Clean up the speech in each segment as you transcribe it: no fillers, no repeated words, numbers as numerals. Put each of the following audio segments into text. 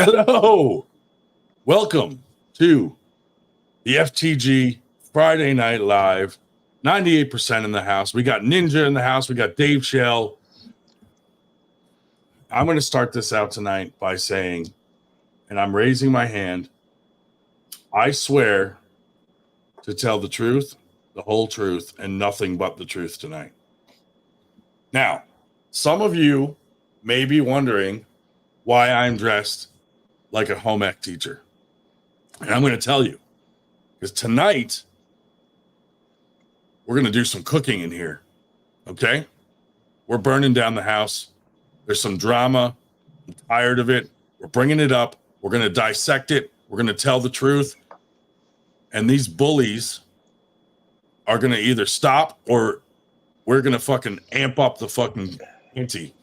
Hello, welcome to the FTG Friday Night Live. 98% in the house. We got Ninja in the house. We got Dave Shell. I'm going to start this out tonight by saying, and I'm raising my hand, I swear to tell the truth, the whole truth, and nothing but the truth tonight. Now, some of you may be wondering why I'm dressed like a home ec teacher. And I'm going to tell you, because tonight we're going to do some cooking in here. Okay? We're burning down the house. There's some drama. I'm tired of it. We're bringing it up. We're going to dissect it. We're going to tell the truth. And these bullies are going to either stop or we're going to fucking amp up the fucking ante.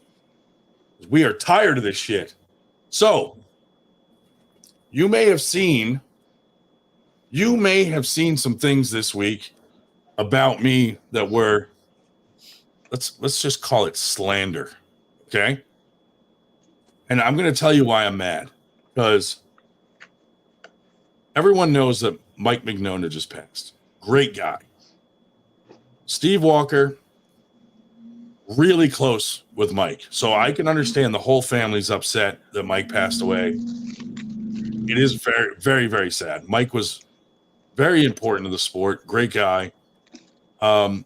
We are tired of this shit. So, you may have seen some things this week about me that were, let's just call it slander, okay? And I'm going to tell you why I'm mad, because everyone knows that Mike Mignola just passed. Great guy. Steve Walker, really close with Mike. So I can understand the whole family's upset that Mike passed away. It is very, very, very sad. Mike was very important to the sport. Great guy. And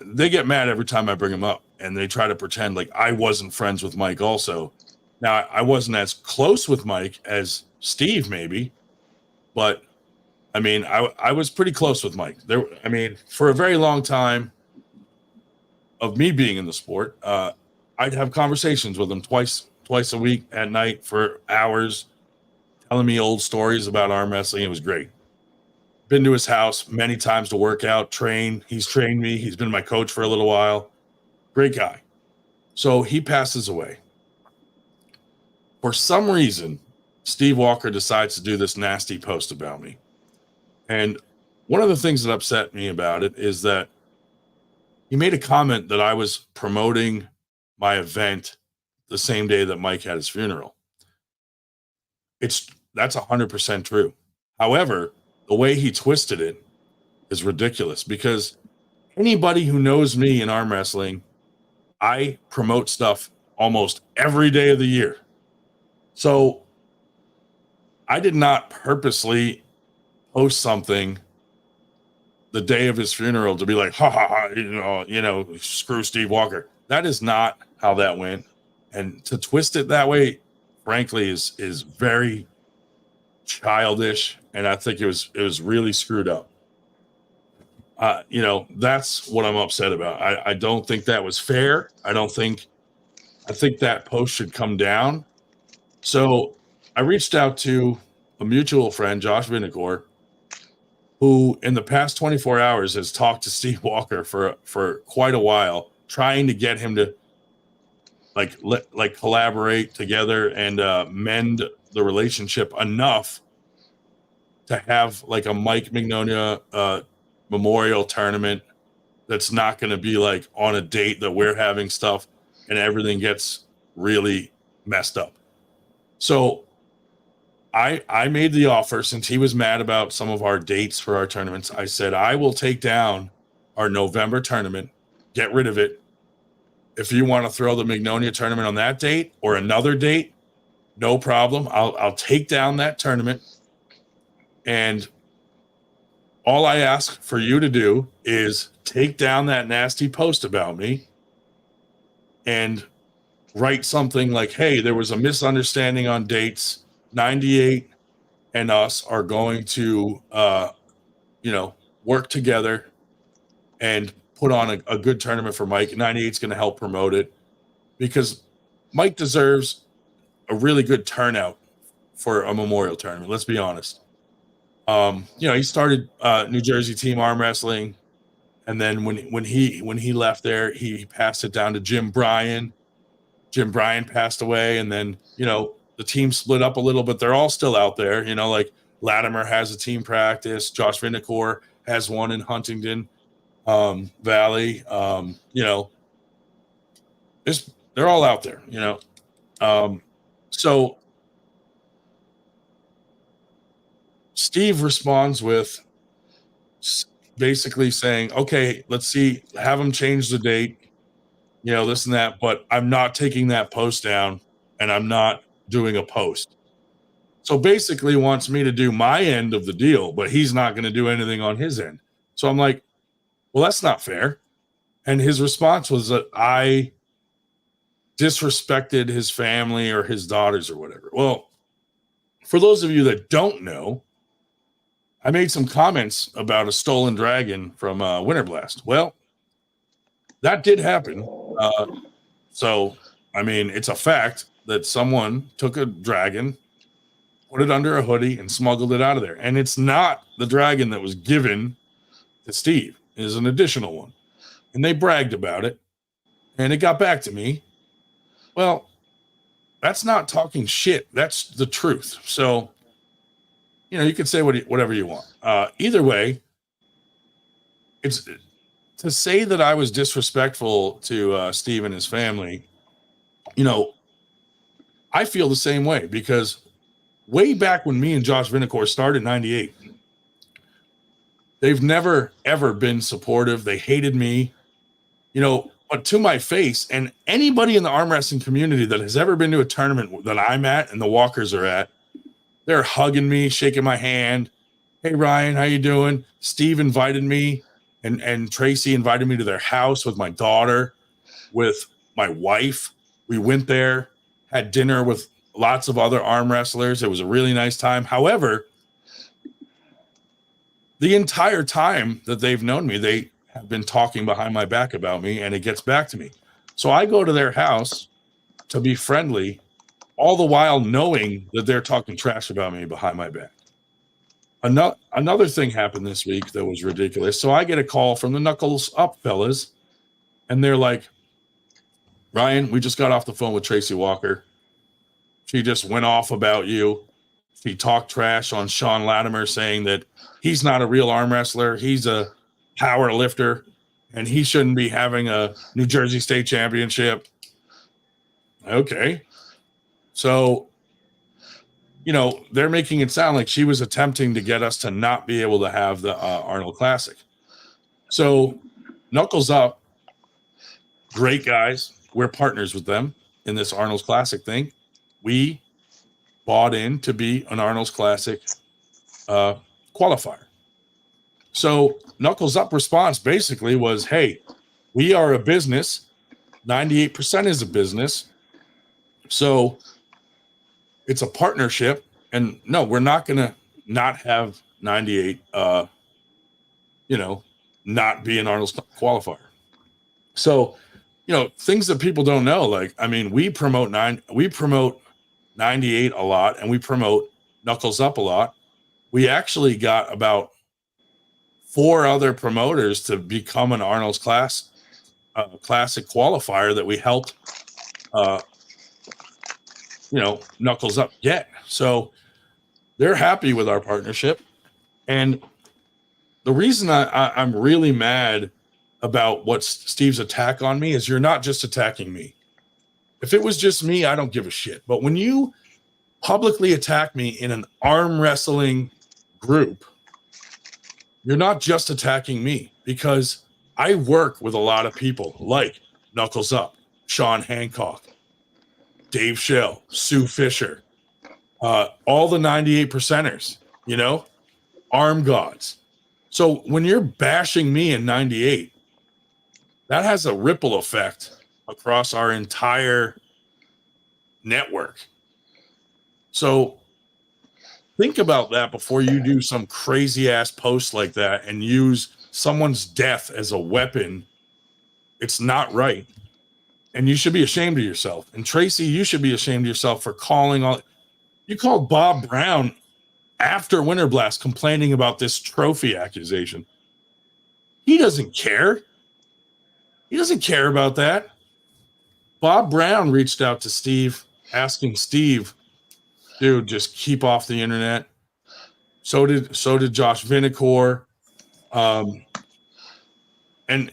they get mad every time I bring him up, and they try to pretend like I wasn't friends with Mike also. Now, I wasn't as close with Mike as Steve, maybe, but I mean, I was pretty close with Mike. For a very long time of me being in the sport, I'd have conversations with him twice a week at night for hours, telling me old stories about arm wrestling. It was great. Been to his house many times to work out, train. He's trained me. He's been my coach for a little while. Great guy. So he passes away. For some reason, Steve Walker decides to do this nasty post about me. And one of the things that upset me about it is that he made a comment that I was promoting my event the same day that Mike had his funeral. That's 100% true. However, the way he twisted it is ridiculous, because anybody who knows me in arm wrestling, I promote stuff almost every day of the year. So I did not purposely post something the day of his funeral to be like, ha ha ha, screw Steve Walker. That is not how that went. And to twist it that way, frankly, is very childish, and I think it was really screwed up. That's what I'm upset about. I don't think that was fair. I think that post should come down. So I reached out to a mutual friend, Josh Vinicor, who in the past 24 hours has talked to Steve Walker for quite a while, trying to get him to like collaborate together and mend the relationship enough to have like a Mike Mignola memorial tournament that's not going to be like on a date that we're having stuff and everything gets really messed up. So I made the offer, since he was mad about some of our dates for our tournaments. I said, I will take down our November tournament, get rid of it. If you want to throw the Mignola tournament on that date or another date, no problem. I'll take down that tournament. And all I ask for you to do is take down that nasty post about me and write something like, hey, there was a misunderstanding on dates. 98 and us are going to work together and put on a good tournament for Mike. 98 is going to help promote it because Mike deserves a really good turnout for a memorial tournament. Let's be honest. He started New Jersey team arm wrestling, and then when he left there, he passed it down to Jim Bryan. Jim Bryan passed away, and then the team split up a little, but they're all still out there. Like Latimer has a team practice, Josh Vinacore has one in Huntington Valley. They're all out there. So Steve responds with basically saying, okay, let's see, have them change the date, this and that, but I'm not taking that post down and I'm not doing a post. So basically wants me to do my end of the deal, but he's not going to do anything on his end. So I'm like, well, that's not fair. And his response was that I disrespected his family or his daughters or whatever. Well, for those of you that don't know, I made some comments about a stolen dragon from Winter Blast. Well, that did happen. So, it's a fact that someone took a dragon, put it under a hoodie, and smuggled it out of there. And it's not the dragon that was given to Steve. It is an additional one. And they bragged about it. And it got back to me. Well, that's not talking shit. That's the truth. So, you can say whatever you want. Either way, it's to say that I was disrespectful to Steve and his family. I feel the same way because way back when me and Josh Vinacore started in 98, they've never, ever been supportive. They hated me, but to my face, and anybody in the arm wrestling community that has ever been to a tournament that I'm at and the Walkers are at, they're hugging me, shaking my hand. Hey, Ryan, how you doing? Steve invited me and Tracy invited me to their house with my daughter, with my wife. We went there, had dinner with lots of other arm wrestlers. It was a really nice time. However, the entire time that they've known me, they have been talking behind my back about me, and it gets back to me. So I go to their house to be friendly, all the while knowing that they're talking trash about me behind my back. Another thing happened this week that was ridiculous. So I get a call from the Knuckles Up fellas, and they're like, Ryan, we just got off the phone with Tracy Walker. She just went off about you. She talked trash on Sean Latimer, saying that he's not a real arm wrestler. He's a power lifter, and he shouldn't be having a New Jersey State Championship. Okay. So, they're making it sound like she was attempting to get us to not be able to have the Arnold Classic. So, Knuckles Up, great guys. We're partners with them in this Arnold's Classic thing. We bought in to be an Arnold's Classic qualifier. So, Knuckles Up response basically was, hey, we are a business. 98% is a business. So, it's a partnership, and no, we're not going to not have 98, not be an Arnold's qualifier. So, things that people don't know, like, we promote 98 a lot, and we promote Knuckles Up a lot. We actually got about 4 other promoters to become an Arnold's Classic qualifier that we helped, Knuckles Up get. So they're happy with our partnership. And the reason I'm really mad about what Steve's attack on me is you're not just attacking me. If it was just me, I don't give a shit. But when you publicly attack me in an arm wrestling group, you're not just attacking me, because I work with a lot of people like Knuckles Up, Sean Hancock, Dave Schell, Sue Fisher, all the 98 percenters, arm gods. So when you're bashing me in 98, that has a ripple effect across our entire network. So think about that before you do some crazy ass post like that and use someone's death as a weapon. It's not right. And you should be ashamed of yourself. And Tracy, you should be ashamed of yourself for calling all. You called Bob Brown after Winter Blast complaining about this trophy accusation. He doesn't care. He doesn't care about that. Bob Brown reached out to Steve, asking Steve, dude, just keep off the internet. So did Josh Vinicor. And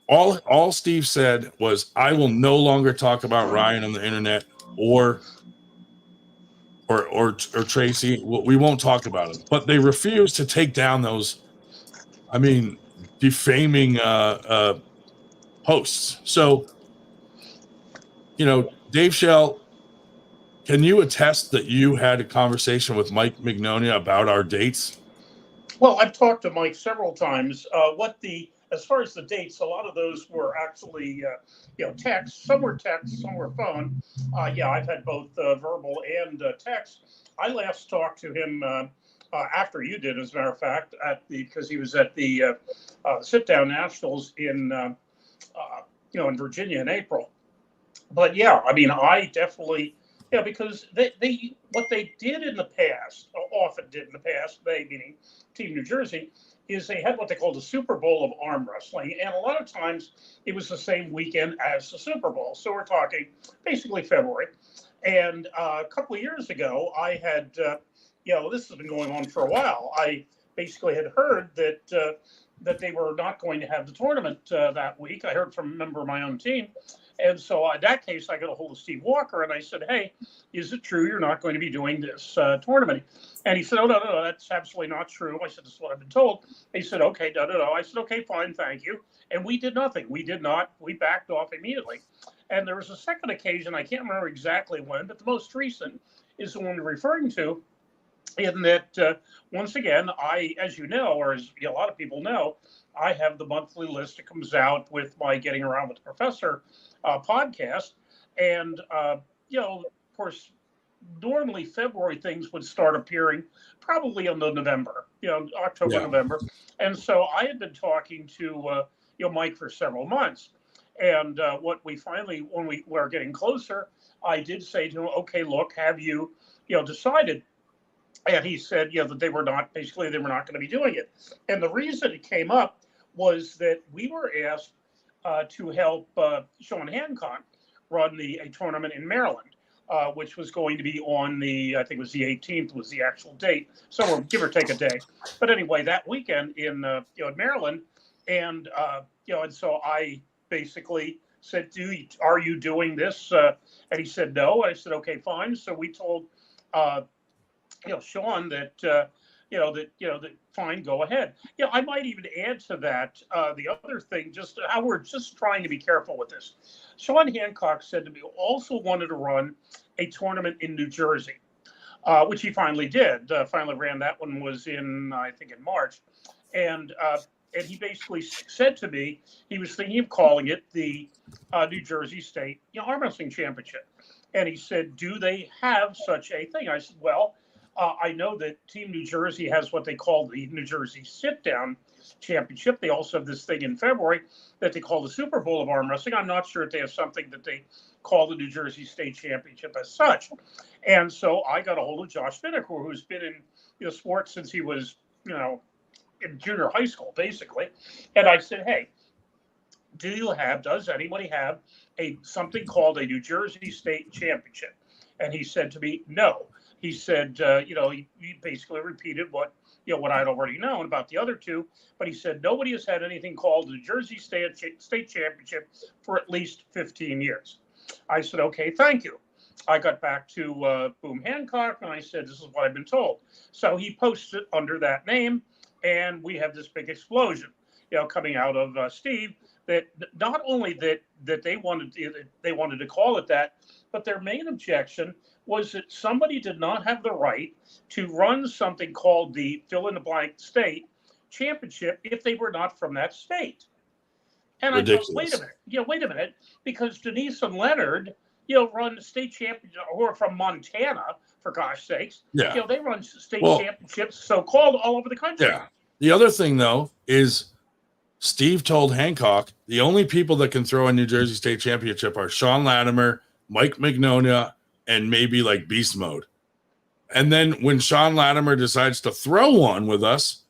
all Steve said was, I will no longer talk about Ryan on the internet or Tracy. We won't talk about him. But they refused to take down those, defaming posts. So, Dave Shell, can you attest that you had a conversation with Mike Mignonia about our dates? Well, I've talked to Mike several times. As far as the dates, a lot of those were actually, text. Some were text, some were phone. I've had both verbal and text. I last talked to him after you did, as a matter of fact, because he was at the sit-down nationals in Virginia in April. But I definitely, because they what they did in the past, often did in the past, they meaning Team New Jersey, is they had what they called the Super Bowl of arm wrestling, and a lot of times it was the same weekend as the Super Bowl. So we're talking basically February. And a couple of years ago, I had, this has been going on for a while. I basically had heard that they were not going to have the tournament that week. I heard from a member of my own team. And so in that case, I got a hold of Steve Walker and I said, hey, is it true you're not going to be doing this tournament? And he said, oh, no, that's absolutely not true. I said, this is what I've been told. He said, okay, no. I said, okay, fine, thank you. And we did nothing. We backed off immediately. And there was a second occasion, I can't remember exactly when, but the most recent is the one we're referring to, in that, once again, as you know, or as a lot of people know, I have the monthly list that comes out with my Getting Around with the Professor podcast. And, of course, normally February things would start appearing probably in November, October, November. And so I had been talking to, Mike for several months. And what we finally, when we were getting closer, I did say to him, okay, look, have you, decided? And he said, that they were not going to be doing it. And the reason it came up was that we were asked to help Sean Hancock run a tournament in Maryland, which was going to be on I think it was the 18th was the actual date, somewhere give or take a day. But anyway, that weekend in Maryland, and and so I basically said, are you doing this? And he said no. I said, okay, fine. So we told Sean that that fine, go ahead. I might even add to that the other thing, just how we're just trying to be careful with this. Sean Hancock said to me also wanted to run a tournament in New Jersey, which he finally did. Finally ran that one, was I think in March, and he basically said to me he was thinking of calling it the New Jersey State Arm Wrestling Championship. And he said, do they have such a thing? I said, well, I know that Team New Jersey has what they call the New Jersey Sit-Down Championship. They also have this thing in February that they call the Super Bowl of Arm Wrestling. I'm not sure if they have something that they call the New Jersey State Championship as such. And so I got a hold of Josh Vinicor, who's been in sports since he was, in junior high school, basically. And I said, hey, does anybody have something called a New Jersey State Championship? And he said to me, no. He said, he basically repeated what I'd already known about the other two, but he said nobody has had anything called the New Jersey State Championship for at least 15 years. I said, okay, thank you. I got back to Boom Hancock and I said, this is what I've been told. So he posted under that name, and we have this big explosion, coming out of Steve, that not only that they wanted to call it that, but their main objection was that somebody did not have the right to run something called the fill-in-the-blank state championship if they were not from that state. And ridiculous. I thought, wait a minute, because Denise and Leonard, run state championship, or from Montana, for gosh sakes. Yeah. You know, they run state Well, championships, so-called, all over the country. Yeah. The other thing, though, is Steve told Hancock the only people that can throw a New Jersey State Championship are Sean Latimer, Mike Mignonia, and maybe like Beast Mode. And then when Sean Latimer decides to throw one with us,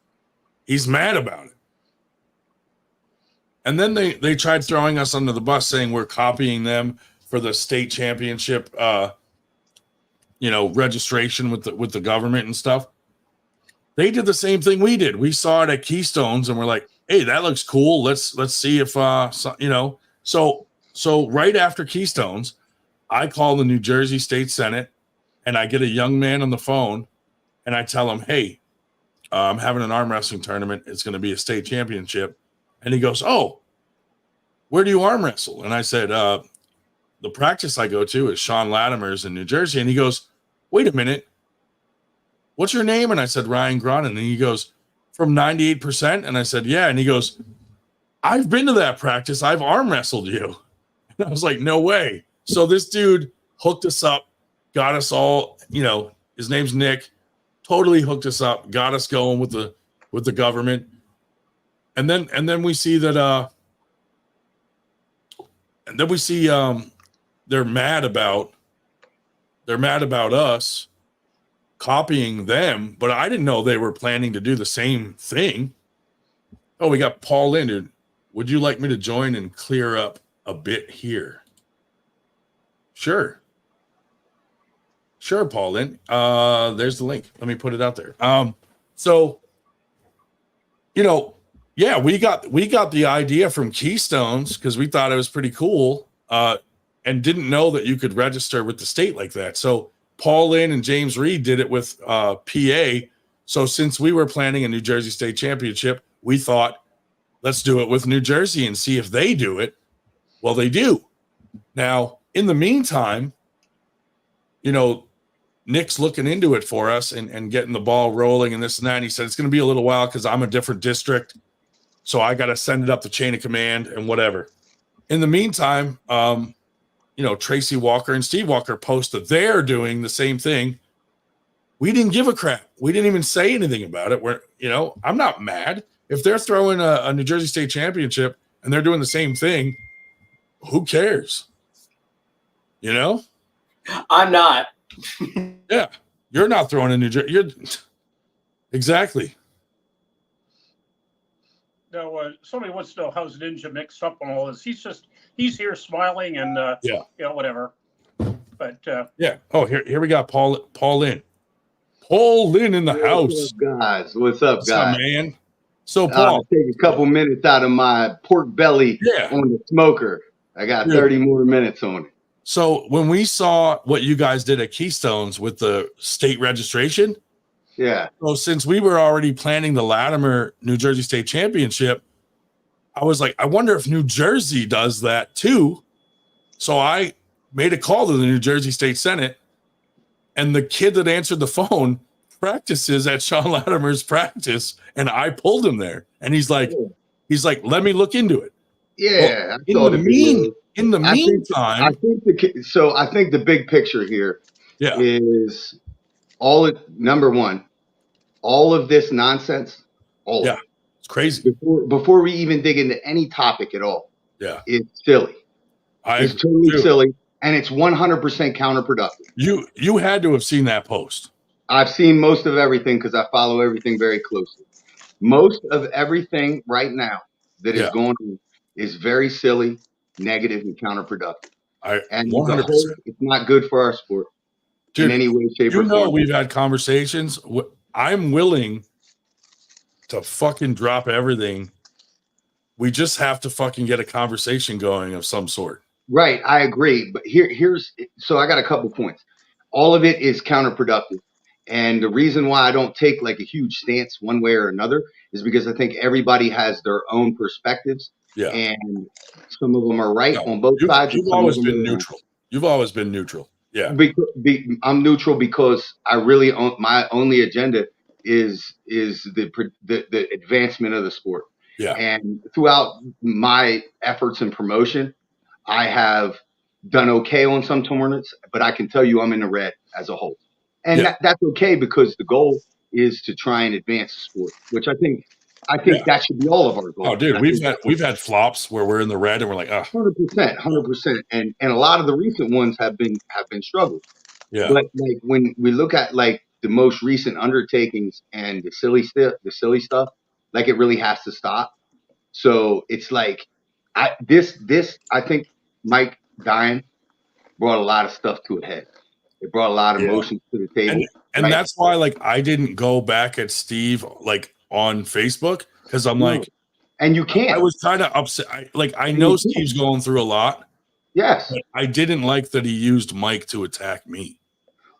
he's mad about it. And then they tried throwing us under the bus, saying we're copying them for the state championship, registration with the government and stuff. They did the same thing we did. We saw it at Keystones, and we're like, "Hey, that looks cool. Let's see if So right after Keystones, I call the New Jersey State Senate, and I get a young man on the phone, and I tell him, "Hey, I'm having an arm wrestling tournament. It's going to be a state championship." And he goes, "Oh, where do you arm wrestle?" And I said, "The practice I go to is Sean Latimer's in New Jersey." And he goes, "Wait a minute. What's your name?" And I said, "Ryan Gronin." And he goes, "From 98%?" And I said, "Yeah." And he goes, "I've been to that practice. I've arm wrestled you." And I was like, "No way." So this dude hooked us up, got us all, his name's Nick, totally hooked us up, got us going with the government. And then we see that they're mad about us copying them, but I didn't know they were planning to do the same thing. Oh, we got Paul in, dude. Would you like me to join and clear up a bit here? Sure, Paul in. There's the link. Let me put it out there. Yeah, we got the idea from Keystones because we thought it was pretty cool, and didn't know that you could register with the state like that. So Paul Lynn and James Reed did it with PA. So since we were planning a New Jersey State Championship, we thought, let's do it with New Jersey and see if they do it. Well, they do. Now, in the meantime, Nick's looking into it for us and getting the ball rolling and this and that. And he said, it's going to be a little while because I'm a different district. So I got to send it up the chain of command and whatever. In the meantime, Tracy Walker and Steve Walker posted they're doing the same thing. We didn't give a crap. We didn't even say anything about it. I'm not mad. If they're throwing a New Jersey State Championship and they're doing the same thing, who cares? I'm not. Yeah, you're not throwing a New Jersey. Exactly. No, somebody wants to know how's Ninja mixed up on all this. He's here smiling and whatever. But yeah. Oh, here we got Paul in. Paul Lynn in the house. What's up, guys? What's up, guys? Man? So, Paul, take a couple minutes out of my pork belly on the smoker. I got 30 more minutes on it. So when we saw what you guys did at Keystones with the state registration, so since we were already planning the Latimer New Jersey State Championship, I was like, I wonder if New Jersey does that too. So I made a call to the New Jersey State Senate, and the kid that answered the phone practices at Sean Latimer's practice, and I pulled him there. And he's like, let me look into it. Yeah. Well, in the meantime, I think the big picture here is number one, all of this nonsense. It's crazy. Before we even dig into any topic at all, it's silly. It's totally silly, and it's 100% counterproductive. You had to have seen that post. I've seen most of everything because I follow everything very closely. Most of everything right now that is going on is very silly, negative, and counterproductive. And 100%. It's not good for our sport in any way, shape, or form. We've had conversations. I'm willing to fucking drop everything. We just have to fucking get a conversation going of some sort. Right. I agree. But so I got a couple points. All of it is counterproductive. And the reason why I don't take like a huge stance one way or another is because I think everybody has their own perspectives. Yeah. And some of them are right on both sides. You've always been neutral. You've always been neutral. Yeah. I'm neutral because I really my only agenda is the advancement of the sport. Yeah. And throughout my efforts and promotion, I have done okay on some tournaments, but I can tell you I'm in the red as a whole. And that's okay because the goal is to try and advance the sport, which I think that should be all of our goals. Oh, dude, we've had flops where we're in the red and we're like, 100%, and a lot of the recent ones have been struggles. yeah. But like when we look at like the most recent undertakings and the silly stuff, like it really has to stop. So it's like I think Mike dying brought a lot of stuff to a head. It brought a lot of emotions to the table. And right? that's why like I didn't go back at Steve like on Facebook because I'm like, and you can't. I was kind of upset. I know Steve's going through a lot. Yes. But I didn't like that he used Mike to attack me.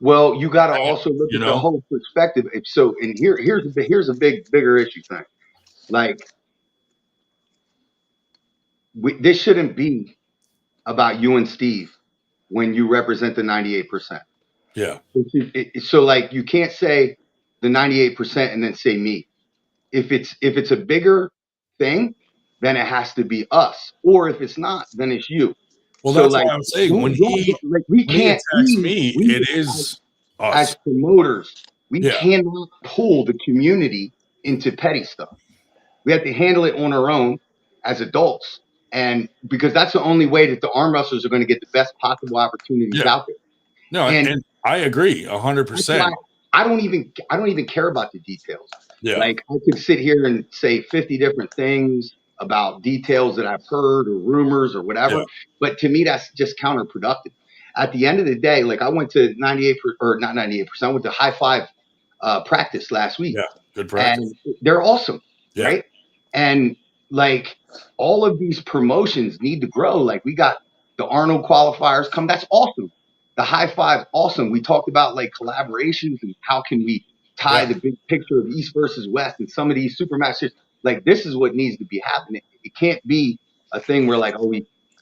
Well, you got to also look at the whole perspective. So, and here's a bigger issue thing. Like, this shouldn't be about you and Steve when you represent the 98%. Yeah. So, like, you can't say the 98% and then say me. If it's a bigger thing, then it has to be us. Or if it's not, then it's you. Well, so that's like, why I'm saying when he attacks me, it is us. As promoters, we cannot pull the community into petty stuff. We have to handle it on our own as adults. And because that's the only way that the arm wrestlers are going to get the best possible opportunities out there. No, and I agree 100%. I don't even care about the details. Yeah. Like I could sit here and say 50 different things about details that I've heard or rumors or whatever. Yeah. But to me, that's just counterproductive. At the end of the day, like I went to 98% or not 98%, I went to high five practice last week. Yeah, good practice. And they're awesome, right? And like all of these promotions need to grow. Like we got the Arnold qualifiers come. That's awesome. The high five, awesome. We talked about like collaborations and how can we tie the big picture of East versus West and some of these super matches. Like this is what needs to be happening. It can't be a thing where like, oh,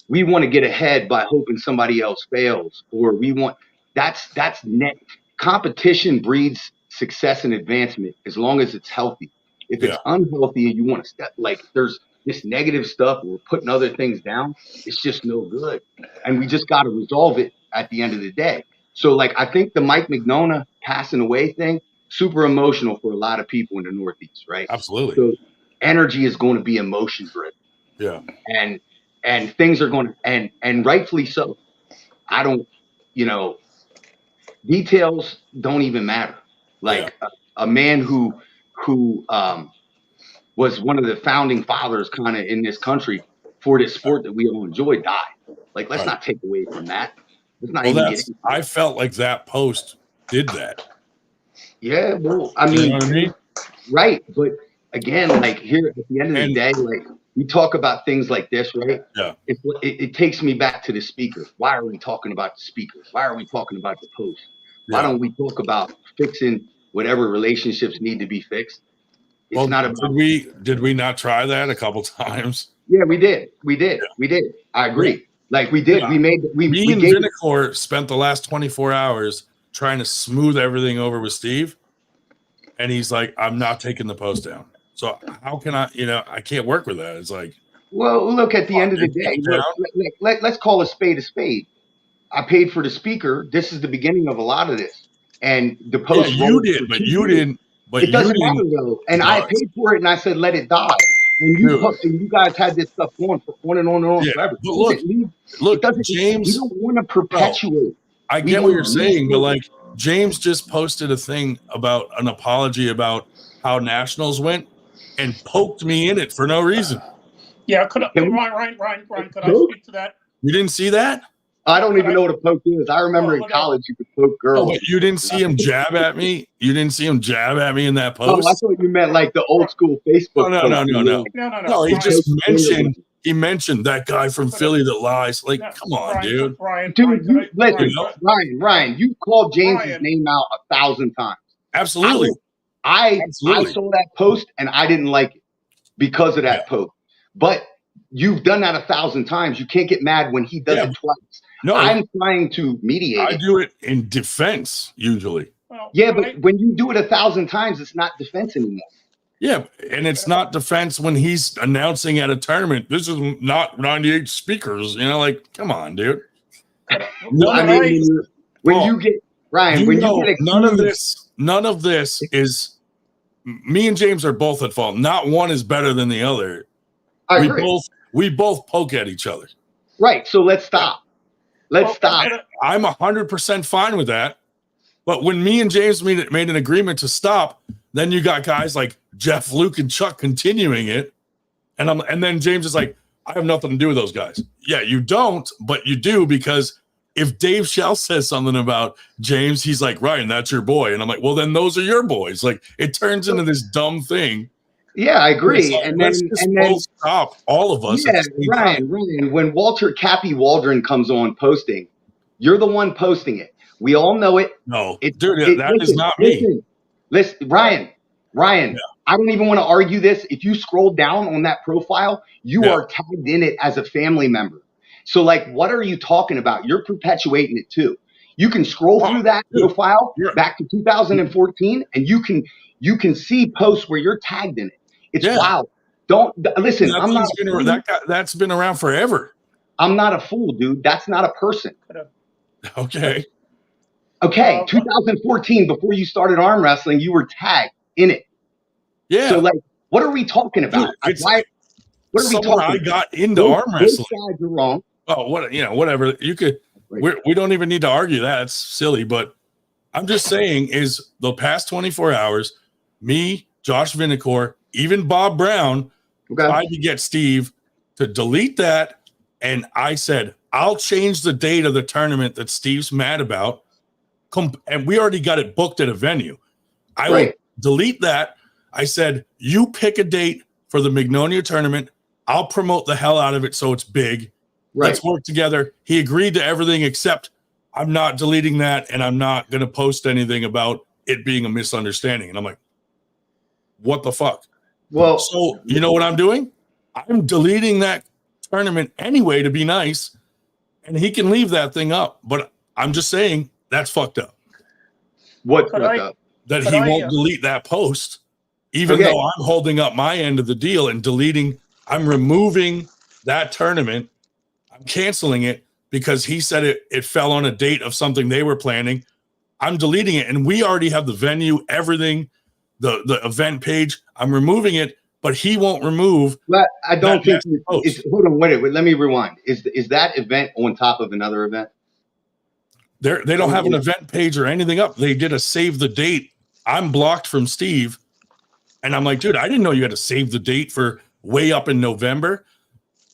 we want to get ahead by hoping somebody else fails, or we want that's net competition breeds success and advancement as long as it's healthy. If it's unhealthy and you want to step like there's this negative stuff, we're putting other things down, it's just no good. And we just got to resolve it at the end of the day. So like I think the Mike McNona passing away thing, super emotional for a lot of people in the Northeast, right? Absolutely. So energy is going to be emotion driven. Yeah. And things are going to, and rightfully so. I don't, details don't even matter. Like a man who was one of the founding fathers kind of in this country for this sport that we all enjoy died. Like, let's not take away from that. Let's not even get into it. I felt like that post did that. Yeah, well, I mean, you know what I mean? Right. But again, like here at the end of the day, like we talk about things like this, right? Yeah. It takes me back to the speaker. Why are we talking about the speaker? Why are we talking about the post? Why don't we talk about fixing whatever relationships need to be fixed? It's not about. Did we not try that a couple times? Yeah, we did. I agree. Yeah. Like we did. Yeah. Me and Vinicor spent the last 24 hours trying to smooth everything over with Steve. And he's like, I'm not taking the post down. So how can I, I can't work with that. It's like, well, look, at the end of the day, let's call a spade a spade. I paid for the speaker. This is the beginning of a lot of this. And the post. Yeah, you did, but you didn't. But it doesn't matter though. And I paid for it and I said, let it die. And you guys had this stuff going for on and on and on forever. But look, James, we don't want to perpetuate. No, I get what you're saying, but like James just posted a thing about an apology about how nationals went and poked me in it for no reason. Yeah, Ryan, could I speak to that? You didn't see that? I don't even know what a poke is. I remember in college you could poke girls. Oh, you didn't see him jab at me? You didn't see him jab at me in that post? Oh, I thought you meant like the old school Facebook. No, he just mentioned that guy from Philly that lies. Like, come on, dude. Ryan, you called James's name out 1,000 times. Absolutely. I saw that post and I didn't like it because of that post. But you've done that 1,000 times. You can't get mad when he does it twice. No, I'm trying to mediate. I do it in defense usually. Well, but when you do it 1,000 times, it's not defense anymore. Yeah, and it's not defense when he's announcing at a tournament. This is not 98 speakers. Like, come on, dude. No, I mean, when you get Ryan, You when you know, get none of this is. Me and James are both at fault. Not one is better than the other. I agree. We both poke at each other. Right. So let's stop. Let's stop. I'm 100% fine with that. But when me and James made an agreement to stop, then you got guys like Jeff, Luke, and Chuck continuing it, and then James is like, I have nothing to do with those guys. Yeah, you don't, but you do, because if Dave Shell says something about James, he's like, Ryan, that's your boy, and I'm like, well, then those are your boys. Like, it turns into this dumb thing. Yeah, I agree. Like, and let's then just both stop, all of us. Yeah, Ryan, when Walter Cappy Waldron comes on posting, you're the one posting it. We all know it. No, dude, that is not me. Listen, Ryan, Yeah. I don't even want to argue this. If you scroll down on that profile, you are tagged in it as a family member. So, like, what are you talking about? You're perpetuating it too. You can scroll through that profile back to 2014, and you can see posts where you're tagged in it. It's wild. Don't listen. I'm not. That's been around forever. I'm not a fool, dude. That's not a person. Okay. Okay. 2014, before you started arm wrestling, you were tagged in it. Yeah. So, like, what are we talking about? Dude, what are we talking about? I got into arm wrestling. Both sides are wrong. Oh, whatever. You could. We don't even need to argue that. It's silly, but I'm just saying, is the past 24 hours, me, Josh Vinicor, even Bob Brown tried to get Steve to delete that, and I said, I'll change the date of the tournament that Steve's mad about, and we already got it booked at a venue. I will delete that. I said, you pick a date for the Magnolia tournament. I'll promote the hell out of it so it's big. Let's work together. He agreed to everything except I'm not deleting that, and I'm not going to post anything about it being a misunderstanding. And I'm like, what the fuck? Well, so you know what I'm doing? I'm deleting that tournament anyway to be nice, and he can leave that thing up. But I'm just saying that's fucked up. What's fucked up? That he won't delete that post, even though I'm holding up my end of the deal and deleting. I'm removing that tournament. I'm canceling it because he said it fell on a date of something they were planning. I'm deleting it, and we already have the venue, everything, the event page. I'm removing it, but he won't remove. But I don't think hold on, wait. Let me rewind. Is that event on top of another event? They don't have an event page or anything up. They did a save the date. I'm blocked from Steve, and I'm like, dude, I didn't know you had to save the date for way up in November.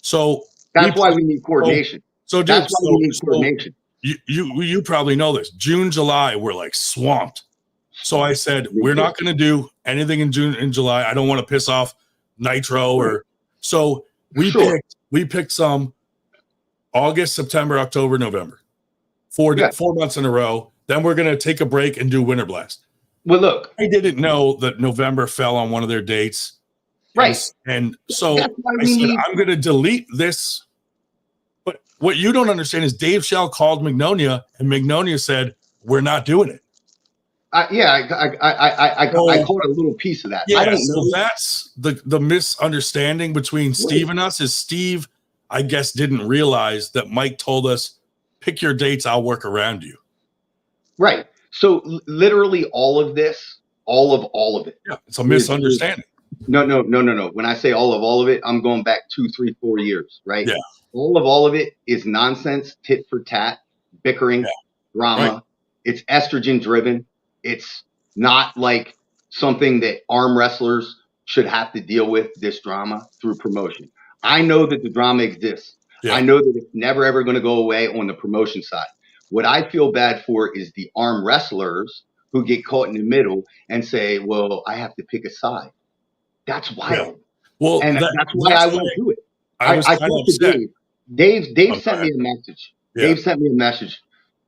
So that's why we need coordination. So that's why we need coordination. You probably know this. June, July, we're like swamped. So I said, we're not going to do anything in June and July. I don't want to piss off Nitro or so we picked some August, September, October, November. 4 months in a row. Then we're going to take a break and do Winter Blast. Well, look, I didn't know that November fell on one of their dates. Right. And so I said, I'm going to delete this. But what you don't understand is Dave Shell called Magnolia, and Magnolia said, we're not doing it. I caught a little piece of that. Yeah, I don't know. So that's the misunderstanding between Steve and us is Steve, I guess, didn't realize that Mike told us, pick your dates, I'll work around you. Right. So literally all of this, all of it. Yeah, it's a misunderstanding. No. When I say all of it, I'm going back 2, 3, 4 years, right? Yeah. All of it is nonsense, tit for tat, bickering, drama. Right. It's estrogen driven. It's not like something that arm wrestlers should have to deal with, this drama, through promotion. I know that the drama exists. Yeah. I know that it's never, ever going to go away on the promotion side. What I feel bad for is the arm wrestlers who get caught in the middle and say, well, I have to pick a side. That's wild. Yeah. Well, and that's why I won't do it. I talked to Dave. Dave sent me a message. Yeah. Dave sent me a message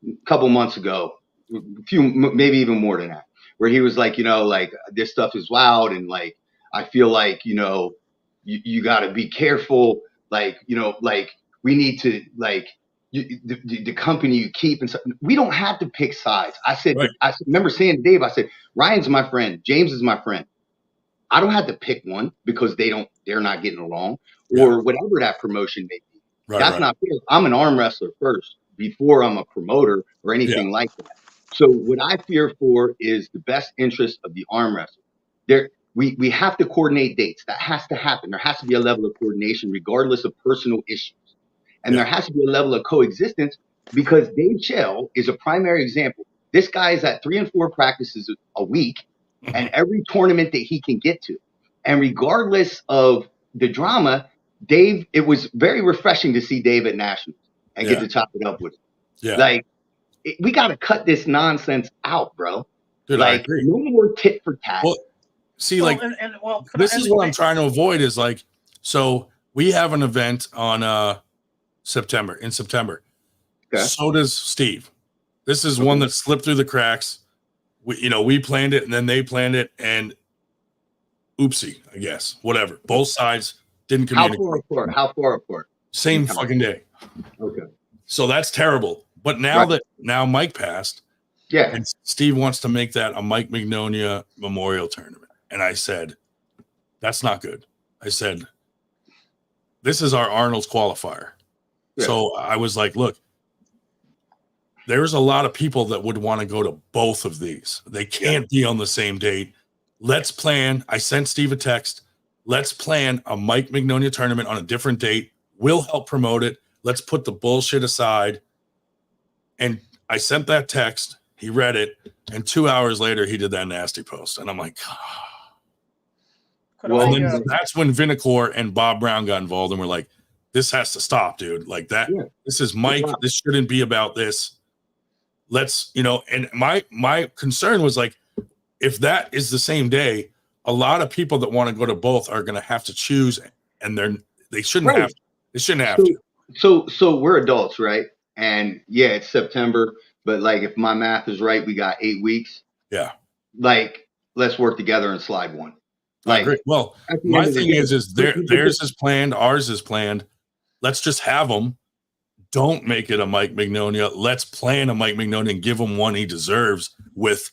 a couple months ago, maybe even more than that, where he was like, like, this stuff is wild. And like, I feel like, you got to be careful. Like, like we need to like the company you keep. And so we don't have to pick sides. I said, I remember saying to Dave, I said, Ryan's my friend. James is my friend. I don't have to pick one because they're not getting along or whatever that promotion may be. That's not fair. I'm an arm wrestler first before I'm a promoter or anything like that. So what I fear for is the best interest of the arm wrestler. We have to coordinate dates. That has to happen. There has to be a level of coordination, regardless of personal issues. And Yeah. there has to be a level of coexistence because Dave Chael is a primary example. This guy is at 3 and 4 practices a week and every tournament that he can get to. And regardless of the drama, Dave, it was very refreshing to see Dave at Nationals and get to chop it up with him. Yeah. Like, we got to cut this nonsense out, bro. Dude, I Like, agree. no more tit for tat. Well, see, Well, like, well, this is what I'm trying to avoid is like, so we have an event on September. Okay. So does Steve. This is one that slipped through the cracks. We planned it and then they planned it and oopsie, I guess. Whatever. Both sides didn't communicate. How far apart? Same fucking day. Okay. So that's terrible. But now Mike passed. Yeah. And Steve wants to make that a Mike Mignonia Memorial Tournament. And I said, that's not good. I said, this is our Arnold's qualifier. Yeah. So I was like, look, there's a lot of people that would want to go to both of these. They can't be on the same date. Let's plan. I sent Steve a text. Let's plan a Mike Mignonia tournament on a different date. We'll help promote it. Let's put the bullshit aside. And I sent that text. He read it. And 2 hours later, he did that nasty post. And I'm like, well, that's when Vinicor and Bob Brown got involved and were like, this has to stop, dude. Like that. Yeah. This is Mike. This shouldn't be about this. Let's, and my concern was like, if that is the same day, a lot of people that want to go to both are going to have to choose, and they shouldn't have to. They shouldn't have to. So we're adults, right? And yeah, it's September, but like if my math is right, we got 8 weeks. Yeah. Like, let's work together and slide one. Like, I agree. Well, my thing is theirs is planned, ours is planned. Let's just have them. Don't make it a Mike Mignonia. Let's plan a Mike Mignonia and give him one he deserves with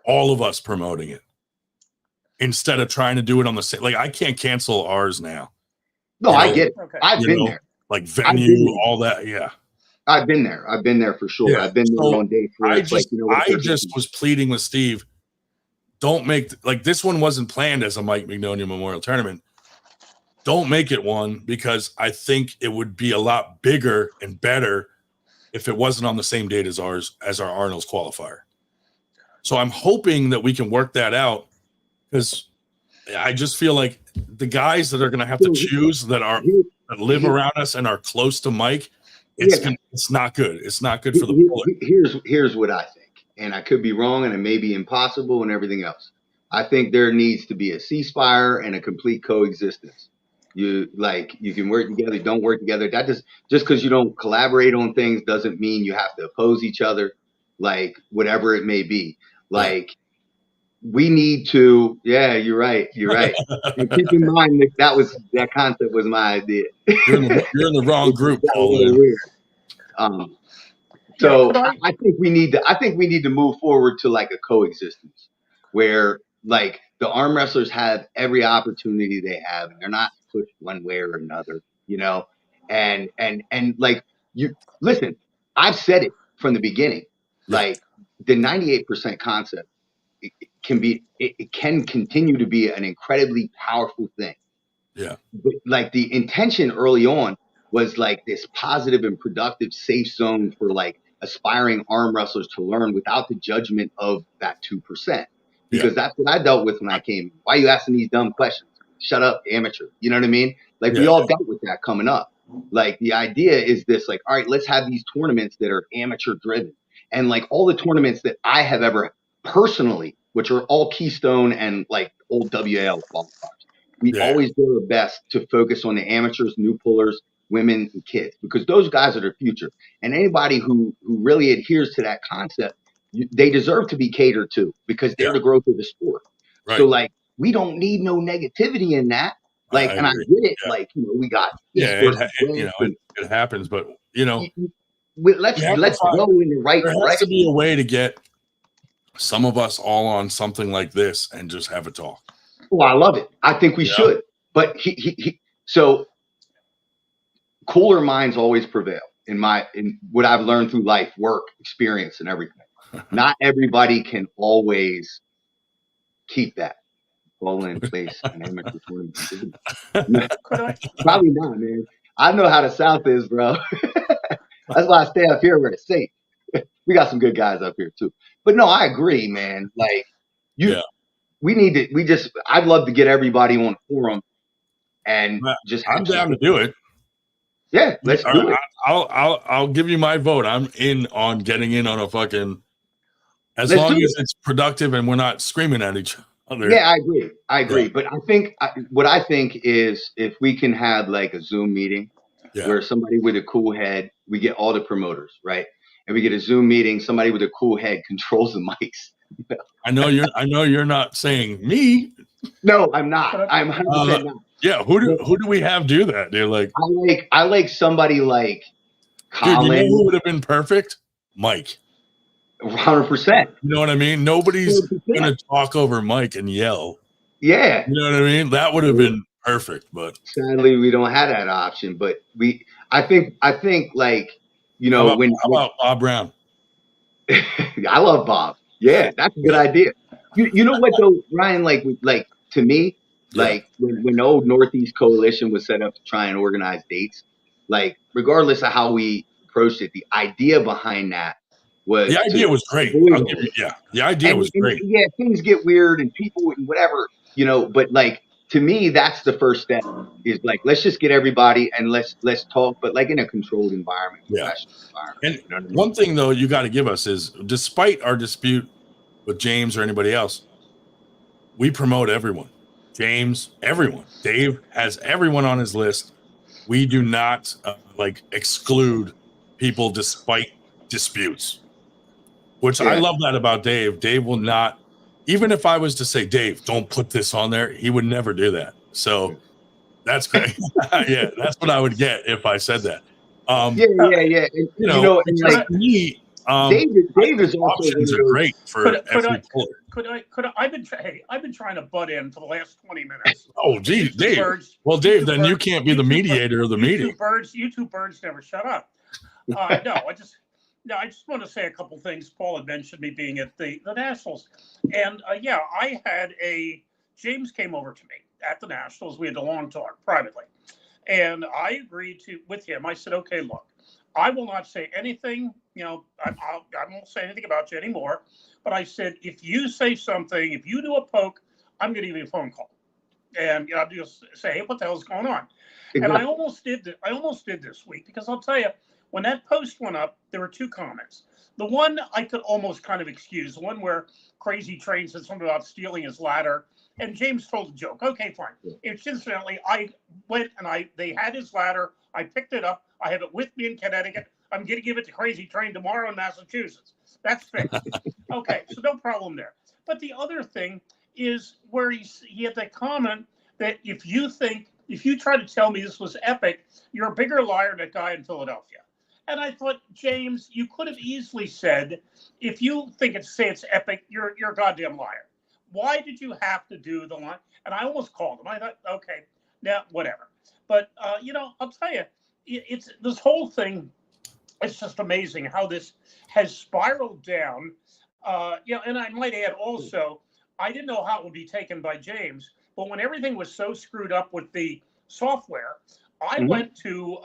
all of us promoting it instead of trying to do it on the same. Like, I can't cancel ours now. No, I get it. Okay. I've been there. Like venue, all that. Yeah. I've been there. I've been there for sure. Yeah. I've been there on day 3. I just was pleading with Steve. Don't make this one wasn't planned as a Mike Mignonia Memorial Tournament. Don't make it one because I think it would be a lot bigger and better if it wasn't on the same date as our Arnold's qualifier. So I'm hoping that we can work that out because I just feel like the guys that are going to have to choose that live around us and are close to Mike, it's not good. It's not good for the puller. Here's what I think, and I could be wrong, and it may be impossible, and everything else. I think there needs to be a ceasefire and a complete coexistence. You can work together, don't work together. That just because you don't collaborate on things doesn't mean you have to oppose each other, like whatever it may be. Like we need to, you're right. And keep in mind that concept was my idea. You're in the wrong group. Weird. So I think we need to move forward to like a coexistence where like the arm wrestlers have every opportunity they have and they're not pushed one way or another, and like you listen, I've said it from the beginning, like the 98% concept, it can continue to be an incredibly powerful thing. Yeah. But like the intention early on was like this positive and productive safe zone for like aspiring arm wrestlers to learn without the judgment of that 2%. Because that's what I dealt with when I came. Why are you asking these dumb questions? Shut up, amateur. You know what I mean? Like we all dealt with that coming up. Like the idea is this, like, all right, let's have these tournaments that are amateur driven. And like all the tournaments that I have ever personally, which are all Keystone and like old WAL qualifiers, we always do our best to focus on the amateurs, new pullers, women, and kids, because those guys are the future. And anybody who really adheres to that concept, they deserve to be catered to because they're the growth of the sport. Right. So like, we don't need no negativity in that. Like, I get it. Yeah. Like, we got, it happens, but let's go in the right direction. There has to be a way to get some of us all on something like this and just have a talk. Well, I love it. I think we should, but so cooler minds always prevail in what I've learned through life, work, experience, and everything. Not everybody can always keep that all in place and amateur tournament. Could I? Probably not, man. I know how the South is, bro. That's why I stay up here where it's safe. We got some good guys up here too. But no, I agree, man. Like you, Yeah. we need to. I'd love to get everybody on a forum and just I'm have some. down to do it. Yeah, let's do it. I'll give you my vote. I'm in on getting in on a fucking, as Let's long do as it. it's productive and we're not screaming at each other. Yeah, I agree. I agree. Yeah. But I think what I think is if we can have like a Zoom meeting Yeah. where somebody with a cool head, we get all the promoters, right? And we get a Zoom meeting, somebody with a cool head controls the mics. I know you're not saying me. No, I'm not. Could I? I'm 100% not. Yeah, who do we have do that? They're like, I like somebody like dude, you know Colin, who would have been perfect? Mike. 100%. You know what I mean? Nobody's 100%. gonna talk over Mike and yell. Yeah. You know what I mean? That would have been perfect, but Sadly, we don't have that option. But I think like, you how know, about Bob Brown? I love Bob. Yeah, that's a good idea. You know what though, Ryan? Like to me, Yeah. like when the old Northeast Coalition was set up to try and organize dates, like regardless of how we approached it, the idea behind that was The idea to was great. avoid I'll all give you, this. yeah. The idea was And great. yeah, things get weird and people and whatever, you know. But like to me, that's the first step. Is like let's just get everybody and let's talk, but like in a controlled environment, Yeah. professional environment. And You know what I mean? one thing though you got to give us is, despite our dispute with James or anybody else, we promote everyone. James, everyone. Dave has everyone on his list. We do not like exclude people despite disputes, which I Yeah. love that about Dave. Dave will not, even if I was to say, Dave, don't put this on there, he would never do that. So that's great. Yeah, that's what I would get if I said that. Yeah. And, You you know, know, and because like to me, Dave I is think also one options of are those. great for every player. I've been trying to butt in for the last 20 minutes. Oh, geez, two Dave. birds- Well, you Dave, two then you birds- can't be the two mediator of the meeting. You two birds never shut up. No, I just want to say a couple things. Paul had mentioned me being at the Nationals, and yeah, I had James came over to me at the Nationals. We had a long talk privately, and I agreed with him. I said, okay, look, I will not say anything. You know, I won't say anything about you anymore. But I said, if you say something, if you do a poke, I'm going to give you a phone call, and I'll just say, hey, what the hell's going on? And I almost did this week, because I'll tell you, when that post went up, there were two comments. The one I could almost kind of excuse, the one where Crazy Train said something about stealing his ladder, and James told a joke. Okay, fine. It's incidentally, I went and they had his ladder. I picked it up. I have it with me in Connecticut. I'm going to give it to Crazy Train tomorrow in Massachusetts. That's fixed. Okay, so no problem there. But the other thing is where he had that comment that if you try to tell me this was epic, you're a bigger liar than that guy in Philadelphia. And I thought, James, you could have easily said, if you think it's epic, you're a goddamn liar. Why did you have to do the line? And I almost called him. I thought, okay, now whatever. But you know, I'll tell you, it's this whole thing. It's just amazing how this has spiraled down. You know, and I might add also, I didn't know how it would be taken by James, but when everything was so screwed up with the software, I went to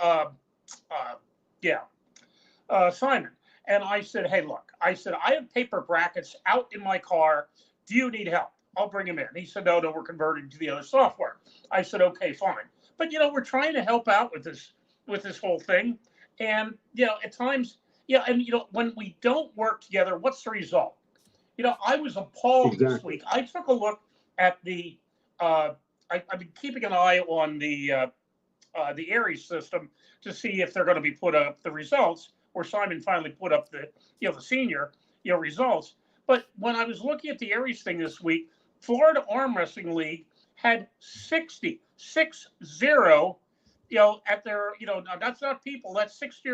Simon, and I said, hey, look, I have paper brackets out in my car. Do you need help? I'll bring him in. He said, no, we're converting to the other software. I said, okay, fine. But, you know, we're trying to help out with this whole thing. And, you know, at times, yeah, and, you know, when we don't work together, what's the result? You know, I was appalled this week. I took a look at I've been keeping an eye on the Aries system to see if they're going to be put up the results, where Simon finally put up the senior results. But when I was looking at the Aries thing this week, Florida Arm Wrestling League had 60, at their, now that's not people, that's 60,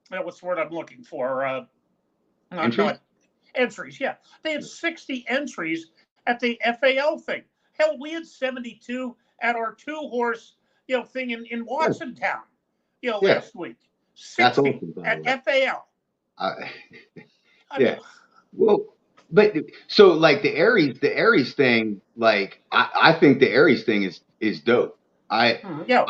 what's the word I'm looking for? Entries, yeah. They had 60 entries at the FAL thing. Hell, we had 72 at our 2-horse, thing in Watsontown, last week. 60 That's awesome, at FAL. Yeah. Well, but so like the Aries thing, like I think the Aries thing is dope. I Yeah.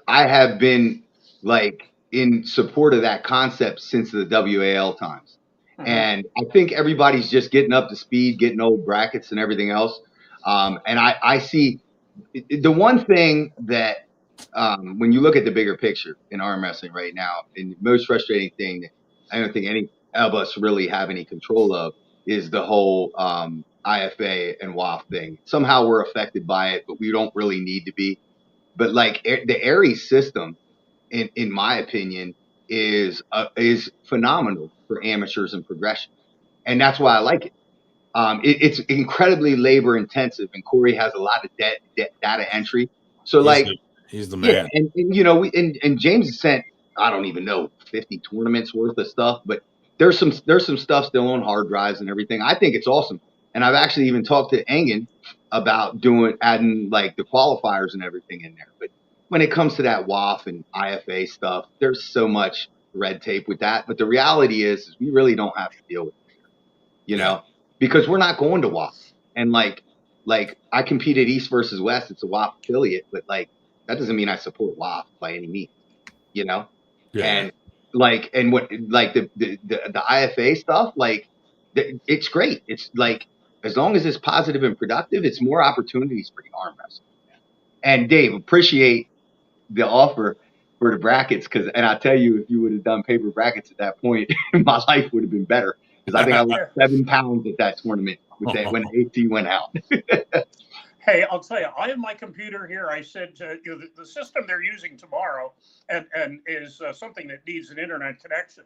I have been like in support of that concept since the WAL times. And I think everybody's just getting up to speed, getting old brackets and everything else. And I see the one thing that when you look at the bigger picture in arm wrestling right now, and the most frustrating thing that I don't think any of us really have any control of is the whole IFA and WAF thing. Somehow we're affected by it, but we don't really need to be. But like the Aries system, in my opinion, is phenomenal for amateurs and progression, and that's why I like it. It's incredibly labor intensive, and Corey has a lot of data entry. So like, he's the yeah, man. and you know, and James has sent I don't even know 50 tournaments worth of stuff, but there's some stuff still on hard drives and everything. I think it's awesome, and I've actually even talked to Engen about adding like the qualifiers and everything in there. But when it comes to that WAF and IFA stuff, there's so much red tape with that. But the reality is we really don't have to deal with it, you know, because we're not going to WAF. And like I compete at East versus West. It's a WAF affiliate, but like that doesn't mean I support WAF by any means, you know. And like what like the IFA stuff, like it's great. It's like as long as it's positive and productive, it's more opportunities for the arm wrestling. And Dave, appreciate the offer for the brackets and I tell you, if you would have done paper brackets at that point, my life would have been better because I think I lost 7 pounds at that tournament with that when AT went out. Hey, I'll tell you, I have my computer here. I said the system they're using tomorrow and is something that needs an internet connection.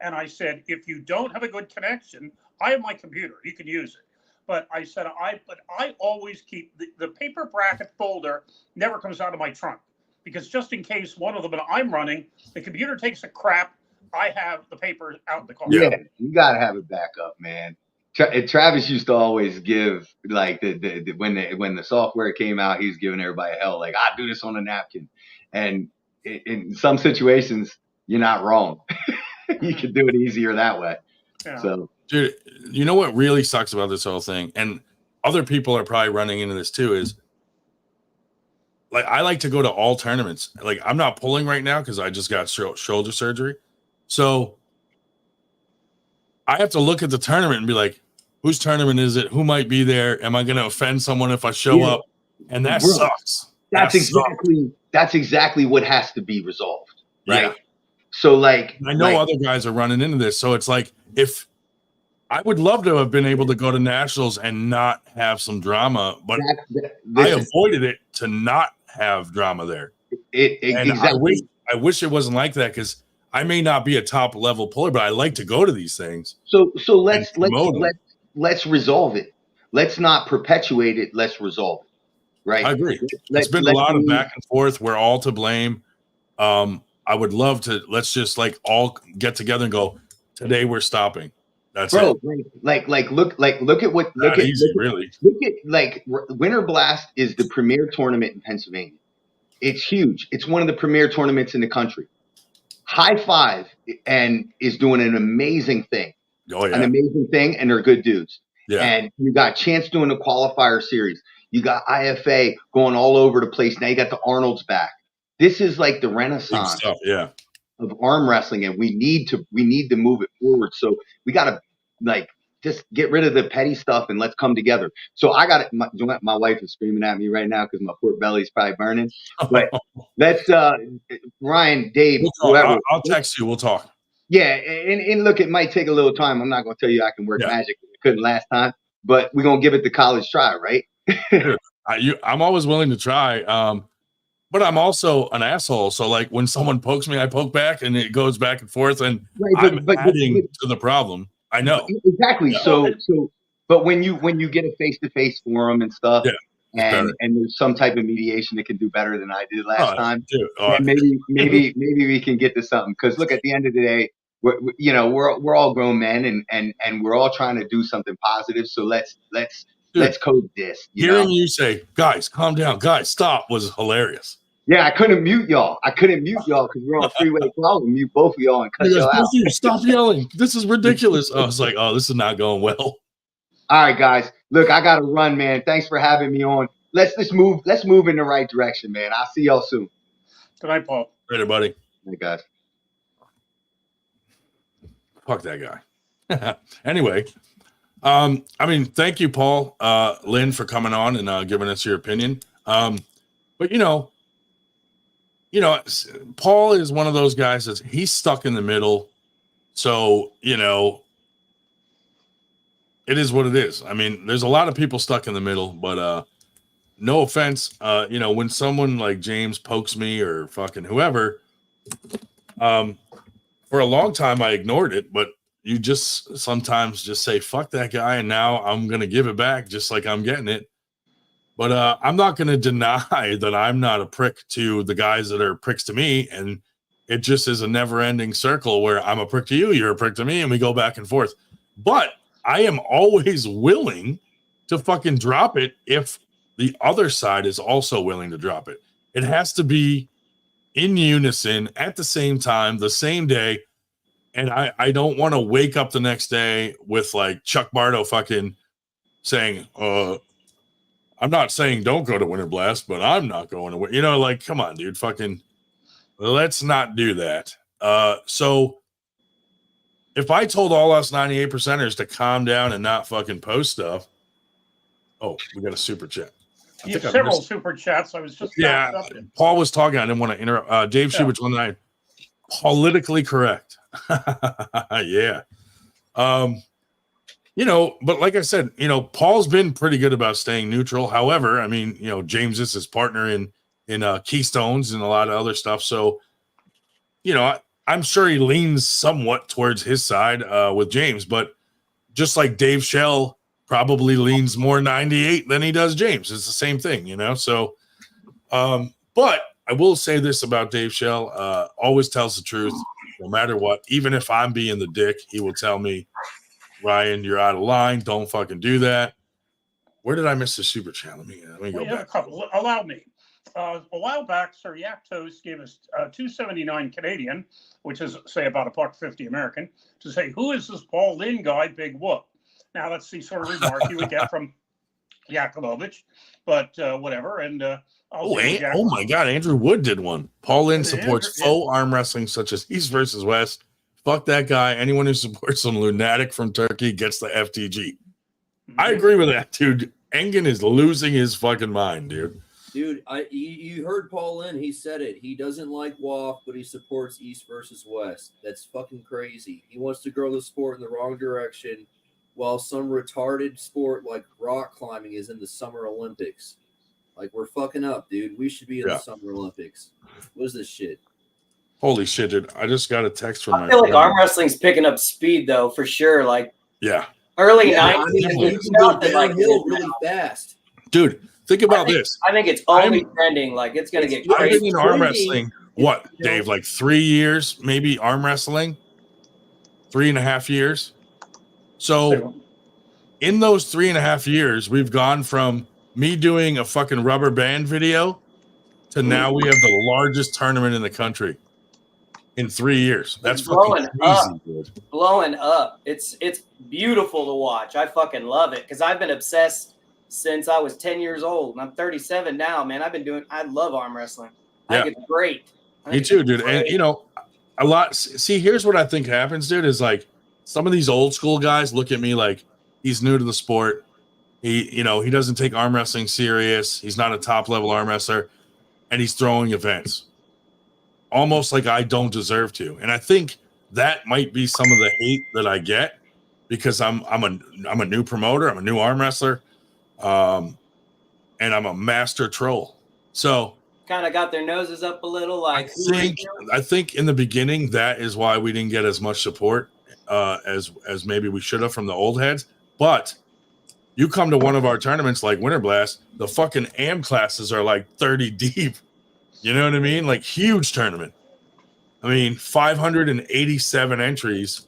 And I said, if you don't have a good connection, I have my computer. You can use it. But I said, I always keep the paper bracket folder never comes out of my trunk because just in case one of them that I'm running, the computer takes a crap, I have the paper out in the car. Yeah, you got to have a backup, man. Travis used to always give like when the software came out, he was giving everybody hell. Like I do this on a napkin, and in some situations, you're not wrong. You can do it easier that way. Yeah. So, dude, you know what really sucks about this whole thing, and other people are probably running into this too, is like I like to go to all tournaments. Like I'm not pulling right now because I just got shoulder surgery, so I have to look at the tournament and be like, whose tournament is it? Who might be there? Am I going to offend someone if I show up? And that sucks. That's exactly what has to be resolved, right? Yeah. So like, I know other guys are running into this. So it's like, if I would love to have been able to go to nationals and not have some drama, but I avoided it to not have drama there. Exactly. I wish it wasn't like that because I may not be a top level puller, but I like to go to these things. So let's resolve it. Let's not perpetuate it. Let's resolve it. Right. I agree. It's been a lot of back and forth. We're all to blame. I would love to. Let's just like all get together and go. Today we're stopping. That's it. Look at what look at like Winter Blast is the premier tournament in Pennsylvania. It's huge. It's one of the premier tournaments in the country. High Five and is doing an amazing thing. Oh, yeah. An amazing thing, and they're good dudes. Yeah. And you got Chance doing the qualifier series. You got IFA going all over the place. Now you got the Arnolds back. This is like the renaissance of arm wrestling, and we need to move it forward. So we got to like just get rid of the petty stuff and let's come together. So I got it. My wife is screaming at me right now because my pork belly is probably burning. But let's Ryan, Dave, whoever. I'll text you. We'll talk. Yeah, and look, it might take a little time. I'm not going to tell you I can work magic. I couldn't last time, but we're going to give it the college try, right? I'm always willing to try. But I'm also an asshole. So like when someone pokes me, I poke back and it goes back and forth and I'm adding to the problem. I know. Exactly. Yeah. So but when you get a face-to-face forum and stuff and there's some type of mediation that can do better than I did last time, maybe we can get to something. Because look, at the end of the day, we're all grown men and we're all trying to do something positive. So let's code this. Hearing you say, guys, calm down, guys, stop was hilarious. Yeah, I couldn't mute y'all. Because we're on freeway call. We'll mute both of y'all and cut He goes, y'all out. "Both of you, stop yelling. This is ridiculous." I was like, "Oh, this is not going well." All right, guys. Look, I gotta run, man. Thanks for having me on. Let's move in the right direction, man. I'll see y'all soon. Good night, Paul. Later, buddy. Hey, guys. Fuck that guy. Anyway, I mean, thank you, Paul, Lynn, for coming on and giving us your opinion. But you know, Paul is one of those guys that he's stuck in the middle. So, you know, it is what it is. I mean, there's a lot of people stuck in the middle, but no offense, you know, when someone like James pokes me or fucking whoever, for a long time I ignored it, but you just sometimes just say fuck that guy, and now I'm gonna give it back just like I'm getting it. But I'm not gonna deny that I'm not a prick to the guys that are pricks to me, and it just is a never-ending circle where I'm a prick to you, you're a prick to me, and we go back and forth. But I am always willing to fucking drop it if the other side is also willing to drop it. It has to be in unison at the same time, the same day. And I don't want to wake up the next day with like Chuck Bardo fucking saying, I'm not saying don't go to Winter Blast, but I'm not going to, you know, like, come on, dude, fucking, let's not do that. So if I told all us 98%ers to calm down and not fucking post stuff, oh, we got a super chat. You have several super chats. I was just Paul was talking. I didn't want to interrupt. Dave Schubert, one night, politically correct. Yeah. You know, but like I said, you know, Paul's been pretty good about staying neutral. However, I mean, you know, James is his partner in Keystones and a lot of other stuff. So, you know, I'm sure he leans somewhat towards his side with James, but just like Dave Shell probably leans more 98 than he does James. It's the same thing, you know? So, but I will say this about Dave Shell, always tells the truth, no matter what. Even if I'm being the dick, he will tell me, Ryan, you're out of line. Don't fucking do that. Where did I miss the super chat? Let me go back. Allow me. A while back, Sir Yaktos gave us $2.79 Canadian, which is, say, about $1.50 American, to say, who is this Paul Lynn guy, Big Whoop? Now, that's the sort of remark you would get from Yakovovich, but whatever. And oh my God, Andrew Wood did one. Paul Lynn supports faux arm wrestling such as East versus West. Fuck that guy. Anyone who supports some lunatic from Turkey gets the FTG. I agree with that, dude. Engen is losing his fucking mind, dude. Dude, you heard Paul Lynn. He said it. He doesn't like WAF, but he supports East versus West. That's fucking crazy. He wants to grow the sport in the wrong direction, while some retarded sport like rock climbing is in the Summer Olympics. Like, we're fucking up, dude. We should be in the Summer Olympics. What is this shit? Holy shit, dude. I just got a text from I feel like arm wrestling's picking up speed, though, for sure. Like, early 90s. I mean, you can go downhill really fast. Dude, think about this. I think it's only trending. Like, it's going to get crazy. I've been in arm wrestling, what, Dave, like 3 years, maybe arm wrestling? 3.5 years? So in those 3.5 years, we've gone from me doing a fucking rubber band video to now we have the largest tournament in the country in 3 years. That's fucking crazy, dude. Blowing up. It's beautiful to watch. I fucking love it because I've been obsessed since I was 10 years old. And I'm 37 now, man. I love arm wrestling. I think it's great. Me too, dude. And, you know, a lot. See, here's what I think happens, dude, is like some of these old school guys look at me like he's new to the sport. He doesn't take arm wrestling serious. He's not a top level arm wrestler, and he's throwing events almost like I don't deserve to. And I think that might be some of the hate that I get because I'm a new promoter. I'm a new arm wrestler, and I'm a master troll. So kind of got their noses up a little. Like I think in the beginning that is why we didn't get as much support as maybe we should have from the old heads. But you come to one of our tournaments like Winter Blast, the fucking AM classes are like 30 deep. You know what I mean? Like huge tournament. I mean, 587 entries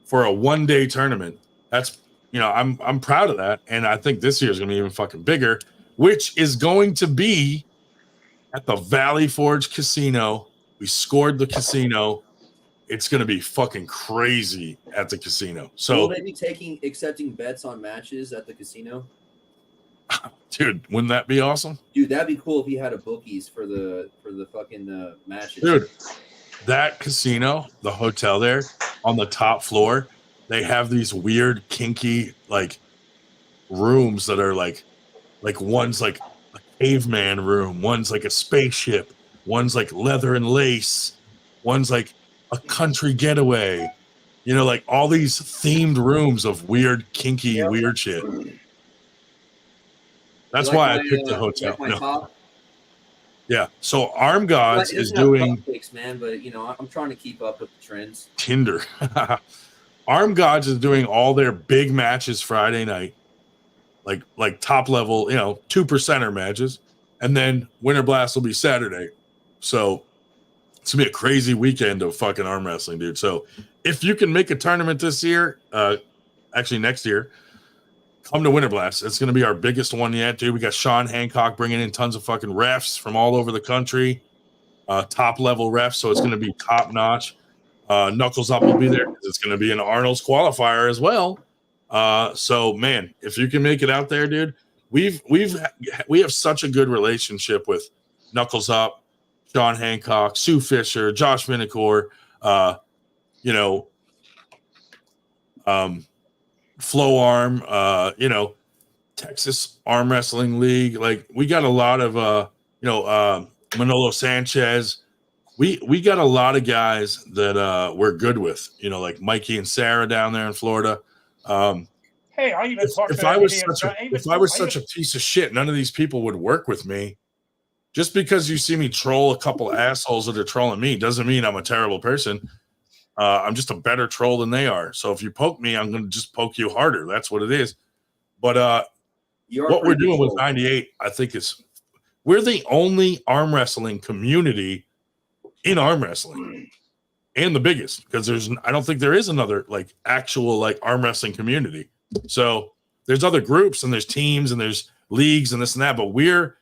for a 1-day tournament. That's, you know, I'm proud of that. And I think this year is going to be even fucking bigger, which is going to be at the Valley Forge Casino. We scored the casino. It's going to be fucking crazy at the casino. So, will they be accepting bets on matches at the casino? dude, wouldn't that be awesome? Dude, that'd be cool if you had a bookies for the fucking matches. Dude, that casino, the hotel there on the top floor, they have these weird kinky like rooms that are like one's like a caveman room, one's like a spaceship, one's like leather and lace, one's like a country getaway. You know, like all these themed rooms of weird, kinky, weird shit. That's why I picked the hotel. Like top? Yeah. So Arm Gods is not doing picks, man, but you know, I'm trying to keep up with the trends. Tinder. Arm Gods is doing all their big matches Friday night, like top level, you know, 2%er matches, and then Winter Blast will be Saturday. So it's gonna be a crazy weekend of fucking arm wrestling, dude. So if you can make a tournament this year, actually next year, come to Winter Blast. It's gonna be our biggest one yet, dude. We got Sean Hancock bringing in tons of fucking refs from all over the country, top level refs. So it's gonna be top notch. Knuckles Up will be there. It's gonna be an Arnold's qualifier as well. So man, if you can make it out there, dude, we have such a good relationship with Knuckles Up, Sean Hancock, Sue Fisher, Josh Vinicor, you know, Flow Arm, you know, Texas Arm Wrestling League. Like we got a lot of you know, Manolo Sanchez. We got a lot of guys that we're good with, you know, like Mikey and Sarah down there in Florida. Hey, I even talked If to I was such a piece of shit, none of these people would work with me. Just because you see me troll a couple assholes that are trolling me doesn't mean I'm a terrible person. I'm just a better troll than they are. So if you poke me, I'm going to just poke you harder. That's what it is. But what we're doing with 98, I think we're the only arm wrestling community in arm wrestling, and the biggest, because I don't think there is another like actual like arm wrestling community. So there's other groups and there's teams and there's leagues and this and that, but we're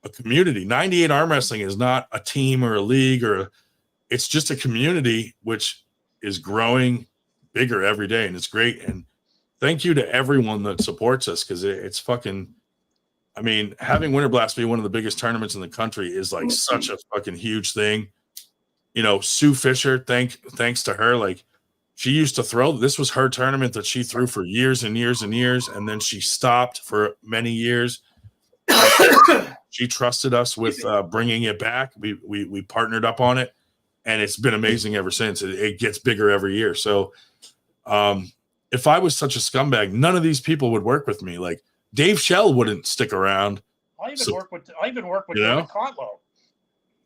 a community. 98 Arm Wrestling is not a team or a league it's just a community which is growing bigger every day, and it's great. And thank you to everyone that supports us, because it's fucking, I mean, having Winter Blast be one of the biggest tournaments in the country is like such a fucking huge thing. You know, Sue Fisher, thanks to her, like she used to throw, this was her tournament that she threw for years and years and years, and then she stopped for many years. She trusted us with bringing it back. We partnered up on it, and it's been amazing ever since. It gets bigger every year. So if I was such a scumbag, none of these people would work with me. Like Dave Shell wouldn't stick around. I even work with David Kotlow.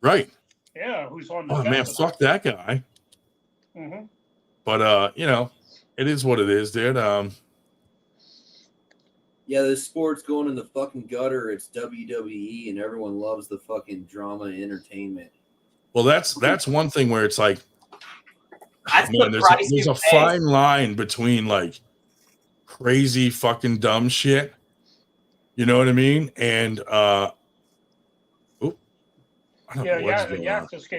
Right. Yeah, who's on the man, fuck that guy. Mm-hmm. But you know, it is what it is, dude. Yeah, the sport's going in the fucking gutter. It's WWE, and everyone loves the fucking drama and entertainment. Well, that's one thing where it's like, man, there's a fine line between like crazy fucking dumb shit, you know what I mean? And Yakimowicz just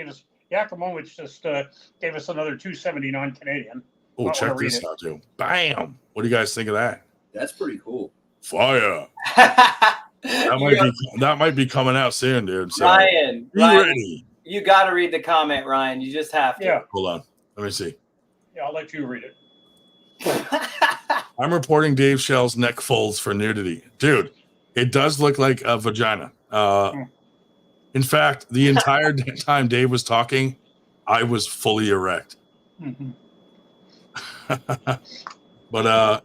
gave us another $2.79 Canadian. Oh, check this out, dude! Bam! What do you guys think of that? That's pretty cool. Fire! that might be coming out soon, dude. So Ryan, ready? You got to read the comment, Ryan. You just have to. Yeah. Hold on. Let me see. Yeah, I'll let you read it. I'm reporting Dave Shell's neck folds for nudity, dude. It does look like a vagina. In fact, the entire time Dave was talking, I was fully erect. Mm-hmm. But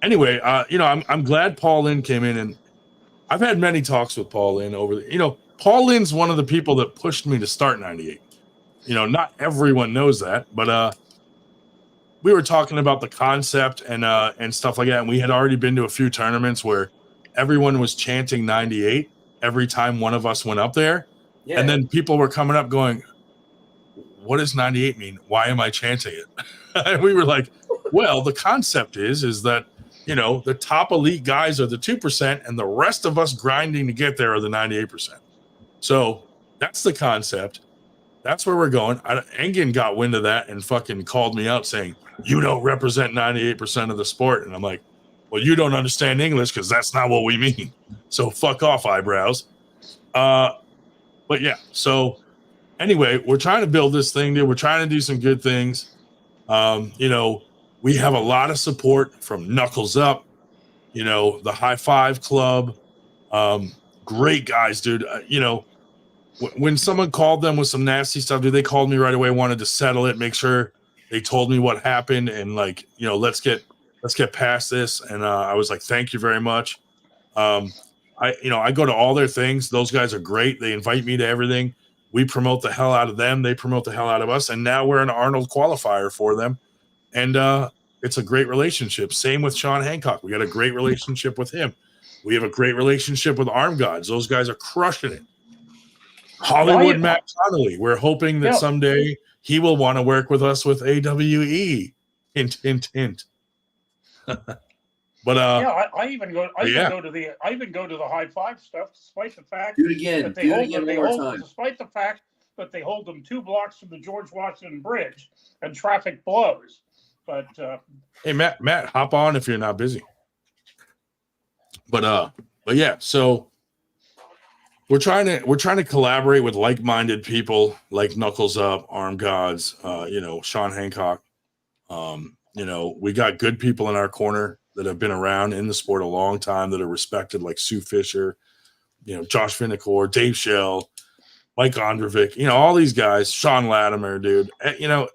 anyway, you know, I'm glad Paul Lynn came in, and I've had many talks with Paul Lynn Paul Lynn's one of the people that pushed me to start 98. You know, not everyone knows that, but we were talking about the concept and stuff like that, and we had already been to a few tournaments where everyone was chanting 98 every time one of us went up there. Yeah. And then people were coming up going, what does 98 mean? Why am I chanting it? And we were like, well, the concept is that, you know, the top elite guys are the 2%, and the rest of us grinding to get there are the 98%. So that's the concept. That's where we're going. Engen got wind of that and fucking called me out saying, you don't represent 98% of the sport. And I'm like, well, you don't understand English because that's not what we mean. So fuck off, eyebrows. But yeah, so anyway, we're trying to build this thing, dude. We're trying to do some good things. You know, we have a lot of support from Knuckles Up, you know, the High Five Club. Great guys, dude. You know, when someone called them with some nasty stuff, dude, they called me right away, wanted to settle it, make sure they told me what happened, and like, you know, let's get past this. And I was like, thank you very much. I go to all their things. Those guys are great. They invite me to everything. We promote the hell out of them. They promote the hell out of us. And now we're an Arnold qualifier for them. And it's a great relationship. Same with Sean Hancock. We got a great relationship with him. We have a great relationship with Arm Gods. Those guys are crushing it. Hollywood Matt Connolly. We're hoping that someday he will want to work with us with AWE. Hint, hint, hint. But I even go to the High Five stuff, despite the fact Do it again. that Do it again one more time. despite the fact that they hold them 2 blocks from the George Washington Bridge and traffic blows. But hey, Matt, hop on if you're not busy. But yeah, so we're trying to collaborate with like-minded people like Knuckles Up, Arm Gods, you know, Sean Hancock. You know, we got good people in our corner that have been around in the sport a long time that are respected, like Sue Fisher, you know, Josh Finnecore, Dave Schell, Mike Ondrovic, you know, all these guys, Sean Latimer, dude. You know,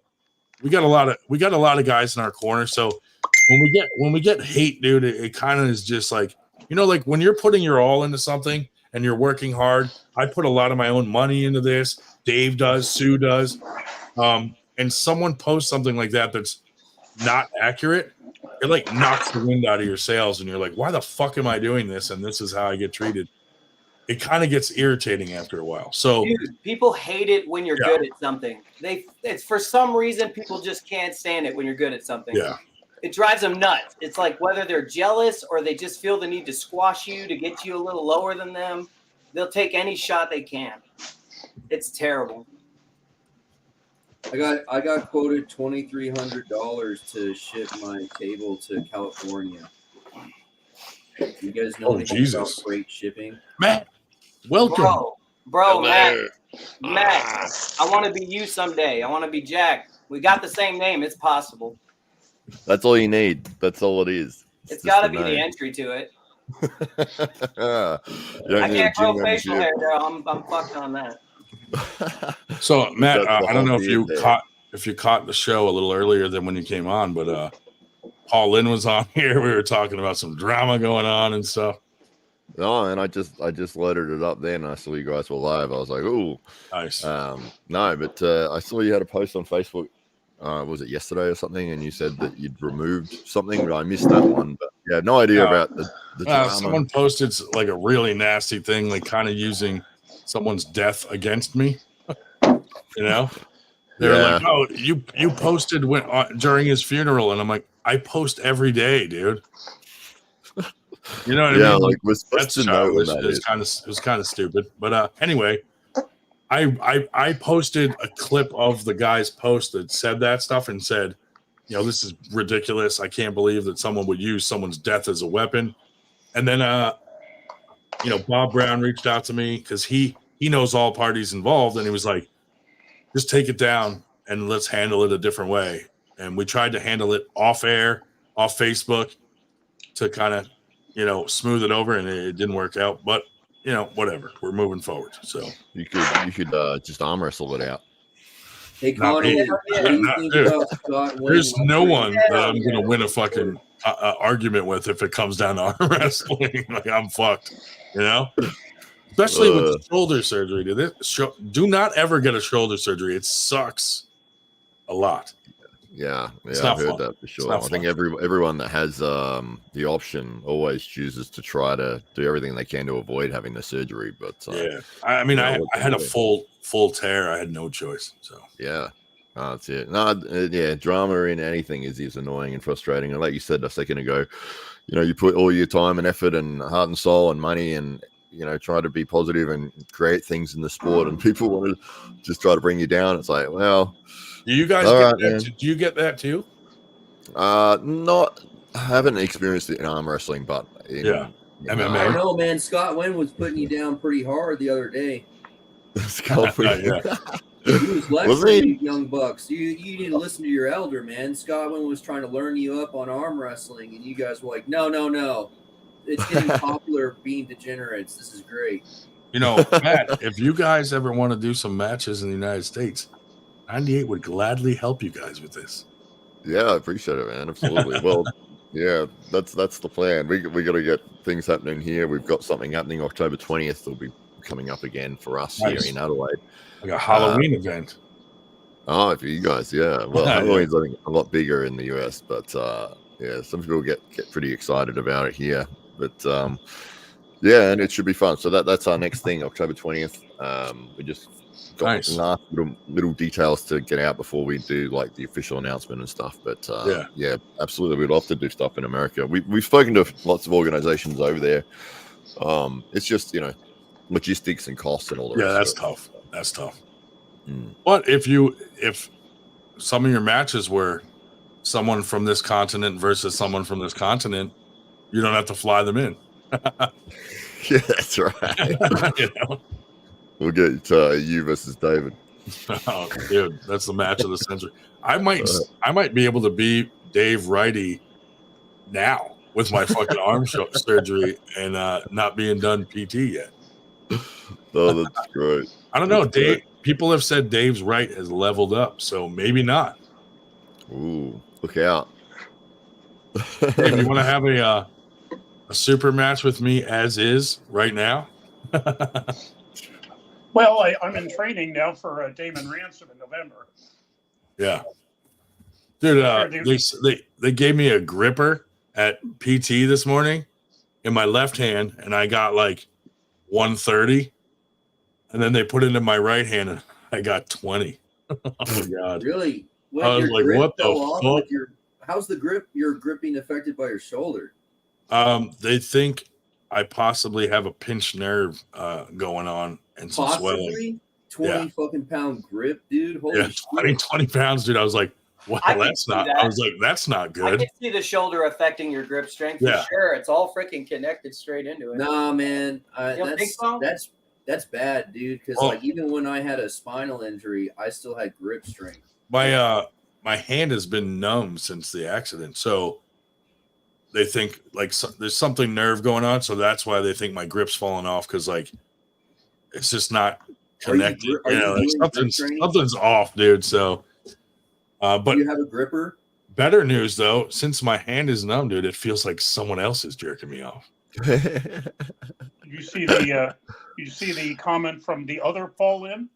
we got a lot of guys in our corner. So when we get hate, dude, it kind of is just like, you know, like when you're putting your all into something and you're working hard. I put a lot of my own money into this. Dave does, Sue does. And someone posts something like that that's not accurate, it like knocks the wind out of your sails, and you're like, why the fuck am I doing this? And this is how I get treated. It kind of gets irritating after a while. So dude, people hate it when you're good at something. It's for some reason people just can't stand it when you're good at something. Yeah. It drives them nuts. It's like whether they're jealous or they just feel the need to squash you to get you a little lower than them. They'll take any shot they can. It's terrible. I got quoted $2,300 to ship my table to California. You guys know anything about freight shipping? Matt, welcome. Bro, Matt, I want to be you someday. I want to be Jack. We got the same name. It's possible. That's all you need. That's all it is. It's got to be the entry to it. I can't grow facial hair, girl. I'm fucked on that. So Matt, I don't know if you caught the show a little earlier than when you came on, but Paul Lynn was on here. We were talking about some drama going on and stuff. No, and I just loaded it up then. I saw you guys were live. I was like, "Ooh, nice." No, but I saw you had a post on Facebook. Was it yesterday or something? And you said that you'd removed something, but I missed that one. But yeah, no idea about the drama. Someone posted like a really nasty thing, like kind of using someone's death against me. You know, they're like, "Oh, you posted during his funeral," and I'm like, "I post every day, dude." You know what I mean? Yeah, like we're supposed to know what that is. It was kind of stupid, but anyway, I posted a clip of the guy's post that said that stuff and said, you know, this is ridiculous. I can't believe that someone would use someone's death as a weapon. And then, you know, Bob Brown reached out to me because he knows all parties involved, and he was like, just take it down and let's handle it a different way. And we tried to handle it off air, off Facebook, to kind of, you know, smooth it over, and it didn't work out. But you know, whatever. We're moving forward. So you could just arm wrestle it out. Hey, Connor, there's no one that I'm going to win a fucking argument with if it comes down to arm wrestling. Like, I'm fucked, you know? Especially with shoulder surgery. Do not ever get a shoulder surgery. It sucks a lot. Yeah, I've heard that for sure. I think everyone that has the option always chooses to try to do everything they can to avoid having the surgery. But yeah, I mean, I had a full tear. I had no choice. So yeah, that's it. No, yeah, drama in anything is annoying and frustrating. And like you said a second ago, you know, you put all your time and effort and heart and soul and money and try to be positive and create things in the sport, and people want to just try to bring you down. It's like, well, Do you guys all get right, that? man. Do you get that too? Not, I haven't experienced it in arm wrestling, but in Yeah. MMA. I don't know, man. Scott Wynn was putting you down pretty hard the other day. Yeah. He was lecturing Was he? you young bucks. You need to listen to your elder, man. Scott Wynn was trying to learn you up on arm wrestling, and you guys were like, no. It's getting popular being degenerates. This is great. Matt, if you guys ever want to do some matches in the United States, 98 would gladly help you guys with this. Yeah, I appreciate it, man. Absolutely. Well, yeah, that's the plan. We got to get things happening here. We've got something happening October 20th. That'll be coming up again for us Nice. here in Adelaide. Like a Halloween event. Oh, for you guys, yeah. Well, Yeah. Halloween's I think a lot bigger in the US, but yeah, some people get pretty excited about it here. But yeah, and it should be fun. So that's our next thing, October 20th. We just got Nice. enough little details to get out before we do like the official announcement and stuff. But yeah, absolutely, we'd love to do stuff in America. We've spoken to lots of organizations over there. It's just logistics and costs and all the Yeah, rest. that's tough. Mm. But if some of your matches were someone from this continent versus someone from this continent, you don't have to fly them in. Yeah, that's right. We'll get you versus David. Oh, dude, that's the match of the century. I might be able to be Dave Righty now with my fucking arm surgery and not being done PT yet. Oh, that's great. I don't know, That's Dave. great. People have said Dave's right has leveled up, so maybe not. Ooh, look out. Dave, you want to have a super match with me as is right now? Well, I'm in training now for Damon Ransom in November. Yeah, dude. They gave me a gripper at PT this morning in my left hand, and I got like 130, and then they put it in my right hand, and I got 20. Oh my god! Really? I was like, what the fuck? How's the grip? Your gripping affected by your shoulder? They think I possibly have a pinched nerve going on and some swelling. 20 fucking pound grip, dude. Holy shit. 20 pounds, dude. I was like, well, that's not. I was like, that's not I good. can see the shoulder affecting your grip strength for sure. It's all freaking connected straight into it. Nah, man. You don't think so? That's bad, dude. Because like even when I had a spinal injury, I still had grip strength. My hand has been numb since the accident, so they think like there's something nerve going on, so that's why they think my grip's falling off because like it's just not connected. Something's off, dude. So, but do you have a gripper? Better news though, since my hand is numb, dude, it feels like someone else is jerking me off. You see the comment from the other Paul Lynn?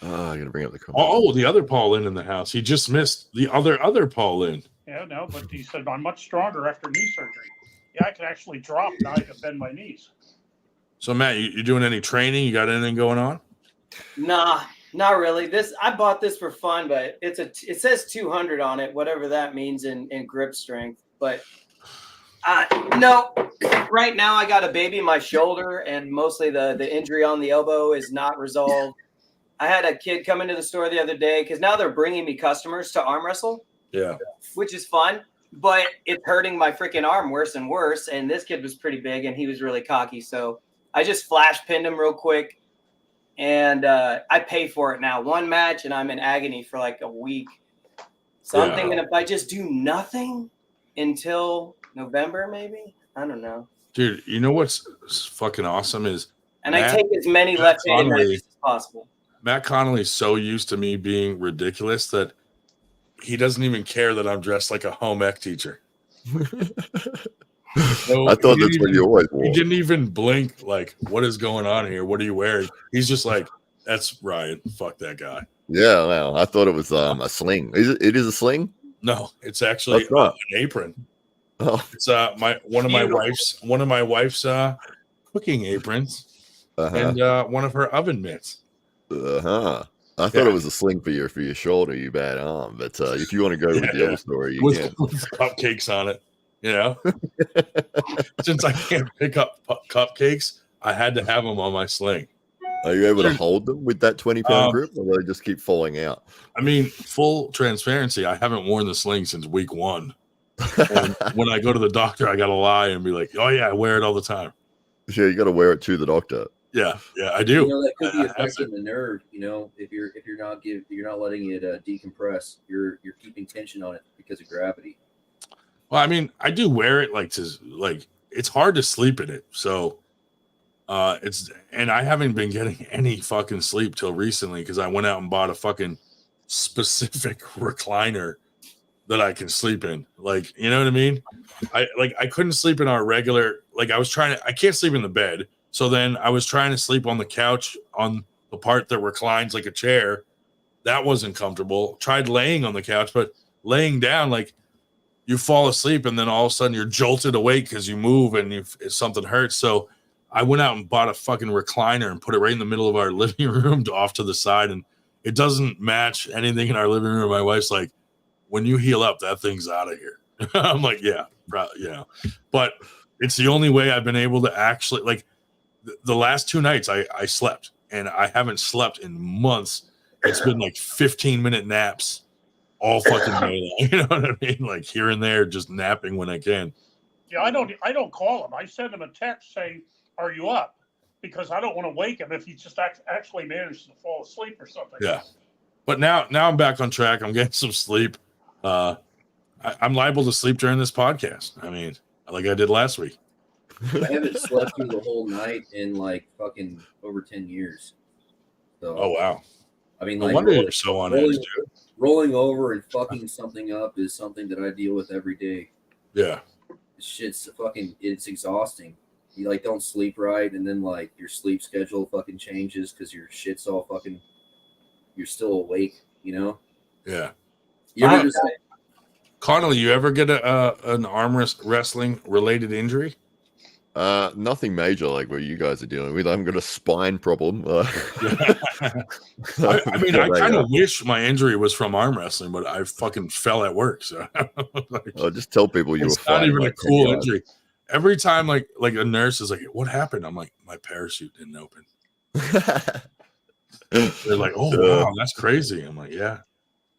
Oh, I gotta bring up the comment. Oh, the other Paul Lynn in the house. He just missed the other Paul Lynn. Yeah, no, but he said I'm much stronger after knee surgery. Yeah, I can actually drop now. I can bend my knees. So Matt, you doing any training? You got anything going on? Nah, not really. I bought this for fun, but it says 200 on it, whatever that means in grip strength. But no, right now I got a baby in my shoulder, and mostly the injury on the elbow is not resolved. I had a kid come into the store the other day because now they're bringing me customers to arm wrestle. Yeah, which is fun, but it's hurting my freaking arm worse and worse. And this kid was pretty big, and he was really cocky, so I just flash pinned him real quick, and I pay for it now. One match, and I'm in agony for like a week. So I'm thinking if I just do nothing until November, maybe. I don't know. Dude, you know what's fucking awesome is I take as many left-handed matches as possible. Matt Connolly's so used to me being ridiculous that he doesn't even care that I'm dressed like a home ec teacher. I thought that's what you always wore. He didn't even blink like, what is going on here? What are you wearing? He's just like, that's Ryan. Fuck that guy. Yeah, well, I thought it was a sling. It is a sling? No, it's actually an apron. Oh, it's one of my wife's cooking aprons and one of her oven mitts. I thought it was a sling for your shoulder, you bad arm. But if you want to go with the other story, you can. With cupcakes on it. You know, since I can't pick up cupcakes, I had to have them on my sling. Are you able to hold them with that 20-pound grip, or will they just keep falling out? I mean, full transparency, I haven't worn the sling since week 1. And when I go to the doctor, I got to lie and be like, oh, yeah, I wear it all the time. Yeah, you got to wear it to the doctor. Yeah, I do. You know, that could be affecting the nerve. You know, if you're not letting it decompress, you're keeping tension on it because of gravity. Well, I mean, I do wear it it's hard to sleep in it. So and I haven't been getting any fucking sleep till recently because I went out and bought a fucking specific recliner that I can sleep in. Like, you know what I mean? I couldn't sleep in our regular, I can't sleep in the bed. So then I was trying to sleep on the couch on the part that reclines like a chair. That wasn't comfortable. Tried laying on the couch, but laying down, like, you fall asleep and then all of a sudden you're jolted awake because you move and if something hurts. So I went out and bought a fucking recliner and put it right in the middle of our living room off to the side. And it doesn't match anything in our living room. My wife's like, when you heal up, that thing's out of here. I'm like, yeah, probably, you know, but it's the only way I've been able to actually, like, the last 2 nights I slept, and I haven't slept in months. It's been like 15-minute naps all fucking day long. You know what I mean? Like, here and there, just napping when I can. Yeah, I don't call him. I send him a text saying, "Are you up?" Because I don't want to wake him if he just actually manages to fall asleep or something. Yeah, but now I'm back on track. I'm getting some sleep. I'm liable to sleep during this podcast. I mean, like I did last week. I haven't slept through the whole night in like fucking over 10 years. So, Oh wow! I mean, No like, wonder you're so on edge, dude. rolling over and fucking something up is something that I deal with every day. Yeah. Shit's it's exhausting. You like don't sleep right, and then like your sleep schedule fucking changes because your shit's all fucking. You're still awake, you know. Yeah. You ever just Connolly, you ever get an arm wrestling related injury? Nothing major like what you guys are dealing with. I haven't got a spine problem. I mean, I kind of wish my injury was from arm wrestling, but I fucking fell at work. So I'll just tell people you were it's not even like a cool injury. Every time, like a nurse is like, "What happened?" I'm like, "My parachute didn't open." They're like, "Oh wow, that's crazy." I'm like, "Yeah."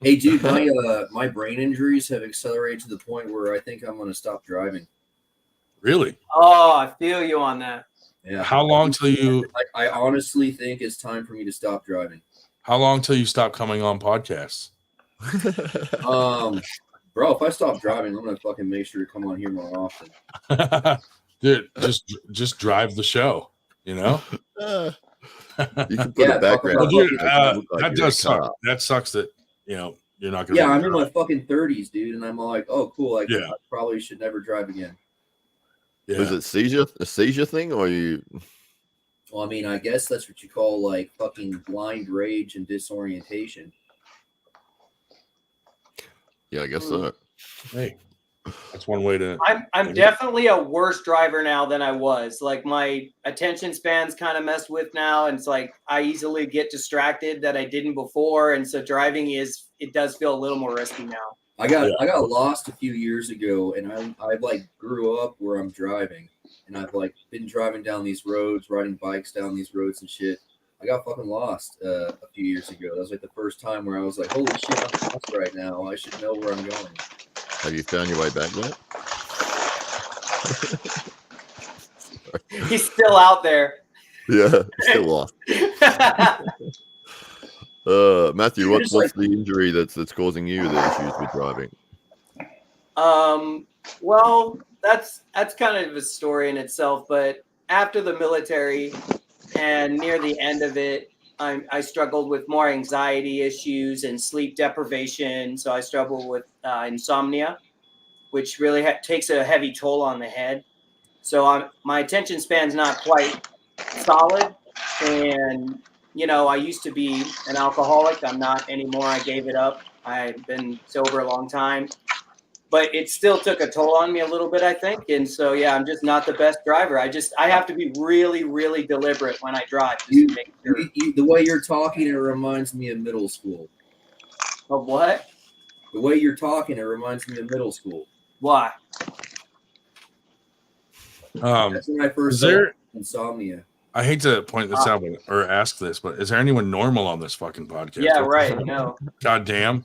Hey, dude, my brain injuries have accelerated to the point where I think I'm going to stop driving. Really? Oh, I feel you on that. Yeah. How long till you? I honestly think it's time for me to stop driving. How long till you stop coming on podcasts? Bro, if I stop driving, I'm gonna fucking make sure to come on here more often. Dude, just drive the show. You know. You can put a background. Well, dude, like that does suck. That sucks that you're not gonna. Yeah, I'm in my fucking 30s, dude, and I'm like, oh, cool. I probably should never drive again. Yeah. Is it a seizure thing, or you? Well, I mean, I guess that's what you call like fucking blind rage and disorientation. Yeah, I guess so. Hey, that's one way to. I'm definitely a worse driver now than I was. Like my attention span's kind of messed with now, and it's like I easily get distracted that I didn't before, and so driving it does feel a little more risky now. I got lost a few years ago, and I like grew up where I'm driving, and I've like been driving down these roads, riding bikes down these roads and shit. I got fucking lost a few years ago. That was like the first time where I was like, holy shit, I'm lost right now. I should know where I'm going. Have you found your way back yet? He's still out there. Yeah, still lost. Matthew, what's the injury that's causing you the issues with driving? Well, that's kind of a story in itself. But after the military and near the end of it, I struggled with more anxiety issues and sleep deprivation. So I struggled with insomnia, which really takes a heavy toll on the head. So my attention span's not quite solid, and I used to be an alcoholic. I'm not anymore. I gave it up. I've been sober a long time, but it still took a toll on me a little bit, I think. And so, yeah, I'm just not the best driver. I have to be really, really deliberate when I drive. Just to make sure. The way you're talking, it reminds me of middle school. Of what? The way you're talking, it reminds me of middle school. Why? That's when I first is there? insomnia. I hate to point this out or ask this, but is there anyone normal on this fucking podcast? Yeah, right. No. God damn.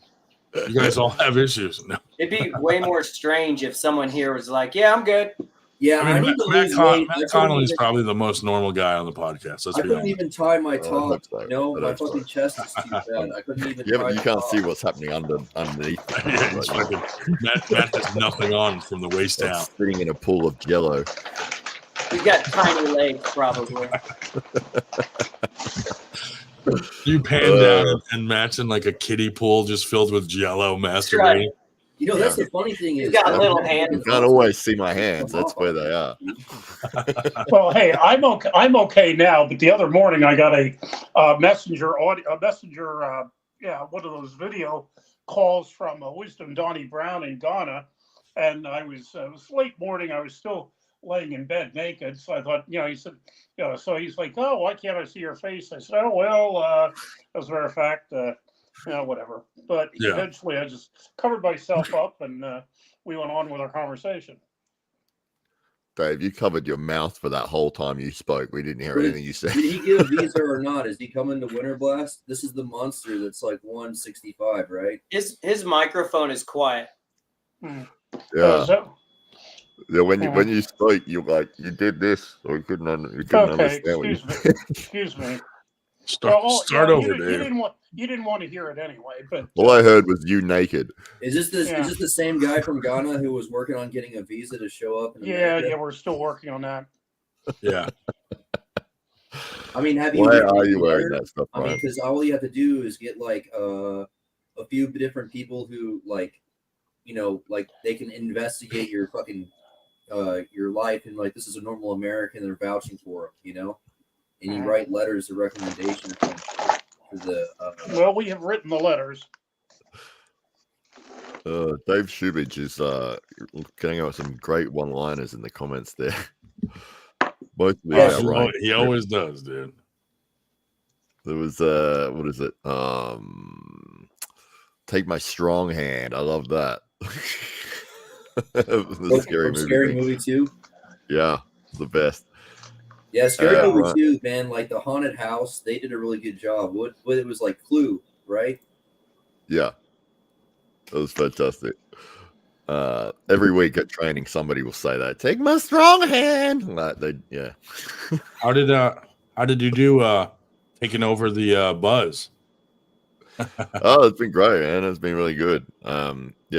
You guys all have issues. No. It'd be way more strange if someone here was like, "Yeah, I'm good." Yeah, I mean, need to Matt, lose weight. Matt Connolly is probably the most normal guy on the podcast. I couldn't even tie my top. No, my fucking chest is too bad. I couldn't even. Yeah, but you can't see what's happening underneath. Yeah, Matt has nothing on from the waist down. Sitting in a pool of jello. He's got tiny legs, probably. You pan down and Matt's in like a kiddie pool just filled with jello masturbating. Right. You know, that's the funny thing is, he's got little hands. You can't always see my hands. That's where they are. Well, hey, I'm okay now. But the other morning, I got a messenger one of those video calls from Wisdom Donnie Brown in Ghana, and it was late morning. I was still laying in bed naked, so I thought, he said, so he's like, "Oh, why can't I see your face?" I said, "Oh, well, as a matter of fact, whatever." But eventually, I just covered myself up, and we went on with our conversation. Dave, you covered your mouth for that whole time you spoke. We didn't hear anything you said. Did he get a visa or not? Is he coming to Winter Blast? This is the monster that's like 165, right? His microphone is quiet. Yeah. Yeah, when you spoke, you did this, so you couldn't understand. Excuse me. Start over, Dave. You didn't want to hear it anyway, but all I heard was you naked. Is this the same guy from Ghana who was working on getting a visa to show up? Yeah, we're still working on that. Yeah. I mean, have you? Why are you wearing that stuff? I mean, because all you have to do is get like a few different people who like they can investigate your fucking your life, and like this is a normal American, they're vouching for him, and you write letters of recommendation for the well, we have written the letters. Dave Shubich is getting out some great one-liners in the comments there. Both of these right. He always does, dude. There was what is it? Take my strong hand. I love that. The scary movie too. Yeah, it's the best. Yeah, Scary Movie 2, man, like the haunted house, they did a really good job. What it was like Clue, right? Yeah. That was fantastic. Every week at training, somebody will say that. Take my strong hand. How did you do taking over the buzz? Oh, it's been great, man. It's been really good.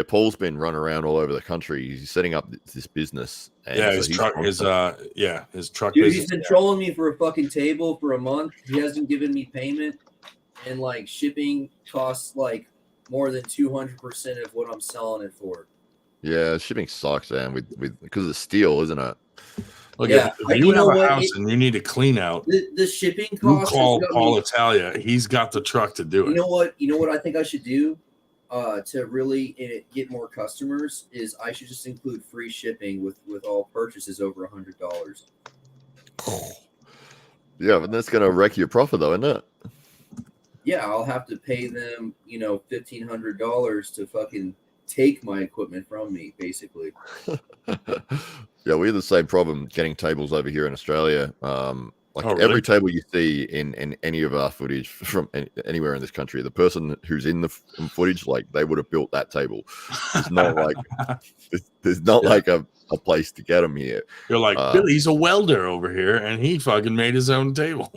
Paul's been running around all over the country. He's setting up this business. And his truck. His truck. Dude, he's been trolling me for a fucking table for a month. He hasn't given me payment, and like shipping costs like more than 200% of what I'm selling it for. Yeah, shipping sucks, man. With because of steel, isn't it? Look, if you have a house and you need to clean out, the shipping costs. You call Paul Italia. He's got the truck to do it. You know what I think I should do to really get more customers is I should just include free shipping with all purchases over $100. Yeah, but that's gonna wreck your profit, though, isn't it? Yeah, I'll have to pay them, $1,500 to fucking take my equipment from me, basically. Yeah, we have the same problem getting tables over here in Australia. Every table you see in any of our footage from anywhere in this country, the person who's in the footage, like they would have built that table. It's not like there's not like a place to get them here. You're like, Billy's a welder over here, and he fucking made his own table.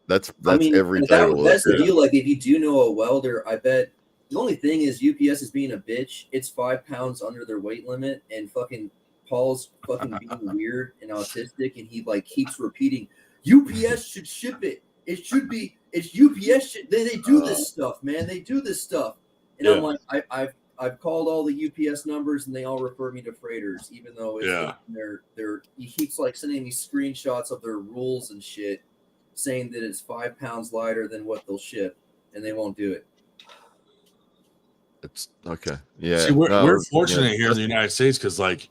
That's every table. That's the deal. Like, if you do know a welder, I bet the only thing is UPS is being a bitch. It's 5 pounds under their weight limit, and fucking Paul's fucking being weird and autistic, and he like keeps repeating, UPS should ship it. It's UPS. They do this stuff, man. They do this stuff. And I'm like, I've called all the UPS numbers, and they all refer me to freighters, even though he keeps like sending me screenshots of their rules and shit, saying that it's 5 pounds lighter than what they'll ship, and they won't do it. It's okay. Yeah. See, we're fortunate here in the United States because, like,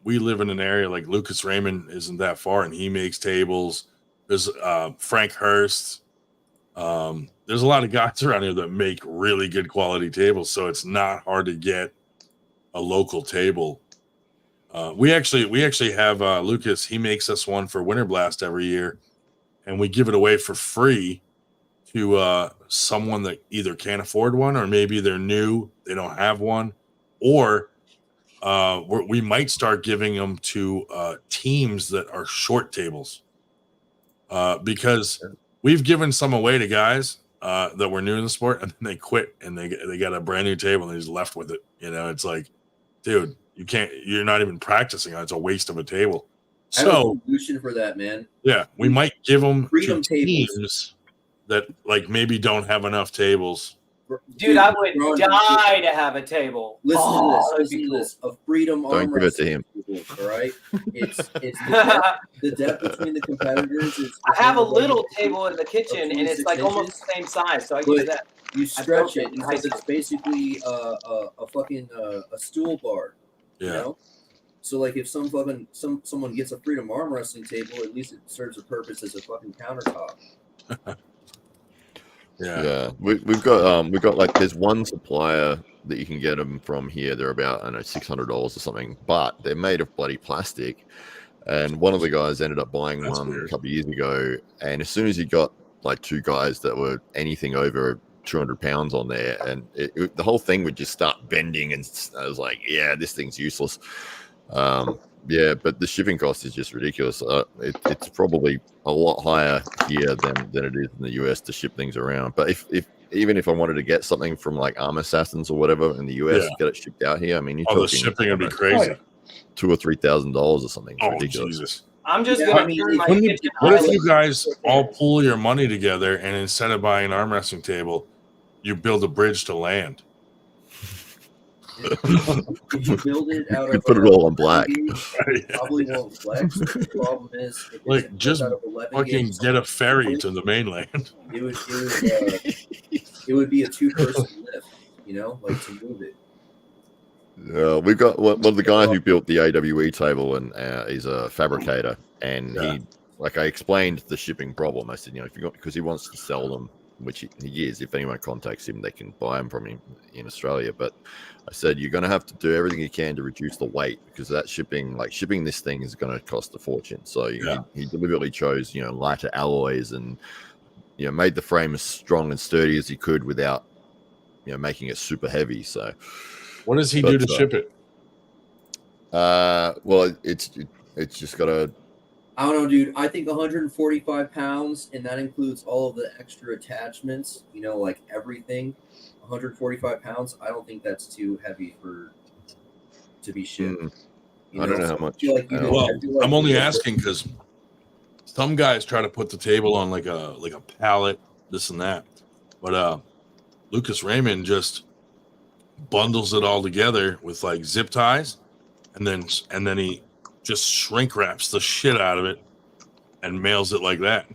we live in an area like Lucas Raymond isn't that far, and he makes tables. There's Frank Hurst. There's a lot of guys around here that make really good quality tables, so it's not hard to get a local table We actually have Lucas. He makes us one for Winter Blast every year, and we give it away for free to someone that either can't afford one, or maybe they're new, they don't have one, or we might start giving them to teams that are short tables, because we've given some away to guys that were new in the sport, and then they quit and they got a brand new table and they just left with it. It's like, dude, you're not even practicing on it. It's a waste of a table. I have a So solution for that, man. yeah, we might give them Freedom to teams that like maybe don't have enough tables. Dude, I would die to have a table. Listen to this. A freedom arm Don't give it to him. table, all right? It's the depth between the competitors. I have a little table in the kitchen, and it's like almost the same size, so I use that. You stretch it because it's basically a fucking a stool bar. Yeah. You know? So like if someone gets a freedom arm wrestling table, at least it serves a purpose as a fucking countertop. Yeah. We've got like there's one supplier that you can get them from here. They're about $600 or something, but they're made of bloody plastic. And one of the guys ended up buying one a couple of years ago, and as soon as he got like two guys that were anything over 200 pounds on there, and the whole thing would just start bending, and I was like, yeah, this thing's useless. Yeah, but the shipping cost is just ridiculous. It's probably a lot higher here than it is in the US to ship things around. But even if I wanted to get something from like Arm Assassins or whatever in the US, get it shipped out here, I mean, you're talking the shipping would be crazy. $2,000 or $3,000 or something. It's ridiculous. Jesus. I'm just gonna turn my kitchen. What if you guys all pool your money together, and instead of buying an arm wrestling table, you build a bridge to land? If you build it out of put it all on black, probably won't flex. The problem is, like, just fucking get a ferry to the mainland. It would be a 2-person lift, like to move it. We've got one of the guys who built the AWE table, and he's a fabricator, and he, like, I explained the shipping problem. I said, if you got, because he wants to sell them, which he is. If anyone contacts him, they can buy them from him in Australia. But I said, you're going to have to do everything you can to reduce the weight, because that shipping this thing is going to cost a fortune. So he deliberately chose, lighter alloys, and, made the frame as strong and sturdy as he could without, making it super heavy. So what does he do to ship it? Well, it's just got to, I don't know, dude. I think 145 pounds, and that includes all of the extra attachments, like everything. 145 pounds, I don't think that's too heavy to be shipped. I don't know how much. I'm only asking because some guys try to put the table on like a pallet, this and that. But Lucas Raymond just bundles it all together with like zip ties, and then he just shrink wraps the shit out of it and mails it like that.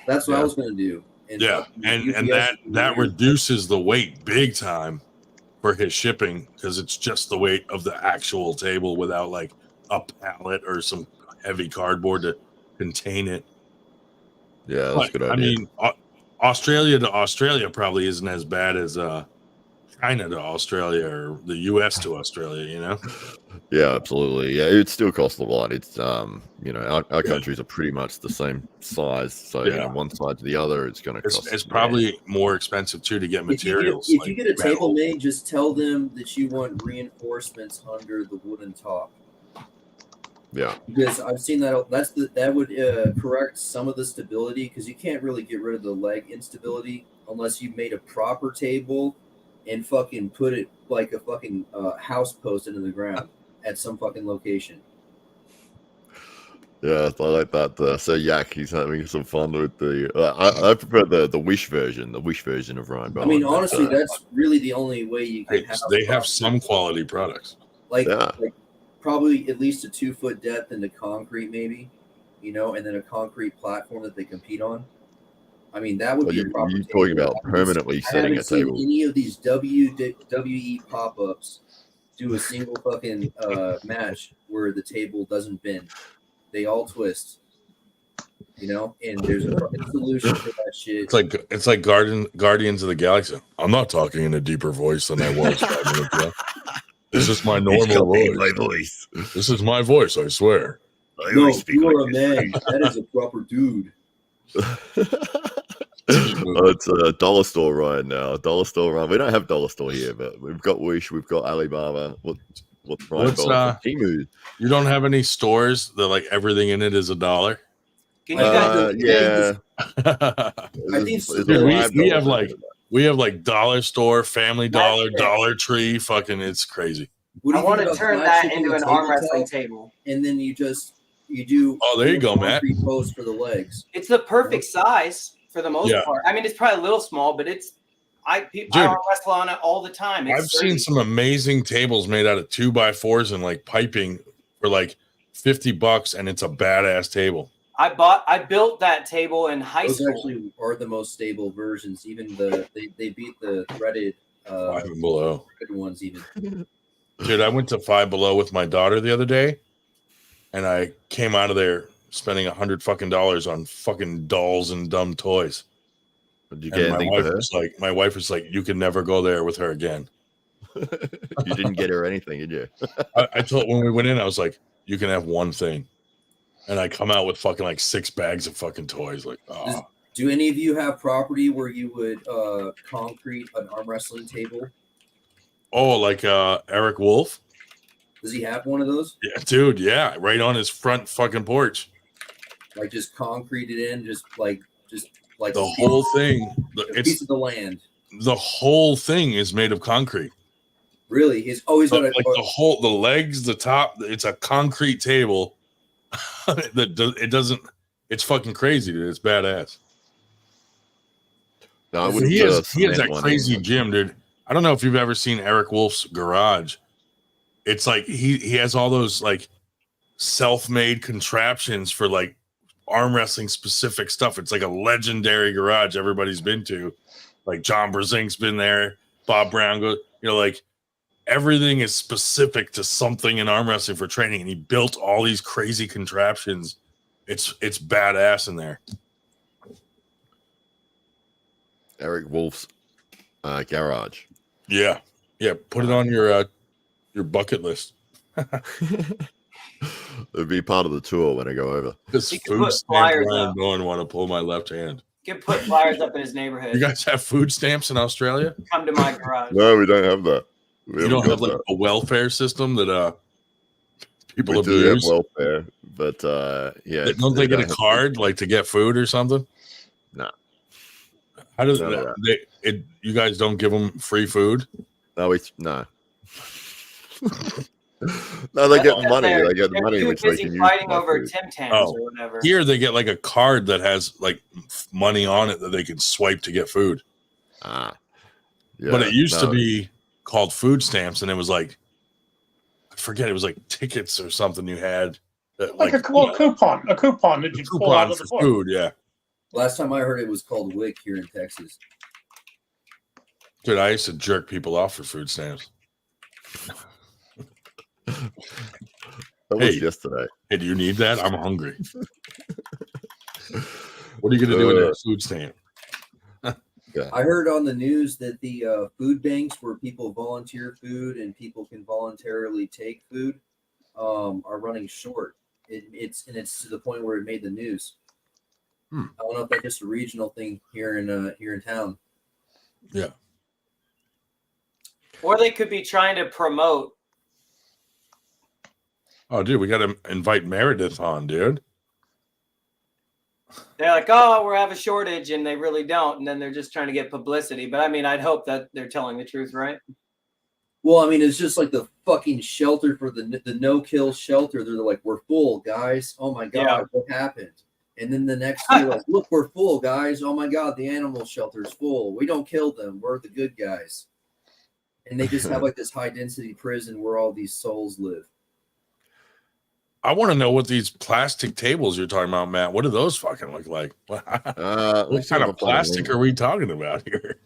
That's what I was going to do. And and that reduces the weight big time for his shipping, because it's just the weight of the actual table without like a pallet or some heavy cardboard to contain it. Yeah, that's a good idea. I mean, Australia to Australia probably isn't as bad as China to Australia or the US to Australia, Yeah, absolutely. Yeah, it still costs a lot. It's our countries are pretty much the same size, so one side to the other, it's going to cost. It's probably more expensive too to get materials. If you get a table made, just tell them that you want reinforcements under the wooden top. Yeah, because I've seen that. That would correct some of the stability, because you can't really get rid of the leg instability unless you made a proper table and fucking put it like a fucking house post into the ground at some fucking location. Yeah, I like that. So Yak, he's having some fun with the. I prefer the Wish version, of Ryan Bowen. I mean, honestly, that's really the only way you can. They have some quality products. Like probably at least a 2-foot depth into concrete, maybe, and then a concrete platform that they compete on. I mean, that would be a proper. You're talking about permanently setting a table. Any of these WWE pop-ups do a single fucking match where the table doesn't bend. They all twist, and there's a fucking solution for that shit. It's like Guardians of the Galaxy. I'm not talking in a deeper voice than I was 5 minutes ago. This is my He's normal copying voice. my voice. This is my voice, I swear. I No, always speak you like are a this. man. That is a proper dude. It's a dollar store right now. Dollar store run. We don't have dollar store here, but we've got Wish, we've got Alibaba. What's Ryan What's Bell? Temu? You don't have any stores that like everything in it is $1? Can you guys? Yeah. I think There's Dude, a we $5 have version of we have like dollar store, Family Dollar, That's it. Dollar Tree. Fucking, it's crazy. What do I you want think to about turn flag that shipping into the an arm tabletop, wrestling table. and then you do. Oh, there you go, Matt. Concrete posts for the legs. It's the perfect size for the most Yeah. part. I mean, it's probably a little small, but I arm wrestle on it all the time. It's I've seen sturdy. some amazing tables made out of 2x4s and like piping for like $50, and it's a badass table. I built that table in high Those school. actually are the most stable versions. Even they beat the threaded Five and Below. good ones even. Dude, I went to Five Below with my daughter the other day, and I came out of there spending $100 on fucking dolls and dumb toys. Did you And get anything for her? my wife was like, you can never go there with her again. You didn't get her anything, did you? I told when we went in, I was like, you can have one thing. And I come out with fucking like 6 bags of fucking toys. Like, oh. Do any of you have property where you would concrete an arm wrestling table? Oh, like Eric Wolf? Does he have one of those? Yeah, dude, yeah. Right on his front fucking porch. Like just concrete it in, just like The whole thing. a piece of the land. The whole thing is made of concrete. Really? He's got Like the legs, the top, it's a concrete table. It's fucking crazy, dude. It's badass. No, He has that crazy gym, dude. I don't know if you've ever seen Eric Wolf's garage. It's like he has all those like self-made contraptions for like arm wrestling specific stuff. It's like a legendary garage everybody's been to. Like John Brazink's been there, Bob Brown goes, like everything is specific to something in arm wrestling for training, and he built all these crazy contraptions. It's badass in there. Eric Wolf's garage. Yeah. Put it on your bucket list. It'd be part of the tour when I go over. This You can food put stamp flyers Ryan up. Doan want to pull my left hand. You can put flyers up in his neighborhood. You guys have food stamps in Australia? Come to my garage. No, we don't have that. You don't have like a welfare system that people We do have abuse? welfare, but yeah. Don't they get a card like to get food or something? No. How does None of you guys don't give them free food? No. No, they get money. They get the They're money too which they busy can use. fighting for over food. Tim Tams Oh. or whatever. Here they get like a card that has like money on it that they can swipe to get food. Yeah, But it used to be called food stamps, and it was like, I forget, it was like tickets or something you had. That, Like a coupon that you pull out of the for book. food, yeah. Last time I heard it was called WIC here in Texas. Dude, I used to jerk people off for food stamps. That was yesterday. Hey, do you need that? I'm hungry. What are you going to do with that food stamp? I heard on the news that the food banks where people volunteer food and people can voluntarily take food are running short. It's to the point where it made the news. I don't know if that's just a regional thing here in town. Yeah. Or they could be trying to promote. Oh, dude, we got to invite Meredith on, dude. They're like, oh, we have a shortage, and they really don't. And then they're just trying to get publicity. But I mean, I'd hope that they're telling the truth, right? Well, I mean, it's just like the fucking shelter for the no-kill shelter. They're like, we're full, guys. Oh my God, what happened? And then the next day, like, look, we're full, guys. Oh my God, the animal shelter's full. We don't kill them. We're the good guys. And they just have like this high-density prison where all these souls live. I want to know what these plastic tables you're talking about, Matt. What do those fucking look like? What kind of plastic are we talking about here?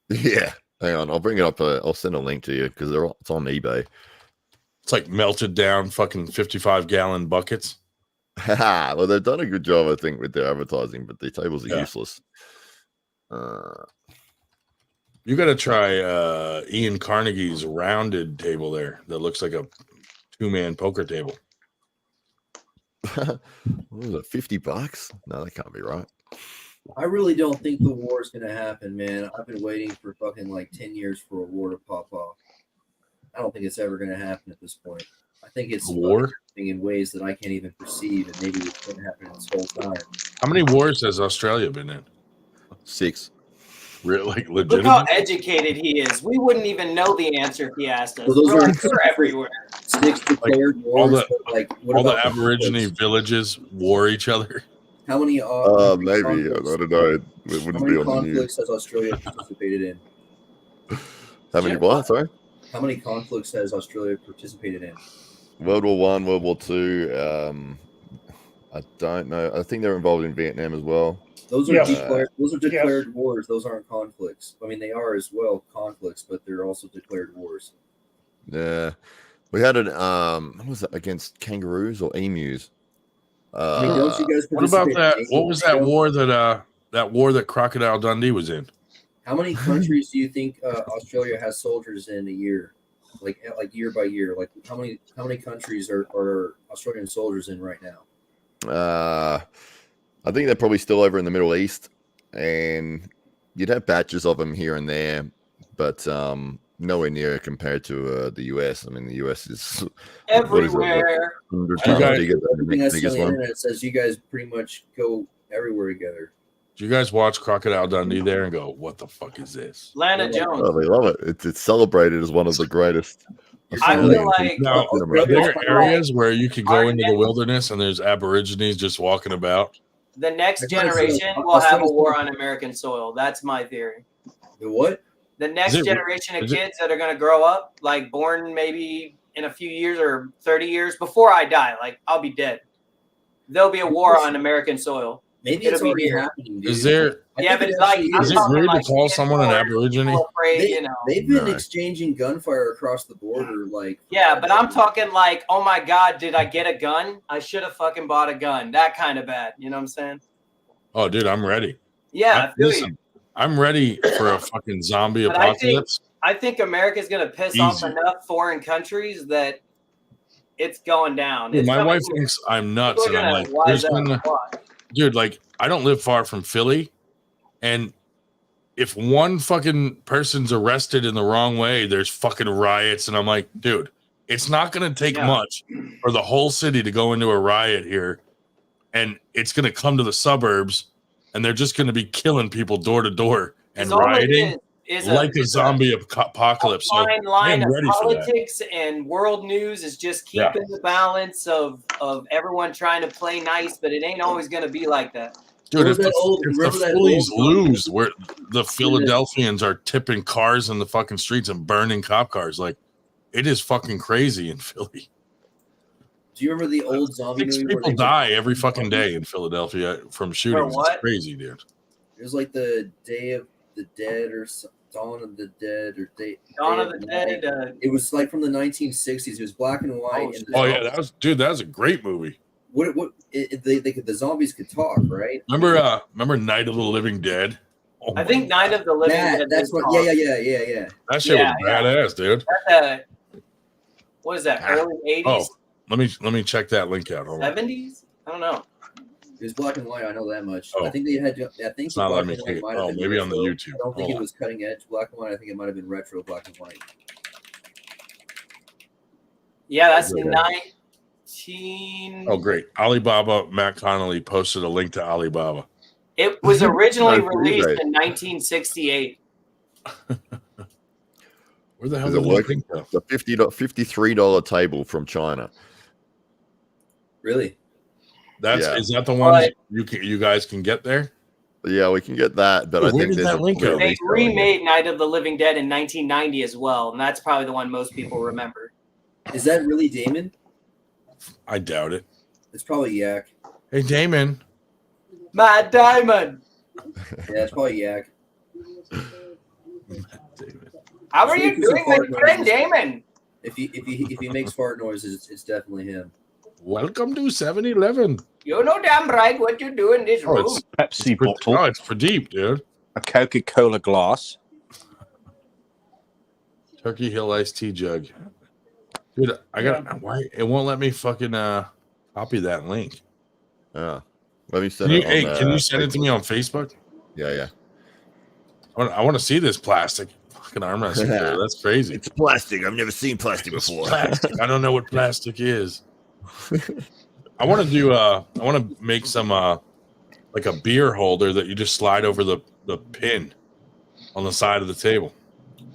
Yeah. Hang on. I'll bring it up. I'll send a link to you because it's on eBay. It's like melted down fucking 55-gallon buckets. Well, they've done a good job, I think, with their advertising, but the tables are useless. You got to try Ian Carnegie's rounded table there that looks like a 2-man poker table. What was it, $50? No, that can't be right. I really don't think the war is going to happen, man. I've been waiting for fucking like 10 years for a war to pop off. I don't think it's ever going to happen at this point. I think it's war in ways that I can't even perceive, and maybe it's going to happen this whole time. How many wars has Australia been in? 6. Really, like Look legitimate? how educated he is. We wouldn't even know the answer if he asked us. Well, those They're everywhere. 6 declared wars. What all the about Aborigine villages war each other. How many? Maybe. I don't know. It How wouldn't many be on the news. conflicts has Australia participated in? How many what? Sorry? How many conflicts has Australia participated in? World War I, World War II. I don't know. I think they're involved in Vietnam as well. Those are Yes. declared. Those are declared Yes. wars. Those aren't conflicts. I mean, they are as well conflicts, but they're also declared wars. Yeah. We had an what was that, against kangaroos or emus? I mean, don't you guys What about participate that? in What was that NATO? war that Crocodile Dundee was in? How many countries do you think Australia has soldiers in a year? Like year by year? Like how many countries are Australian soldiers in right now? I think they're probably still over in the Middle East, and you'd have batches of them here and there, but nowhere near compared to the US. I mean, the US is Everywhere. 100 You times guys- bigger than Everything the I see on biggest the one. internet says you guys pretty much go everywhere together. Do you guys watch Crocodile Dundee there and go, "What the fuck is this?" Lana Jones. Oh, they love it. It's celebrated as one of the greatest. I feel Australian like- people Now, in are America. there areas where you could go Our into the wilderness and there's Aborigines just walking about? The next I gotta say, generation will have a war on American soil. That's my theory. The what? The next Is it- generation of is it- kids that are going to grow up, like born maybe in a few years or 30 years before I die, like I'll be dead. There'll be a war on American soil. Maybe It'll it's be already here. happening, dude. Is there? I Yeah, think but it it's like, actually I'm Is it talking rude to like call someone an Aborigine? people afraid, They, you know. they've been No. exchanging gunfire across the border, like Yeah, but I'm talking like, oh my God, did I get a gun? I should have fucking bought a gun. That kind of bad. You know what I'm saying? Oh, dude, I'm ready. Yeah, I feel you. Listen, I'm ready for a fucking zombie But I think- apocalypse. I think America's going to piss off Easy. enough foreign countries that it's going down. Dude, It's my coming wife here. thinks I'm nuts, People and are I'm gonna like, wise "There's up. been, Watch. dude, like, I don't live far from Philly, and if one fucking person's arrested in the wrong way, there's fucking riots." And I'm like, dude, it's not going to take Yeah. much for the whole city to go into a riot here, and it's going to come to the suburbs, and they're just going to be killing people door to door and 'Cause all it rioting is like a zombie apocalypse. So fine I line am of ready for that. politics and world news is just keeping the balance of everyone trying to play nice, but it ain't always going to be like that. Dude, if Remember the that Phillies old zombie- lose, where the Philadelphians are tipping cars in the fucking streets and burning cop cars, like it is fucking crazy in Philly. Do you remember the old zombie 6 movie? where people they- die every fucking day in Philadelphia from shootings. what? It's crazy, dude. It was like the Day of the Dead or Dawn of the Dead or Dawn Day of the Dead. It was like from the 1960s. It was black and white. Oh, and Oh yeah, that was a great movie. the zombies could talk, right? Remember Night of the Living Dead? Oh I my think Night of the Living Dead. That's is what. called. Yeah. That shit Yeah, was badass, dude. That's what is that? Early 80s, Oh, let me check that link out. Hold on. 70s? I don't know. It was black and white. I know that much. Oh. I think they had. I think It's not black letting me and see white it. might have Oh, been maybe on the retro. YouTube. I don't think Hold it on. was cutting edge black and white. I think it might have been retro black and white. Yeah, that's Okay. 19. Oh, great. Alibaba, Matt Connolly posted a link to Alibaba. It was originally That's released great. in 1968. Where the hell Does it did work? that link go? The $53 table from China. Really? Yeah. Is that the one But- you guys can get there? Yeah, we can get that, but Ooh, I where think did there's that link clear go? They reselling it. remade Night of the Living Dead in 1990 as well, and that's probably the one most people remember. Is that really Damon? I doubt it. It's probably Yak. Hey, Damon. Matt Diamond. Yeah, it's probably Yak. David. How are So you you can doing with support your friend noises. Damon? If he makes fart noises, it's definitely him. Welcome to 7-Eleven. You know damn right what you do in this Oh, room. it's Pepsi bottle, oh, it's Pradeep, dude. a Coca-Cola glass. Turkey Hill iced tea jug. Dude, I got why it won't let me fucking copy that link. Let me send Can you, it on. can you send it to me on Facebook? Yeah. I want to see this plastic fucking arm wrestling gear. That's crazy. It's plastic. I've never seen plastic It's before. plastic. I don't know what plastic is. I want to do. I want to make some like a beer holder that you just slide over the pin on the side of the table.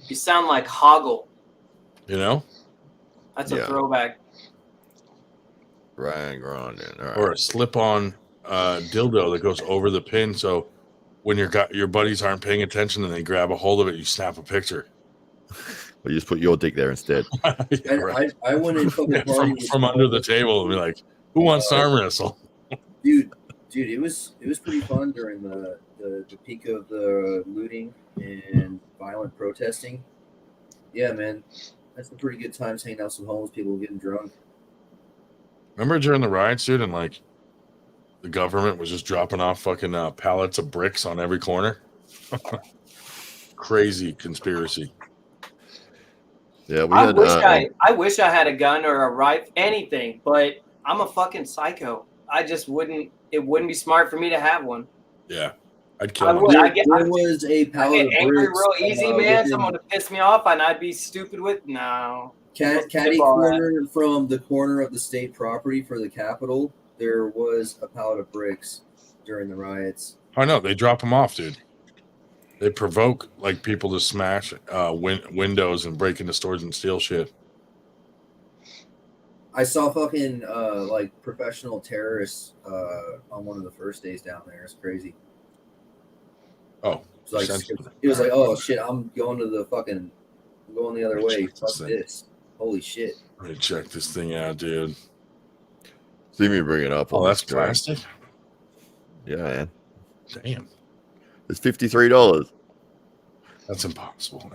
You sound like Hoggle. You know, That's a throwback. Right. All right. Or a slip-on dildo that goes over the pin. So when your buddies aren't paying attention and they grab a hold of it, you snap a picture. Well, you just put your dick there instead. Yeah, right. I went in fucking from under the table and be like, "Who wants to arm wrestle?" Dude, it was pretty fun during the peak of the looting and violent protesting. Yeah, man, that's some pretty good times hanging out with some homeless people getting drunk. Remember during the riots, dude, and like the government was just dropping off fucking pallets of bricks on every corner. Crazy conspiracy. Yeah, I wish I had a gun or a rifle, anything, but I'm a fucking psycho. I just wouldn't. It wouldn't be smart for me to have one. Yeah, I'd kill I him. would. I get a pallet of angry bricks, real easy, man. Someone would piss me off, and I'd be stupid with no. Caddy corner from the corner of the state property for the Capitol. There was a pallet of bricks during the riots. I know they drop them off, dude. They provoke like people to smash windows and break into stores and steal shit. I saw fucking like professional terrorists on one of the first days down there. It's crazy. Oh, it was like, oh shit, I'm going the other way. Fuck this. Holy shit. Let me check this thing out, dude. See me bring it up. Oh, that's plastic? Yeah, man. Damn. It's $53. That's impossible.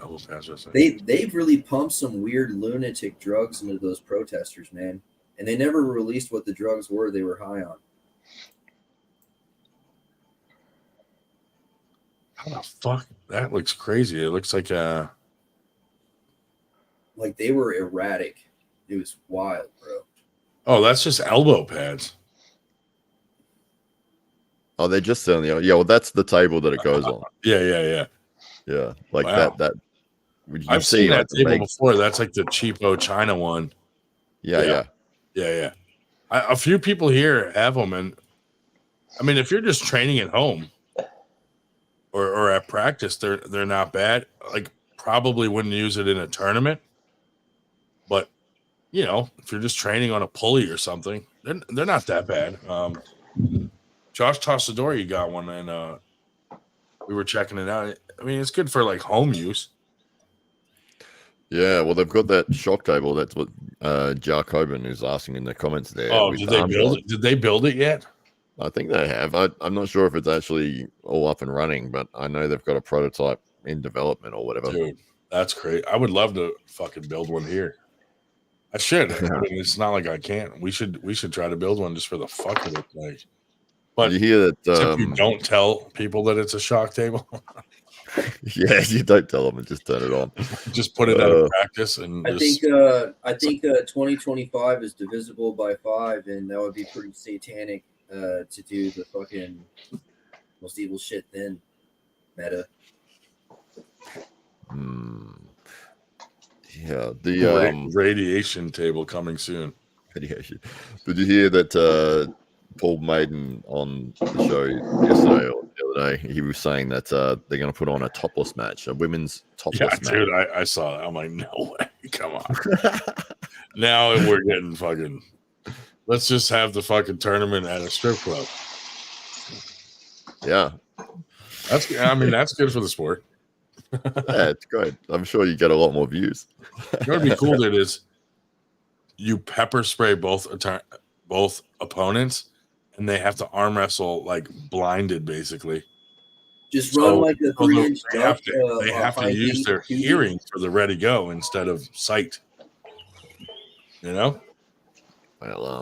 They've really pumped some weird lunatic drugs into those protesters, man. And they never released what the drugs were they were high on. How the fuck? That looks crazy. It looks like like they were erratic. It was wild, bro. Oh, that's just elbow pads. Oh, they're just selling the. Yeah, well, that's the table that it goes on. Yeah. Like wow. that. I've seen that table before. That's like the cheapo China one. Yeah. A few people here have them, and I mean, if you're just training at home or at practice, they're not bad. Like, probably wouldn't use it in a tournament, but you know, if you're just training on a pulley or something, they're not that bad. Josh Tossadori got one, and we were checking it out. I mean, it's good for like home use. Yeah, well, they've got that shock table. That's what Jar Coben is asking in the comments there. Oh, did they build it? Did they build it yet? I think they have. I'm not sure if it's actually all up and running, but I know they've got a prototype in development or whatever. Dude, that's great. I would love to fucking build one here. I should. I mean, it's not like I can't. We should try to build one just for the fuck of it. Like, but you hear that? You don't tell people that it's a shock table. Yeah, you don't tell them and just turn it on. Just put it out of practice, and I think 2025 is divisible by 5, and that would be pretty satanic to do the fucking most evil shit then. Meta. Yeah, the radiation table coming soon. Radiation. Did you hear that Paul Maiden on the show yesterday or the other day? He was saying that they're going to put on a topless match, a women's topless match. Dude, I saw that. I'm like, no way. Come on. Now we're getting fucking. Let's just have the fucking tournament at a strip club. Yeah, that's good for the sport. Yeah, it's great. I'm sure you get a lot more views. You know what'd be cool? That is, you pepper spray both opponents, and they have to arm wrestle like blinded, basically. Just run like a 3-inch duck. They have to use their hearing for the ready go instead of sight. You know.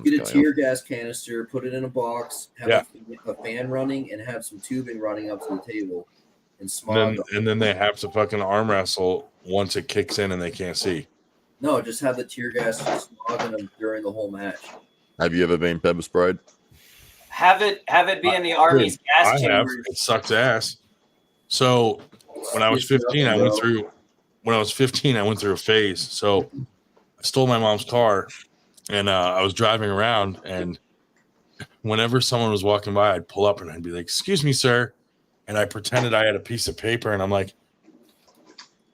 Get a tear gas canister, put it in a box, have a fan running, and have some tubing running up to the table. And then they have to fucking arm wrestle once it kicks in and they can't see. No, just have the tear gas smogging them during the whole match. Have you ever been pepper sprayed? Have it be in the Army's gas I have. chambers. It sucks ass. So when I was 15, I went through. When I was 15, I went through a phase. So I stole my mom's car, and I was driving around, and whenever someone was walking by, I'd pull up and I'd be like, "Excuse me, sir," and I pretended I had a piece of paper, and I'm like,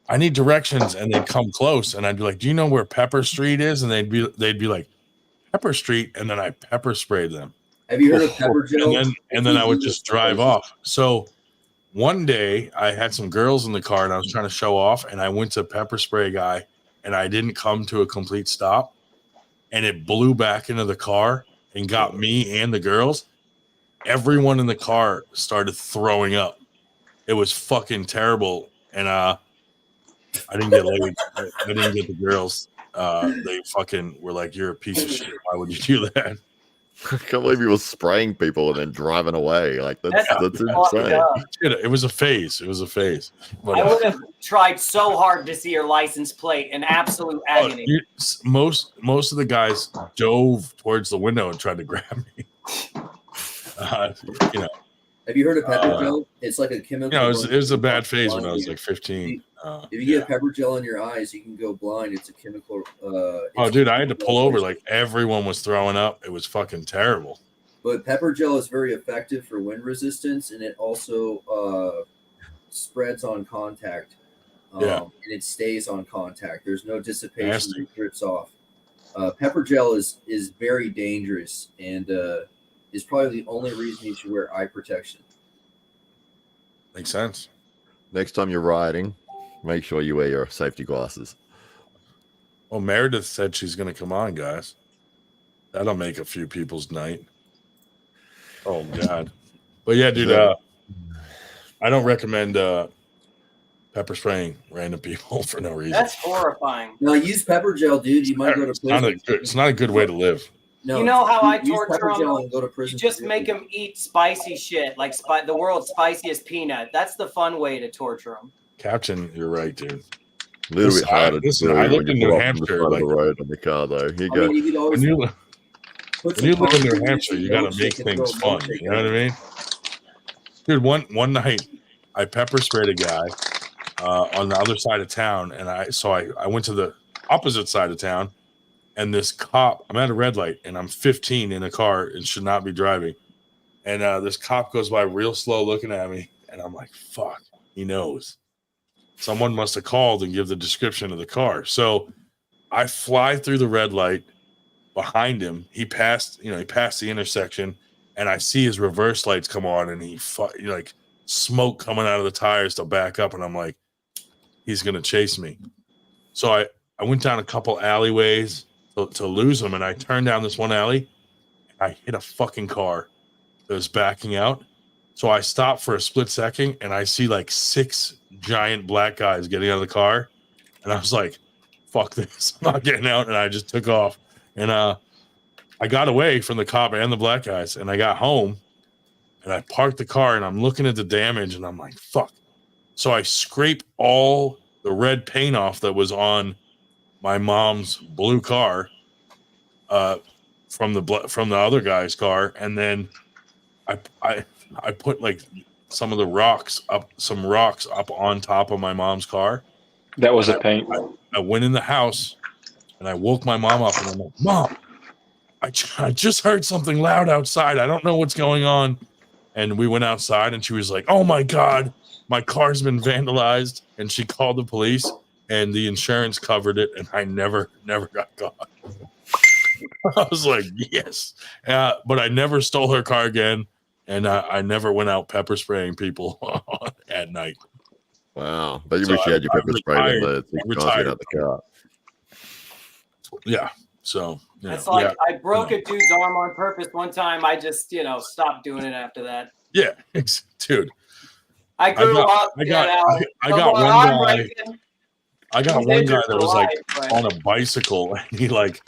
"I need directions," and they'd come close, and I'd be like, "Do you know where Pepper Street is?" And they'd be like, "Pepper Street," and then I pepper sprayed them. Have you heard of pepper gel? And then I would just drive off. So one day I had some girls in the car and I was trying to show off, and I went to pepper spray guy, and I didn't come to a complete stop, and it blew back into the car and got me and the girls. Everyone in the car started throwing up. It was fucking terrible. And I didn't get laid. I didn't get the girls. They fucking were like, "You're a piece of shit. Why would you do that?" I can't believe you were spraying people and then driving away. Like that's insane. It was a phase. It was a phase. But, I would have tried so hard to see your license plate in absolute agony. Most of the guys dove towards the window and tried to grab me. Have you heard of pepper gel? It's like a chemical. It was a bad phase when I was like 15. If you get pepper gel in your eyes, you can go blind. It's a chemical. Dude, I had to pull over. Like everyone was throwing up. It was fucking terrible. But pepper gel is very effective for wind resistance, and it also spreads on contact. And it stays on contact. There's no dissipation. It drips off. Pepper gel is very dangerous, and is probably the only reason you should wear eye protection. Makes sense. Next time you're riding, make sure you wear your safety glasses. Well, Meredith said she's going to come on, guys. That'll make a few people's night. Oh, God. But yeah, dude, I don't recommend pepper spraying random people for no reason. That's horrifying. No, use pepper gel, dude. You might go to prison. It's not a good way to live. No, you know how I torture them? And go to prison. You just make them eat spicy shit, like the world's spiciest peanut. That's the fun way to torture them. Captain, you're right, dude. A little bit harder to do. I lived in New Hampshire. On the road on the car, though. Here you go. When you live in New Hampshire, you got to make things fun. You know what I mean? Dude, one night, I pepper sprayed a guy on the other side of town, and I went to the opposite side of town. And this cop, I'm at a red light, and I'm 15 in a car and should not be driving. And this cop goes by real slow looking at me, and I'm like, fuck, he knows. Someone must have called and give the description of the car. So I fly through the red light behind him. He passed the intersection, and I see his reverse lights come on, and he like smoke coming out of the tires to back up, and I'm like, he's going to chase me. So I went down a couple alleyways to lose him, and I turned down this one alley, and I hit a fucking car that was backing out. So I stopped for a split second, and I see like 6 giant black guys getting out of the car, and I was like, fuck this, I'm not getting out. And I just took off, and I got away from the cop and the black guys, and I got home, and I parked the car, and I'm looking at the damage, and I'm like, fuck. So I scrape all the red paint off that was on my mom's blue car from the other guy's car, and then I put like some rocks up on top of my mom's car. That was a paint. I went in the house and I woke my mom up, and I'm like, Mom, I just heard something loud outside. I don't know what's going on. And we went outside, and she was like, oh my God, my car's been vandalized. And she called the police, and the insurance covered it, and I never got caught. I was like, yes. But I never stole her car again, and I never went out pepper spraying people at night. Wow. But you wish you had your pepper spray in the car. Yeah. So, it's like I broke a dude's arm on purpose one time. I just, stopped doing it after that. Yeah, dude. I grew up. I got one guy that was like on a bicycle, and he like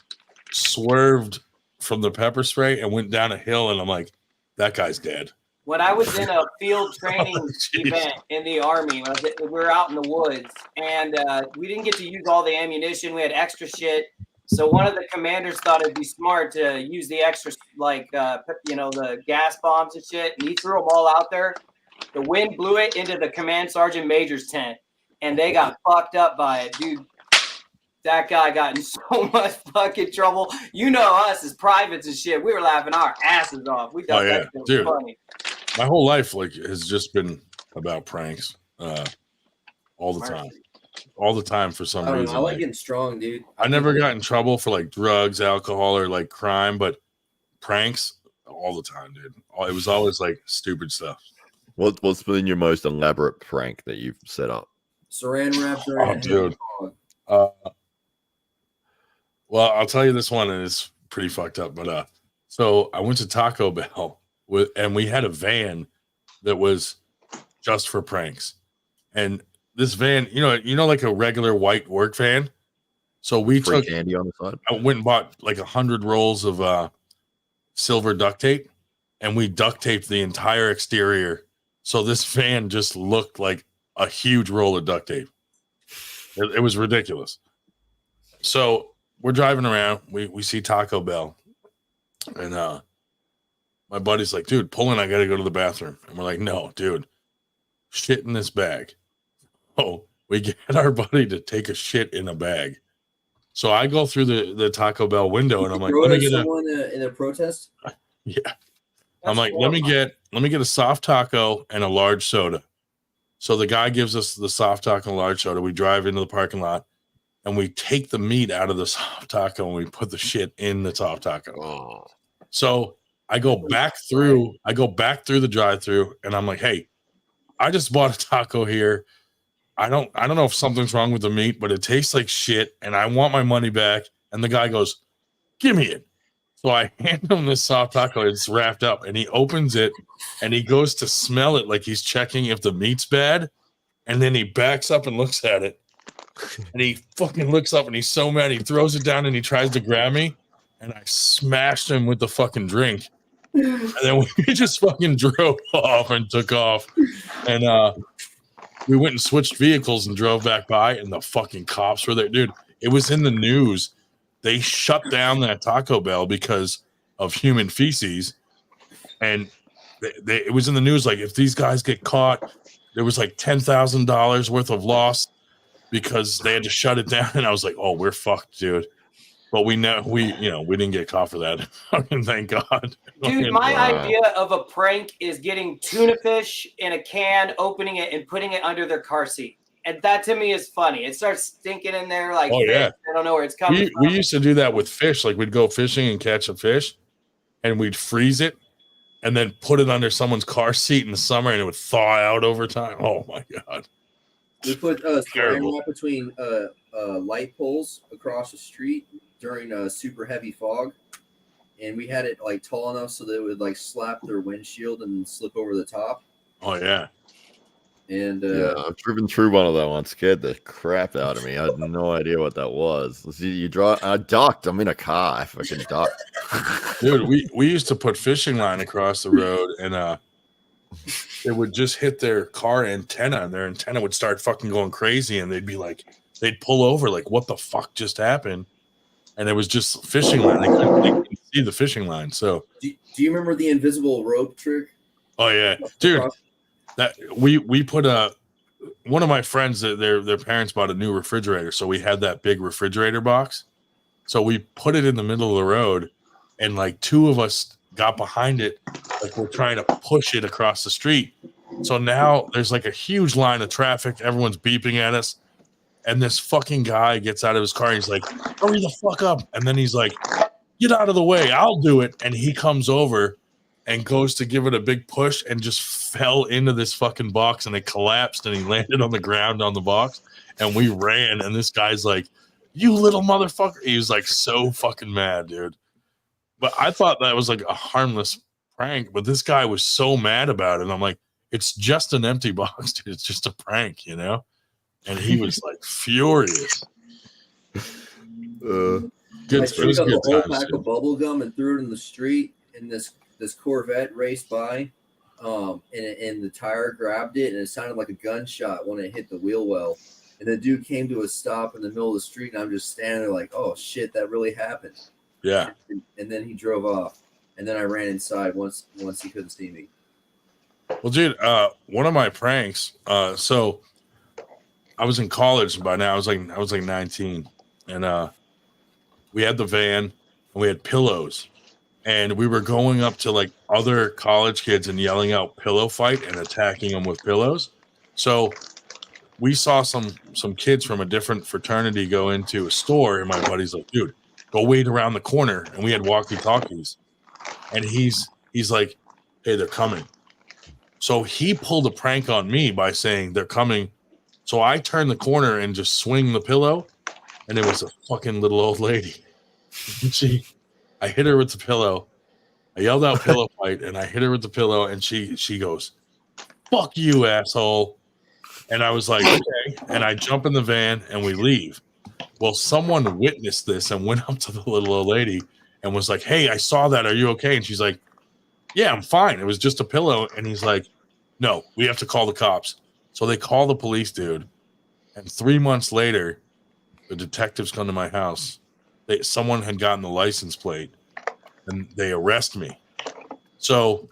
swerved from the pepper spray and went down a hill, and I'm like, that guy's dead. when I was in a field training jeez. event in the Army, we were out in the woods, and we didn't get to use all the ammunition. We had extra shit. So one of the commanders thought it'd be smart to use the extra, the gas bombs and shit, and he threw them all out there. The wind blew it into the command sergeant major's tent, and they got fucked up by it, dude. That guy got in so much fucking trouble. You know us as privates and shit. We were laughing our asses off. We thought that was dude. funny. My whole life has just been about pranks, all the time. All the time for some reason. I like getting strong, dude. I never got in trouble for like drugs, alcohol, or like crime, but pranks all the time, dude. It was always like stupid stuff. What's been your most elaborate prank that you've set up? Saran wrap dude. Well, I'll tell you this one, and it's pretty fucked up. But so I went to Taco Bell and we had a van that was just for pranks, and this van, you know, like a regular white work van. So we Free took candy on the side. I went and bought like 100 rolls of silver duct tape, and we duct taped the entire exterior. So this van just looked like a huge roll of duct tape. It was ridiculous. So we're driving around. We see Taco Bell, and my buddy's like, "Dude, pull in. I got to go to the bathroom." And we're like, "No, dude, shit in this bag." Oh, we get our buddy to take a shit in a bag. So I go through the Taco Bell window, and I'm like, "Let me get someone in a protest." Yeah, I'm like, "Let me get a soft taco and a large soda." So the guy gives us the soft taco and large soda. We drive into the parking lot, and we take the meat out of the soft taco and we put the shit in the soft taco. Oh. So I go back through the drive-through, and I'm like, "Hey, I just bought a taco here. I don't know if something's wrong with the meat, but it tastes like shit, and I want my money back." And the guy goes, "Give me it." So I hand him this soft taco. It's wrapped up, and he opens it, and he goes to smell it like he's checking if the meat's bad, and then he backs up and looks at it, and he fucking looks up, and he's so mad he throws it down, and he tries to grab me, and I smashed him with the fucking drink, and then we just fucking drove off and took off, and we went and switched vehicles and drove back by, and the fucking cops were there. Dude, it was in the news. They shut down that Taco Bell because of human feces. And it was in the news, like, if these guys get caught, there was like $10,000 worth of loss because they had to shut it down. And I was like, "Oh, we're fucked, dude." But we didn't get caught for that. Thank God. Dude, my idea of a prank is getting tuna fish in a can, opening it, and putting it under their car seat. And that to me is funny. It starts stinking in there like fish. Yeah. I don't know where it's coming from. We used to do that with fish. Like, we'd go fishing and catch a fish, and we'd freeze it and then put it under someone's car seat in the summer, and it would thaw out over time. Oh, my God. We put saran wrap between light poles across the street during a super heavy fog, and we had it like tall enough so that it would like slap their windshield and slip over the top. Oh yeah. And yeah, I've driven through one of them. Scared the crap out of me. I had no idea what that was. You drive. I ducked. I'm in a car. I fucking ducked. Dude, we used to put fishing line across the road, and it would just hit their car antenna, and their antenna would start fucking going crazy, and they'd pull over like, "What the fuck just happened?" And it was just fishing line. They couldn't see the fishing line. So, do you remember the invisible rope trick? Oh yeah, dude. That we put one of my friends, their parents bought a new refrigerator, so we had that big refrigerator box. So we put it in the middle of the road, and like two of us got behind it, like we're trying to push it across the street. So now there's like a huge line of traffic. Everyone's beeping at us. And this fucking guy gets out of his car. And he's like, "Hurry the fuck up." And then he's like, "Get out of the way. I'll do it." And he comes over and goes to give it a big push and just fell into this fucking box, and it collapsed, and he landed on the ground on the box. And we ran. And this guy's like, "You little motherfucker." He was like so fucking mad, dude. But I thought that was like a harmless prank. But this guy was so mad about it. And I'm like, "It's just an empty box, dude. It's just a prank, you know?" And he was like furious. I took a whole pack of bubble gum and threw it in the street, and this Corvette raced by. and the tire grabbed it, and it sounded like a gunshot when it hit the wheel well. And the dude came to a stop in the middle of the street, and I'm just standing there like, oh shit, that really happened. Yeah. And then he drove off, and then I ran inside once he couldn't see me. Well, dude, one of my pranks. So I was in college by now. I was like 19, and we had the van and we had pillows, and we were going up to like other college kids and yelling out "pillow fight" and attacking them with pillows. So we saw some kids from a different fraternity go into a store, and my buddy's like, dude, go wait around the corner. And we had walkie-talkies, and he's like, hey, they're coming. So he pulled a prank on me by saying they're coming. So I turned the corner and just swing the pillow, and it was a fucking little old lady. I hit her with the pillow. I yelled out "pillow fight," and I hit her with the pillow, and she goes, "Fuck you, asshole." And I was like, okay. And I jump in the van and we leave. Well, someone witnessed this and went up to the little old lady and was like, hey, I saw that. Are you okay? And she's like, yeah, I'm fine. It was just a pillow. And he's like, no, we have to call the cops. So they call the police, dude. And 3 months later, the detectives come to my house. Someone had gotten the license plate and they arrest me. So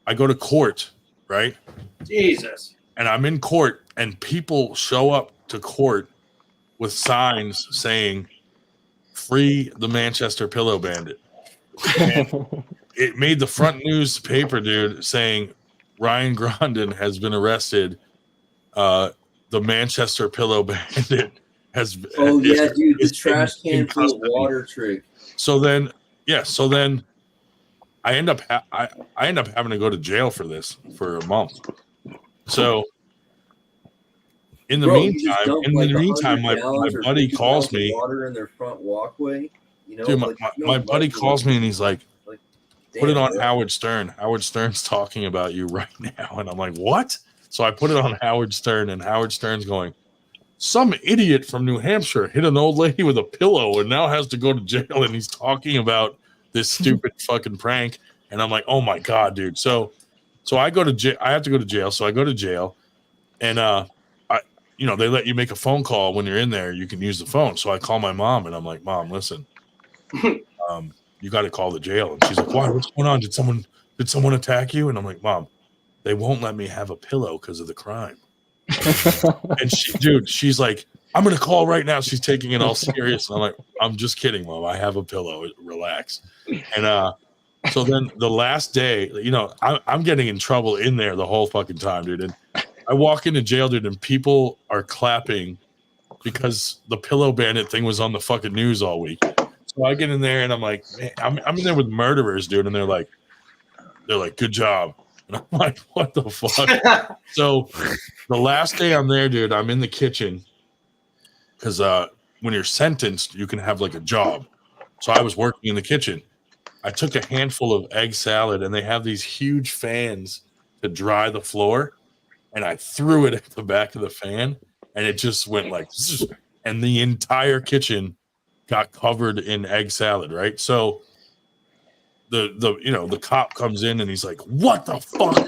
I go to court, right? Jesus. And I'm in court, and people show up to court with signs saying, free the Manchester Pillow Bandit. And it made the front newspaper, dude, saying Ryan Grondin has been arrested. The Manchester Pillow Bandit has been. Oh, yeah, dude, the trash can full of water trick. So then I end up having to go to jail for this for a month. So in the meantime, my buddy calls me. Water in their front walkway, you know. Dude, like, my buddy calls me and he's like, put it on bro. Howard Stern. Howard Stern's talking about you right now. And I'm like, what? So I put it on Howard Stern, and Howard Stern's going, some idiot from New Hampshire hit an old lady with a pillow and now has to go to jail. And he's talking about this stupid fucking prank. And I'm like, oh my God, dude. So I go to jail. I have to go to jail. So I go to jail, and they let you make a phone call when you're in there. You can use the phone. So I call my mom, and I'm like, Mom, listen, you got to call the jail. And she's like, why? What's going on? Did someone attack you? And I'm like, Mom, they won't let me have a pillow because of the crime. And she's like, I'm gonna call right now. She's taking it all serious. And I'm like, I'm just kidding, Mom. I have a pillow. Relax. And so then the last day, I'm getting in trouble in there the whole fucking time, dude. And I walk into jail, dude, and people are clapping because the Pillow Bandit thing was on the fucking news all week. So I get in there and I'm like, man, I'm in there with murderers, dude. And they're like, good job. And I'm like, what the fuck? So the last day I'm there, dude, I'm in the kitchen because when you're sentenced, you can have like a job. So I was working in the kitchen. I took a handful of egg salad, and they have these huge fans to dry the floor, and I threw it at the back of the fan, and it just went like, and the entire kitchen got covered in egg salad, right? So the cop comes in and he's like, what the fuck?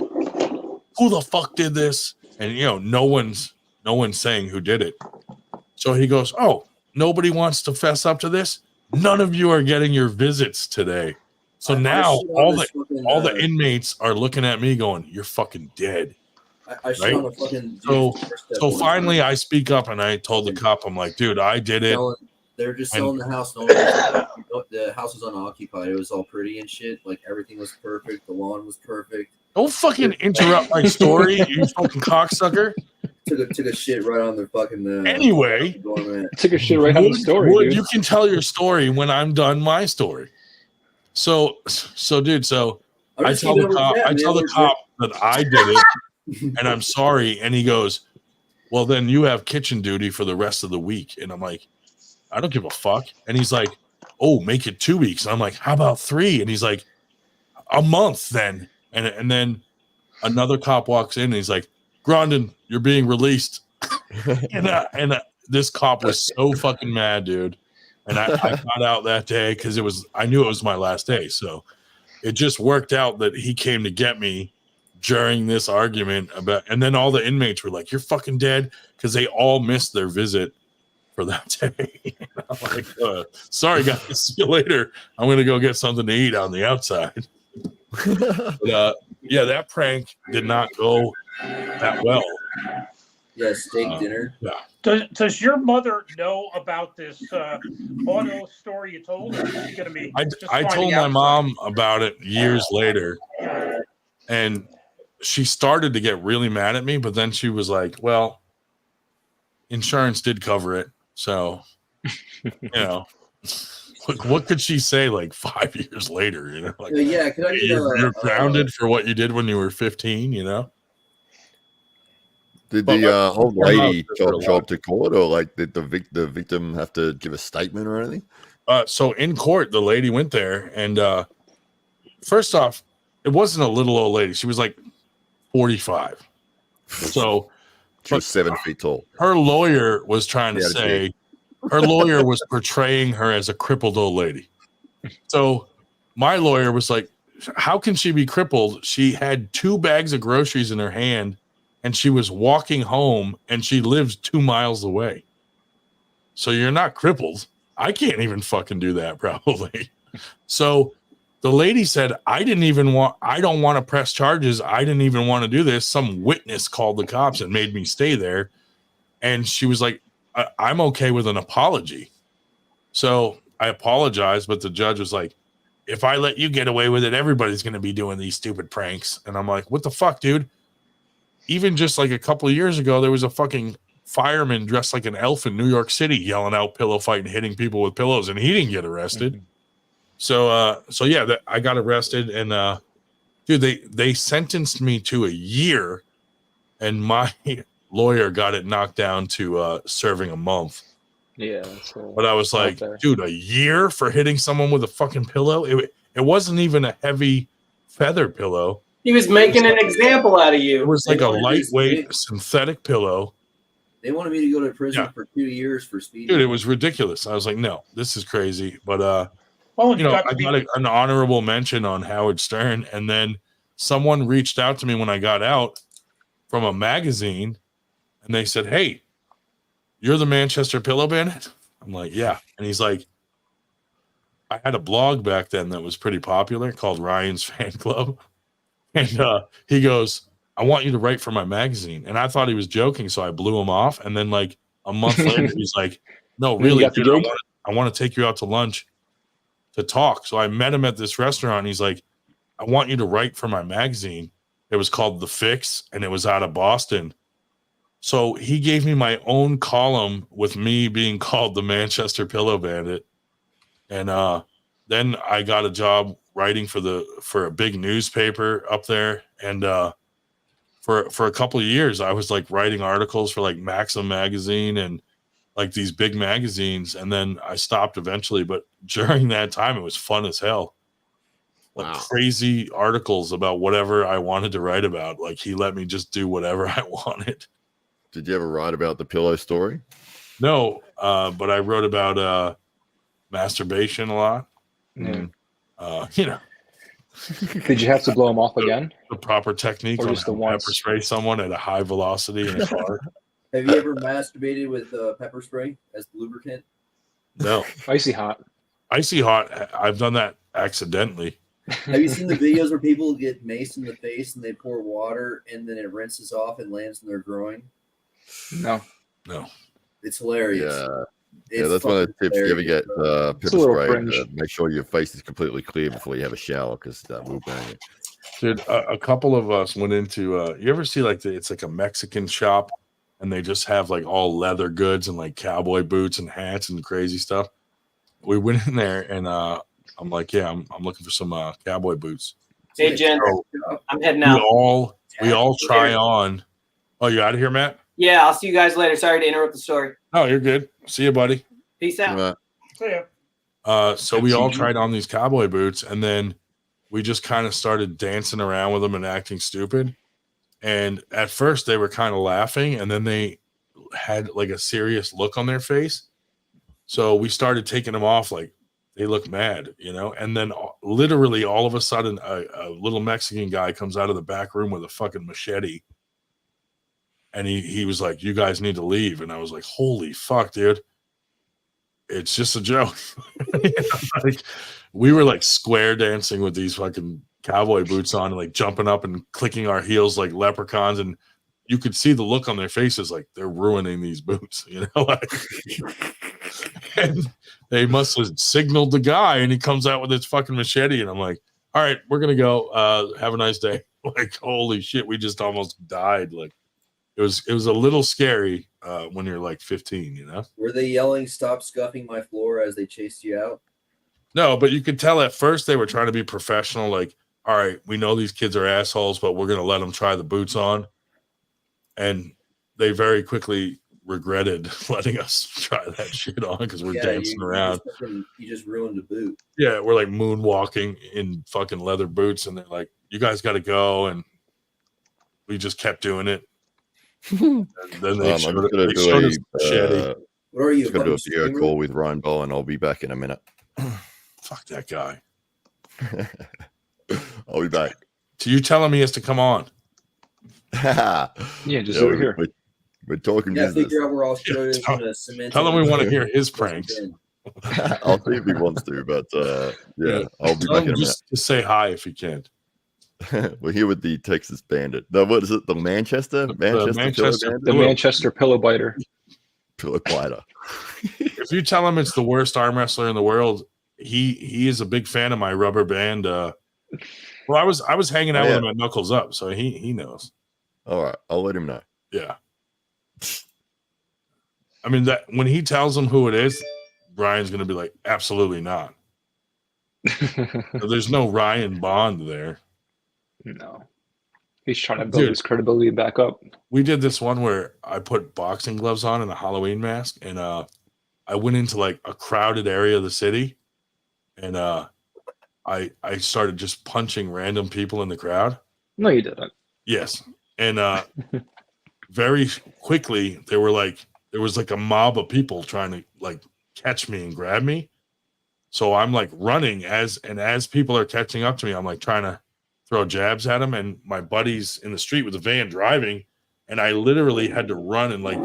Who the fuck did this? And no one's saying who did it. So he goes, oh, nobody wants to fess up to this? None of you are getting your visits today. So now all the inmates are looking at me going, you're fucking dead. So finally I speak up and I told the cop, I'm like, dude, I did it. They're just selling the house. The house was unoccupied. It was all pretty and shit. Like everything was perfect. The lawn was perfect. Don't fucking interrupt my story, you fucking cocksucker. Took a shit right on their fucing. Anyway, took a shit right on the story. Dude. You can tell your story when I'm done my story. So dude. So I tell the cop that I did it, and I'm sorry. And he goes, "Well, then you have kitchen duty for the rest of the week." And I'm like, "I don't give a fuck." And he's like, "Oh, make it 2 weeks." And I'm like, "How about 3?" And he's like, "A month then." And then another cop walks in and he's like, Grondin, you're being released. and this cop was so fucking mad, dude. And I got out that day because I knew it was my last day. So it just worked out that he came to get me during this argument about, and then all the inmates were like, "You're fucking dead," because they all missed their visit for that day. I'm like, sorry guys, see you later. I'm gonna go get something to eat on the outside. But yeah, that prank did not go that well. Yeah, steak dinner. Yeah. Does your mother know about this auto story you told, or is she going to be? I told my mom about it years later, and she started to get really mad at me, but then she was like, "Well, insurance did cover it, so you know." What could she say like 5 years later? You know, like, yeah, can I get you're grounded for what you did when you were 15. You know. Did the old lady show up to court, or like did the victim have to give a statement or anything? So in court, the lady went there, and first off, it wasn't a little old lady. She was like 45. So she was 7 feet tall. Her lawyer was trying to say, her lawyer was portraying her as a crippled old lady. So my lawyer was like, how can she be crippled? She had 2 bags of groceries in her hand, and she was walking home, and she lives 2 miles away. So you're not crippled. I can't even fucking do that, probably. So the lady said, I don't want to press charges. I didn't even want to do this. Some witness called the cops and made me stay there. And she was like, I'm okay with an apology. So I apologized, but the judge was like, if I let you get away with it, everybody's going to be doing these stupid pranks. And I'm like, what the fuck, dude? Even just like a couple of years ago, there was a fucking fireman dressed like an elf in New York City yelling out pillow fight and hitting people with pillows, and he didn't get arrested. So yeah, I got arrested, and dude, they sentenced me to a year, and my lawyer got it knocked down to serving a month. Yeah, but I was like, dude, a year for hitting someone with a fucking pillow? It wasn't even a heavy feather pillow. He was making an example out of you. It was like a lightweight synthetic pillow. They wanted me to go to prison for 2 years for speeding. Dude, it was ridiculous. I was like, no, this is crazy. But well, you know, I got an honorable mention on Howard Stern, and then someone reached out to me when I got out from a magazine, and they said, hey, you're the Manchester Pillow Bandit? I'm like, yeah. And he's like, I had a blog back then that was pretty popular called Ryan's Fan Club. And he goes, I want you to write for my magazine. And I thought he was joking, so I blew him off. And then like a month later, he's like, no, really, dude, I want to take you out to lunch to talk. So I met him at this restaurant. He's like, I want you to write for my magazine. It was called The Fix, and it was out of Boston. So he gave me my own column with me being called the Manchester Pillow Bandit. And then I got a job writing for a big newspaper up there. And for a couple of years, I was like writing articles for like Maxim magazine and like these big magazines. And then I stopped eventually. But during that time, it was fun as hell. Like crazy articles about whatever I wanted to write about. Like he let me just do whatever I wanted. Did you ever write about the pillow story? No, but I wrote about masturbation a lot. Mm. You know. Did you have to blow them off again? The proper technique on how to pepper spray someone at a high velocity in a car. Have you ever masturbated with pepper spray as lubricant? No. Icy hot. Icy hot. I've done that accidentally. Have you seen the videos where people get maced in the face and they pour water and then it rinses off and lands in their groin? No. It's hilarious. Yeah, that's one of the tips. You ever get pepper spray, make sure your face is completely clear before you have a shower, because that will bang it. Dude, a couple of us went into you ever see like it's like a Mexican shop and they just have like all leather goods and like cowboy boots and hats and crazy stuff? We went in there and I'm like, yeah, I'm looking for some cowboy boots. Hey, Jen, so I'm heading out. We all try on. Oh, you out of here, Matt? Yeah, I'll see you guys later. Sorry to interrupt the story. No, you're good. See you, buddy. Peace out. See ya. So we all tried on these cowboy boots, and then we just kind of started dancing around with them and acting stupid. And at first they were kind of laughing, and then they had like a serious look on their face. So we started taking them off like they look mad, you know? And then literally all of a sudden a little Mexican guy comes out of the back room with a fucking machete. And he was like, "You guys need to leave." And I was like, "Holy fuck, dude. It's just a joke." Like, we were like square dancing with these fucking cowboy boots on, and like jumping up and clicking our heels like leprechauns. And you could see the look on their faces, like they're ruining these boots, like, and they must have signaled the guy, and he comes out with his fucking machete. And I'm like, "All right, we're going to go. Have a nice day." Like, holy shit. We just almost died. Like, it was a little scary when you're like 15, Were they yelling, "Stop scuffing my floor" as they chased you out? No, but you could tell at first they were trying to be professional. Like, all right, we know these kids are assholes, but we're going to let them try the boots on. And they very quickly regretted letting us try that shit on because we're dancing around. You just ruined the boot. Yeah, we're like moonwalking in fucking leather boots. And they're like, "You guys got to go." And we just kept doing it. And then they showed us machete. What are you? Just going to do a video call with Ryan Ball, and I'll be back in a minute. Fuck that guy. I'll be back. So you telling me he has to come on? Yeah, just over here. We're talking Yeah, business. figure out where Australia's going to cement. Tell him we want to hear his pranks. I'll see if he wants to, but yeah, I'll be back in a minute. Just say hi if he can. We're here with the Texas Bandit. No, what is it? The Manchester Pillow Biter. Pillow Biter. If you tell him it's the worst arm wrestler in the world, he is a big fan of my rubber band. Well, I was hanging out with him at Knuckles Up, so he knows. All right, I'll let him know. Yeah. I mean, that when he tells him who it is, Brian's gonna be like, "Absolutely not." There's no Ryan Bond there. No. He's trying to build his credibility back up. We did this one where I put boxing gloves on and a Halloween mask, and I went into like a crowded area of the city, and I started just punching random people in the crowd. No, you didn't. Yes. And very quickly there was like a mob of people trying to like catch me and grab me. So I'm like running as people are catching up to me, I'm like trying to throw jabs at them, and my buddy's in the street with the van driving, and I literally had to run and like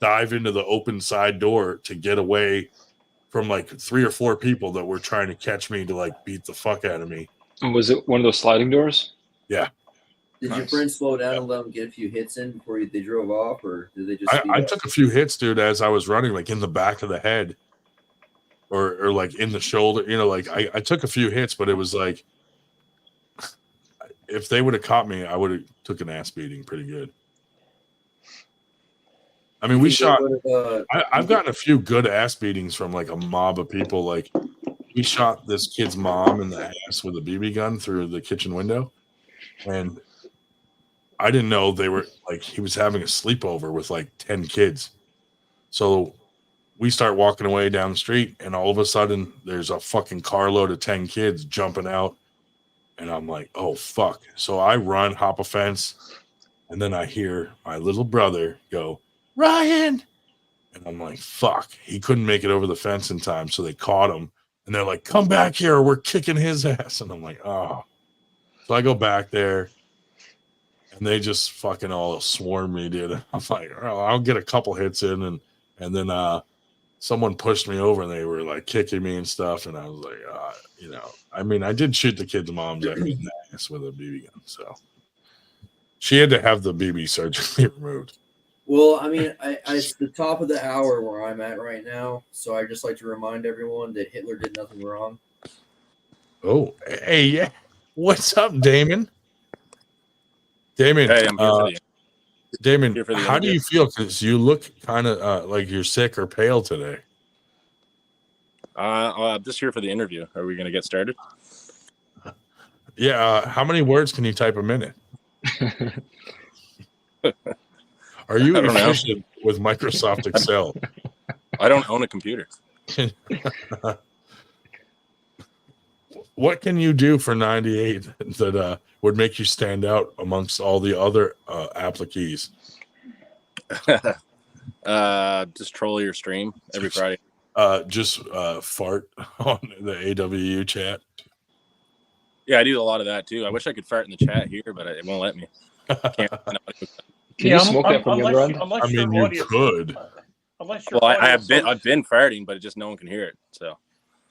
dive into the open side door to get away from like 3 or 4 people that were trying to catch me to like beat the fuck out of me. Was it one of those sliding doors? Yeah. Did your friend slow down and let them get a few hits in before they drove off, or did they just? I took a few hits, dude, as I was running, like in the back of the head, or like in the shoulder. Like I took a few hits, but it was like, if they would have caught me, I would have took an ass beating pretty good. I mean, we shot. I've gotten a few good ass beatings from like a mob of people. Like we shot this kid's mom in the ass with a BB gun through the kitchen window, and I didn't know they were like he was having a sleepover with like 10 kids. So we start walking away down the street, and all of a sudden there's a fucking carload of 10 kids jumping out. And I'm like, oh, fuck. So I run, hop a fence, and then I hear my little brother go, "Ryan!" And I'm like, fuck. He couldn't make it over the fence in time, so they caught him. And they're like, "Come back here, we're kicking his ass." And I'm like, oh. So I go back there, and they just fucking all swarm me, dude. I'm like, oh, I'll get a couple hits in, and then someone pushed me over, and they were like kicking me and stuff. And I was like, I mean, I did shoot the kid's mom's ass with a BB gun, so she had to have the BB surgically removed. Well, I mean, it's the top of the hour where I'm at right now, so I just like to remind everyone that Hitler did nothing wrong. Oh, hey, yeah. What's up, Damon? Damon, hey, I'm here for the Damon, how do you feel? Because you look kind of like you're sick or pale today. Just here for the interview. Are we going to get started? Yeah. How many words can you type a minute? Are you efficient with Microsoft Excel? I don't own a computer. What can you do for 98 that would make you stand out amongst all the other appliques? Just troll your stream every Friday. Just fart on the AWU chat. Yeah, I do a lot of that too. I wish I could fart in the chat here, but it won't let me. Can't. Can you smoke that from the other end? I mean, you could. Unless your Well, audio I've been farting, but just no one can hear it. So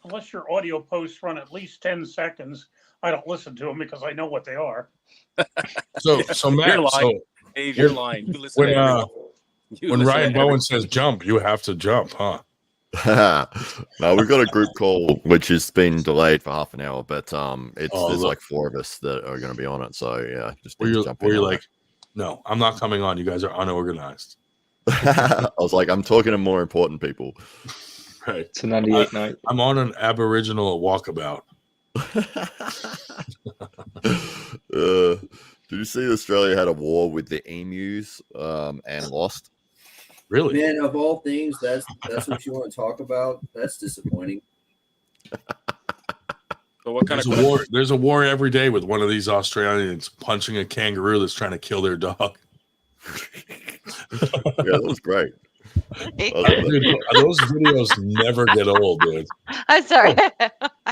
unless your audio posts run at least 10 seconds, I don't listen to them because I know what they are. So Matt, you're lying. so Dave, you're lying. You listen when to everyone. when Ryan Bowen says jump, you have to jump, huh? No, we've got a group call which has been delayed for half an hour, but there's look. like 4 of us that are going to be on it. So yeah, just Were need to you jump in on like, no, I'm not coming on. You guys are unorganized. that. I was like, I'm talking to more important people. Right. It's a 98 night. I'm on an Aboriginal walkabout. Did you see Australia had a war with the emus and lost? Really? Man, of all things, that's what you want to talk about. That's disappointing. So what kind There's of a war. There's a war every day with one of these Australians punching a kangaroo that's trying to kill their dog. Yeah, that was great. Dude, those videos never get old, dude. I'm sorry.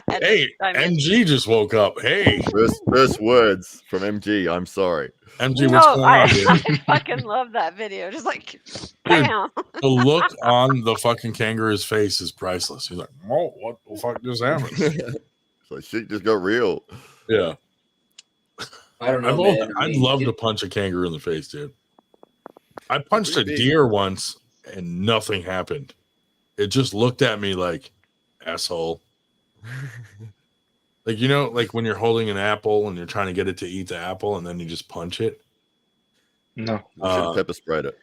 Hey, MG just woke up. Hey, first words from MG. I'm sorry. MG, what's going on, dude? I fucking love that video. Just like, bam. The look on the fucking kangaroo's face is priceless. He's like, "Oh, what the fuck just happened?" So shit just got real. Yeah, I don't know, man. I'd love to punch a kangaroo in the face, dude. I punched a deer once and nothing happened. It just looked at me like, asshole. Like, you know, like when you're holding an apple and you're trying to get it to eat the apple and then you just punch it. No. You should have pepper sprayed it.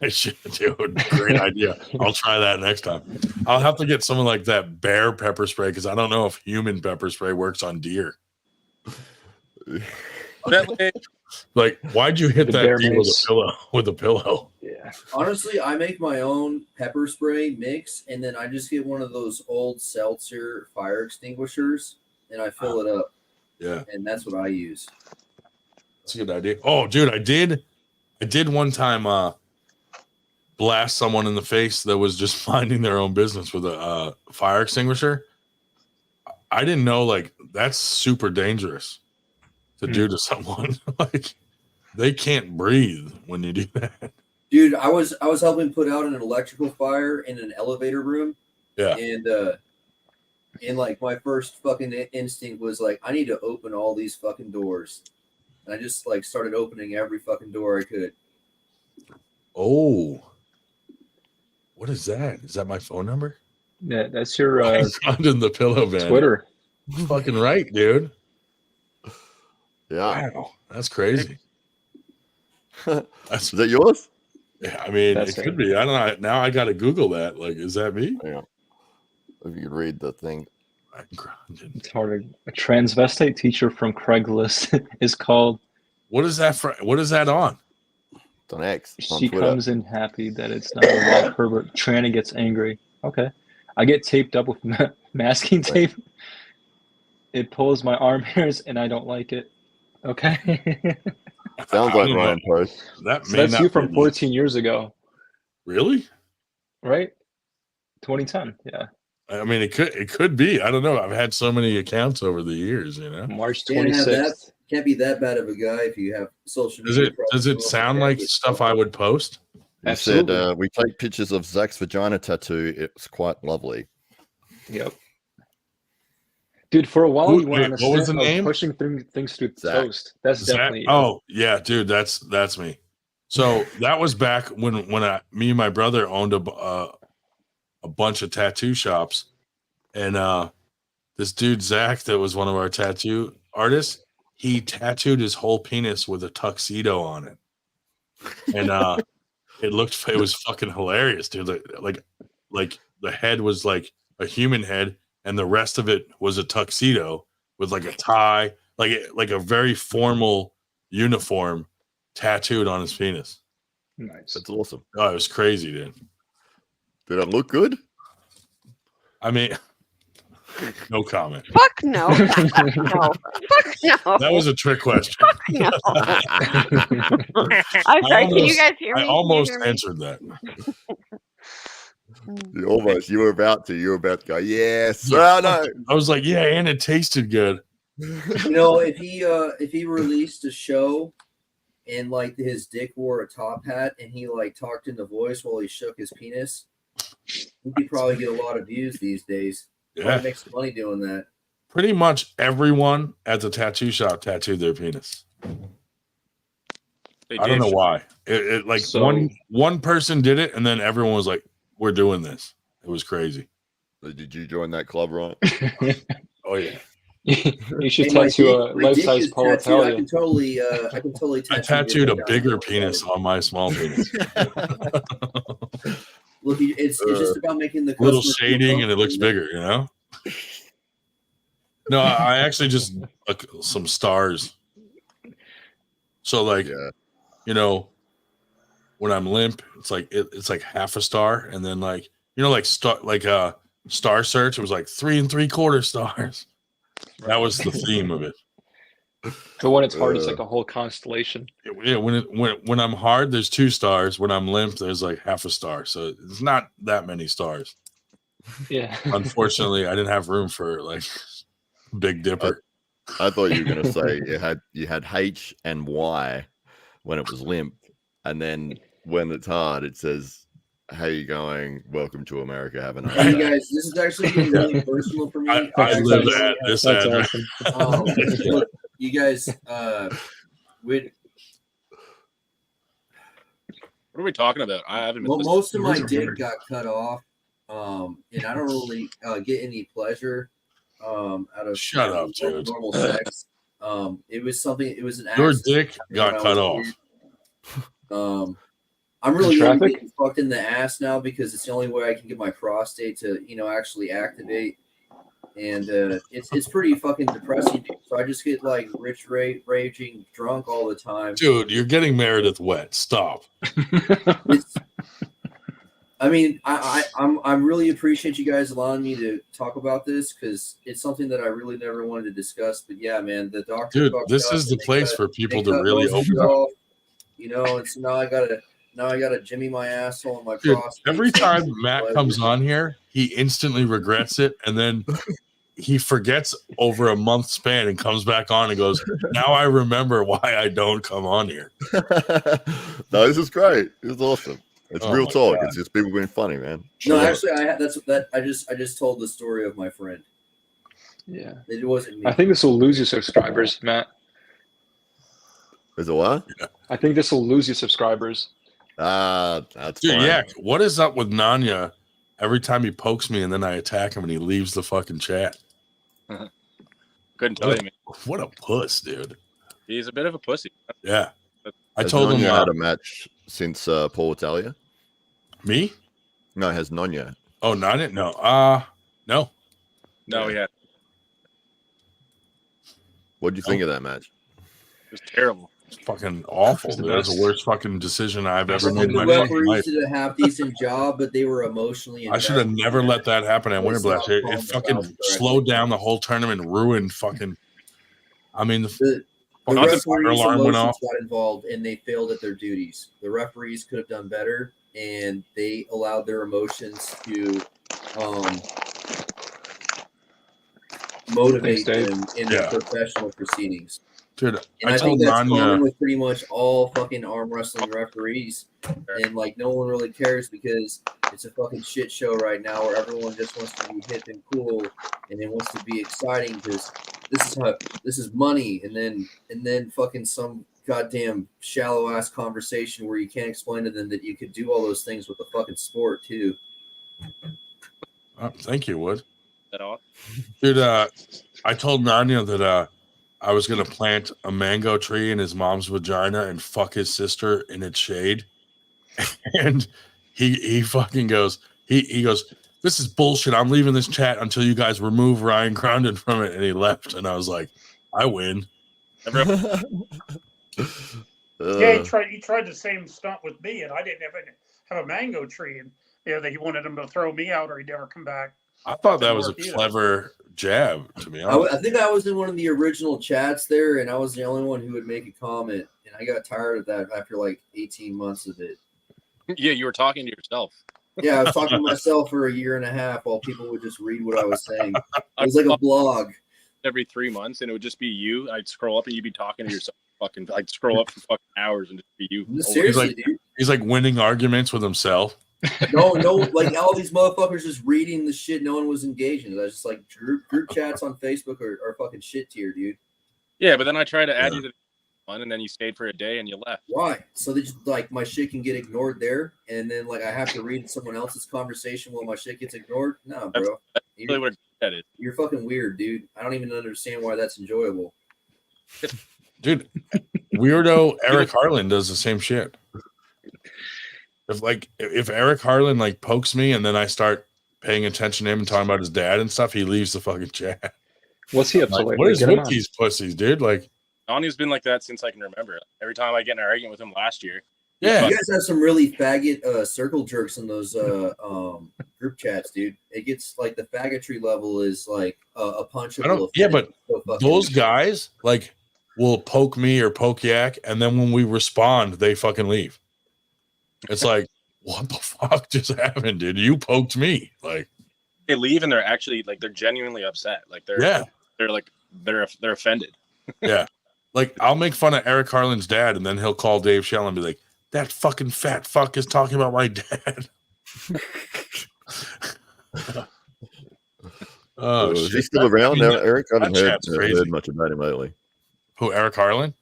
I should, dude. Great idea. I'll try that next time. I'll have to get something like that bear pepper spray because I don't know if human pepper spray works on deer. Like, why'd you hit that deer with a pillow? Yeah. Honestly, I make my own pepper spray mix, and then I just get one of those old seltzer fire extinguishers, and I fill it up. Yeah. And that's what I use. That's a good idea. Oh, dude, I did one time blast someone in the face that was just minding their own business with a fire extinguisher. I didn't know, like, that's super dangerous to do to someone. Like, they can't breathe when you do that. Dude, I was helping put out an electrical fire in an elevator room. Yeah. And like my first fucking instinct was like, I need to open all these fucking doors. And I just like started opening every fucking door I could. Oh. What is that? Is that my phone number? Yeah, that's your in the pillow van. Twitter. Fucking right, dude. Yeah. Wow, that's crazy. Is that yours? Yeah, I mean, That's it could be. I don't know. Now I got to Google that. Like, is that me? Yeah. If you could read the thing. It's hard. A transvestite teacher from Craigslist is called. What is that for? What is that on? It's on X. It's on She Twitter. comes in happy that it's not a Rob Herbert. Tranny gets angry. Okay. I get taped up with masking tape. It pulls my arm hairs and I don't like it. Okay. Sounds like Ryan Post. That's you from 14 years ago. Really? Right? 2010. Yeah. I mean, it could be. I don't know. I've had so many accounts over the years, you know. March 26th. Can't be that bad of a guy if you have social media. Does it sound like stuff I would post? You said we take pictures of Zach's vagina tattoo. It's quite lovely. Yep. Dude, for a while you went on a what was the stint of name? pushing things through Zach. toast. That's Zach? definitely. Oh yeah, dude, that's me. So that was back when me and my brother owned a bunch of tattoo shops, and this dude Zach, that was one of our tattoo artists, he tattooed his whole penis with a tuxedo on it, and it was fucking hilarious, dude. Like the head was like a human head, and the rest of it was a tuxedo with like a tie, like a very formal uniform tattooed on his penis. Nice. That's awesome. Oh, it was crazy, dude. Did it look good? I mean, no comment. Fuck no. No. Fuck no. That was a trick question. Fuck no. I'm sorry. Can you guys hear me? I almost answered that. You were about to go, yes. Oh, no. I was like, yeah, and it tasted good. You know, if he released a show and like his dick wore a top hat and he like talked in the voice while he shook his penis, he could probably get a lot of views these days. Probably make some money doing that. Pretty much everyone at the tattoo shop tattooed their penis. I don't know why. It like one person did it, and then everyone was like, "We're doing this." It was crazy. Did you join that club, Ryan? Oh yeah. You should tattoo a life-size Paul Italia. I can totally tattoo. I tattooed a bigger penis on my small penis. Look, it's just about making the little shading, and it looks bigger. You know. No, I actually just some stars. So like, you know, when I'm limp, it's like half a star, and then like Star Search, it was like 3 3/4 stars. That was the theme of it. The one it's hard is like a whole constellation. Yeah, when I'm hard, there's 2 stars. When I'm limp, there's like half a star. So it's not that many stars. Yeah. Unfortunately, I didn't have room for like Big Dipper. I thought you were gonna say you had H and Y when it was limp, and then when it's hard, it says, "How you going? Welcome to America. Have a nice Hey day." guys, this is actually getting really personal for me. I live at this address. Look, you guys, What are we talking about? I haven't. Well, most of my dick got cut off, and I don't really get any pleasure out of Shut up, dude. Normal sex. It was an Your accident. dick got cut off. I'm really getting fucked in the ass now because it's the only way I can get my prostate to, actually activate. And it's pretty fucking depressing. So I just get like raging drunk all the time. Dude, you're getting Meredith wet. Stop. I mean, I really appreciate you guys allowing me to talk about this because it's something that I really never wanted to discuss. But yeah, man, the doctor. Dude, this is the place for people to really open up. And so now I gotta jimmy my asshole and my Dude, prostate. every time Matt comes on here, he instantly regrets it, and then he forgets over a month span and comes back on and goes, "Now I remember why I don't come on here." No, this is great. It's awesome. It's real talk. God. It's just people being funny, man. No, actually, I just told the story of my friend. Yeah, it wasn't me. I think this will lose you subscribers, Matt. Is it what? Yeah. I think this will lose you subscribers. That's dude. fine. Yeah, what is up with Nanya? Every time he pokes me and then I attack him and he leaves the fucking chat. Couldn't tell you, man. What a puss, dude. He's a bit of a pussy. Yeah. I told him had a match since Paul Italia. Me? No, it has Nonya. Oh, Nanya? No. No. No, yeah. What do you think of that match? It was terrible. It's fucking awful. Dude. That's the worst fucking decision I've ever made in my the fucking life. referees did a half decent job, but they were emotionally. I should have never let that happen at Winter Blast. It fucking slowed down the whole tournament, ruined fucking. I mean, the referees' alarm went off. got involved, and they failed at their duties. The referees could have done better, and they allowed their emotions to motivate them in their professional proceedings. Dude, and I think that's common with pretty much all fucking arm wrestling referees. And like no one really cares because it's a fucking shit show right now where everyone just wants to be hip and cool and it wants to be exciting because this is money and then fucking some goddamn shallow ass conversation where you can't explain to them that you could do all those things with the fucking sport too. Thank you, Wood. At all? Dude, I told Nanya that I was gonna plant a mango tree in his mom's vagina and fuck his sister in its shade. And he fucking goes, he goes, "This is bullshit. I'm leaving this chat until you guys remove Ryan Crondon from it." And he left. And I was like, I win. Yeah, he tried the same stunt with me, and I didn't have a mango tree, and that he wanted him to throw me out or he'd never come back. I thought that was a clever jab, to be honest. I think I was in one of the original chats there, and I was the only one who would make a comment, and I got tired of that after like 18 months of it. Yeah, you were talking to yourself. Yeah, I was talking to myself for a year and a half while people would just read what I was saying. It was like a blog. every 3 months, and it would just be you. I'd scroll up and you'd be talking to yourself. Fucking, I'd scroll up for fucking hours and just be you. Seriously, dude. He's like winning arguments with himself. No, like all these motherfuckers just reading the shit no one was engaging. I was just like group chats on Facebook are fucking shit tier, dude. Yeah, but then I tried to add you to the one, and then you stayed for a day and you left. Why? So they just like my shit can get ignored there, and then like I have to read someone else's conversation while my shit gets ignored? No, bro. That's really what that is. You're fucking weird, dude. I don't even understand why that's enjoyable. Dude, weirdo Eric Harlan does the same shit. If Eric Harlan like pokes me and then I start paying attention to him and talking about his dad and stuff, he leaves the fucking chat. What's he up to? Like, what is with these pussies, dude? Like, Donnie's been like that since I can remember. Every time I get in an argument with him last year. Yeah, you guys have some really faggot circle jerks in those group chats, dude. It gets like the faggotry level is like a punch. Yeah, but those guys like will poke me or poke Yak, and then when we respond, they fucking leave. It's like, what the fuck just happened, dude? You poked me. Like, they leave and they're actually like they're genuinely upset. Like they're offended. Yeah. Like I'll make fun of Eric Harlan's dad, and then he'll call Dave Shell and be like, "That fucking fat fuck is talking about my dad." Oh, is he still around now, Eric? I haven't heard much about him lately. Who, Eric Harlan?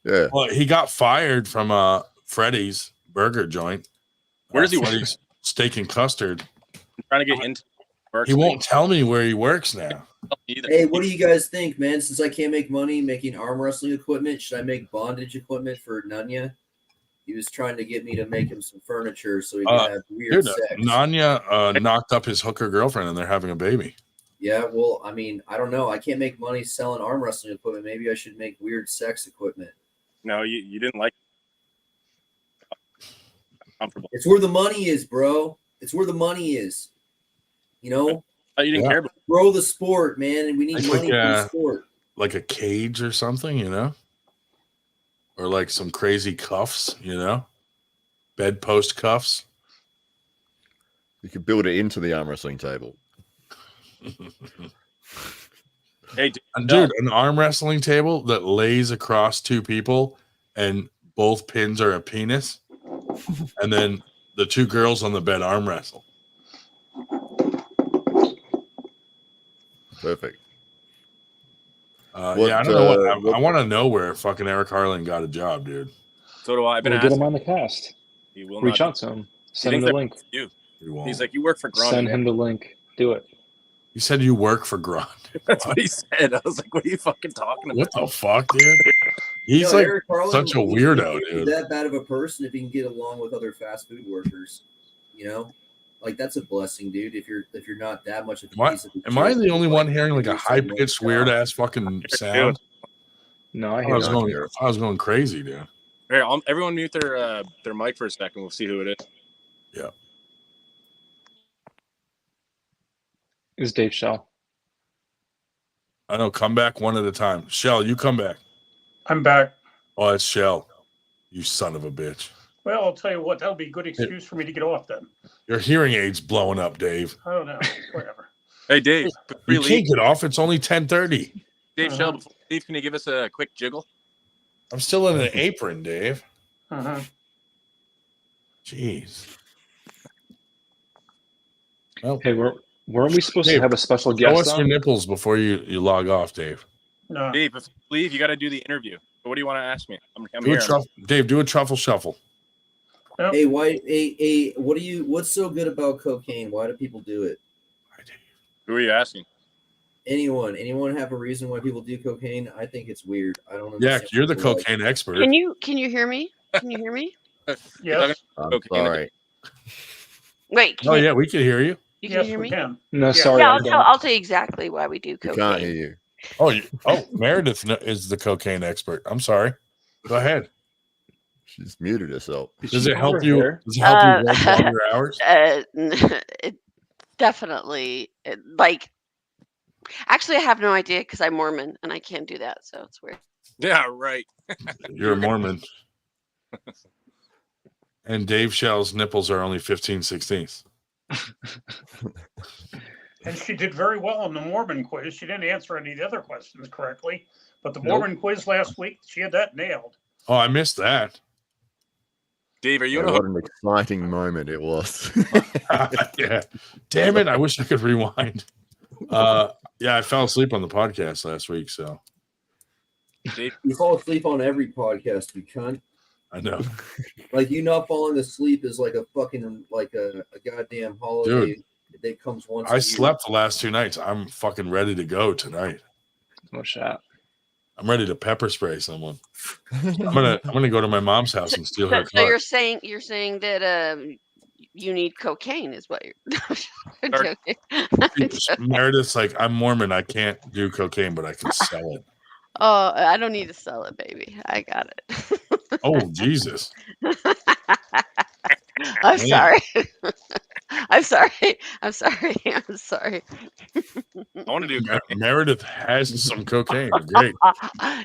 Yeah. Well, he got fired from Freddy's burger joint. Where does he work? Steak and custard. I'm trying to get into work. He won't tell me where he works now. Hey, what do you guys think, man? Since I can't make money making arm wrestling equipment, should I make bondage equipment for Nanya? He was trying to get me to make him some furniture so he could have weird sex. Nanya knocked up his hooker girlfriend and they're having a baby. Yeah, well, I mean, I don't know. I can't make money selling arm wrestling equipment. Maybe I should make weird sex equipment. No, you didn't like it. Comfortable. It's where the money is, bro. It's where the money is. You know? You didn't care about grow the sport, man, and we need money for the sport. Like a cage or something, you know? Or like some crazy cuffs, you know? Bedpost cuffs. You could build it into the arm wrestling table. Hey, dude, an arm wrestling table that lays across two people and both pins are a penis, and then the two girls on the bed arm wrestle. Perfect. Yeah, I don't know what I want to know where fucking Eric Harlan got a job, dude. So do I. I've been get him on the cast. He will reach out to him. Send him the link. He's like, you work for Grunt. Send him the link. Do it. He said you work for Grunt. That's what he said. I was like, what are you fucking talking about? What the fuck, dude? He's like such a weirdo, dude. That bad of a person if he can get along with other fast food workers, you know? Like that's a blessing, dude. If you're not that much of a piece of am I the only one hearing like a high pitched weird ass fucking sound? No, I was going crazy, dude. Here, everyone mute their mic for a second. We'll see who it is. Yeah. Is Dave Shell? I know. Come back one at a time. Shell, you come back. I'm back. Oh, it's Shell. You son of a bitch. Well, I'll tell you what. That'll be a good excuse for me to get off then. Your hearing aid's blowing up, Dave. I don't know. Whatever. Hey, Dave. You can't get off. It's only 10:30. Dave Shell, before we leave, can you give us a quick jiggle? I'm still in an apron, Dave. Jeez. Well, hey, weren't we supposed to have a special guest? Show us your nipples before you log off, Dave. No. Dave, if you leave, you got to do the interview. What do you want to ask me? I'm here. Dave, do a truffle shuffle. Yep. Hey, what's so good about cocaine? Why do people do it? Who are you asking? Anyone have a reason why people do cocaine? I think it's weird. I don't know. Yeah, you're the cocaine expert. Can you hear me? Can you hear me? Yes. All right. Wait. Oh yeah, we can hear you. You can hear me? No, sorry. Yeah, I'll tell you exactly why we do cocaine. Can't hear you. Oh, Meredith is the cocaine expert. I'm sorry. Go ahead. She's muted herself. Does it help you? Does it help you work longer hours? It definitely. Actually, I have no idea because I'm Mormon and I can't do that, so it's weird. Yeah, right. You're a Mormon. And Dave Shell's nipples are only 15/16. And she did very well on the Mormon quiz. She didn't answer any of the other questions correctly, but the Mormon quiz last week, she had that nailed. Oh, I missed that. Dave, are you? What an exciting moment it was. Yeah. Damn it. I wish I could rewind. Yeah, I fell asleep on the podcast last week, so. Dave, You fall asleep on every podcast, you cunt. I know. Like, you not falling asleep is like a fucking, like a goddamn holiday that comes once a I year. slept the last 2 nights. I'm fucking ready to go tonight. No shot. I'm ready to pepper spray someone. I'm gonna go to my mom's house and steal her So car. you're saying that you need cocaine is what you're I'm joking. I'm joking. Meredith's like, I'm Mormon. I can't do cocaine, but I can sell it. Oh, I don't need to sell it, baby. I got it. Oh, Jesus. I'm Man. sorry. I'm sorry. I'm sorry. I'm sorry. I want to do. Meredith has some cocaine. Great.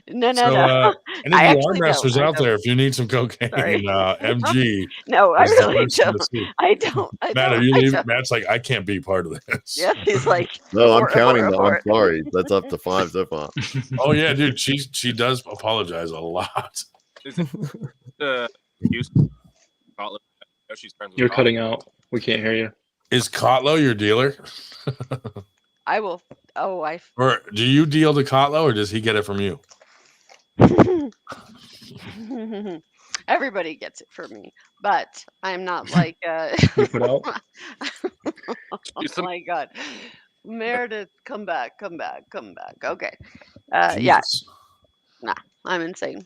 No. Any I of you actually arm wrestlers don't. I out there, if you need some cocaine, Sorry. MG. No, I is the really person to don't. see. I don't. Matt, are you leaving? Matt's like, I can't be part of this. Yeah, he's like. No, I'm abort, counting abort, though. I'm abort. sorry. That's up to 5 so far. Oh yeah, dude. She does apologize a lot. Is it, Houston? I know she's friends with You're Colin. cutting out. We can't hear you. Is Kotlo your dealer? I will. Oh, Or do you deal to Kotlo, or does he get it from you? Everybody gets it from me, but I'm not like. You put out? Oh my God, Meredith, come back. Okay, yeah, Jesus. nah, I'm insane,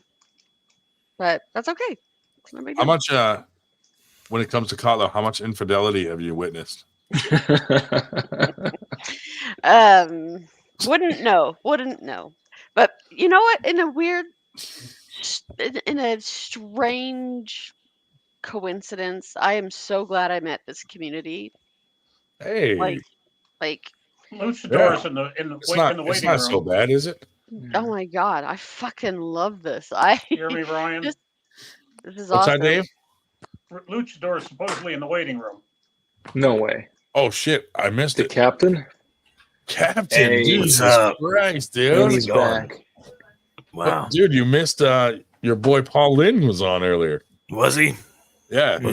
but that's okay. It's no big How deal. much? When it comes to Kotlo, how much infidelity have you witnessed? Wouldn't know. But you know what? In a strange coincidence, I am so glad I met this community. Hey, Like, Luchadors in the it's not waiting room. so bad, is it? oh my God, I fucking love this. Hear me, Ryan? This is What's awesome. that, Dave? Luchador supposedly in the waiting room. No way. Oh shit, I missed The it. captain? Captain, Hey, Jesus what's up? Christ, And dude. he's back. Wow. Dude, you missed your boy Paul Lynn was on earlier. Was he? Yeah, he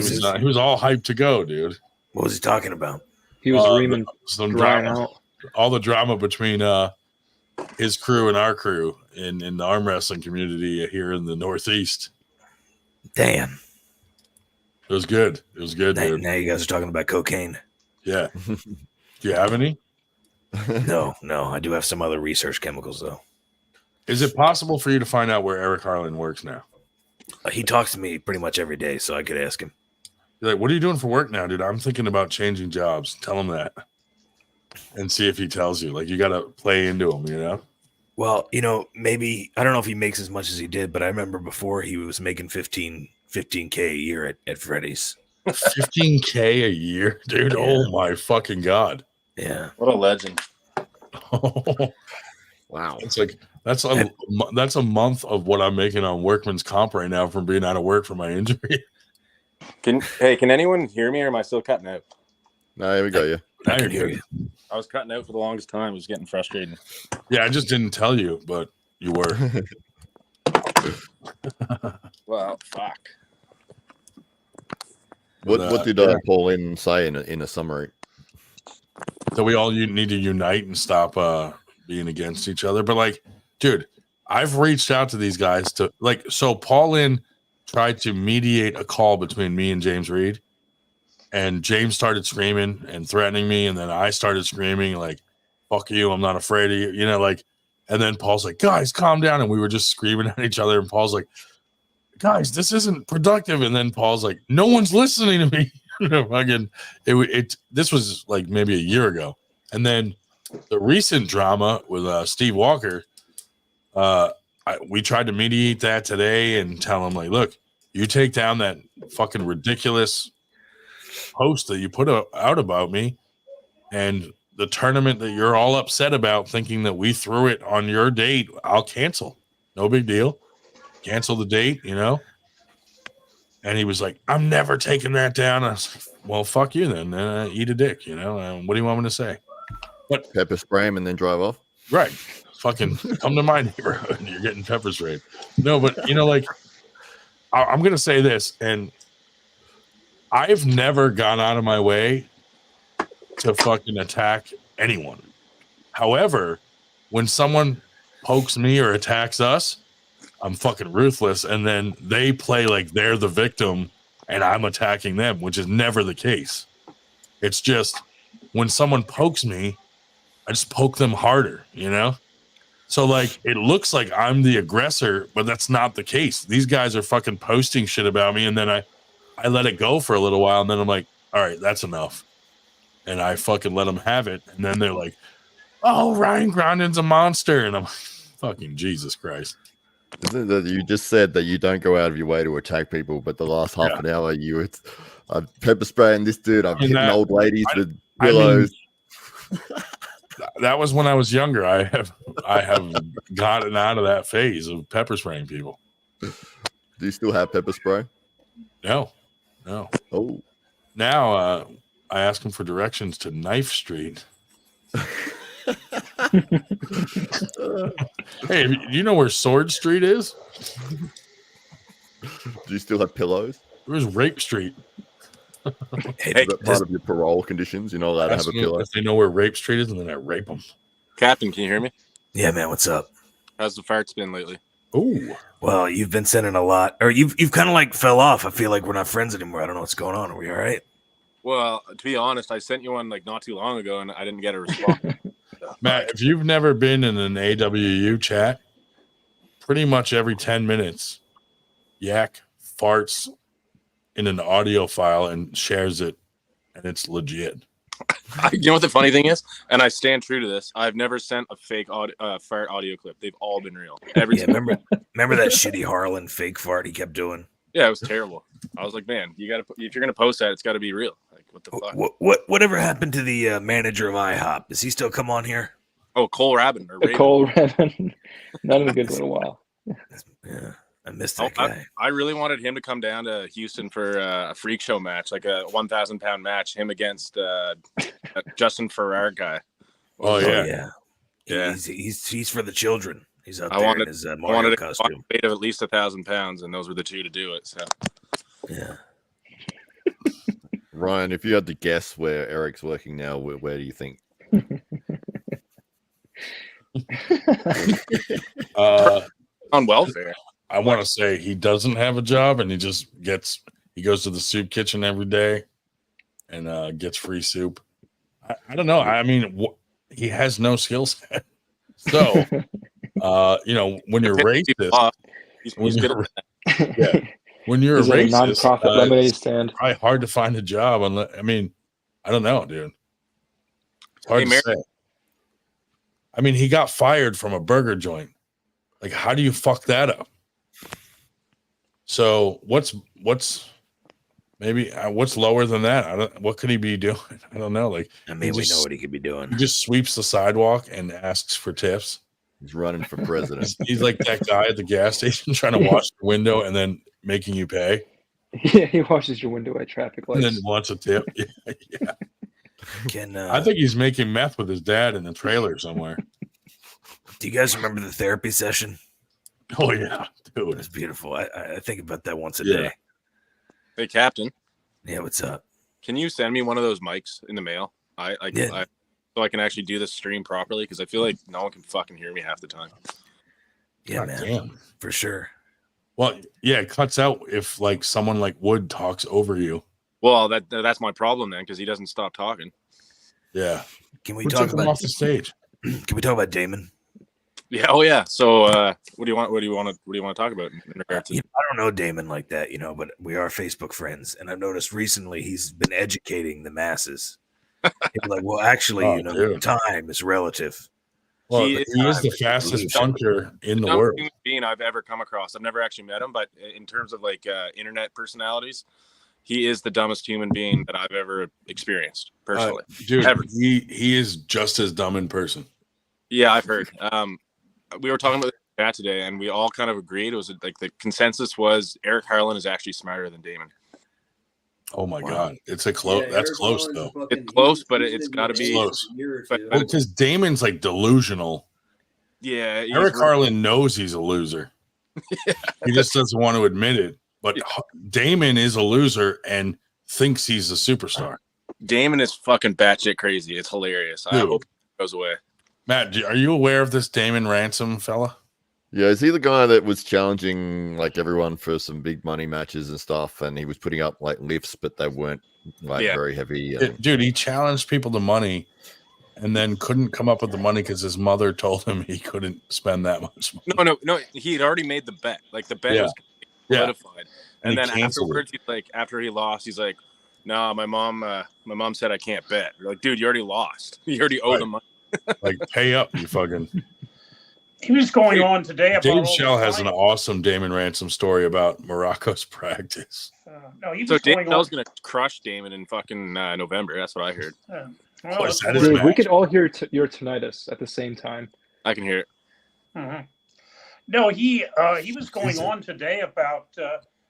was all hyped to go, dude. What was he talking about? He was reaming some drying drama, out. all the drama between his crew and our crew in the arm wrestling community here in the Northeast. Damn. It was good. It was good, dude. Now you guys are talking about cocaine. Yeah. Do you have any? No. I do have some other research chemicals, though. Is it possible for you to find out where Eric Harlan works now? He talks to me pretty much every day, so I could ask him. You're like, what are you doing for work now, dude? I'm thinking about changing jobs. Tell him that. And see if he tells you. Like, you got to play into him, you know? Well, maybe, I don't know if he makes as much as he did, but I remember before he was making $15K a year at Freddy's. $15K a year, dude. Yeah. Oh my fucking God. Yeah. What a legend. Wow. It's like that's a month of what I'm making on workman's comp right now from being out of work for my injury. Can anyone hear me, or am I still cutting out? No, here we go. Yeah. Now I you're can hear good. you. I was cutting out for the longest time. It was getting frustrating. Yeah, I just didn't tell you, but you were. Well, fuck. What did yeah. Paul Lynn say in a summary? So we all need to unite and stop being against each other. But like, dude, I've reached out to these guys to so Paul Lynn tried to mediate a call between me and James Reed, and James started screaming and threatening me, and then I started screaming like, fuck you, I'm not afraid of you, and then Paul's like, guys, calm down, and we were just screaming at each other, and Paul's like, guys, this isn't productive, and then Paul's like, no one's listening to me. Again, this was like maybe a year ago, and then the recent drama with Steve Walker, we tried to mediate that today and tell him like, look, you take down that fucking ridiculous post that you put out about me, and the tournament that you're all upset about, thinking that we threw it on your date, I'll cancel. No big deal. Cancel the date, And he was like, I'm never taking that down. I was like, well, fuck you then. Eat a dick, What do you want me to say? But pepper spray him and then drive off. Right. Fucking come to my neighborhood. You're getting pepper sprayed. No, but like I'm gonna say this, and I've never gone out of my way to fucking attack anyone. However, when someone pokes me or attacks us, I'm fucking ruthless, and then they play like they're the victim and I'm attacking them, which is never the case. It's just when someone pokes me, I just poke them harder, So like it looks like I'm the aggressor, but that's not the case. These guys are fucking posting shit about me, and then I let it go for a little while, and then I'm like, all right, that's enough. And I fucking let them have it. And then they're like, oh, Ryan Grondin's a monster. And I'm like, fucking Jesus Christ. Isn't it that you just said that you don't go out of your way to attack people, but the last half an hour I'm pepper spraying this dude, I'm hitting old ladies with pillows. That was when I was younger. I have gotten out of that phase of pepper spraying people. Do you still have pepper spray? No. Oh. Now I ask him for directions to Knife Street. Hey, do you know where Sword Street is? Do you still have pillows? Where's Rape Street? Hey, is that part of your parole conditions? You're not allowed to have a pillow. If they know where Rape Street is, and then I rape them. Captain, can you hear me? Yeah, man. What's up? How's the farts been lately? Ooh. Well, you've been sending a lot, or you've kind of like fell off. I feel like we're not friends anymore. I don't know what's going on. Are we all right? Well, to be honest, I sent you one like not too long ago, and I didn't get a response. Matt, if you've never been in an AWU chat, pretty much every 10 minutes, Yak farts in an audio file and shares it, and it's legit. You know what the funny thing is? And I stand true to this. I've never sent a fake fart audio clip. They've all been real. Remember that shitty Harlan fake fart he kept doing? Yeah, it was terrible. I was like, man, you got to if you're gonna post that, it's got to be real. Like, what the fuck? Whatever happened to the manager of IHOP? Does he still come on here? Oh, Cole Rabin. Cole Rabin. Not in a good little while. Yeah, I missed that guy. I really wanted him to come down to Houston for a freak show match, like a 1,000-pound match, him against Justin Ferrer guy. Oh yeah. He's for the children. He's out there in his Mario costume. Weight of at least 1,000 pounds, and those were the two to do it. So yeah. Ryan, if you had to guess where Eric's working now, where do you think? On welfare. I want to say he doesn't have a job, and he goes to the soup kitchen every day and gets free soup. I don't know. I mean, he has no skill set. So, when you're racist, when you're a racist, nonprofit lemonade stand, it's probably hard to find a job. I don't know, dude. It's hard to say. I mean, he got fired from a burger joint. Like, how do you fuck that up? So what's lower than that? What could he be doing? I don't know. Like, we know what he could be doing. He just sweeps the sidewalk and asks for tips. He's running for president. He's like that guy at the gas station trying to wash the window and then making you pay. Yeah, he washes your window at traffic lights. And then wants a tip. Yeah. I think he's making meth with his dad in the trailer somewhere. Do you guys remember the therapy session? Oh yeah, dude, it was beautiful. I think about that once a day. Hey, Captain. Yeah, what's up? Can you send me one of those mics in the mail? So I can actually do this stream properly, because I feel like no one can fucking hear me half the time. Yeah, man. Damn. For sure. Well, yeah, it cuts out if like someone like Wood talks over you. Well, that's my problem then, because he doesn't stop talking. Yeah. Can we talk about off the stage? Can we talk about Damon? Yeah. Oh yeah. So what do you want to talk about in regard to? I don't know Damon like that, but we are Facebook friends, and I've noticed recently he's been educating the masses. He's like, well, actually, time is relative. Well, he is the fastest bunker in the world. Human being I've ever come across. I've never actually met him, but in terms of like internet personalities, he is the dumbest human being that I've ever experienced personally. Dude, he is just as dumb in person. Yeah, I've heard. We were talking about that today, and we all kind of agreed. It was like the consensus was Eric Harlan is actually smarter than Damon. Oh my Wow. God, it's a close. Yeah, that's Eric close Rollins though. fucking- It's close, he's- but he's it's been got to with be. Ace close. for a year or But- two. but- Because Damon's like delusional. Yeah, he's Eric really- Carlin knows he's a loser. He just doesn't want to admit it. But Damon is a loser and thinks he's a superstar. Damon is fucking batshit crazy. It's hilarious. I Dude. hope it goes away. Matt, are you aware of this Damon Ransom fella? Yeah, is he the guy that was challenging like everyone for some big money matches and stuff? And he was putting up like lifts, but they weren't like Yeah. very heavy. And... Dude, he challenged people to money and then couldn't come up with the money because his mother told him he couldn't spend that much money. No. He had already made the bet. Like the bet Yeah. was Yeah. solidified. And And he then canceled afterwards, he's like, after he lost, he's like, "No, my mom said I can't bet." You're like, dude, you already lost. You already owe Right. the money. Like, pay up, you fucking. He was going on today about Dave all Shell the has an science- awesome Damon Ransom story about Morocco's practice. No, he was So Dave going Shell's on. gonna crush Damon in fucking November. That's what I heard. Well, Oh, is that's that what his we're- Dude, we match? could all hear your tinnitus at the same time. I can hear it. Mhm. No, he was going Is it? on today about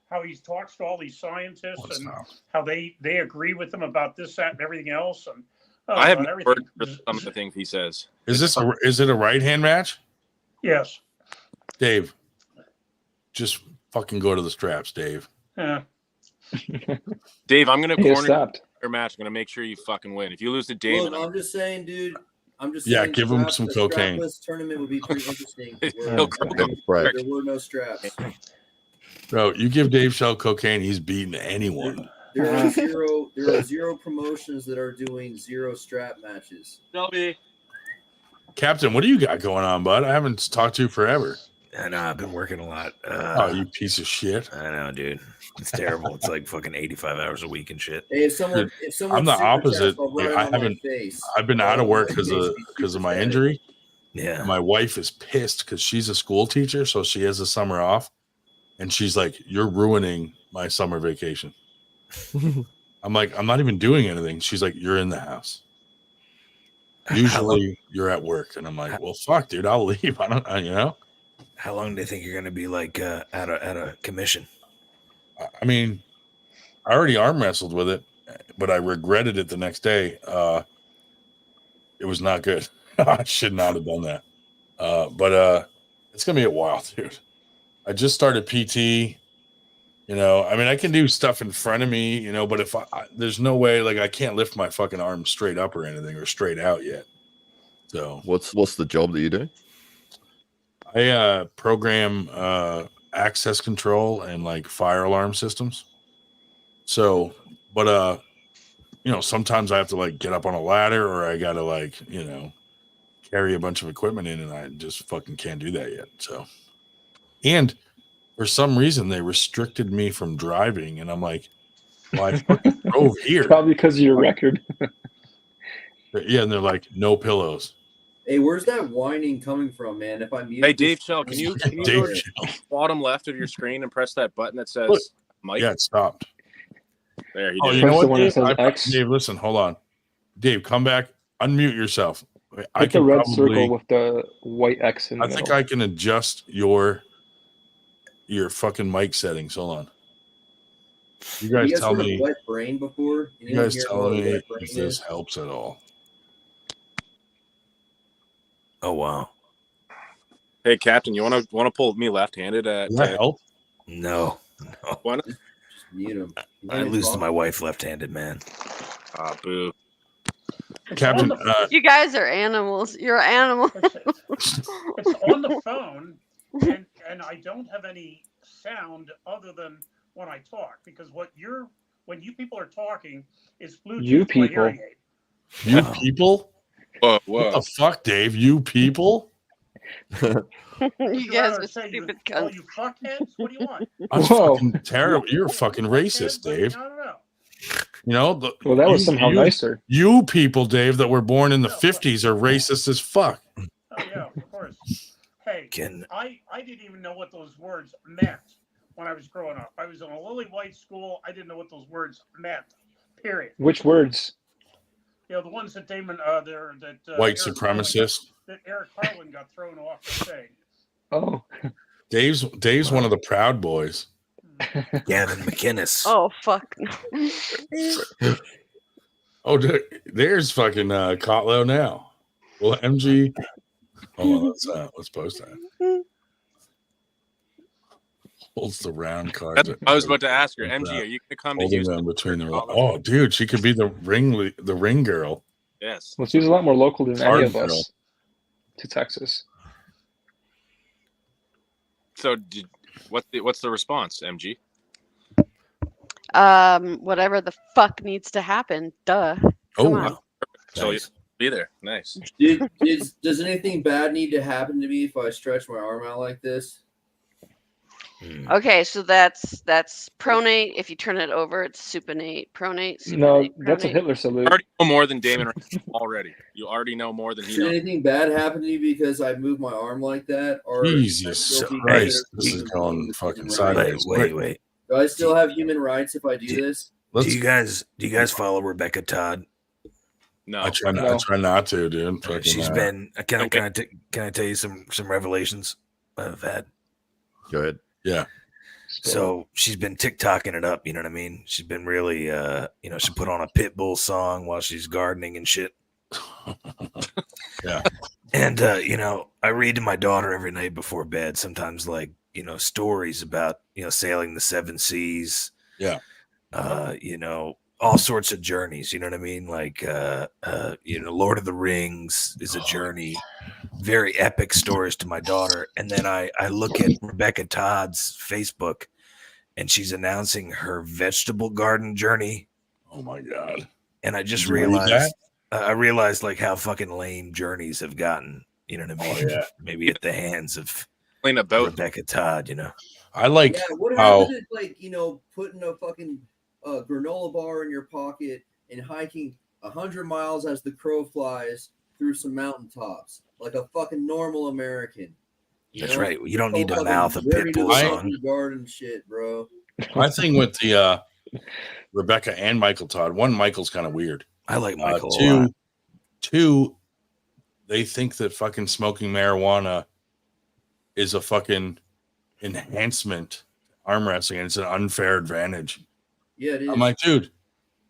how he talks to all these scientists What's and now? how they agree with him about this, that, and everything else. And I have about no everything. word for some of the things he says. Is it a right hand match? Yes. Dave, just fucking go to the straps, Dave. Yeah. Dave, I'm gonna Hey, it corner stopped. your match. I'm gonna make sure you fucking win. If you lose to Look, Damon, I'm just saying, dude. I'm just Yeah, saying. give him some a cocaine. strapless tournament would be pretty interesting. He'll croak Have a break. There were no straps. Bro, you give Dave Shell cocaine, he's beating anyone. There are zero promotions that are doing zero strap matches. Shelby. Captain, what do you got going on, bud? I haven't talked to you forever. I know I've been working a lot. Oh, you piece of shit. I know, dude. It's terrible. It's like fucking 85 hours a week and shit. Hey, if someone, Dude, if someone I'm the super chats, opposite. I'll write I it on my haven't- face. I've been out of work because of my injury. Yeah. My wife is pissed because she's a school teacher, so she has the summer off, and she's like, "You're ruining my summer vacation." I'm like, "I'm not even doing anything." She's like, "You're in the house. Usually you're at work," and I'm like, "Well, fuck, dude, I'll leave. I don't, you know." How long do you think you're going to be like out of commission? I mean, I already arm wrestled with it, but I regretted it the next day. It was not good. I should not have done that. But it's gonna be a while, dude. I just started PT. You know, I mean, I can do stuff in front of me, you know, but if there's no way, like, I can't lift my fucking arm straight up or anything or straight out yet. So What's the job that you do? I program access control and like fire alarm systems. So, but you know, sometimes I have to like get up on a ladder or I gotta like, you know, carry a bunch of equipment in, and I just fucking can't do that yet. So, and for some reason they restricted me from driving, and I'm like, well, I fucking drove here. Probably because of your record. Yeah, and they're like, no pillows. Hey, where's that whining coming from, man? If I mute Hey, this- Dave Shell, can you Dave go to Shell. the bottom left of your screen and press that button that says Look. Mike? Yeah, it stopped. There, he Oh, did. you know Press what, the one that Dave? says X. Dave, listen, hold on. Dave, come back. Unmute yourself. I Hit the can red probably, circle with the white X in the I think middle. I can adjust your fucking mic settings. Hold on. You guys you guys tell heard of me. wet brain before? You Anyone guys hear tell what me wet brain if this is? helps at all. Oh, wow. Hey, Captain, you want to pull me left-handed? Does that help? No. Why not? Just mute him. I lose to my wife left-handed, man. Ah, boo. Captain, You guys are animals. You're animals. It's on the phone, and I don't have any sound other than when I talk, because when you people are talking, it's Bluetooth You to my people. hearing aid. you Wow. people? Whoa, What the fuck, Dave? You people? You Would guys rather are say stupid all cunts. you fuckheads? What do you want? That's Whoa. fucking terrible. You're fucking racist, Dave. I don't know. You know, Well, that was somehow nicer. You people, Dave, that were born in the 50s are racist as fuck. Oh yeah, of course. Hey, Can I didn't even know what those words meant when I was growing up. I was in a lily white school. I didn't know what those words meant. Period. Which words? You know, the ones that Damon, White supremacist. that Eric Carlin got thrown off the stage. Oh, Dave's one of the Proud Boys. Gavin McInnes. Oh fuck. Oh, there's fucking Kotlo now. Well, MG. Hold on, let's post that. Holds the round card. I was about to ask her, MG, are you gonna come to Houston? Between the oh, dude, she could be the ring girl. Yes. Well, she's a lot more local than any of Girl. us to Texas. So, what's the response, MG? Whatever the fuck needs to happen. Duh. Come on. So you'll be there. Nice. Does anything bad need to happen to me if I stretch my arm out like this? Okay, so that's pronate. If you turn it over, it's supinate. Pronate. Supinate, No, that's a pronate. Hitler salute. You already know more than Damon already. You already know more than he Should knows. anything bad happen to me because I move my arm like that? Or Jesus Christ, this is going fucking sideways. Wait. Do I still have human rights if I do this? Do you guys follow Rebecca Todd? No, I try not to, dude. Fucking, She's been. Can I tell you some revelations I've had? Go ahead. Yeah. So she's been TikToking it up. You know what I mean? She's been really, she put on a Pitbull song while she's gardening and shit. Yeah. And I read to my daughter every night before bed. Sometimes, like stories about sailing the 7 seas. Yeah. All sorts of journeys. You know what I mean? Like, Lord of the Rings is a journey. Very epic stories to my daughter. And then I look at Rebecca Todd's Facebook, and she's announcing her vegetable garden journey. Oh my God. And I just realized, like how fucking lame journeys have gotten, you know what I mean? Oh, yeah. Maybe at the hands of Rebecca Todd, I like what how happened to, like, putting a fucking granola bar in your pocket and hiking 100 miles as the crow flies through some mountaintops like a fucking normal American. That's right. You don't need to mouth a Pitbull song. Garden shit, bro. my thing with the Rebecca and Michael Todd. One, Michael's kind of weird. I like Michael a lot. Two, they think that fucking smoking marijuana is a fucking enhancement arm wrestling, and it's an unfair advantage. Yeah, it is. I'm like, dude,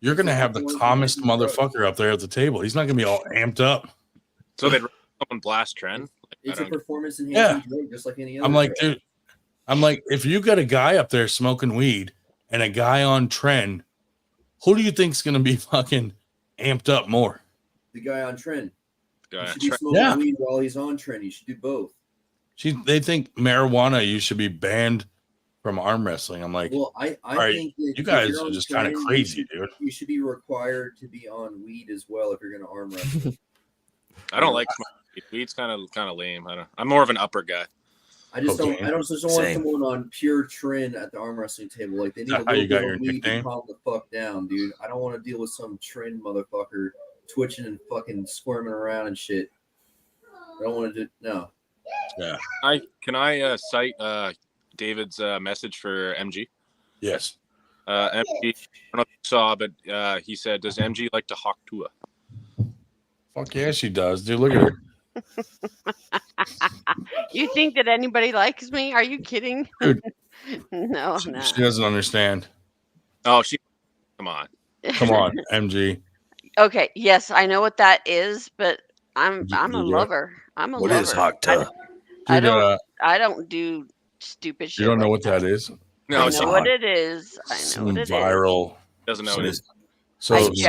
you're gonna have the calmest motherfucker up there at the table. He's not gonna be all amped up. So they'd someone blast trend. It's a performance enhancing drug, just like any other. I'm like, drug. dude, I'm like, if you got a guy up there smoking weed and a guy on trend, who do you think's gonna be fucking amped up more? The guy on trend. Guy He on should be trend. smoking weed while he's on trend. You should do both. They think marijuana, you should be banned from arm wrestling. I'm like, Well, I right, think that you if guys you're are on just kind of trend, crazy, dude. You should be required to be on weed as well if you're going to arm wrestle. I don't like smoking weed. Weed's kind of lame. I'm more of an upper guy. I just don't want Same. someone on pure trend at the arm wrestling table. Like, they need a How you little got bit your of weed to nickname? calm the fuck down, dude. I don't want to deal with some trend motherfucker twitching and fucking squirming around and shit. I don't want to do no. Yeah. Can I cite David's message for MG? Yes. MG, I don't know if you saw, but he said, "Does MG like to hawk Tua?" Fuck yeah, she does, dude. Look at her. You think that anybody likes me? Are you kidding? Dude. No. She doesn't understand. Oh, come on. Come on, MG. Okay, yes, I know what that is, but I'm a lover. I'm a What lover. is hawk Tua? I don't do stupid shit. You don't know like what that is? No, I know what it is. I know Some what it is. viral. Doesn't know what it is. So I It's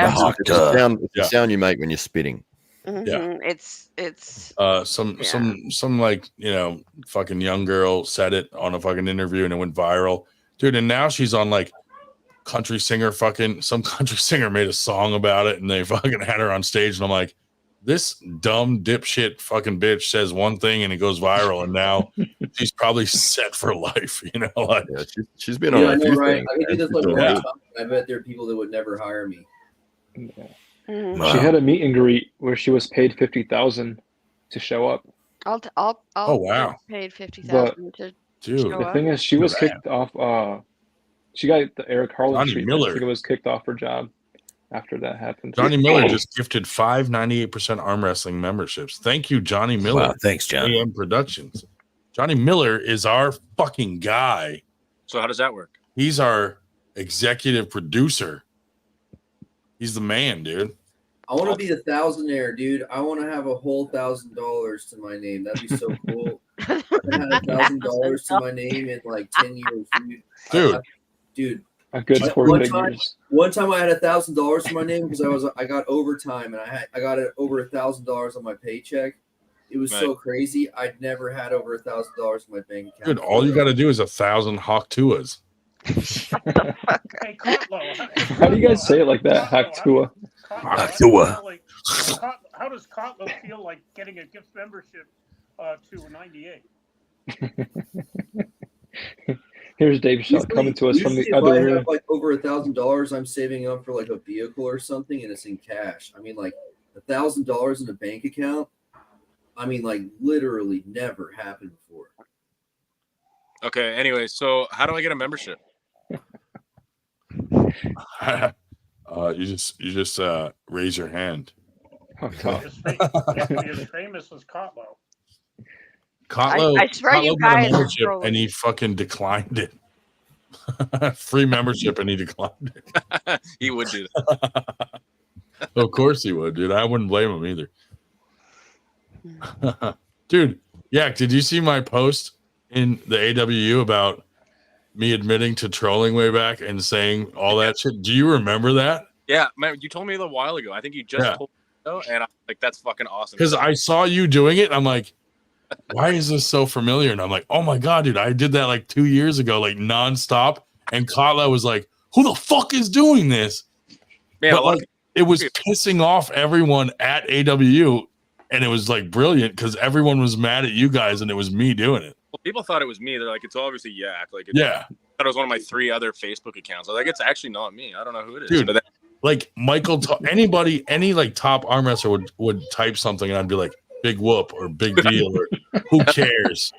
the sound you make when you're spitting. Mhm, It's some like, fucking young girl said it on a fucking interview and it went viral, dude. And now she's on like some country singer made a song about it and they fucking had her on stage. And I'm like, this dumb dipshit fucking bitch says one thing and it goes viral. And now she's probably set for life, Like, Yeah, she's been on a few things. I could do this man. like Yeah. one time. I bet there are people that would never hire me. Mhm. She had a meet and greet where she was paid $50,000 to show up. I'll Oh, wow. get paid $50,000 to dude. show The up. thing is, she was Look at kicked off. She got the Eric Harlan Johnny treatment. Miller. She was kicked off her job after that happened. Johnny Miller just gifted 5 98% arm wrestling memberships. Thank you, Johnny Miller. Wow, thanks, John. AM Productions. Johnny Miller is our fucking guy. So how does that work? He's our executive producer. He's the man, dude. I want to be the thousandaire, dude. I want to have a whole $1,000 to my name. That'd be so cool. I haven't had $1,000 to my name in like 10 years, dude. Dude, A good Like, 4 one figures. one time I had $1,000 to my name because I got overtime and I got it over $1,000 on my paycheck. It was so crazy. I'd never had over $1,000 in my bank account. Dude, all you got to do is 1,000 Hawk Tuas. Hey, Kotlo, How do you guys say it like that? Haktua. Haktua. How does Kotlo feel like getting a gift membership to 98? Here's Dave Shaw coming to us from the other if I room. have like over $1,000, I'm saving up for like a vehicle or something, and it's in cash. I mean, like $1,000 in a bank account. I mean, like literally never happened before. Okay. Anyway, so how do I get a membership? You just raise your hand. Oh, God. You have to be as famous as Kotlo. Kotlo, I swear you Kotlo got a guys are membership trolling. and he fucking declined it. Free membership and he declined it. He would do that. Of course he would, dude. I wouldn't blame him either. Dude, Yak, did you see my post in the AWU about me admitting to trolling way back and saying all that shit? Do you remember that? Yeah, man, you told me a while ago. I think you just told me so, and I'm like, that's fucking awesome. Because I saw you doing it. And I'm like, why is this so familiar? And I'm like, oh my God, dude, I did that like 2 years ago, like nonstop. And Kotla was like, who the fuck is doing this? Man, but like, it was pissing off everyone at AWU. And it was like brilliant because everyone was mad at you guys and it was me doing it. Well, people thought it was me. They're like, it's obviously Yak. Like, Yeah. I thought it was one of my 3 other Facebook accounts. I was like, it's actually not me. I don't know who it is. Dude, but then, like Michael, anybody, any like top arm wrestler would type something and I'd be like, big whoop or big deal or who cares?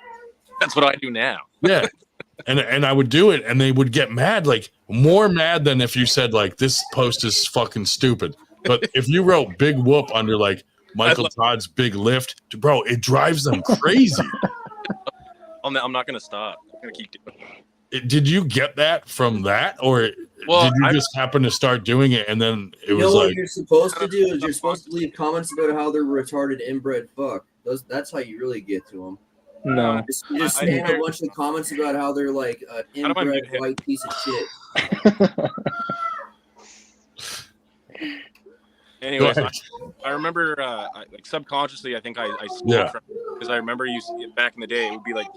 that's what I do now. Yeah. And I would do it and they would get mad, like more mad than if you said like this post is fucking stupid. But if you wrote big whoop under like Michael Todd's big lift, bro, it drives them crazy. I'm not going to stop. I'm going to keep doing it. Did you get that from that, or did you just happen to start doing it and then it was what like you're supposed to do is you're supposed to leave comments about how they're retarded inbred fuck. That's how you really get to them. No, You just stand a bunch of comments about how they're like an inbred white piece of shit. Anyways, I remember, like subconsciously, I think I stole from because I remember you back in the day. It would be like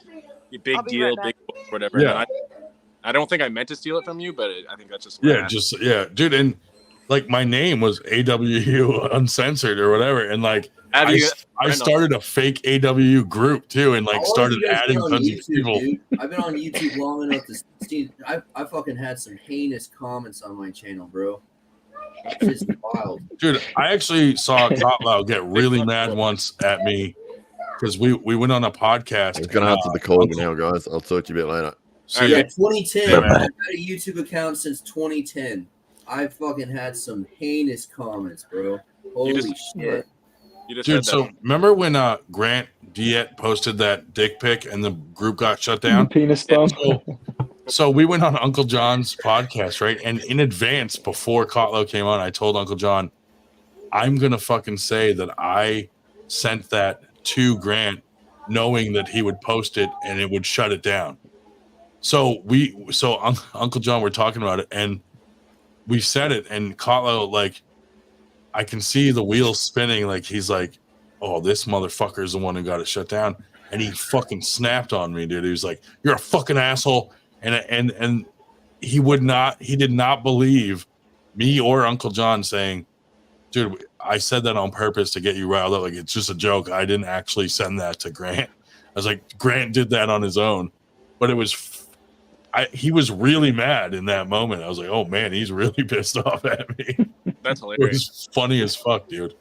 a big deal, big whatever. Yeah. And I don't think I meant to steal it from you, but I think that's just dude. And like my name was AWU Uncensored or whatever, and like I started a fake AWU group too, and like started adding tons of people. Dude? I've been on YouTube long enough to see. I fucking had some heinous comments on my channel, bro. It's wild. Dude, I actually saw Kotlau get really mad once at me because we went on a podcast. I'm gonna answer the call now, guys. I'll talk to you a bit later. So yeah, 2010. I've had a YouTube account since 2010. I fucking had some heinous comments, bro. Holy shit. Dude, so remember when Grant Diet posted that dick pic and the group got shut down? Penis thumb. So we went on Uncle John's podcast, right? And in advance, before Kotlo came on, I told Uncle John, I'm going to fucking say that I sent that to Grant knowing that he would post it and it would shut it down. So Uncle John, we're talking about it and we said it and Kotlo, like, I can see the wheels spinning. Like, he's like, oh, this motherfucker is the one who got it shut down. And he fucking snapped on me, dude. He was like, you're a fucking asshole. And he did not believe me or Uncle John saying, dude, I said that on purpose to get you riled up. Like, it's just a joke. I didn't actually send that to Grant. I was like, Grant did that on his own. But it was, he was really mad in that moment. I was like, oh man, he's really pissed off at me. That's hilarious. It was funny as fuck, dude.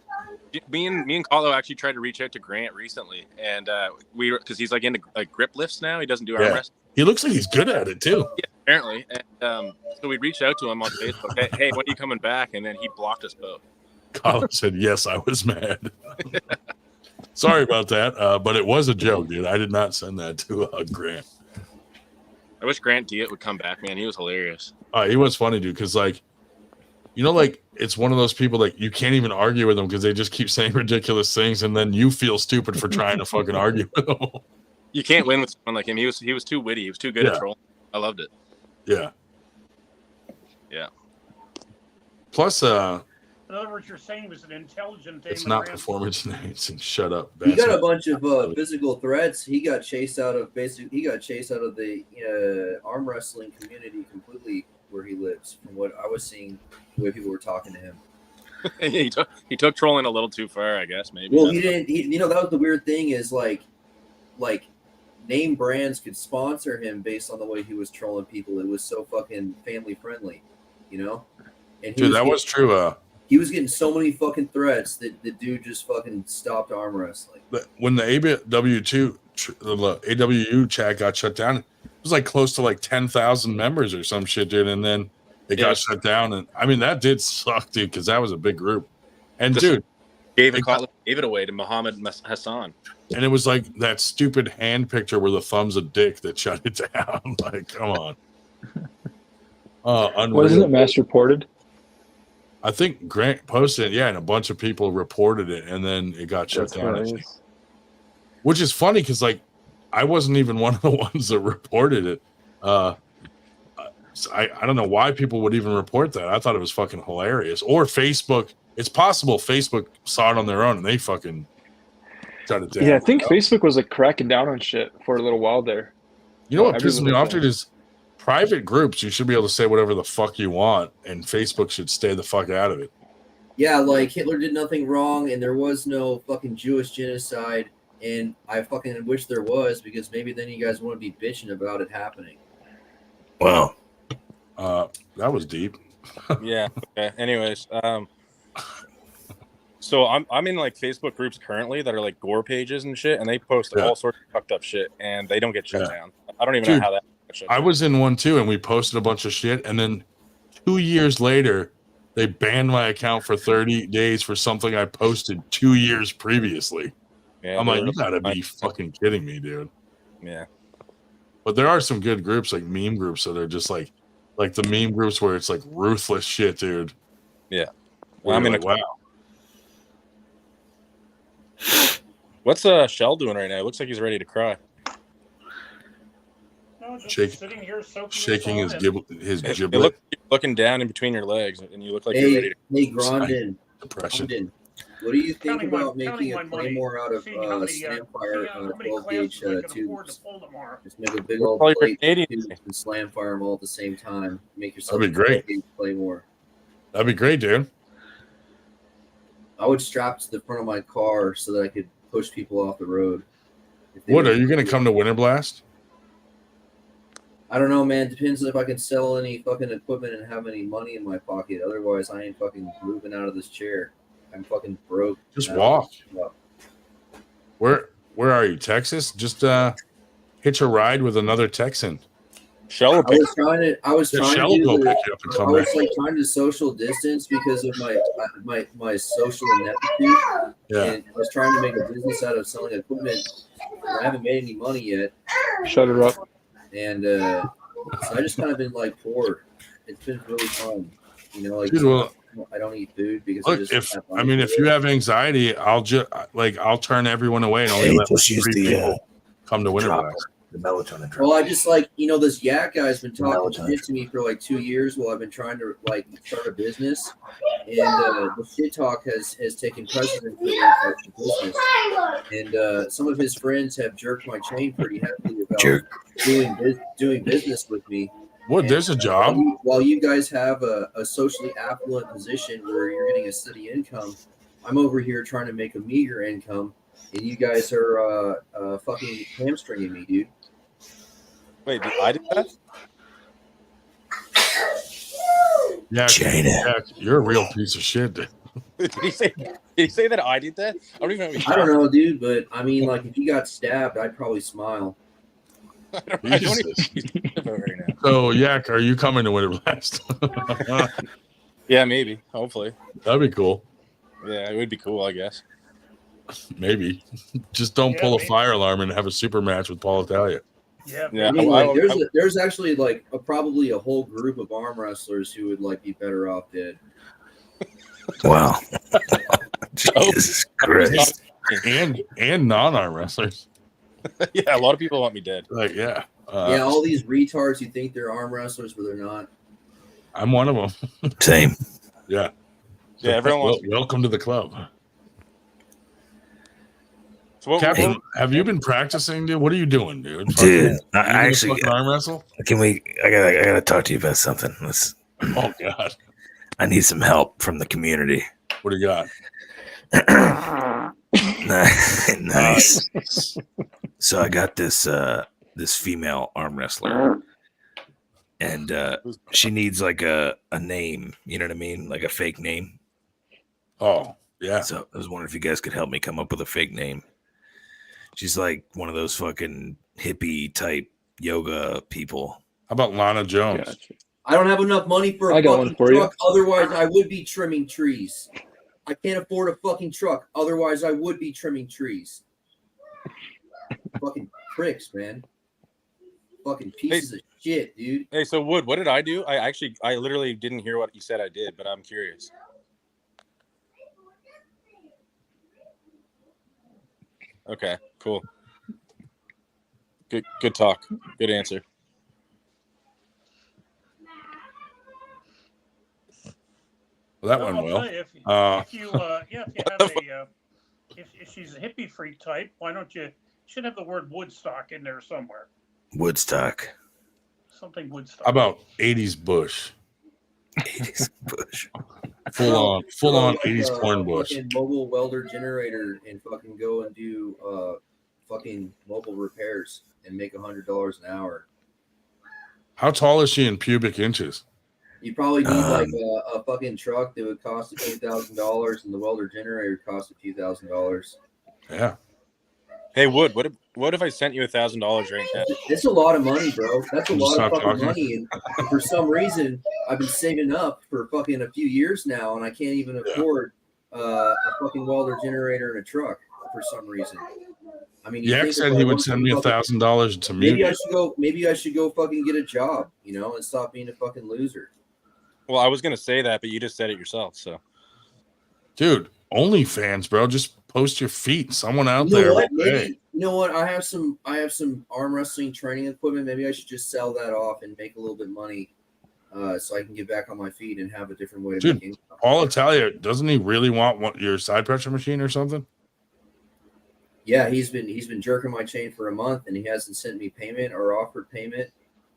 Me and Carlo actually tried to reach out to Grant recently, and because he's like into like grip lifts now. He doesn't do arm wrestling. He looks like he's good at it too. Yeah, apparently. And so we reached out to him on Facebook. Hey, when are you coming back? And then he blocked us both. Carlo said, yes, I was mad. Sorry about that, but it was a joke, dude. I did not send that to Grant. I wish Grant Diet would come back, man. He was hilarious. He was funny, dude. Because like, you know, like it's one of those people like you can't even argue with them because they just keep saying ridiculous things, and then you feel stupid for trying to fucking argue with them. You can't win with someone like him. He was too witty. He was too good at trolling. I loved it. Yeah. Yeah. Plus, In other words, you're saying it was an intelligent. it's not performance enhancing. Shut up. He got a bunch of physical threats. He got chased out of the arm wrestling community completely where he lives. From what I was seeing, the way people were talking to him. he took trolling a little too far, I guess. Maybe. Well, he didn't. You know, that was the weird thing is like name brands could sponsor him based on the way he was trolling people. It was so fucking family friendly, you know. And dude, that was true. He was getting so many fucking threats that the dude just fucking stopped arm wrestling. But when the AWU chat got shut down, it was like close to like 10,000 members or some shit, dude. And then it got shut down. And I mean, that did suck, dude, because that was a big group. And dude, gave it away to Muhammad Hassan. And it was like that stupid hand picture where the thumb's a dick that shut it down. Like, come on. Wasn't it mass reported? I think Grant posted it, and a bunch of people reported it, and then it got shut down. Which is funny because, like, I wasn't even one of the ones that reported it. I don't know why people would even report that. I thought it was fucking hilarious. Or Facebook. It's possible Facebook saw it on their own and they fucking shut it down. Yeah, I think Facebook was like cracking down on shit for a little while there. You know what pisses me off, dude, is private groups, you should be able to say whatever the fuck you want, and Facebook should stay the fuck out of it. Yeah, like Hitler did nothing wrong, and there was no fucking Jewish genocide, and I fucking wish there was, because maybe then you guys wouldn't be bitching about it happening. Wow. That was deep. Yeah. Okay. Anyways, so I'm in like Facebook groups currently that are like gore pages and shit, and they post all sorts of fucked up shit, and they don't get shut down. I don't even know how that. I was in one too, and we posted a bunch of shit, and then 2 years later, they banned my account for 30 days for something I posted 2 years previously. Yeah, I'm like, you gotta be fucking kidding me, dude. Yeah. But there are some good groups, like meme groups, that are just like the meme groups where it's like ruthless shit, dude. Yeah. Well, I'm in like, wow. What's Shell doing right now? It looks like he's ready to cry. No, just sitting here shaking his giblet. You're looking down in between your legs, and you look like you're ready to. Hey, Grondin. Depression. What do you think about making a Claymore out of Slamfire 12-gauge tubes? Just make a big old plate tubes and Slamfire them all at the same time. Make yourself That'd be great. Claymore. That'd be great, dude. I would strap to the front of my car so that I could push people off the road. What, are you going to come to Winter Blast? I don't know, man. Depends if I can sell any fucking equipment and have any money in my pocket. Otherwise, I ain't fucking moving out of this chair. I'm fucking broke. Just walk. Where are you? Texas? Just hitch a ride with another Texan. Shell. I was trying to social distance because of my social ineptitude. Yeah. And I was trying to make a business out of selling equipment. I haven't made any money yet. Shut her up. And so I just kind of been like bored. It's been really fun, you know. Like, dude, well, I don't eat food because look, if you have anxiety, I'll I'll turn everyone away and only let 3 people come to Winter Blast. The melatonin drop. Well, I just this Yak guy's been talking shit to me for like 2 years while I've been trying to start a business, and the shit talk has taken precedence for the business. And some of his friends have jerked my chain pretty heavily about doing business with me. What? There's a job. While you guys have a socially affluent position where you're getting a steady income, I'm over here trying to make a meager income, and you guys are fucking hamstringing me, dude. Wait, I did that? Yeah, you're a real piece of shit, dude. Did he say that I did that? I don't even know. I don't know, dude, but I mean, like, if you got stabbed, I'd probably smile. I don't even right now. So, Yak, are you coming to Winter Blast? Yeah, maybe. Hopefully. That'd be cool. Yeah, it would be cool, I guess. Maybe. Just don't pull a fire alarm and have a super match with Paul Italia. Yeah. Yeah, I mean, I- like, there's actually like probably a whole group of arm wrestlers who would like be better off dead. Wow. Jesus Christ. and non-arm wrestlers. Yeah, a lot of people want me dead. Like, yeah. Yeah, all these retards who think they're arm wrestlers, but they're not. I'm one of them. Same. Yeah. Yeah, everyone wants. Welcome to the club. So Captain, have you been practicing, dude? What are you doing, dude? Dude, I I actually arm wrestle. Can we? I gotta talk to you about something. Oh God, I need some help from the community. What do you got? Nice. So I got this this female arm wrestler, and she needs like a name. You know what I mean? Like a fake name. Oh yeah. So I was wondering if you guys could help me come up with a fake name. She's like one of those fucking hippie type yoga people. How about Lana Jones? Gotcha. I don't have enough money for a fucking truck. Otherwise, I would be trimming trees. I can't afford a fucking truck. Otherwise, I would be trimming trees. Fucking pricks, man. Fucking pieces of shit, dude. Hey, so Wood, what did I do? I literally didn't hear what you said I did, but I'm curious. Okay, cool. Good talk. Good answer. Well, that Well, went I'll well. tell you, if you have if she's a hippie freak type, why don't you should have the word Woodstock in there somewhere? Woodstock. Something Woodstock. How about 80s Bush? 80s Bush. Full on like 80s corn bush. Fucking mobile welder generator and fucking go and do fucking mobile repairs and make $100 an hour. How tall is she in pubic inches? You probably need like a fucking truck that would cost a few $1,000s, and the welder generator cost a few $1,000s. Yeah. Hey Wood, what if I sent you $1,000 right now? It's a lot of money, bro. That's a lot of fucking talking. money, and for some reason, I've been saving up for fucking a few years now, and I can't even afford a fucking welder generator and a truck for some reason. I mean, Yak said he would send me $1,000 to mute. Maybe I should go fucking get a job, you know, and stop being a fucking loser. Well, I was gonna say that, but you just said it yourself. So, dude, OnlyFans, bro. Just post your feet. Someone out there. Maybe, you know what? I have some arm wrestling training equipment. Maybe I should just sell that off and make a little bit of money, so I can get back on my feet and have a different way to make income. Paul Italia, doesn't he really want your side pressure machine or something? Yeah, he's been jerking my chain for a month, and he hasn't sent me payment or offered payment,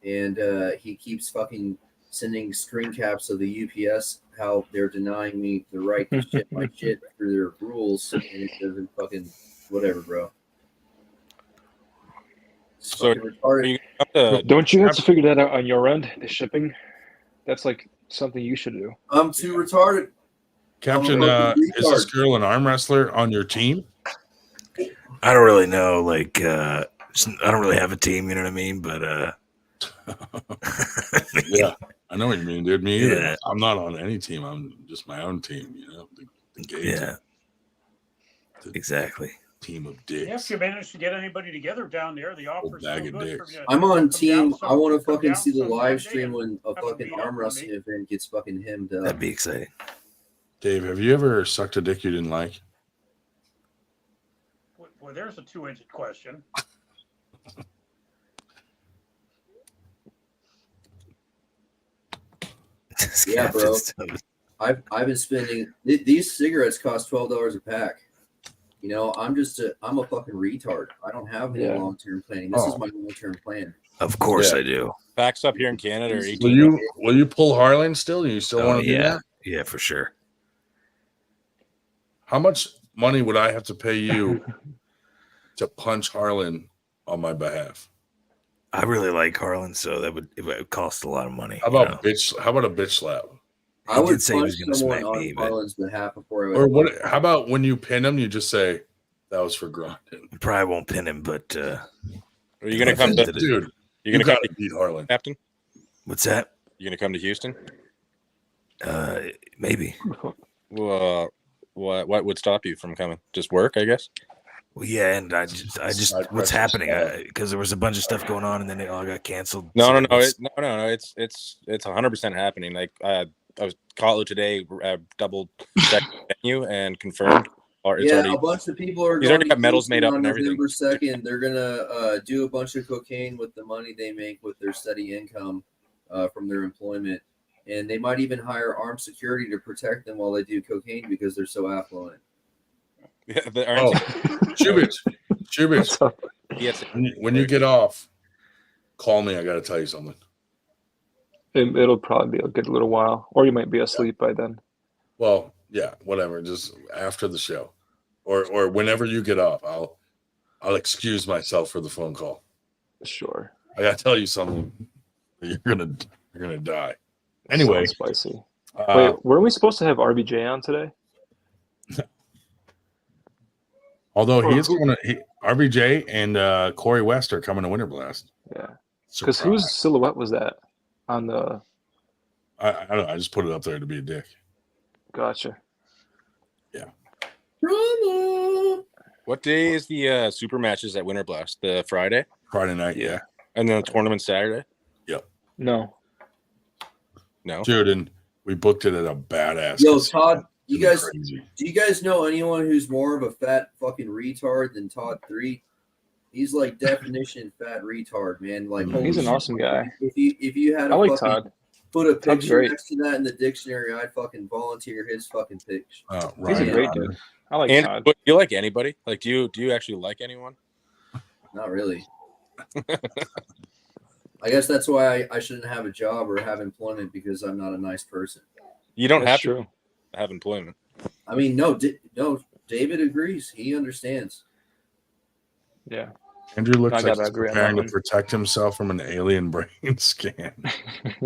and he keeps fucking sending screen caps of the UPS how they're denying me the right to ship my shit through their rules, and it doesn't fucking whatever, bro. So don't you have to figure that out on your end? The shipping, that's like something you should do. I'm too retarded. Captain, is this girl an arm wrestler on your team? I don't really know. Like, I don't really have a team. You know what I mean? But yeah, I know what you mean, dude. Me either. Yeah. I'm not on any team. I'm just my own team. You know, the gay yeah, team. exactly. Team of dicks. Yeah, if you manage to get anybody together down there, the offer's still bag of good. dicks. I'm on team. down I want to come fucking down see the sometime, live Dave. stream when a Have a fucking beat up arm with wrestling me. event gets fucking hemmed up. That'd be exciting. Dave, have you ever sucked a dick you didn't like? Well, there's a two-edged question. Yeah, bro. I've been spending these cigarettes cost $12 a pack. You know, I'm a fucking retard. I don't have any long-term planning. This is my long-term plan. Of course I do. Packs up here in Canada are 18. Will you pull Harlan still? Do you still want to do that? Yeah, for sure. How much money would I have to pay you to punch Harlan on my behalf? I really like Harlan, so it would cost a lot of money. How about bitch? How about a bitch slap? I would say he was punch gonna someone smack on me, but Harlan's behalf before I would. Or what? How about when you pin him, you just say that was for grinding? probably won't pin him, but Are you gonna come to dude? You're gonna come to beat Harlan, Captain? what's that? You gonna come to Houston? Maybe. Well, what would stop you from coming? Just work, I guess. Well, yeah, and I just what's happening? Because there was a bunch of stuff going on, and then it all got canceled. No, it's 100% happening. Like I was called today, double checked the venue and confirmed. It's Yeah, already, a bunch of people are he's going already to got medals made up on and everything. November 2nd. They're gonna do a bunch of cocaine with the money they make with their steady income from their employment, and they might even hire armed security to protect them while they do cocaine because they're so affluent. Yeah, Shubits. Yes. When you get off, call me. I got to tell you something. It'll probably be a good little while, or you might be asleep by then. Well, yeah, whatever. Just after the show, or whenever you get off, I'll excuse myself for the phone call. Sure. I got to tell you something. You're gonna die. Anyway, Sounds spicy. Wait, weren't we supposed to have RBJ on today? Although RBJ and Corey West are coming to Winter Blast. Yeah. Because whose silhouette was that on the? I don't know. I just put it up there to be a dick. Gotcha. Yeah. What day is the super matches at Winter Blast? The Friday? Friday night, yeah. And then the tournament Saturday? Yep. No. Dude, and we booked it at a badass. Yo, Todd, do you crazy. guys know anyone who's more of a fat fucking retard than Todd 3? He's like definition fat retard, man. Like he's an awesome guy. If you had I like Todd. Put a Todd's picture great. next to that in the dictionary, I'd fucking volunteer his fucking picture. He's a great dude. I like Todd. Do you like anybody? Like, do you actually like anyone? Not really. I guess that's why I shouldn't have a job or have employment, because I'm not a nice person. You don't That's have true. to have employment. I mean, no, David agrees. He understands. Yeah. Andrew looks I like gotta he's agree on preparing that to one. protect himself from an alien brain scan.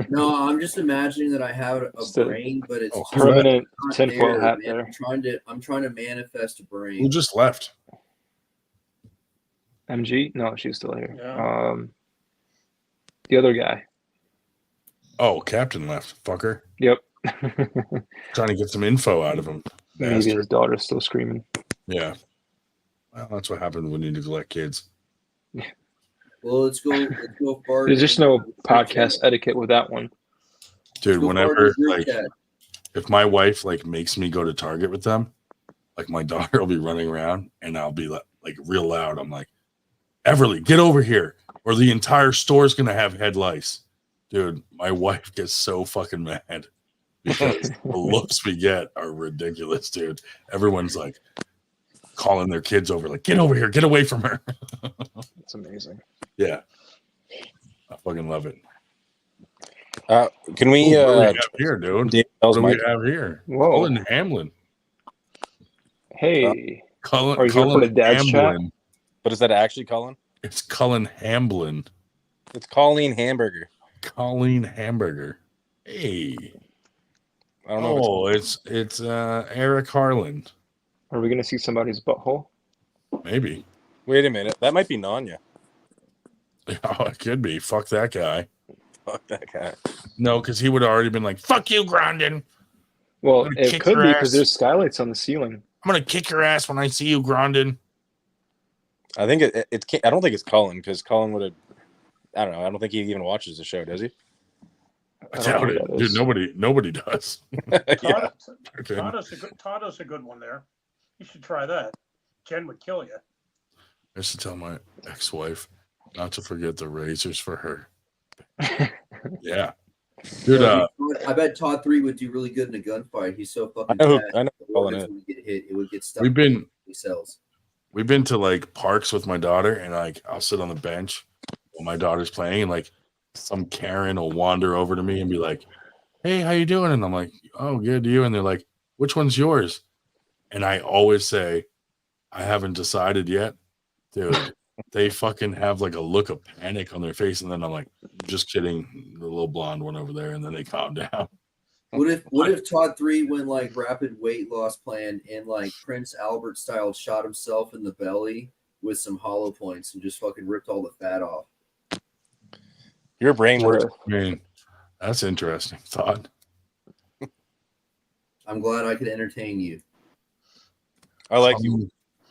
No, I'm just imagining that I have a Just a brain, but it's permanent not tinfoil there, hat man. there. I'm trying to manifest a brain. Who just left? MG? No, she's still here. Yeah. The other guy. Oh, Captain left. Fucker. Yep. Trying to get some info out of him. Maybe his Bastard. daughter's still screaming. Yeah. Well, that's what happens when you neglect kids. Well, let's go far. There's just no podcast etiquette with that one. Dude, whenever, like, if my wife, like, makes me go to Target with them, like, my daughter will be running around and I'll be, like real loud. I'm like, Everly, get over here, or the entire store's going to have head lice. Dude, my wife gets so fucking mad because the looks we get are ridiculous, dude. Everyone's, like, calling their kids over, like, get over here, get away from her. It's amazing. Yeah. I fucking love it. Can we what do we have here, dude? What do we Mike? have here? Whoa. Cullen Hamlin. Hey. Cullen, Are you here for the dad's chat? Hamblin. But is that actually Colin? It's Cullen Hamblin. It's Colleen Hamburger. Colleen Hamburger. Hey. I don't know. Oh, it's Eric Harlan. Are we going to see somebody's butthole? Maybe. Wait a minute. That might be Nanya. Oh, it could be. Fuck that guy. Fuck that guy. No, because he would have already been like, fuck you, Grondin. Well, I'm gonna it kick could your be ass. because there's skylights on the ceiling. I'm going to kick your ass when I see you, Grondin. I think it's. I don't think it's Colin, because Colin would have. I don't know. I don't think he even watches the show, does he? I doubt it. Dude, nobody does. Yeah. Todd is a good one there. You should try that. Jen would kill you. I used to tell my ex-wife not to forget the razors for her. Yeah. Dude, I bet Todd 3 would do really good in a gunfight. He's so fucking I know fat. Colin is. Would get hit. It would get stuck. He sells. We've been to, like, parks with my daughter, and, like, I'll sit on the bench while my daughter's playing, and, like, some Karen will wander over to me and be like, hey, how you doing? And I'm like, oh, good, you? And they're like, which one's yours? And I always say, I haven't decided yet. Dude, they fucking have, like, a look of panic on their face, and then I'm like, just kidding, the little blonde one over there, and then they calm down. What if Todd 3 went like rapid weight loss plan and like Prince Albert style shot himself in the belly with some hollow points and just fucking ripped all the fat off? Your brain works. I mean, that's interesting thought. I'm glad I could entertain you. I like you.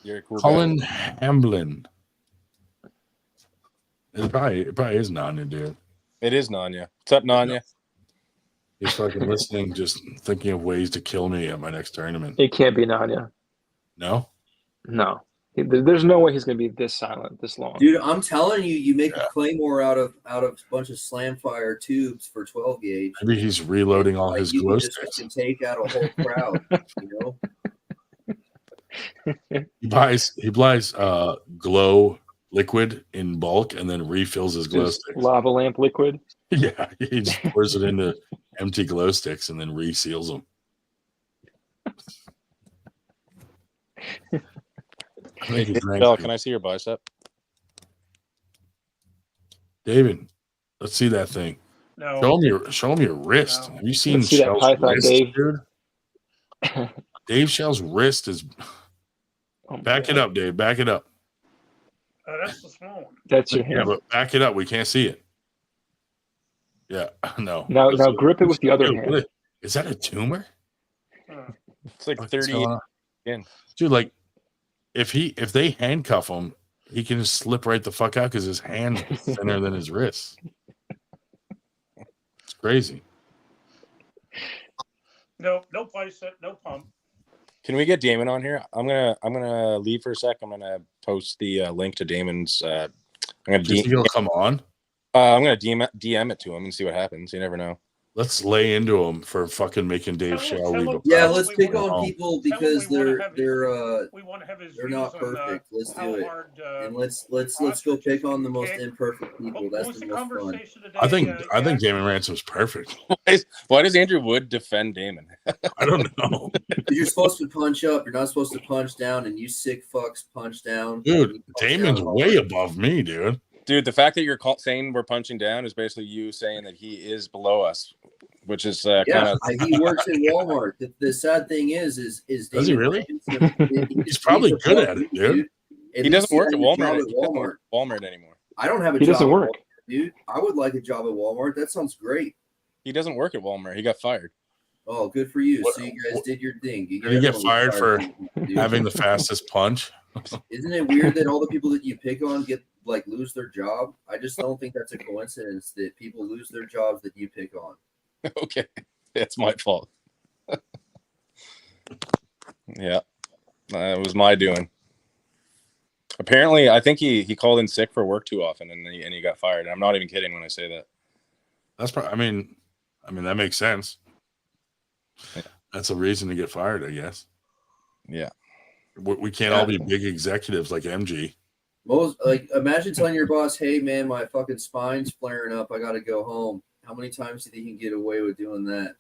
You're a cool Cullen guy. Hamblin. It probably is Nanya, dude. It is Nanya. What's up, Nanya? He's fucking listening, just thinking of ways to kill me at my next tournament. It can't be Nanya. No? No. There's no way he's going to be this silent, this long. Dude, I'm telling you, you make a claymore out of a bunch of slamfire tubes for 12 gauge. Maybe he's reloading all his you glow can just sticks. fucking take out a whole crowd, you know? He buys glow liquid in bulk and then refills his glow Just sticks. lava lamp liquid. Yeah, he just pours it into empty glow sticks and then reseals them. Bell, can I see your bicep? David, let's see that thing. No. Show him your wrist. No. Have you seen Let's see that Shell's python, wrist, Dave. dude? Dave Shell's wrist is. Back it up, Dave. Back it up. That's the small one. That's your Yeah, hand. but back it up. We can't see it. Yeah, no. Now grip it with the other hand. Is that a tumor? It's like What's 30 going on? in. Dude, like if they handcuff him, he can just slip right the fuck out because his hand's thinner than his wrist. It's crazy. No bicep, no pump. Can we get Damon on here? I'm gonna leave for a sec. I'm gonna post the link to Damon's. I'm gonna Do you think he'll come on? I'm gonna DM it to him and see what happens. You never know. Let's lay into him for fucking making Dave Shell leave a Yeah, press. let's pick on people because they're We want to have his they're not views on, perfect. Let's how do it. hard, And let's go pick on the most imperfect people. That's the most fun. conversation today? I think Damon Ransom's perfect. Why does Andrew Wood defend Damon? I don't know. You're supposed to punch up. You're not supposed to punch down, and you sick fucks punch down. Dude, Damon's way above me, dude. Dude, the fact that you're saying we're punching down is basically you saying that he is below us, which is kind of. He works at Walmart. The sad thing is Does he really? He's probably good at it, dude. He doesn't work at Walmart. He doesn't work at Walmart anymore. I don't have a He job. doesn't at work. Walmart, dude. I would like a job at Walmart. That sounds great. He doesn't work at Walmart. He got fired. Oh, good for you. So you guys did your thing. Did he get fired for having the fastest punch? Isn't it weird that all the people that you pick on lose their job? I just don't think that's a coincidence that people lose their jobs that you pick on. Okay, that's my fault. Yeah, it was my doing. Apparently, I think he called in sick for work too often, and he got fired. And I'm not even kidding when I say that. That's probably. I mean, that makes sense. Yeah. That's a reason to get fired, I guess. Yeah. We can't all be big executives like MG. Imagine telling your boss, "Hey, man, my fucking spine's flaring up. I got to go home." How many times do you think you can get away with doing that?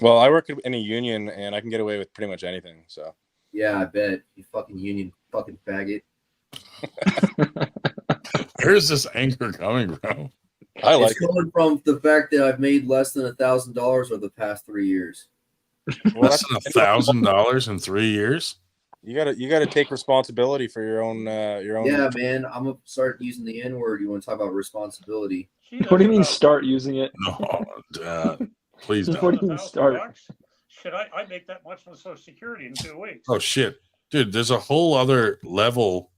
Well, I work in a union, and I can get away with pretty much anything. So. Yeah, I bet. You fucking union, fucking faggot. Where's this anger coming from? It's coming from the fact that I've made less than $1,000 over the past 3 years. Less than $1,000 in 3 years. You gotta take responsibility for your own. Yeah, man. I'm gonna start using the N-word. You want to talk about responsibility? What do you mean start using it? No, please don't. What do you mean start? Should I make that much on Social Security in 2 weeks? Oh shit, dude! There's a whole other level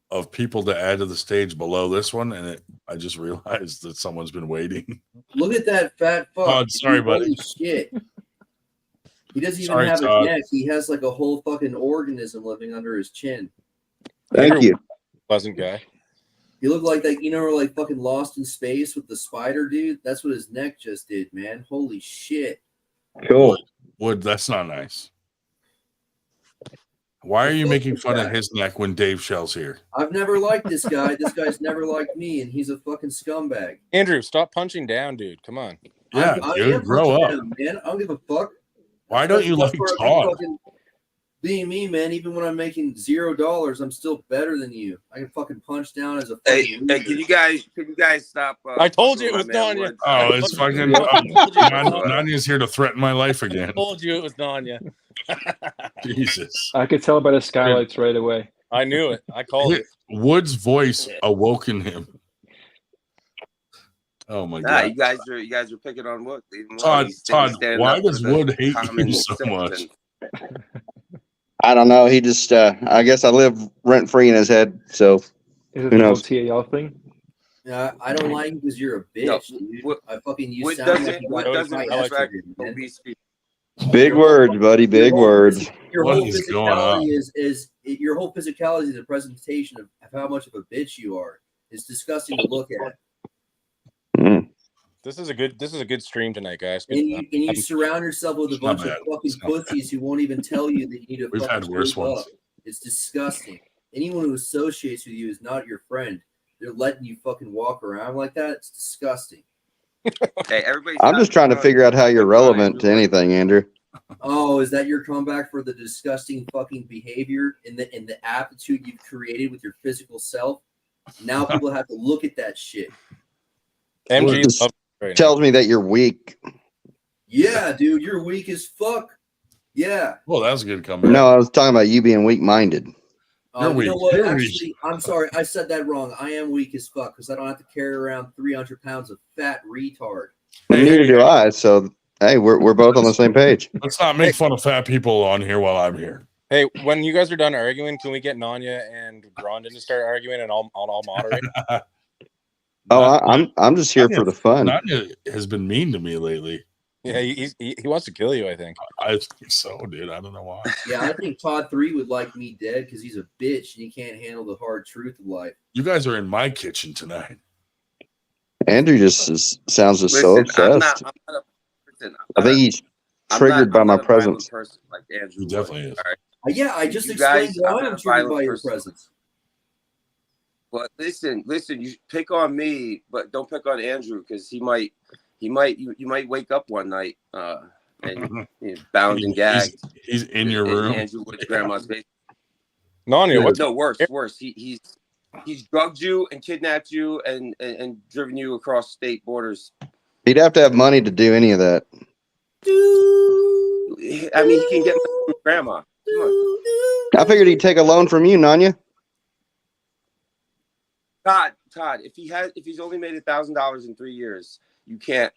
of people to add to the stage below this one, and I just realized that someone's been waiting. Look at that fat fuck. Oh, sorry, buddy. Holy shit. He doesn't even Sorry, have Todd. a neck. He has like a whole fucking organism living under his chin. Thank you. Pleasant guy. You look like that, like fucking Lost in Space with the spider dude. That's what his neck just did, man. Holy shit. Cool. Wood, that's not nice. Why are you making fun of his neck when Dave Shell's here? I've never liked this guy. This guy's never liked me, and he's a fucking scumbag. Andrew, stop punching down, dude. Come on. Yeah, dude, grow up. Man, I don't give a fuck. Why don't you like That's Todd? fucking being me, man. Even when I'm making $0, I'm still better than you. I can fucking punch down as a Hey, fucking can you guys stop? I told you it was Nanya. Oh, it's fucking Nanya's here to threaten my life again. I told you it was Nanya. Jesus. I could tell by the skylights right away. I knew it. I called it. Wood's voice awoke in him. Oh my Nah, god. you guys are picking on Wood. Todd, why does Wood hate you so much? I don't know. He just, I guess I live rent free in his head. So Is it who the whole knows? TAL thing? I don't like you because you're a No, bitch, dude. what- I fucking you What sound like doesn't you what got doesn't high respect estrogen, man. obesity? Big words, buddy. Big words. Your What whole is going on? physicality is your whole physicality is a presentation of how much of a bitch you are. It's disgusting to look at. Mm. This is a good stream tonight, guys. And you surround yourself with a It's not bunch of bad. fucking It's not bad. pussies who won't even tell you that you need to We've fucking had worse shape ones. up. It's disgusting. Anyone who associates with you is not your friend. They're letting you fucking walk around like that. It's disgusting. Hey, everybody. I'm just trying to figure out how you're relevant to anything, Andrew. Oh, is that your comeback for the disgusting fucking behavior and the aptitude you've created with your physical self? Now people have to look at that shit. MG Just loves it right now. tells me that you're weak. Yeah, dude, you're weak as fuck. Yeah. Well, that was a good comeback. No, I was talking about you being weak minded. You're You weak. know what? You're Actually, weak. I'm sorry. I said that wrong. I am weak as fuck because I don't have to carry around 300 pounds of fat retard. Neither do I. So hey, we're both on the same page. Let's not make fun of fat people on here while I'm here. Hey, when you guys are done arguing, can we get Nanya and Grondin to start arguing, and I'll moderate? Oh, I'm just here Nanya- for the fun. Nanya has been mean to me lately. Yeah, he wants to kill you, I think. I think so, dude. I don't know why. Yeah, I think Todd 3 would like me dead because he's a bitch and he can't handle the hard truth of life. You guys are in my kitchen tonight. Andrew just sounds just so obsessed. I think he's triggered by my presence. Person like Andrew. He definitely is. All right. Yeah, I just You explained guys, why I'm I'm not a triggered violent by your person. presence. But listen, you pick on me, but don't pick on Andrew because you might wake up one night and you're bound and gagged. He's in your room. Andrew Wood's grandma's basement. Nanya, what's No, worse. He's drugged you and kidnapped you and driven you across state borders. He'd have to have money to do any of that. I mean, he can get money from grandma. Come on. I figured he'd take a loan from you, Nanya. Todd, if he's only made $1,000 in 3 years, you can't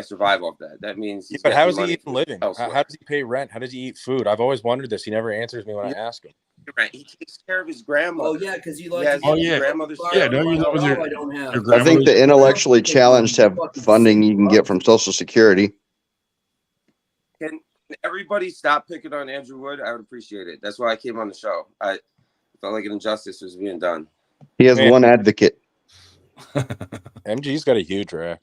survive off that. That means but how does he even living? How elsewhere. does he pay rent? How does he eat food? I've always wondered this. He never answers me when I ask him. Right. He takes care of his grandma. Oh, yeah, because you like Yes. to get Oh, your yeah. grandmother's Yeah, don't you live with your- I don't have. your I think the intellectually challenged have funding you can get from Social Security. Can everybody stop picking on Andrew Wood? I would appreciate it. That's why I came on the show. I felt like an injustice was being done. He has one advocate. MG's got a huge rack.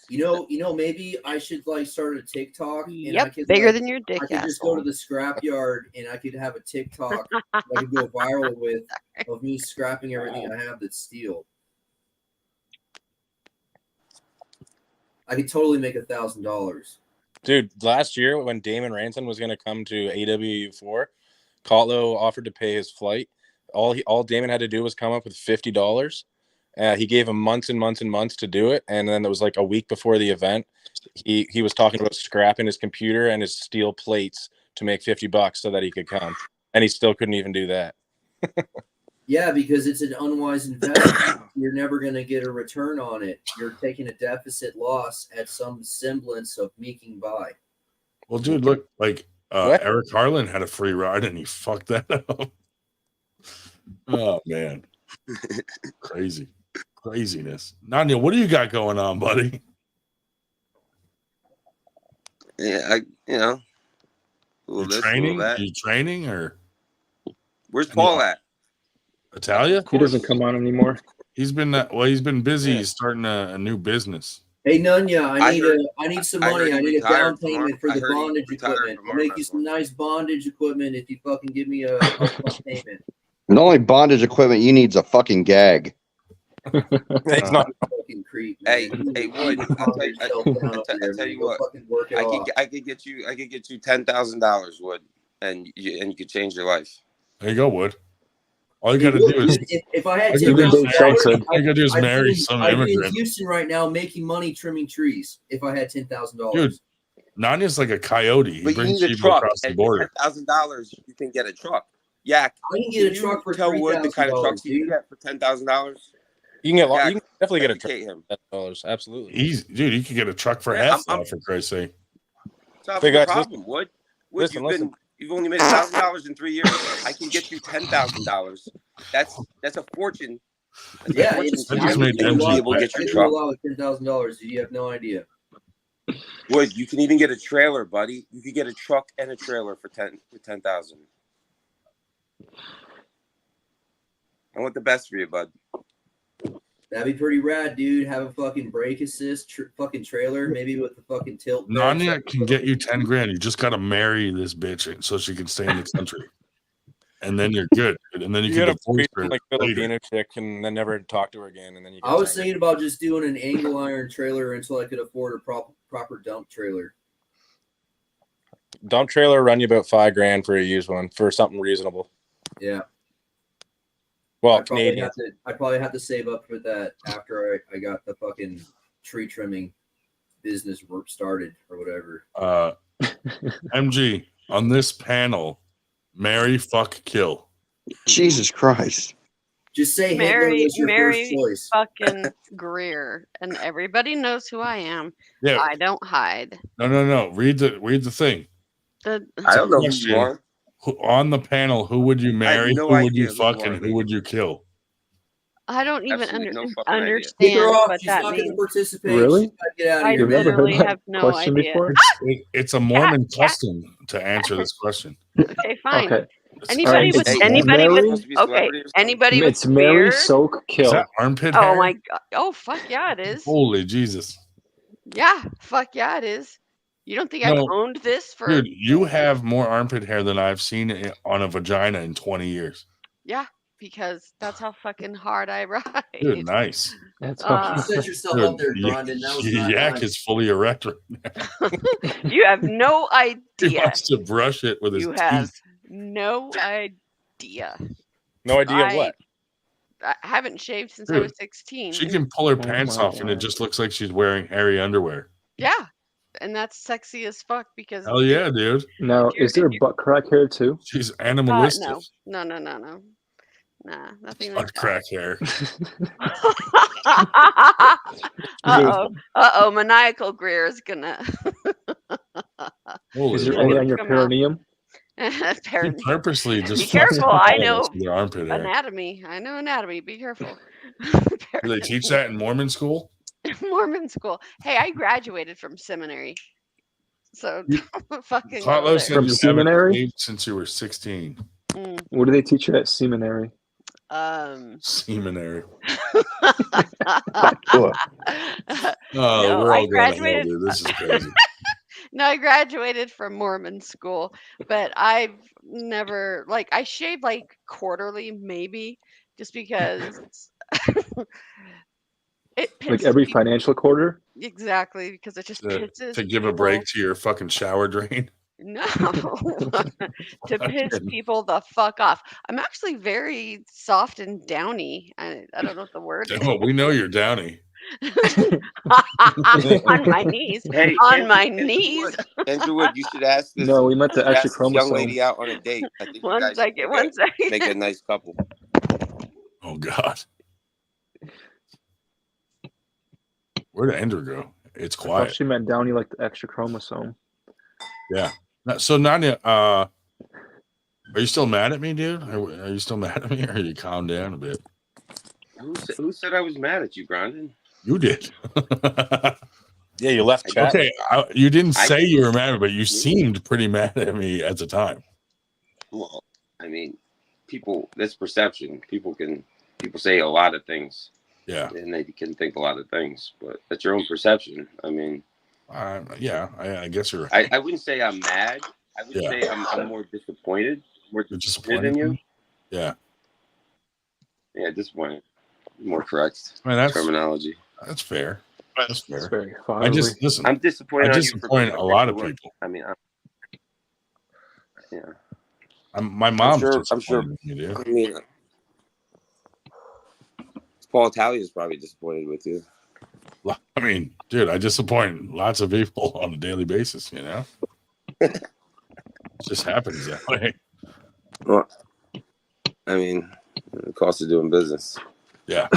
You know, maybe I should start a TikTok. And I Yep, could, bigger than your dick, I could just go to the scrapyard and I could have a TikTok that I could go viral with of me scrapping everything I have that's steel. I could totally make $1,000. Dude, last year when Damon Ranson was going to come to AWU4, Kotlo offered to pay his flight. All Damon had to do was come up with $50. He gave him months and months and months to do it, and then it was like a week before the event. He was talking about scrapping his computer and his steel plates to make $50 so that he could come, and he still couldn't even do that. Yeah, because it's an unwise investment. You're never going to get a return on it. You're taking a deficit loss at some semblance of making by. Well, dude, look, like Eric Harlan had a free ride and he fucked that up. Oh man, craziness. Nanya, what do you got going on, buddy? Yeah, You training? You training or? Where's Paul at? Italia? He doesn't come on anymore. He's been he's been busy. He's starting a new business. Hey Nunya, I need some I money. heard I he need a retired down payment for I the heard he bondage retired equipment. from I'll make Army. you some nice bondage equipment if you fucking give me a upfront payment. The only bondage equipment you need is a fucking gag. It's not. Fucking creep, man. Hey, Wood. I'll tell you what. I could get you $10,000, Wood, and you could change your life. There you go, Wood. All you got to do is if I had all you gotta $10,000, do is marry some I'd be in immigrant. Houston right now making money trimming trees. If I had $10,000, Dude, Nanya's like a coyote. He But you brings need a people truck. across the And border. $10,000, you can get a truck. Yeah, I can get a truck for tell Wood the kind of $3,000, trucks you can get for $10,000. You can get. Yeah, You can definitely get a educate him. $10,000. Absolutely. Dude, you could get a truck for Yeah, half that, for Christ's sake. Solve Hey, the guys, problem, Wood. listen. You've only made $1,000 in 3 years. I can get you $10,000. That's a fortune. That's a fortune I just made to be able to get your truck. With $10,000, you have no idea. Boy, you can even get a trailer, buddy. You could get a truck and a trailer for $10,000. I want the best for you, bud. That'd be pretty rad, dude. Have a fucking brake assist, fucking trailer, maybe with the fucking tilt. Nanya can get you 10 grand. You just got to marry this bitch so she can stay in the country. And then you're good. And then you can divorce her like later. Filipino chick and then never talk to her again. And then you. I was thinking about just doing an angle iron trailer until I could afford a proper dump trailer. Dump trailer run you about $5,000 for a used one for something reasonable. Yeah. Well, I'd Canadian. probably have to save up for that after I got the fucking tree trimming business work started or whatever. MG, on this panel, marry, fuck, kill. Jesus Christ. Just say Mary, Hitler was your Mary first choice. fucking Greer, and everybody knows who I am. Yeah. I don't hide. No. Read the thing. The I don't know who you are. On the panel, who would you marry? no who would you idea who fuck? you are, And who would you kill? I don't even Absolutely no fucking idea. understand Kick her off. what She's that not going to means. participate. Really? She's gotta get out of I here. You've never heard literally that have no question idea. before? It's a Mormon custom to answer this question. Okay, fine. Okay. Anybody Alright, with it's anybody Mary- with okay, anybody with It's Mary, beard? soak, Is kill. that armpit hair? Oh my god! Oh fuck yeah, it is. Holy Jesus. Yeah, fuck yeah, it is. You don't think No, I've owned this for? Dude, you have more armpit hair than I've seen on a vagina in 20 years. Yeah, because that's how fucking hard I ride. Dude, nice. That's You set yourself up there, Brandon. That was your not yak nice. is fully erect right now. You have no He idea. wants to brush it with his You have teeth. no idea. No idea what. I haven't shaved since I was 16. She and- can pull her Oh pants my off and it God. just looks like she's wearing hairy underwear. Yeah, and that's sexy as fuck because. Hell yeah, dude. Now, is there butt crack hair too? She's animalistic. No. Nah, nothing like Butt crack hair. Uh-oh, maniacal Greer is gonna. Holy Is there Lord. any on your Come out. perineum? She purposely just Be careful. fucks I balls know with her armpit hair. anatomy. I know anatomy. Be careful. Do they teach that in Mormon school? Mormon school. Hey, I graduated from seminary. So don't fucking go Carlos there. said From you haven't seminary? shaved since you were 16. What do they teach you at seminary? Seminary. Cool. Oh, No, we're I all going to hell, graduated. dude. This is crazy. No, I graduated from Mormon school, but I've never I shave like quarterly, maybe, just because it pisses Like every people- financial quarter? Exactly, because it just pisses To give a people- break to your fucking shower drain. No, to piss people the fuck off. I'm actually very soft and downy. I don't know what the word is. Oh, we know you're downy. On my knees. Hey, On my Andrew knees. Wood, Andrew Wood, you should ask this. No, we meant the you should extra ask this young chromosome. lady out on a date. I think you One guys second, make one second. make a nice couple. Oh, God. Where'd Andrew go? It's I thought quiet. she meant downy like the extra chromosome. Yeah. So, Nadia, are you still mad at me, dude? Are you still mad at me, or are you calm down a bit? Who said I was mad at you, Brandon? You did. Yeah, you left chat. Okay, you didn't say you were mad, but you seemed pretty mad at me at the time. Well, I mean, that's perception. People say a lot of things. Yeah. And they can think a lot of things, but that's your own perception. I mean, yeah, I guess you're right. I wouldn't say I'm mad. I would say I'm more disappointed. More disappointed in you. Yeah. Yeah, disappointed. More correct terminology. That's fair. That's fair. That's very I just listen. I'm disappointed. I on you for disappoint being a lot of what- people. I mean, yeah. My mom's I'm sure. disappointed in you, dude. I mean, Paul Talley is probably disappointed with you. I mean, dude, I disappoint lots of people on a daily basis, you know? It just happens that way. Well, I mean, the cost of doing business. Yeah.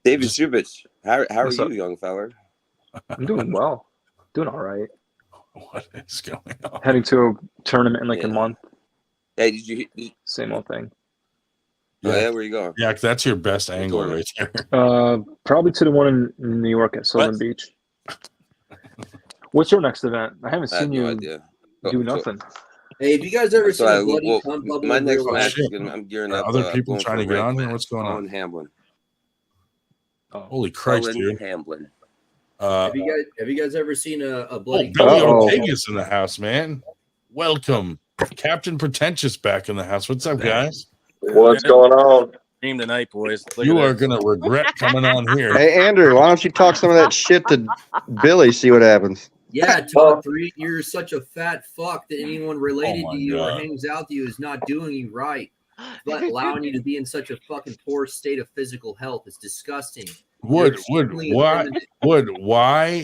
David Shubich, how are What's you, up? young feller? I'm doing well. Doing all right. What is going on? Heading to a tournament in like a month. Hey, did Same old thing. Oh, yeah, where you going? Yeah, that's your best angle right there. Probably to the one in New York at Southern Beach. What's your next event? I haven't seen you do nothing. Hey, have you guys ever seen a bloody cum bubble my in next real life? match, I'm gearing up. Other people going trying to for get on red here? What's going Colin on? Hamblin. Oh. Holy Christ, Colin dude. Hamblin. Have you guys ever seen a bloody? Billy Ortega's in the house, man. Welcome, Captain Pretentious back in the house. What's up, guys? What's going on? Team tonight, boys. Look You at are this. gonna regret coming on here. Hey, Andrew, why don't you talk some of that shit to Billy? See what happens. Yeah, Todd, you're such a fat fuck that anyone related Oh to you or God. hangs out with you is not doing you right. But allowing you to be in such a fucking poor state of physical health is disgusting. Wood, why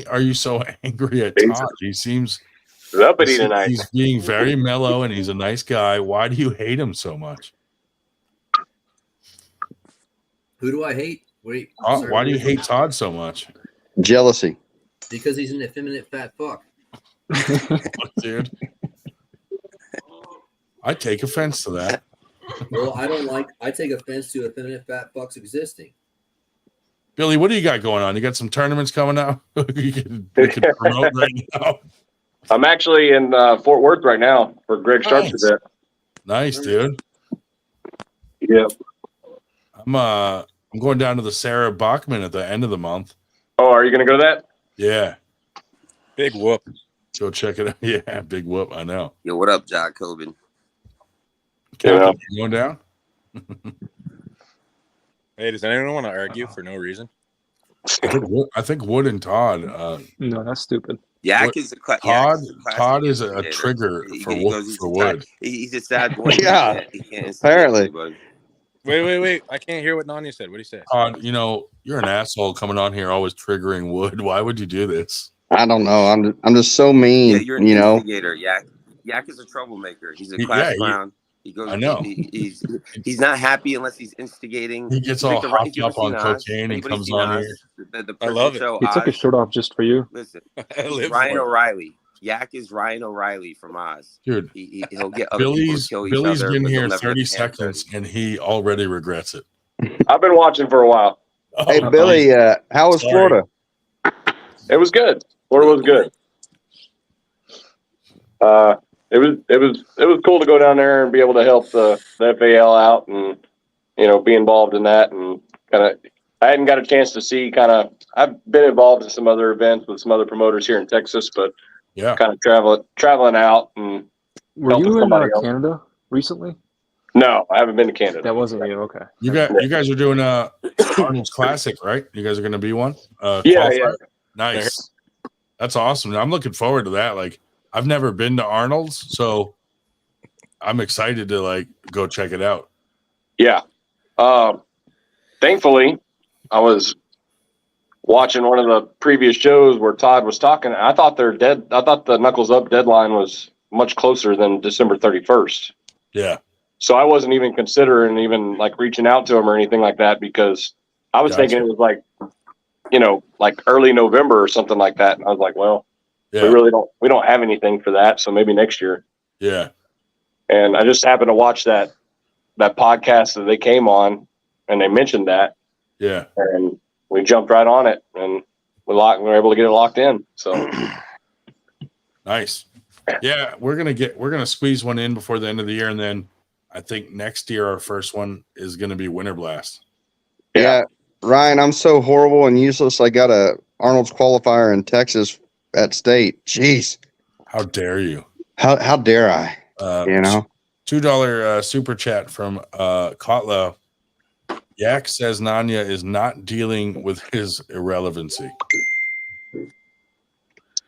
are you so angry at Todd? He seems uppity tonight. He's being very mellow and he's a nice guy. Why do you hate him so much? Who do I hate? Wait, Why do you hate Todd so much? Jealousy. Because he's an effeminate fat fuck. Dude. I take offense to that. Well, I take offense to effeminate fat fucks existing. Billy, what do you got going on? You got some tournaments coming out? you can promote right now. I'm actually in Fort Worth right now for Greg Sharp's event. Nice, dude. Yep. I'm going down to the Sarah Bachman at the end of the month. Oh, are you going to go to that? Yeah. Big whoop. Go check it out. Yeah, big whoop. I know. Yo, what up, John Coben? Captain, you going down? Hey, does anyone want to argue for no reason? I think Wood and Todd. No, that's stupid. Yak is a Todd is a trigger for Wood. He's a sad boy. Yeah, he can't apparently. Wait. I can't hear what Nanya said. What do you say? Todd, you're an asshole coming on here always triggering Wood. Why would you do this? I don't know. I'm just so mean. Yeah, you're an instigator. Yak is a troublemaker. He's a class clown. He goes. I know. He's not happy unless he's instigating. He gets all hopped up on cocaine and comes on here. I love it. He took his shirt off just for you. Listen, Ryan O'Reilly. Yak is Ryan O'Reilly from Oz. Dude, he'll get other people to kill each Billy's other. been but here they'll never 30 get hands seconds and he already regrets it. I've been watching for a while. Hey, Billy, how was Florida? It was good. Florida was good. It was cool to go down there and be able to help the FAL out and be involved in that and I hadn't got a chance to see I've been involved in some other events with some other promoters here in Texas, but kind of traveling out and were you in Canada recently? No, I haven't been to Canada. That wasn't you. Okay. You guys are doing Arnold's Classic, right? You guys are going to be one. Yeah. Nice. That's awesome. I'm looking forward to that. Like, I've never been to Arnold's, so I'm excited to go check it out. Yeah. Thankfully, I was watching one of the previous shows where Todd was talking. I thought the Knuckles Up deadline was much closer than December 31st. Yeah. So I wasn't even considering reaching out to him or anything like that because I was thinking it was like early November or something like that. And I was like, well, we don't have anything for that. So maybe next year. Yeah. And I just happened to watch that podcast that they came on and they mentioned that. Yeah. And we jumped right on it and we were able to get it locked in. So nice. Yeah. We're going to squeeze one in before the end of the year. And then I think next year, our first one is going to be Winter Blast. Yeah. Ryan, I'm so horrible and useless. I got a Arnold's qualifier in Texas at state. Jeez. How dare you? How dare I? $2 super chat from Kotla. Yak says Nanya is not dealing with his irrelevancy.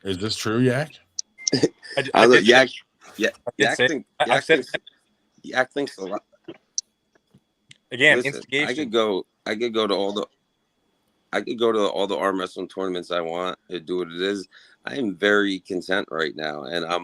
Is this true, Yak? Yak thinks a lot. Again, listen, instigation. I could go to all the arm wrestling tournaments I want to do what it is. I am very content right now, and I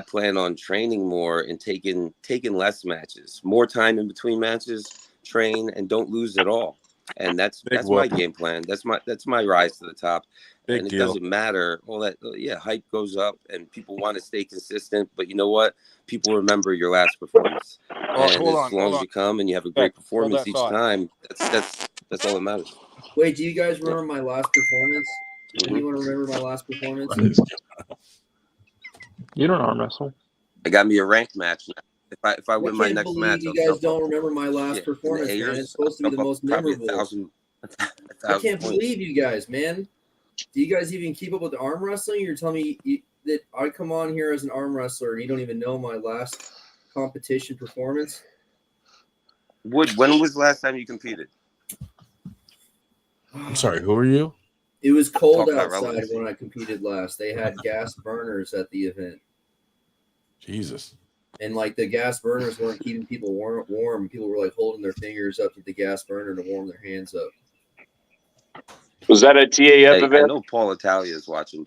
plan on training more and taking less matches, more time in between matches, train and don't lose at all. And that's Big my whoop. game plan. That's my rise to the top. Big And it deal. doesn't matter. All that, hype goes up, and people want to stay consistent. But you know what? People remember your last performance, Well, and hold as long as you come and you have a great performance each time, that's all that matters. Wait, do you guys remember my last performance? Anyone remember my last performance? You don't arm wrestle. I got me a ranked match. If I win my next match, you guys don't remember my last performance, man. It's supposed to be the most memorable. I can't believe you guys, man. Do you guys even keep up with the arm wrestling? You're telling me that I come on here as an arm wrestler and you don't even know my last competition performance? Wood, when was the last time you competed? I'm sorry, who are you? It was cold Talk about outside relevancy. when I competed last. They had gas burners at the event. Jesus. And like the gas burners weren't keeping people warm. People were like holding their fingers up to the gas burner to warm their hands up. Was that a TAF event? I know Paul Italia is watching.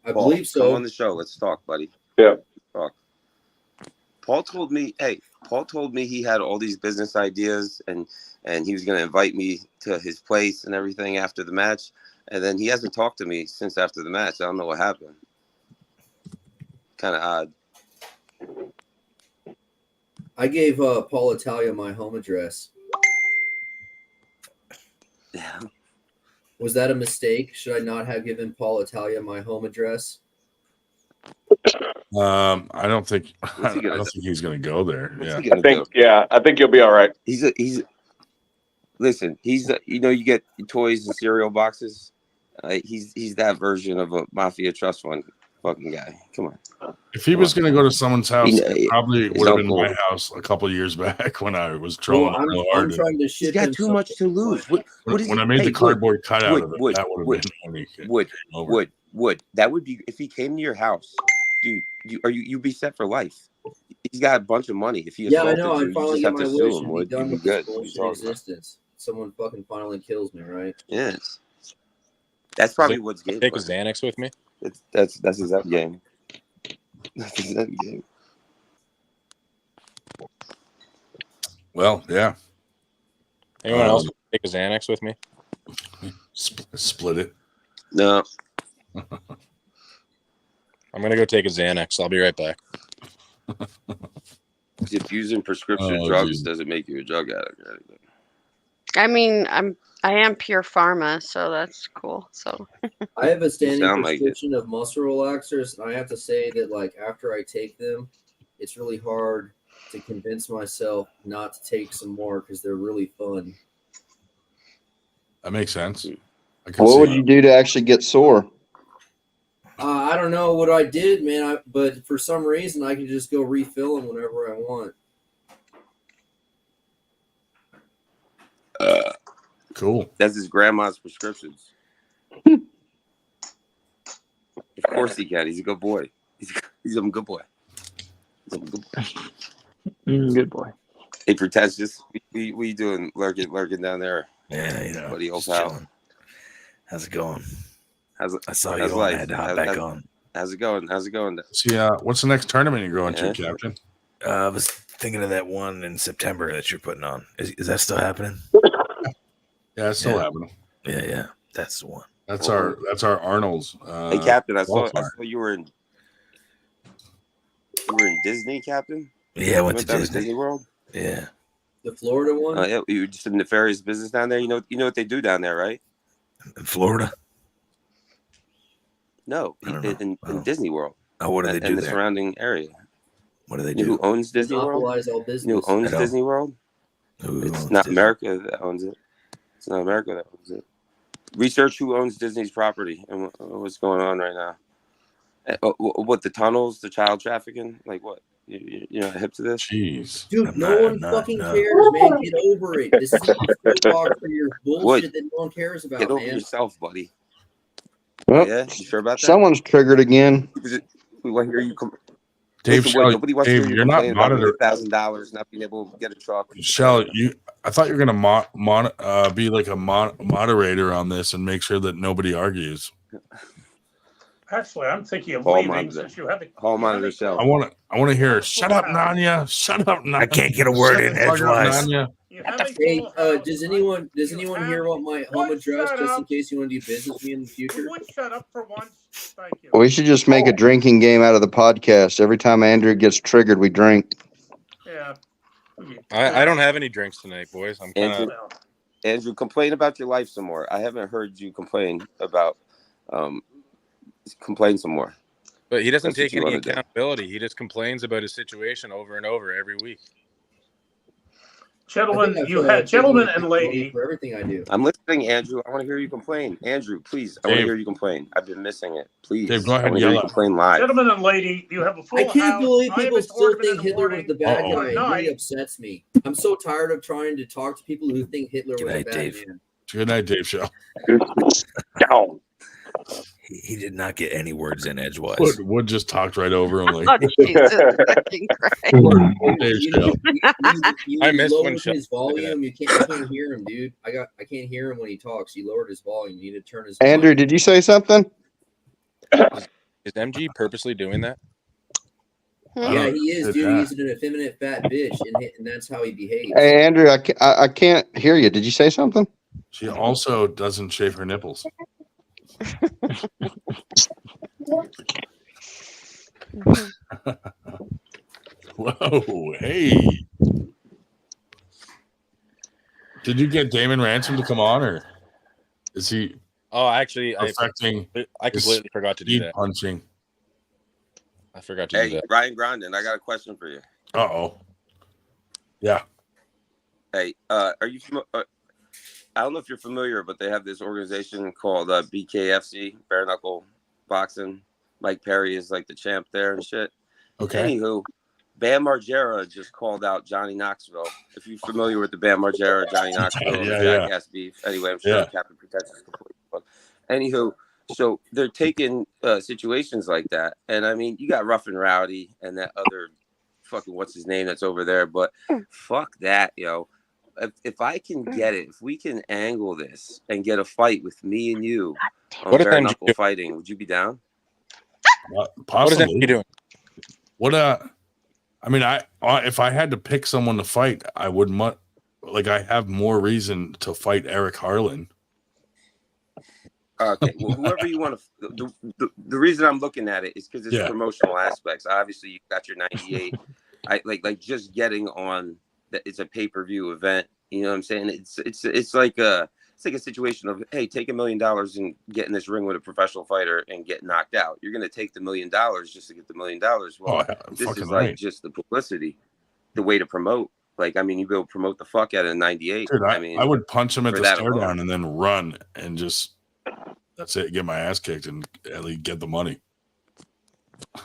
I Paul, believe so. Come on the show. Let's talk, buddy. Yeah. Talk. Paul told me he had all these business ideas and he was going to invite me to his place and everything after the match. And then he hasn't talked to me since after the match. I don't know what happened. Kind of odd. I gave Paul Italia my home address. Yeah. Was that a mistake? Should I not have given Paul Italia my home address? I don't think he's going to go there. Yeah. I think you'll be all right. Listen, you get toys and cereal boxes. He's that version of a mafia trust fund fucking guy. Come on. If he was going to go to someone's house, it probably would have been uncle. my house a couple of years back when I was trolling real hard. I'm trying to ship He's got him too much to lose. When I made the cardboard cutout of it, that would have been when he came over. Would that would be if he came to your house, dude? You'd be set for life. He's got a bunch of money. If he assaulted I know. you, I finally you get just have my to wish sue him. and be Would done you with be this good? bullshit existence. Someone fucking finally kills me, right? Yes. That's probably what's game. Take a Xanax with me. That's his end game. That's his end game. Well, yeah. Anyone else take a Xanax with me? Split it. No. I'm gonna go take a Xanax. I'll be right back. If using prescription drugs doesn't make you a drug addict or anything. I mean, I am pure pharma, so that's cool. So I have a standing like prescription of muscle relaxers, and I have to say that like after I take them, it's really hard to convince myself not to take some more because they're really fun. That makes sense. What would you do to actually get sore? I don't know what I did, man. But for some reason, I can just go refill them whenever I want. Cool. That's his grandma's prescriptions. Of course he can. He's a good boy. He's a good boy. He's a good boy. Good boy. Hey, pretentious. We doing lurking down there? Yeah, buddy, old just pal. chilling. How's it going? I saw you on. I had to hop back on. How's it going? See, what's the next tournament you're going to, Captain? I was thinking of that one in September that you're putting on. Is that still happening? Yeah, it's still happening. Yeah, that's the one. That's our Arnold's. Hey, Captain, I saw qualifier. you were in Disney, Captain. Yeah, I went to down Disney World. Yeah, the Florida one. Yeah, you were just in nefarious business down there. You know what they do down there, right? In Florida. No, in Disney World. Oh, what do they do in the there? surrounding area? What do they You know do? who owns Disney World? Monopolize all business. You know who owns Disney World? It's not America that owns it. It's not America that owns it. Research who owns Disney's property and what's going on right now. What the tunnels, the child trafficking, like what? You're not hip to this? Jeez, dude, no one fucking cares, man. Get over it. This is a talk for your bullshit that no one cares about, Get over man. yourself, buddy. Well, Yeah, you sure about that? Someone's triggered again. We want to hear you. Dave, Listen, nobody wants to hear you you're not complain about monitored. $1,000 not being able to get a truck. Shell, I thought you were gonna be like a moderator on this and make sure that nobody argues. Actually, I'm thinking of Hall leaving monitor. since you have the Hall monitor cell. I want to hear. Shut up, Nanya. Shut up, Nanya. I can't get a word in Shut the fuck up, edgewise. Nanya. have a Hey, full house. does anyone hear what my home Would address shut just up. in case you want to do business with me in the future? Would shut up for once? Thank you. We should just make a drinking game out of the podcast. Every time Andrew gets triggered, we drink. Yeah. I don't have any drinks tonight, boys. I'm kind of. Andrew, complain about your life some more. I haven't heard you complain about complain some more. But he doesn't That's what take you any wanna do. accountability. He just complains about his situation over and over every week. Gentlemen, gentlemen and lady. For everything I do. I'm listening, Andrew. I want to hear you complain. Andrew, please. I want to Dave. hear you complain. I've been missing it. Please. Dave, go ahead I want and to hear yell you out. complain live. Gentlemen and lady, you have a full I house. can't believe I have people a still tournament think in the Hitler was morning. the bad Uh-oh. guy. It really Night. upsets me. I'm so tired of trying to talk to people who think Hitler was a bad man. Good night, Dave Show. Down. He did not get any words in edgewise. Wood just talked right over him. Like, Oh, Jesus fucking Christ. Dave Show. You I missed when lowered Shell his did that. volume. You can't hear him, dude. I can't hear him when he talks. He lowered his volume. You need to turn his. Andrew, volume. did you say something? Is MG purposely doing that? Yeah, he is, Good dude. God. He's an effeminate fat bitch, and that's how he behaves. Hey, Andrew, I can't hear you. Did you say something? She also doesn't shave her nipples. Whoa, hey. Did you get Damon Ransom to come on, or is he Oh, actually, perfecting I completely forgot to do speed that. punching? I forgot to do Hey, that. Ryan Grondin, I got a question for you. Uh-oh. Yeah. Hey, are you? I don't know if you're familiar, but they have this organization called BKFC, Bare Knuckle Boxing. Mike Perry is like the champ there and shit. Okay. Anywho, Bam Margera just called out Johnny Knoxville. If you're familiar with the Bam Margera, Johnny Knoxville, and the Jackass beef. Anyway, I'm sure Captain Pretentious is completely fucked. Anywho, so they're taking situations like that. And I mean, you got Rough and Rowdy and that other fucking what's his name that's over there, but fuck that, yo. If I can get it, if we can angle this and get a fight with me and you on What is bare MG knuckle doing? fighting, would you be down? Possibly. What is MG doing? What I mean, if I had to pick someone to fight, I would I have more reason to fight Eric Harlan. Okay, well, whoever you want to. The reason I'm looking at it is because it's promotional aspects. Obviously, you got your 98. I like just getting on that. It's a pay-per-view event. You know what I'm saying? It's like a situation of, hey, take $1 million and get in this ring with a professional fighter and get knocked out. You're gonna take the $1 million just to get the $1 million. Well, this is like just the publicity, the way to promote. Like, I mean, you go promote the fuck out of 98. Dude, I mean, I would punch him at for the that stare alone. down and then run and just that's it. Get my ass kicked and at least get the money.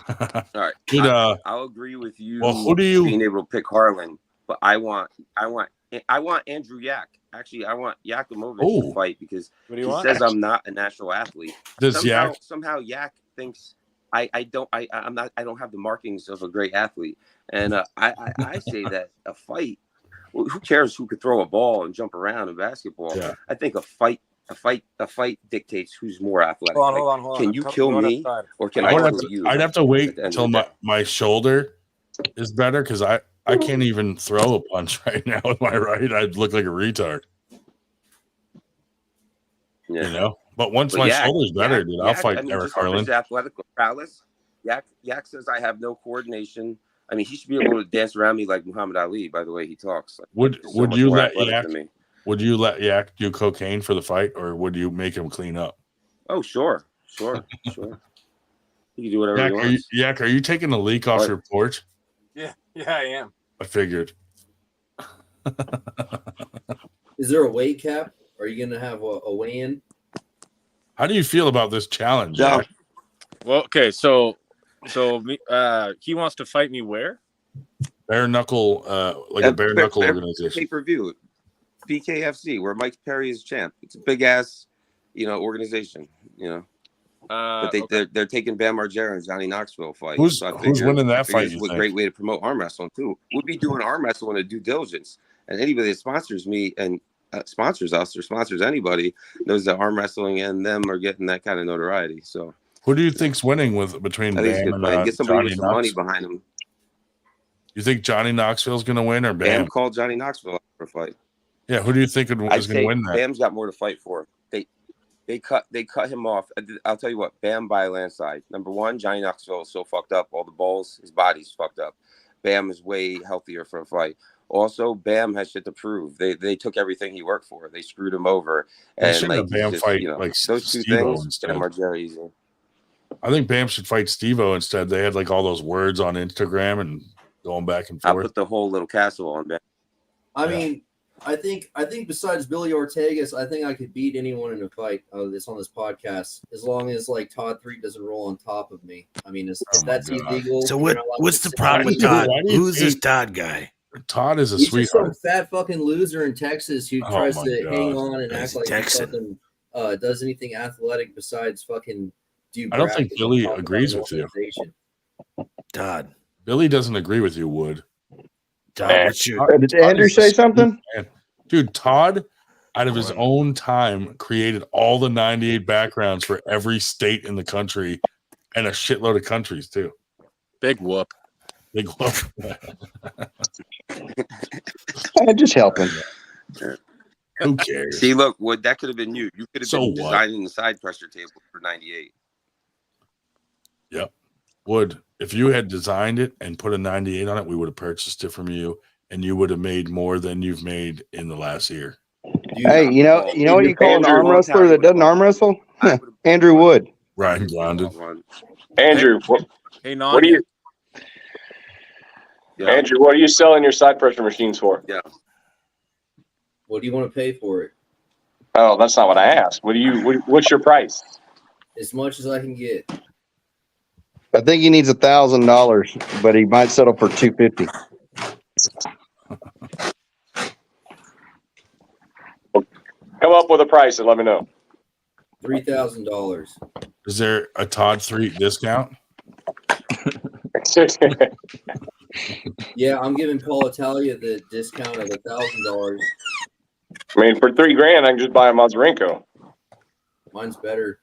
All right, Dude, I'll agree with you. Well, who do you being able to pick Harlan? But I want Andrew Yak. Actually, I want Yakimovich to fight because he says I'm not a natural athlete. Somehow Yak thinks I don't have the markings of a great athlete, and I say that a fight. Well, who cares who could throw a ball and jump around in basketball? Yeah. I think a fight dictates who's more athletic. Hold on. Can you kill me or can I kill you? I'd have to wait until my shoulder is better because I can't even throw a punch right now with my right. I'd look like a retard. Yeah. You know? But once my shoulder's better, dude, I'll fight Eric Harlan. His athletic prowess. Yak says I have no coordination. I mean, he should be able to dance around me like Muhammad Ali. By the way, he talks. Like, Would you let Yak? Would you let Yak do cocaine for the fight, or would you make him clean up? Oh, sure. He can do whatever he wants. Yak, are you taking a leak off your porch? Yeah, I am. I figured. Is there a weight cap? Are you going to have a weigh-in? How do you feel about this challenge, Yak? Well, okay, so he wants to fight me where? Bare knuckle, a bare knuckle organization. Pay-per-view, BKFC, where Mike Perry is champ. It's a big ass, organization. But they're taking Bam Margera and Johnny Knoxville fight. Who's winning that fight? It's a great way to promote arm wrestling too. We'll be doing arm wrestling in due diligence, and anybody that sponsors me and sponsors us or sponsors anybody knows that arm wrestling and them are getting that kind of notoriety. So, who do you think's winning between Bam and get somebody Johnny with some money behind him? You think Johnny Knoxville's going to win or Bam? Bam called Johnny Knoxville for a fight. Yeah, who do you think is going to win that? Bam's got more to fight for. They cut him off. I'll tell you what, Bam by a landslide. Number one, Johnny Knoxville is so fucked up. All the balls, his body's fucked up. Bam is way healthier for a fight. Also, Bam has shit to prove. They took everything he worked for. They screwed him over. And like Bam just, fight those two Steve-O things instead. are very easy. I think Bam should fight Steve-O instead. They had like all those words on Instagram and going back and forth. I'll put the whole little castle on Bam. I mean, I think besides Billy Ortegas, I think I could beat anyone in a fight that's on this podcast as long as like Todd 3 doesn't roll on top of me. I mean, that's illegal. So what's the problem with Todd? Who's this Todd guy? Todd is a He's sweetheart. just some fat fucking loser in Texas who tries to hang on and act like he fucking does anything athletic besides fucking do. I don't think Billy agrees with you. Todd. Billy doesn't agree with you, Wood. Did Andrew say something? Dude, Todd, out of his own time, created all the 98 backgrounds for every state in the country and a shitload of countries, too. Big whoop. Big whoop. I'm just helping. Who cares? See, look, Wood, that could have been you. You could have been what? designing the side pressure table for 98. Yep. Wood, if you had designed it and put a 98 on it, we would have purchased it from you, and you would have made more than you've made in the last year. Hey, you know what you call an arm wrestler that doesn't arm wrestle? Andrew Wood. Ryan grounded. Andrew, hey, what do you? Yeah. Andrew, what are you selling your side pressure machines for? Yeah. What do you want to pay for it? Oh, that's not what I asked. What's your price? As much as I can get. I think he needs $1,000, but he might settle for $250. Come up with a price and let me know. $3,000. Is there a Todd 3 discount? Yeah, I'm giving Paul Italia the discount of $1,000. I mean, for $3,000, I can just buy a Mazurenko. Mine's better.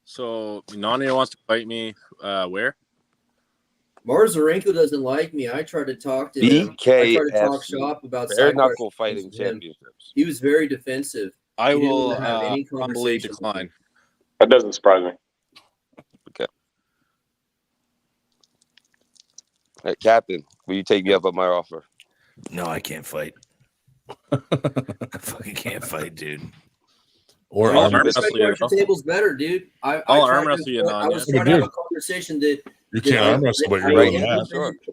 So Nania wants to fight me. Where? Mazurenko doesn't like me. I tried to talk to him. I tried to talk shop about bare knuckle fighting championships. He was very defensive. I He didn't will wanna have any humbly conversation with decline. me. That doesn't surprise me. Okay. Hey, Captain, will you take me up on my offer? No, I can't fight. I fucking can't fight, dude. Or Well, arm the wrestle respect pressure table's better, dude. I arm wrestle you, I was Nanya. trying to have a conversation that You can't arm wrestle, but you're right now.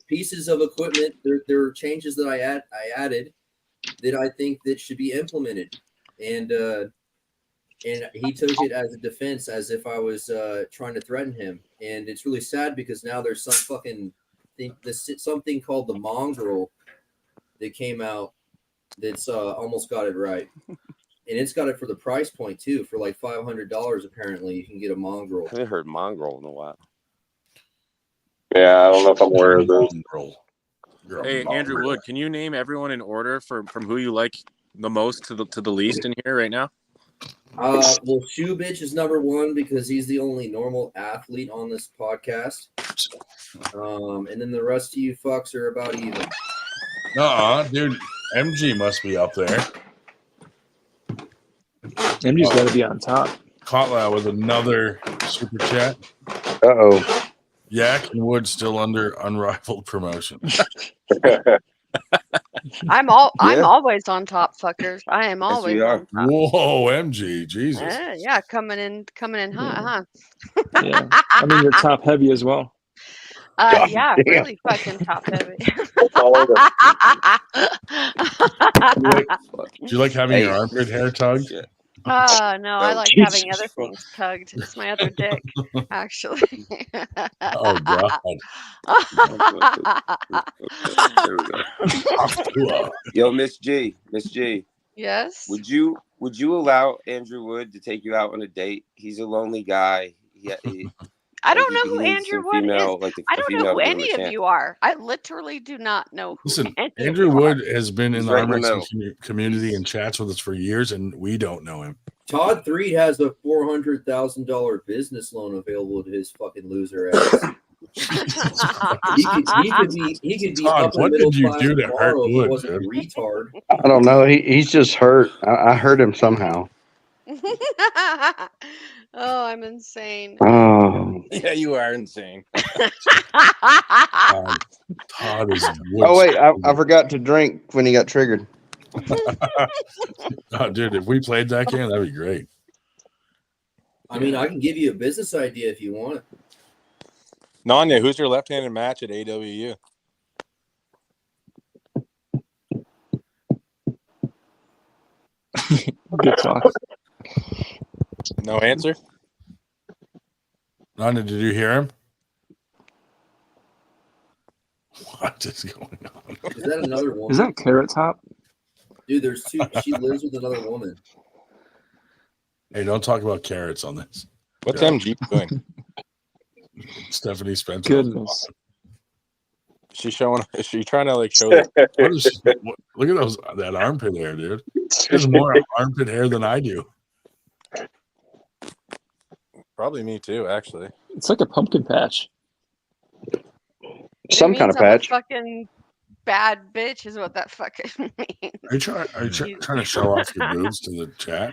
pieces of equipment. There are changes that I added that I think that should be implemented, and he took it as a defense, as if I was trying to threaten him. And it's really sad because now there's some fucking thing, something called the mongrel that came out that's almost got it right. And it's got it for the price point too, for like $500. Apparently, you can get a mongrel. I haven't heard mongrel in a while. Yeah, I don't know if I'm aware of those. Hey, Andrew Wood, can you name everyone in order from who you like the most to the least in here right now? Well, Shoe Bitch is number one because he's the only normal athlete on this podcast. And then the rest of you fucks are about even. Dude, MG must be up there. MG's got to be on top. Kotla with another super chat. Uh-oh. Yak and Wood still under unrivaled promotion. I'm always on top, fuckers. I am always we are. on top. Whoa, MG, Jesus. Yeah, coming in hot, huh? Yeah. I mean, you're top heavy as well. Yeah, damn. really fucking top heavy. Do you like having your armpit hair tugged? Oh no, I like Jesus having other things tugged. It's my other dick, actually. Oh God. There we go. Yo, Miss G. Yes. Would you allow Andrew Wood to take you out on a date? He's a lonely guy. I don't know who Andrew Wood is. I don't know who any of champ. you are. I literally do not know who Listen, any of Andrew you Wood are. has been in He's the right arm in the wrestling community and chats with us for years, and we don't know him. Todd 3 has a $400,000 business loan available to his fucking loser ass. Jesus Christ. He could be Todd, upper what middle did you class do to hurt tomorrow if he Wood, wasn't a dude? retard. I don't know. He's just hurt. I hurt him somehow. Oh, I'm insane. Oh. Yeah, you are insane. Todd is Oh wait, I forgot to drink when he got triggered. Oh, dude, if we played that game, that'd be great. I mean, I can give you a business idea if you want. Nanya, who's your left-handed match at AWU? Good talk. No answer? Nanya, did you hear him? What is going on? Is that another woman? Is that Carrot Top? Dude, there's two. She lives with another woman. Hey, don't talk about carrots on this. What's MG doing? Stephanie Spencer. Goodness. She's showing. Is she trying to like show that? Look at that armpit hair, dude. She has more armpit hair than I do. Probably me too, actually. It's like a pumpkin patch. Some kind of I'm a patch. fucking bad bitch is what that fucking means. Are you trying to show off your boobs to the chat?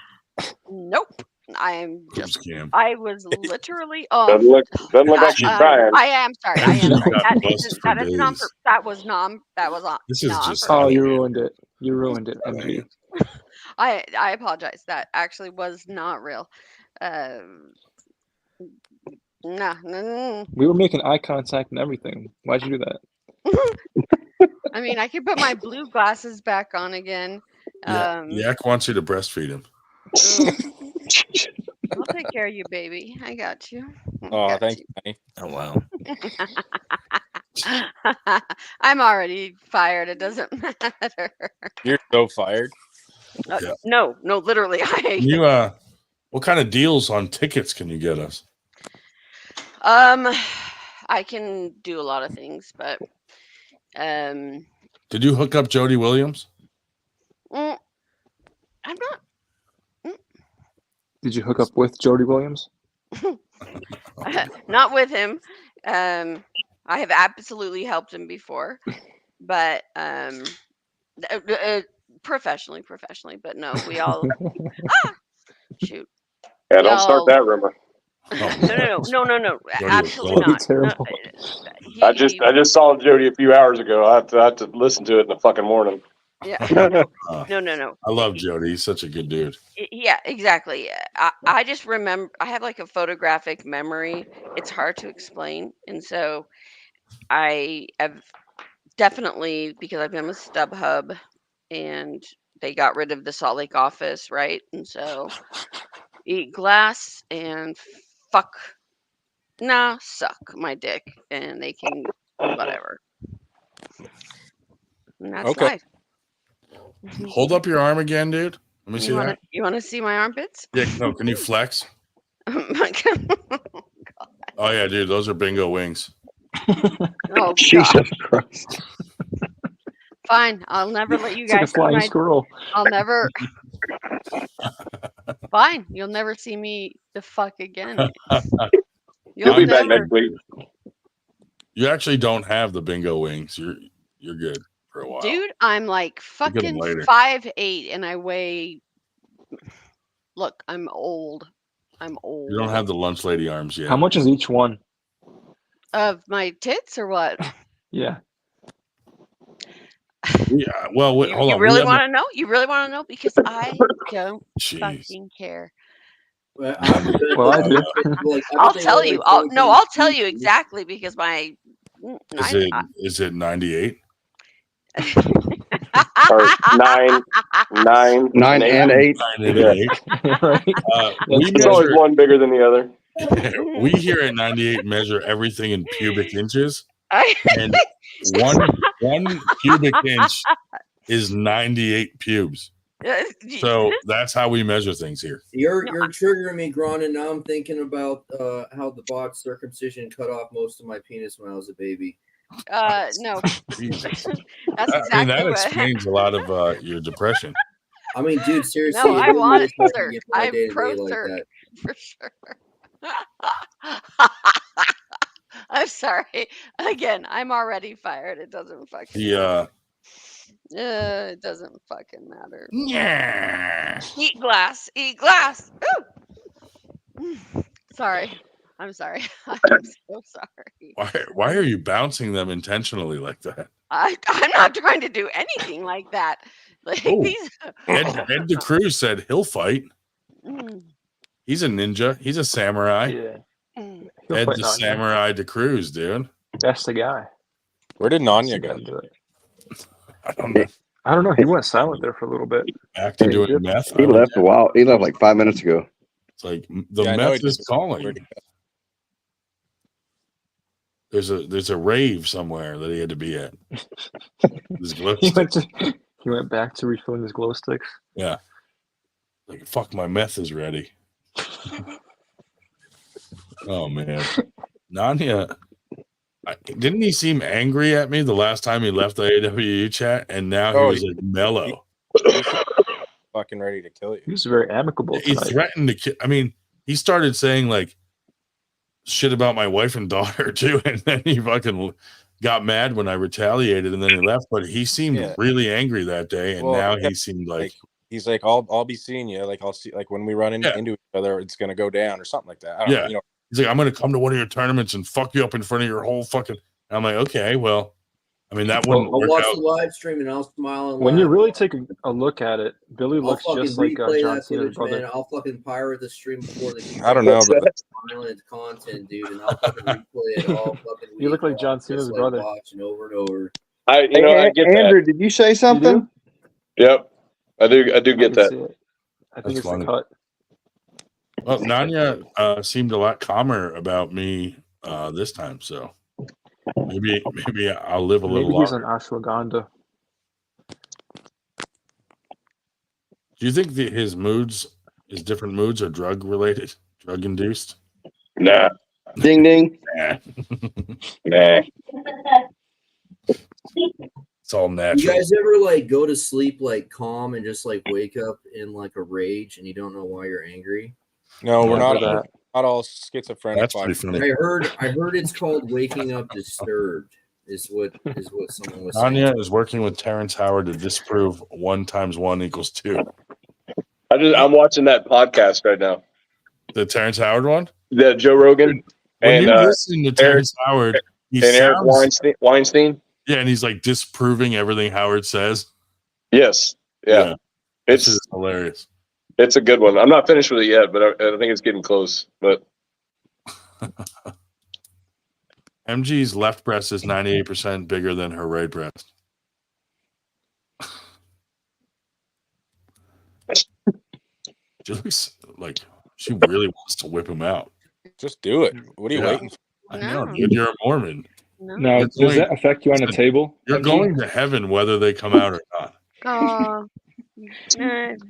Nope. I am Boobs just. cam. I was literally. Doesn't look like she's trying. I am sorry. I am sorry. Got That busted isn't. for That isn't on. days. That was non. That was on. This is not on just- purpose. Oh, you ruined it. You ruined it, MG. I apologize. That actually was not real. No. We were making eye contact and everything. Why'd you do that? I mean, I can put my blue glasses back on again. Yak wants you to breastfeed him. I'll take care of you, baby. I got you. Oh, thank you, honey. Oh wow. I'm already fired. It doesn't matter. You're so fired. Yeah. No, literally. You what kind of deals on tickets can you get us? I can do a lot of things, but Did you hook up Jody Williams? I'm not. Did you hook up with Jody Williams? Not with him. I have absolutely helped him before, but professionally, but no, we all shoot. Yeah, don't start that rumor. No. Absolutely not. Terrible. No, I just saw Jody a few hours ago. I had to listen to it in the fucking morning. Yeah. No. I love Jody. He's such a good dude. Yeah, exactly. I just remember. I have like a photographic memory. It's hard to explain, and so I have definitely, because I've been with StubHub, and they got rid of the Salt Lake office, right? And so eat glass and suck my dick, and they can whatever. And that's Okay. life. Hold up your arm again, dude. Let me see that. You want to see my armpits? Yeah, no, can you flex? My God. Oh yeah, dude, those are bingo wings. Oh, Jesus God. Christ. Fine. I'll never let you It's like a guys see flying my. squirrel. I'll never. Fine. You'll never see me the fuck again. You'll be back never. next week. You actually don't have the bingo wings. You're good for a while. Dude, I'm like Look at 'em fucking later. 5'8" and I weigh. Look, I'm old. You don't have the lunch lady arms yet. How much is each one? Of my tits or what? Yeah. Yeah. Well, wait, hold You on. really want to know? You really want to know? Because I don't Jeez. fucking care. Well, I do. I'll tell you. I'll tell you exactly because my. Is it 98? Or 9 9 and 8. 9 and 8. Right. It's always one bigger than the other. We here at 98 measure everything in pubic inches, and one pubic inch is 98 pubes. So that's how we measure things here. You're triggering me, Gron, and now I'm thinking about how the botched circumcision cut off most of my penis when I was a baby. No. Jesus. That's exactly I mean, that what. explains a lot of your depression. I mean, dude, seriously. No, I want it, really sir. get by I'm day-to-day pro like sir that. for sure. I'm Sorry. Again, I'm already fired. It doesn't fucking it doesn't fucking matter. Yeah. Eat glass. Eat glass. Ooh. Sorry. I'm sorry. I'm so sorry. Why are you bouncing them intentionally like that? I'm not trying to do anything like that. Like these. Ed DeCruz said he'll fight. Mm. He's a ninja. He's a samurai. Yeah. Mm. Ed fight the Nanya. Samurai DeCruz, dude. That's the guy. Where did Nanya go? I don't know. I don't know. He went silent there for a little bit. Back to doing meth. He left a while. He left like 5 minutes ago. It's like the Yeah, I know meth he is did. calling. There's a rave somewhere that he had to be at. His glow stick. He went back to refilling his glow sticks. Yeah. Like, fuck, my meth is ready. Oh, man. Nanya, didn't he seem angry at me the last time he left the AWU chat? And now he was like mellow. Fucking ready to kill you. He was very amicable He tonight. threatened to kill. I mean, he started saying like shit about my wife and daughter too. And then he fucking got mad when I retaliated and then he left. But he seemed really angry that day. And now he seemed like he's like, I'll be seeing you. Like, I'll see, like when we run into each other, it's going to go down or something like that. I don't know, you know. He's like, I'm going to come to one of your tournaments and fuck you up in front of your whole fucking. And I'm like, okay, well, I mean, that wouldn't I'll work watch out. the live stream and I'll smile and When laugh. you really take a look at it, Billy I'll looks fucking just like replay John that Cena's footage, brother. man. I'll fucking pirate the stream before the I don't know, but violent content, dude, and I'll fucking replay it all fucking week. You look like John long, Cena's just, brother. Watching over and over. I get Andrew, that. did you say something? Yep, I do get that. I think That's it's funny. the cut. Well, Nanya seemed a lot calmer about me this time, so maybe I'll live a little Maybe he's longer. on ashwagandha. Do you think that his different moods are drug related, drug induced? Nah. Ding ding. Nah. Nah. It's all You natural. guys ever like go to sleep like calm and just like wake up in like a rage and you don't know why you're angry? no, we're No, not all schizophrenic. That's pretty funny. I heard it's called waking up disturbed. Is what someone was saying. Nanya is working with Terrence Howard to disprove 1 × 1 = 2. I'm watching that podcast right now. The Terrence Howard one? The Joe Rogan When and you listen to Terrence Howard, he Eric sounds Weinstein. yeah, and he's like disproving everything Howard says. Yes. Yeah. It's just hilarious. It's a good one. I'm not finished with it yet, but I think it's getting close. But MG's left breast is 98% bigger than her right breast. She looks like she really wants to whip him out. Just do it. What are you waiting for? I know, dude. You're a Mormon. Now, does that affect you on the table? You're MG? going to heaven whether they come out or not. Oh,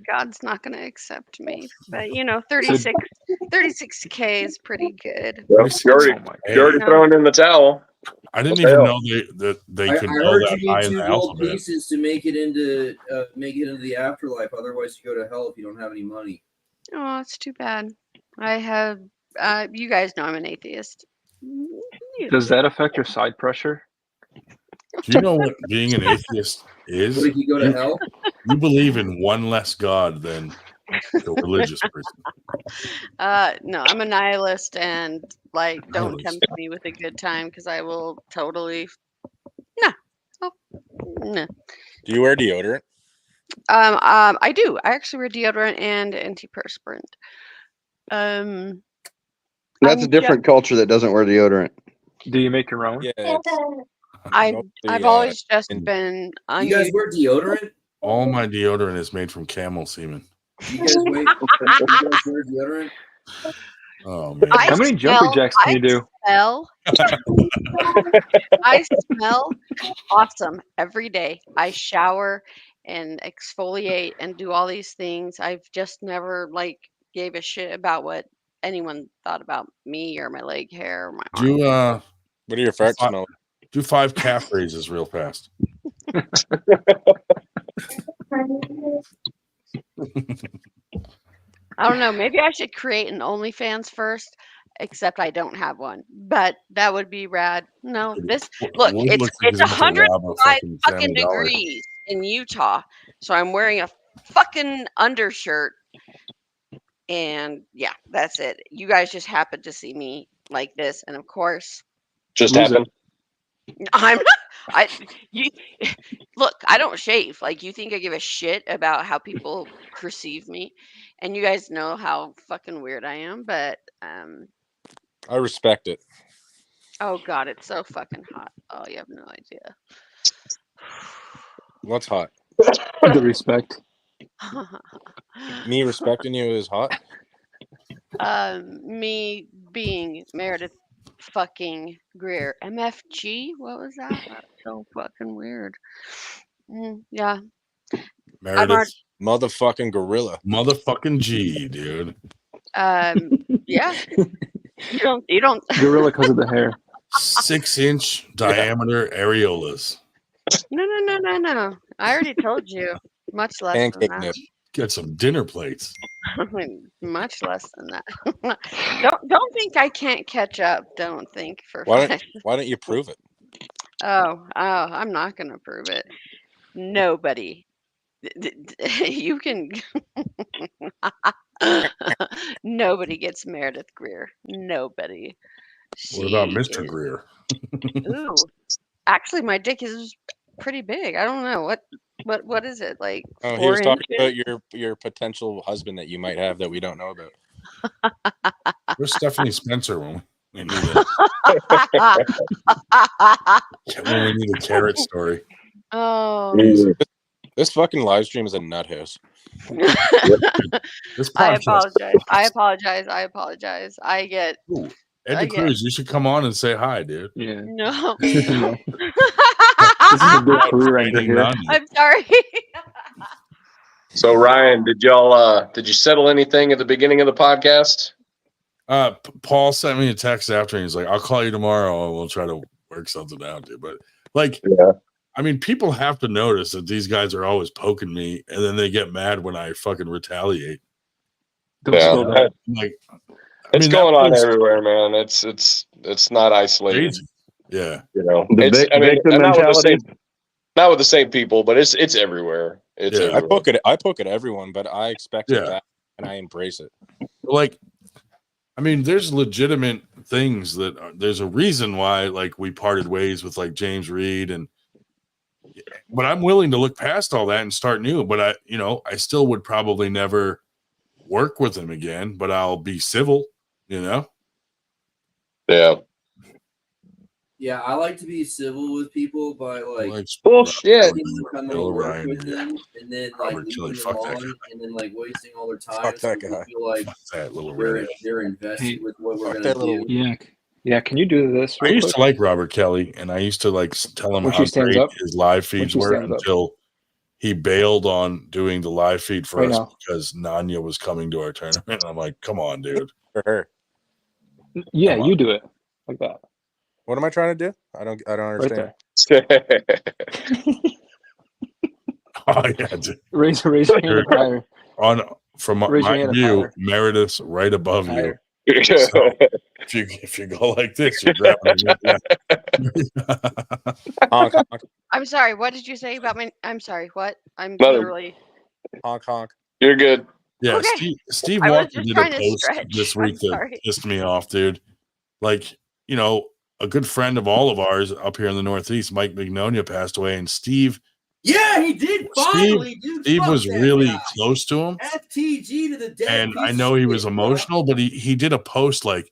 God's not going to accept me. But, 36K is pretty good. you're already throwing in the towel. I didn't even know that they I could heard know that you high need in 2 the gold alphabet. pieces to make it into the afterlife. Otherwise, you go to hell if you don't have any money. Oh, it's too bad. I have, you guys know I'm an atheist. Does that affect your side pressure? Do you know what being an atheist is? What if you go to hell? You believe in one less God than the religious person. No, I'm a nihilist and don't tempt me with a good time because I will totally. No. Do you wear deodorant? I do. I actually wear deodorant and antiperspirant. That's a different culture that doesn't wear deodorant. Do you make your own? Yeah. I've always just been. You guys wear deodorant? All my deodorant is made from camel semen. You guys wear deodorant? Oh man! How many jumping jacks can you do? I smell awesome every day. I shower and exfoliate and do all these things. I've just never gave a shit about what anyone thought about me or my leg hair or my arm. What do your farts smell? Do 5 calf raises real fast. I don't know. Maybe I should create an OnlyFans first except I don't have one. But that would be rad. No, this Wood look, looks like it's he's about to rob a 105 fucking fucking Family Dollar. degrees in Utah, so I'm wearing a fucking undershirt. And yeah, that's it. You guys just happened to see me like this, and of course, Just Lose it. happened. you look, I don't shave. Like, you think I give a shit about how people perceive me? And you guys know how fucking weird I am, but I respect it. oh god, it's so fucking hot. Oh, you have no idea. What's hot? The respect. Me respecting you is hot. Me being Meredith fucking Greer. MFG? What was that? That's so fucking weird. Yeah. Meredith, Motherfucking gorilla. motherfucking G, dude. Yeah. You don't Gorilla because of the hair. 6-inch diameter areolas. No. I already told you. Much less than Pancake that. nip. Get some dinner plates. Much less than that. Don't think I can't catch up. Don't think for Why five. don't you prove it? Oh, I'm not gonna prove it. Nobody. You can. Nobody gets Meredith Greer. Nobody. What about She Mr. is- Greer? Ooh. Actually, my dick is pretty big. I don't know what is it like. Oh, he 4 was talking inches? about your potential husband that you might have that we don't know about. Where's Stephanie Spencer when we need a carrot story? Oh. This fucking live stream is a nut house. This I podcast. I apologize. I get. Ooh, Ed I the Cruz, you should come on and say hi, dude. Yeah. No. This is a good career angle here. I'm sorry. So Ryan, did you settle anything at the beginning of the podcast? Paul sent me a text after, and he's like, "I'll call you tomorrow, and we'll try to work something out, dude." But like, I mean, people have to notice that these guys are always poking me, and then they get mad when I fucking retaliate. Like, it's going on everywhere, man. It's not isolated. Crazy. Yeah, you know, The victim mentality. Not with the same people, but it's everywhere. It's everywhere. I poke at everyone, but I expect it back and I embrace it. Like, I mean, there's legitimate things there's a reason why, like, we parted ways with like James Reed, but I'm willing to look past all that and start new. But I still would probably never work with him again, but I'll be civil, Yeah, I like to be civil with people, but like bullshit. Kind of work with them, and then like leaving them on, and then like wasting all their time. So they feel like they're invested with what we're gonna do. Yeah. Can you do this? I used to like Robert Kelly, and I used to like tell him how great his live feeds were until he bailed on doing the live feed for us because Nanya was coming to our tournament. I'm like, come on, dude. For her. Yeah, you do it like that. What am I trying to do? I don't understand. Oh yeah, dude. Raise your hand higher. From my view, Meredith's right above you. So if you go like this, you're grabbing honk, honk. I'm sorry. What did you say about my? I'm sorry. What? I'm Mother. literally. Honk honk. You're good. Yeah, Okay. Steve I was Walker just did trying a to post stretch. this week I'm that sorry. pissed me off, dude. Like, a good friend of all of ours up here in the Northeast, Mike Mignonia, passed away, and Steve. Yeah, he did finally, dude. Steve Fuck was that really guy. close to him. FTG to the death. And I know he was emotional, but he did a post like,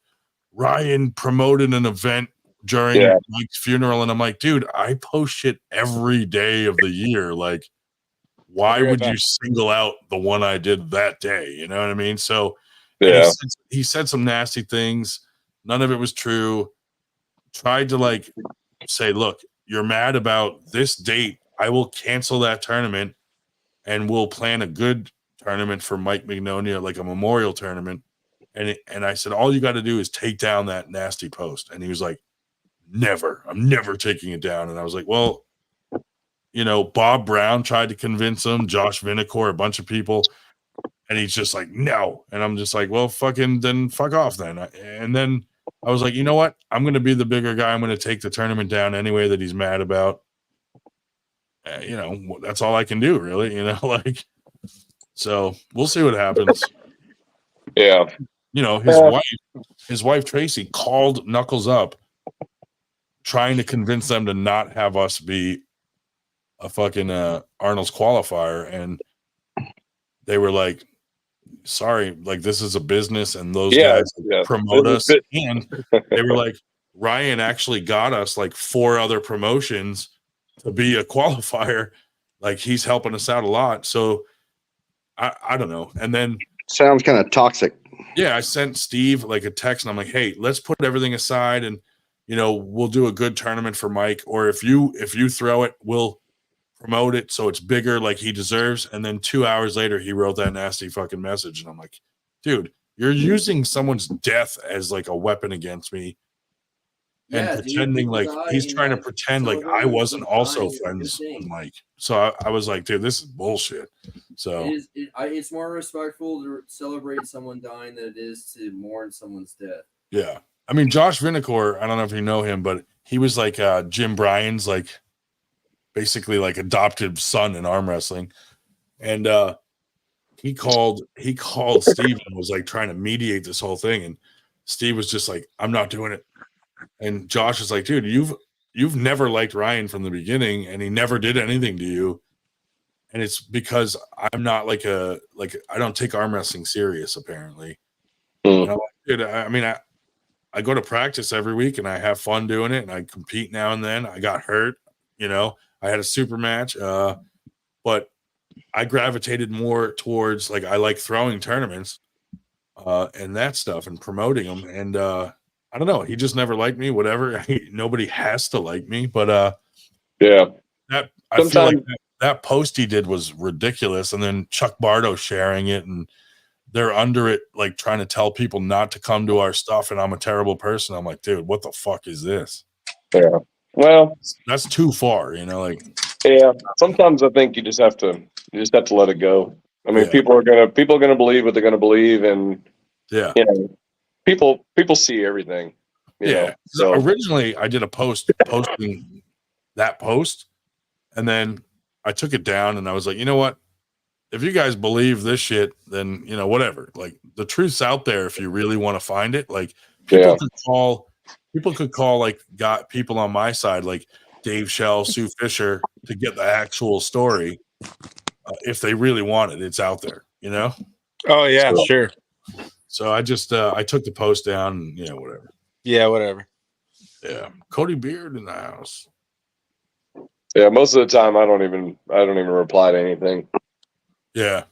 Ryan promoted an event during Mike's funeral, and I'm like, dude, I post shit every day of the year. Like, why would you single out the one I did that day? You know what I mean? So he said some nasty things. None of it was true. Tried to like say, look, you're mad about this date. I will cancel that tournament and we'll plan a good tournament for Mike Mignonia, like a memorial tournament. And I said, all you got to do is take down that nasty post. And he was like, never. I'm never taking it down. And I was like, well, Bob Brown tried to convince him, Josh Vinicor, a bunch of people. And he's just like, no. And I'm just like, well, then fuck off then. And then I was like, you know what? I'm going to be the bigger guy. I'm going to take the tournament down anyway that he's mad about. That's all I can do, really. So we'll see what happens. Yeah. His wife Tracy called Knuckles up, trying to convince them to not have us be a fucking Arnold's qualifier, and they were like, sorry, like this is a business and those guys promote us. And they were like, Ryan actually got us like 4 other promotions to be a qualifier. Like he's helping us out a lot. So I don't know. And then sounds kind of toxic. Yeah, I sent Steve like a text and I'm like, hey, let's put everything aside and we'll do a good tournament for Mike. Or if you throw it, we'll promote it so it's bigger like he deserves. And then 2 hours later he wrote that nasty fucking message and I'm like, dude, you're using someone's death as like a weapon against me and pretending like he's trying to pretend like I wasn't also friends with Mike. So I was like, dude, this is bullshit. So it's more respectful to celebrate someone dying than it is to mourn someone's death. Yeah, I mean Josh Vinicor, I don't know if you know him, but he was like Jim Bryan's like basically like adopted son in arm wrestling, and he called Steve and was like trying to mediate this whole thing, and Steve was just like, I'm not doing it. And Josh is like, dude, you've never liked Ryan from the beginning, and he never did anything to you, and it's because I'm not like I don't take arm wrestling serious apparently. And I'm like, dude, I mean I go to practice every week and I have fun doing it and I compete now and then. I got hurt, I had a super match, but I gravitated more towards like I like throwing tournaments and that stuff and promoting them. And I don't know, he just never liked me. Whatever, nobody has to like me, but yeah, that I feel like that post he did was ridiculous. And then Chuck Bardo sharing it, and they're under it, like trying to tell people not to come to our stuff. And I'm a terrible person. I'm like, dude, what the fuck is this? Yeah. Well, that's too far, like. Yeah. Sometimes I think you just have to let it go. I mean, people are gonna believe what they're gonna believe, and people see everything. You know, so originally I did a posting that post, and then I took it down, and I was like, you know what? If you guys believe this shit, then whatever. Like the truth's out there if you really want to find it. Like people could call like got people on my side, like Dave Shell, Sue Fisher, to get the actual story. If they really want it, it's out there, Oh yeah, sure. So I just I took the post down, and whatever. Yeah, whatever. Yeah, Cody Beard in the house. Yeah, most of the time I don't even reply to anything. Yeah,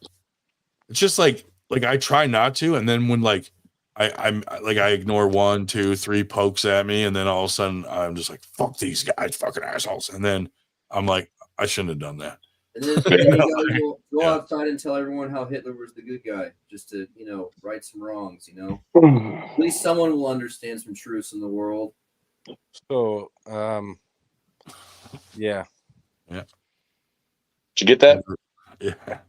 it's just like I try not to, and then when like I ignore 1, 2, 3 pokes at me, and then all of a sudden I'm just like, fuck these guys, fucking assholes, and then I'm like, I shouldn't have done that. And then you gotta go outside and tell everyone how Hitler was the good guy, just to right some wrongs. At least someone will understand some truths in the world. So, yeah. Did you get that? Yeah.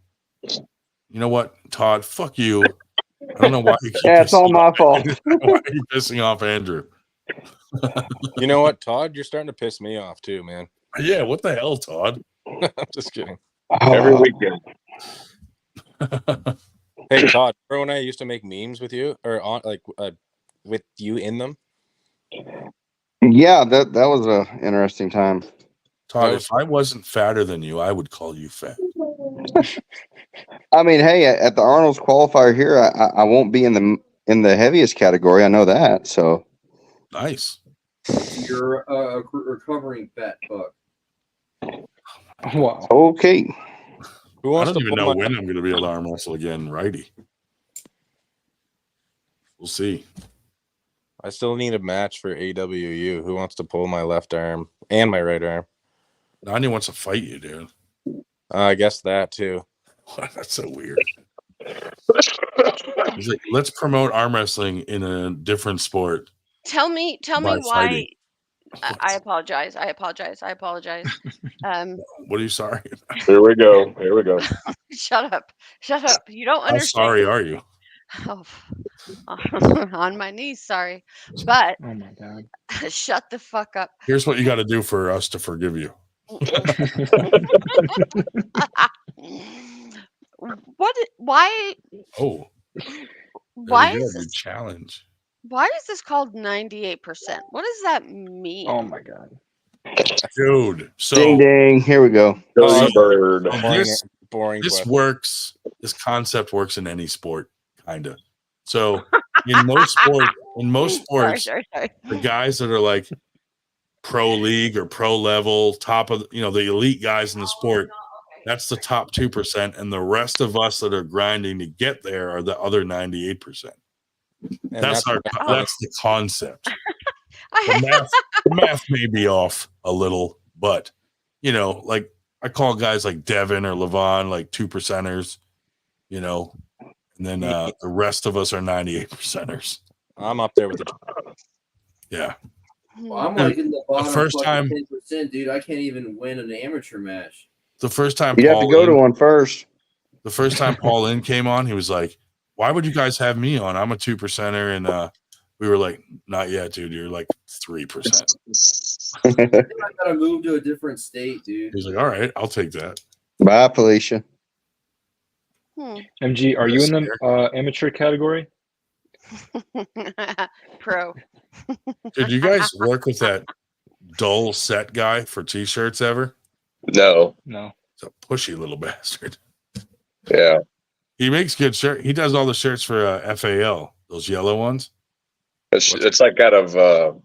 You know what, Todd? Fuck you. I don't know why you keep it's all my fault. Why are you pissing off Andrew? You know what, Todd? You're starting to piss me off too, man. Yeah, what the hell, Todd? I'm just kidding. Every weekend. Hey, Todd, remember when I used to make memes with you, or on with you in them? Yeah, that was a interesting time. Todd, if I wasn't fatter than you, I would call you fat. I mean, hey, at the Arnold's qualifier here, I won't be in the heaviest category. I know that. So nice. You're a recovering fat fuck. Wow. Okay. I don't even know when I'm going to be able to arm wrestle again, righty. We'll see. I still need a match for AWU. Who wants to pull my left arm and my right arm? Nani wants to fight you, dude. I guess that too. That's so weird. He's like, let's promote arm wrestling in a different sport. Tell me by why. fighting. I apologize. I apologize. I apologize. What are you sorry about? Here we go. Here we go. Shut up. Shut up. You don't How understand. sorry are you? Oh, on my knees, sorry. But Oh my god. shut the fuck up. Here's what you got to do for us to forgive you. Why Oh, why there we is go. Your this challenge. why is this called 98%? What does that mean? Oh my god. Dude. So Ding ding. Here we go. Dirty bird. Boring this question. works. This concept works in any sport, kind of. So in most sports, Sorry. the guys that are like pro league or pro level, top of the elite guys in the sport, that's the top 2%, and the rest of us that are grinding to get there are the other 98%. And That's the concept. The math may be off a little, but like I call guys like Devin or Levon like 2%ers, and then the rest of us are 98%ers. I'm up there with the. Yeah. Well, I'm like in the bottom first time- 10%, dude. I can't even win an amateur match. The first time You'd have to go to one first. The first time Paul Lynn came on, he was like, "Why would you guys have me on? I'm a 2%er," and we were like, "Not yet, dude. You're like 3%." I gotta move to a different state, dude. He's like, "All right, I'll take that." Bye, Felicia. MG, are you in the amateur category? Pro. Did you guys work with that dull set guy for t-shirts ever? No. No. It's a pushy little bastard. Yeah. He makes good shirt. He does all the shirts for FAL, those yellow ones. It's like out of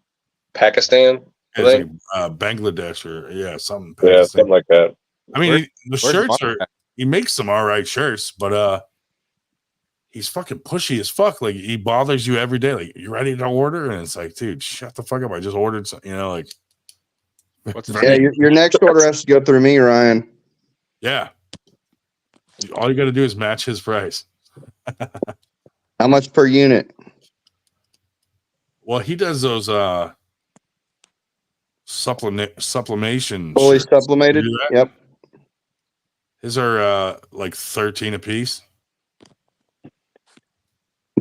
Pakistan. I It's think. like Bangladesh or something. Yeah, Pakistan. something like that. I mean, the where's shirts Mike are. at? He makes some all right shirts, but he's fucking pushy as fuck. Like he bothers you every day. Like, you ready to order? And it's like, dude, shut the fuck up. I just ordered some. Like. What's his Yeah, name? your next order has to go through me, Ryan. Yeah. All you got to do is match his price. How much per unit? Well, he does those sublimation. Fully shirts. supplemented? You do that? Yep. His are like 13 a piece.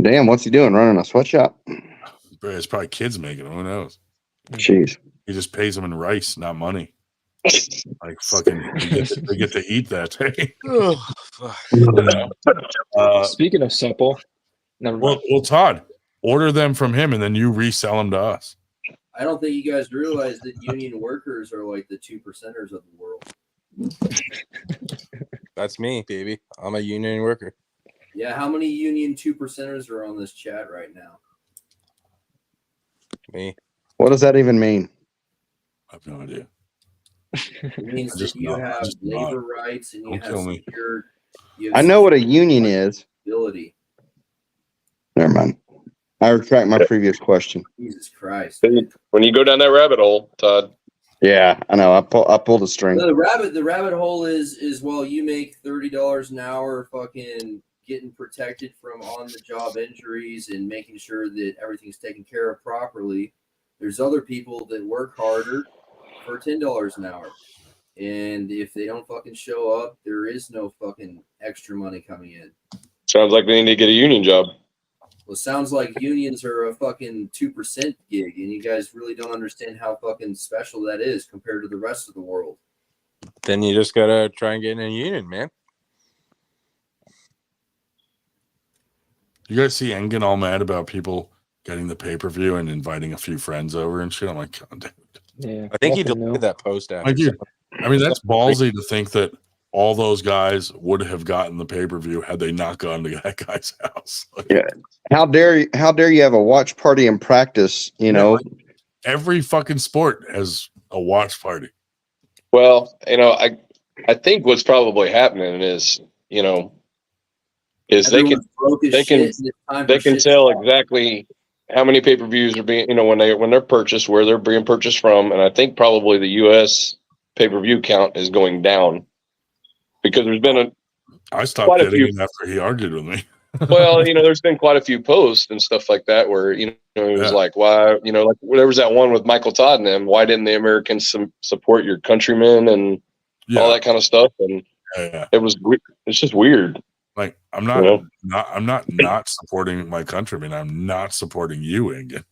Damn, what's he doing? Running a sweatshop? It's probably kids making them. Who knows? Jeez. He just pays them in rice, not money. Like fucking, they get to eat that day. Speaking of supple, never mind. Well, Todd, order them from him and then you resell them to us. I don't think you guys realize that union workers are like the 2%ers of the world. That's me, baby. I'm a union worker. Yeah, how many union 2%ers are on this chat right now? Me. What does that even mean? I have no idea. It means I that just you nod. I have just labor nod. rights and you Don't have kill me. secured. I know what a union is. Ability. Never mind. I retract my previous question. Jesus Christ. When you go down that rabbit hole, Todd. Yeah, I know. I pulled a string. No, the rabbit hole is while you make $30 an hour fucking getting protected from on the job injuries and making sure that everything's taken care of properly. There's other people that work harder for $10 an hour. And if they don't fucking show up, there is no fucking extra money coming in. Sounds like we need to get a union job. Well, it sounds like unions are a fucking 2% gig, and you guys really don't understand how fucking special that is compared to the rest of the world. Then you just gotta try and get in a union, man. You guys see Engen all mad about people getting the pay-per-view and inviting a few friends over and shit? I'm like, God, dude. Yeah, I think he nothing deleted new. that post after. Like, dude, I mean, that's ballsy to think that all those guys would have gotten the pay-per-view had they not gone to that guy's house. Like, Yeah. How dare you have a watch party in practice, like, every fucking sport has a watch party. Well, I think what's probably happening is Everyone's broke as they can shit, and it's time they for can shit tell to stop. exactly how many pay-per-views are being when they're purchased, where they're being purchased from, and I think probably the U.S. pay-per-view count is going down because there's been I stopped quite a getting few. it after he argued with me. Well, there's been quite a few posts and stuff like that where, it was like, why, like there was that one with Michael Todd and them. Why didn't the Americans support your countrymen and all that kind of stuff? And it's just weird. Like, I'm not supporting my countrymen. I'm not supporting you, Ingen.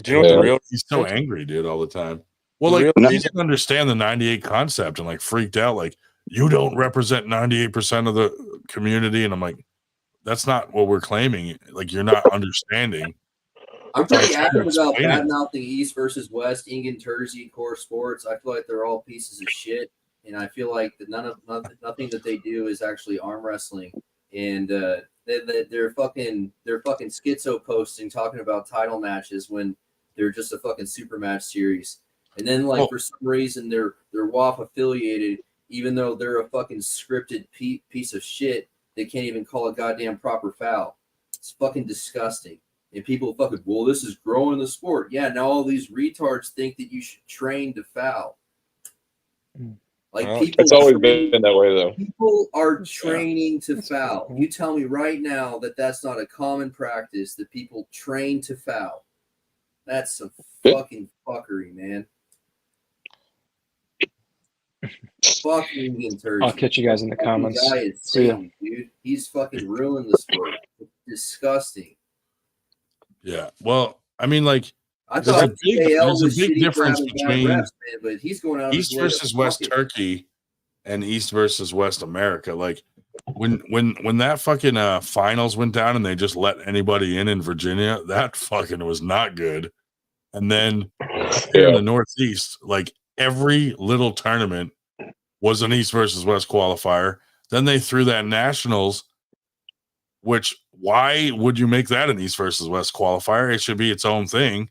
Do you know what the real? He's so angry, dude, all the time. Well, like, he didn't understand the 98 concept and like freaked out. Like, you don't represent 98% of the community, and I'm like, that's not what we're claiming. Like, you're not understanding. I'm pretty adamant about bad mouthing East versus West, Ingen, Terzi, Core Sports. I feel like they're all pieces of shit, and I feel like that nothing that they do is actually arm wrestling. And they're fucking schizo posting talking about title matches when they're just a fucking super match series. And then for some reason they're WAF affiliated, even though they're a fucking scripted piece of shit. They can't even call a goddamn proper foul. It's fucking disgusting. And people fucking, well, this is growing the sport. Yeah, now all these retards think that you should train to foul. Like, people, it's always been that way, though. People are training to foul. You tell me right now that that's not a common practice, that people train to foul. That's some fucking fuckery, man. Fucking Terzi. I'll catch you guys in the comments. Guy is insane, dude. He's fucking ruined the sport. It's disgusting. Yeah. Well, I mean, like, I there's a big difference between refs, man, but he's going out East versus West Turkey and East versus West America. Like, when that fucking finals went down and they just let anybody in Virginia, that fucking was not good. And then here in the Northeast, like, every little tournament was an East versus West qualifier. Then they threw that Nationals, which, why would you make that an East versus West qualifier? It should be its own thing.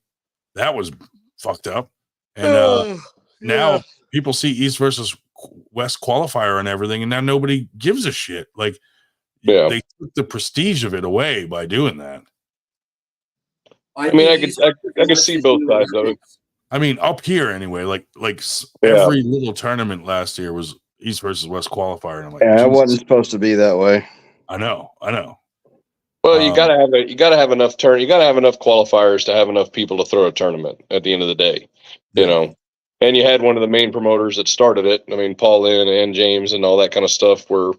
That was fucked up. And now people see East versus West qualifier and everything, and now nobody gives a shit. Like, they took the prestige of it away by doing that. I mean, I could see both sides of it. I mean, up here anyway, like every little tournament last year was East versus West qualifier. And I'm like, it wasn't supposed to be that way. I know. Well, you gotta have enough you gotta have enough qualifiers to have enough people to throw a tournament at the end of the day. And you had one of the main promoters that started it. I mean, Paul Lynn and James and all that kind of stuff were,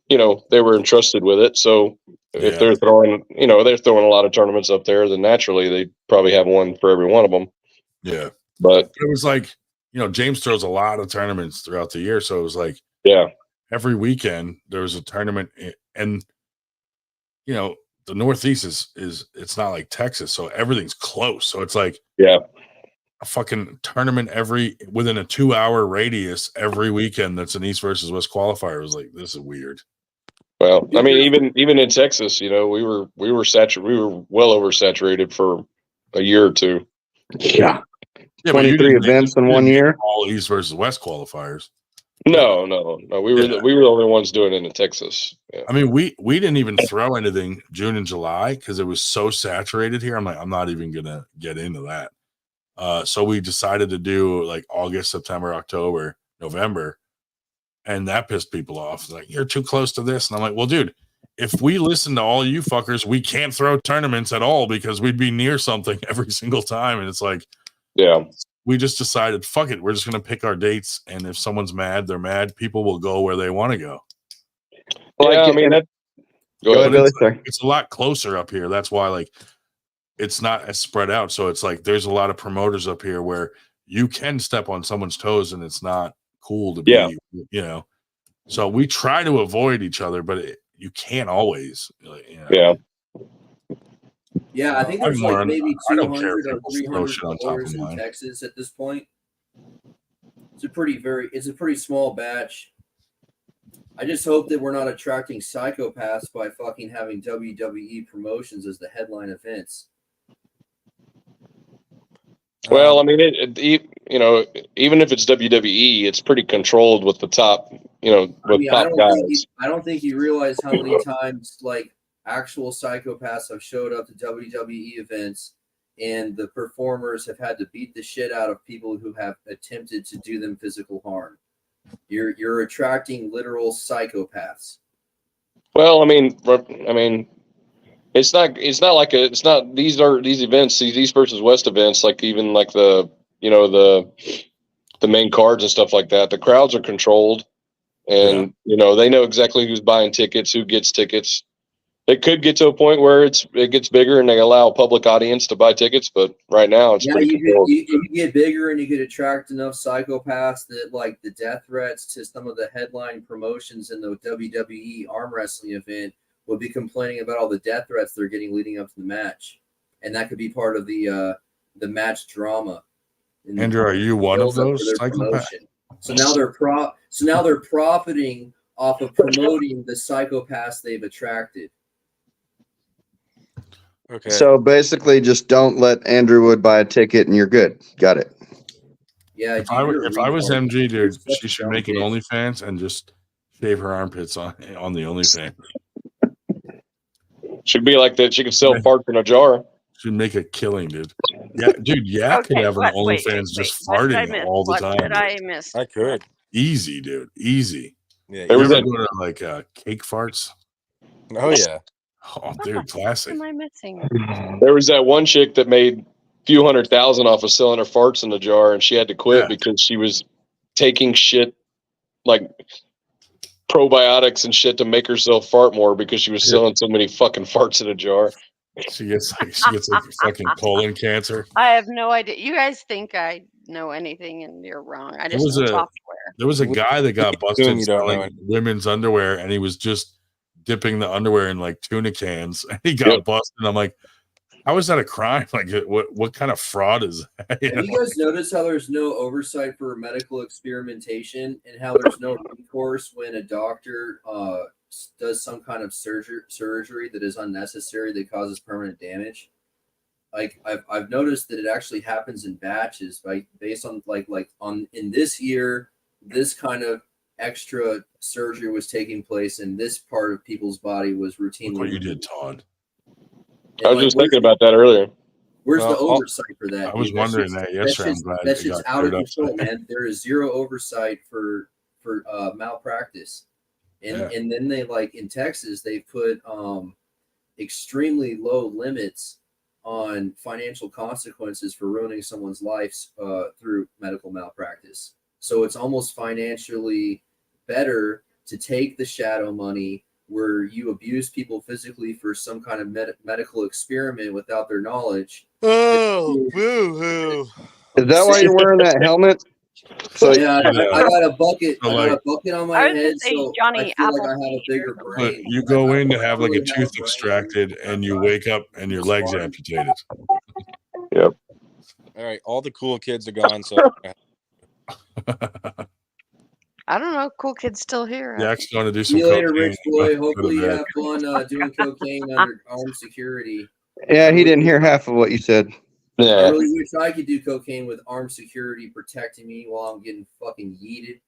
they were entrusted with it. So if they're throwing, they're throwing a lot of tournaments up there, then naturally they probably have one for every one of them. Yeah. But it was like, James throws a lot of tournaments throughout the year. So it was like, every weekend there was a tournament, and the Northeast is it's not like Texas, so everything's close. So it's like a fucking tournament within a 2-hour radius every weekend. That's an East versus West qualifier. It was like, this is weird. Well, I mean, even in Texas, we were well oversaturated for a year or two. Yeah. 23 events in 1 year. All East versus West qualifiers. No. We were the only ones doing it in Texas. Yeah. I mean, we didn't even throw anything June and July because it was so saturated here. I'm like, I'm not even gonna get into that. So we decided to do like August, September, October, November, and that pissed people off. It's like, you're too close to this, and I'm like, well, dude, if we listen to all you fuckers, we can't throw tournaments at all because we'd be near something every single time. And it's like, we just decided, fuck it, we're just going to pick our dates. And if someone's mad, they're mad. People will go where they want to go. Well, I mean, go ahead, Billy. It's a lot closer up here. That's why, like, it's not as spread out. So it's like, there's a lot of promoters up here where you can step on someone's toes and it's not cool to be, so we try to avoid each other, but you can't always. Yeah, I think there's like maybe 200 or 300 players in Texas at this point. It's a pretty small batch. I just hope that we're not attracting psychopaths by fucking having WWE promotions as the headline events. Well, I mean, even if it's WWE, it's pretty controlled with the top, top guys. I don't think you realize how many times like actual psychopaths have showed up to WWE events, and the performers have had to beat the shit out of people who have attempted to do them physical harm. You're attracting literal psychopaths. Well, I mean, it's not like these events, these East versus West events, like even like the main cards and stuff like that. The crowds are controlled, and they know exactly who's buying tickets, who gets tickets. It could get to a point where it gets bigger and they allow a public audience to buy tickets, but right now it's pretty controlled. You get bigger and you could attract enough psychopaths that like the death threats to some of the headline promotions in the WWE arm wrestling event would be complaining about all the death threats they're getting leading up to the match, and that could be part of the match drama. Andrew, are you one of those psychopaths? So now they're profiting off of promoting the psychopaths they've attracted. Okay. So basically, just don't let Andrew Wood buy a ticket, and you're good. Got it. Yeah. If I was MG, dude, she should make an OnlyFans and just shave her armpits on the OnlyFans. Should be like that. She could sell farts in a jar. Should make a killing, dude. Yeah, dude. Yeah, could have an OnlyFans just farting all the time. What did I miss? I could. Easy, dude. Easy. Yeah. You ever go to like cake farts? Oh yeah. Oh, dude, classic. What am I missing? There was that one chick that made a few $100,000 off of selling her farts in the jar, and she had to quit because she was taking shit like probiotics and shit to make herself fart more because she was selling so many fucking farts in a jar. She gets like fucking colon cancer. I have no idea. You guys think I know anything, and you're wrong. I just know software. There was a guy that got busted selling women's underwear, and he was just dipping the underwear in like tuna cans, and he got busted. I'm like, how is that a crime? Like, what kind of fraud is that? Have you guys noticed how there's no oversight for medical experimentation, and how there's no recourse when a doctor does some kind of surgery that is unnecessary that causes permanent damage? Like I've noticed that it actually happens in batches, like based on in this year, this kind of extra surgery was taking place, and this part of people's body was routinely. Look what you did, Todd. I was just thinking about that earlier. Where's the oversight for that? I was wondering that yesterday. I'm glad that's just out of control, man. There is zero oversight for malpractice, and then they like in Texas they put extremely low limits on financial consequences for ruining someone's life through medical malpractice. So it's almost financially better to take the shadow money where you abuse people physically for some kind of medical experiment without their knowledge. Oh, boo-hoo. Is that why you're wearing that helmet? So yeah, I got a bucket. I got a bucket on my head, so Johnny I feel like I have a bigger brain. But you go in to have like a tooth extracted, and you wake up and your leg's amputated. Yep. All right, all the cool kids are gone. So I don't know. Cool kid's still here. Jack's going to do some. See you later, Rich Boy. Hopefully you have fun doing cocaine under armed security. Yeah, he didn't hear half of what you said. Yeah. I really wish I could do cocaine with armed security protecting me while I'm getting fucking yeeted.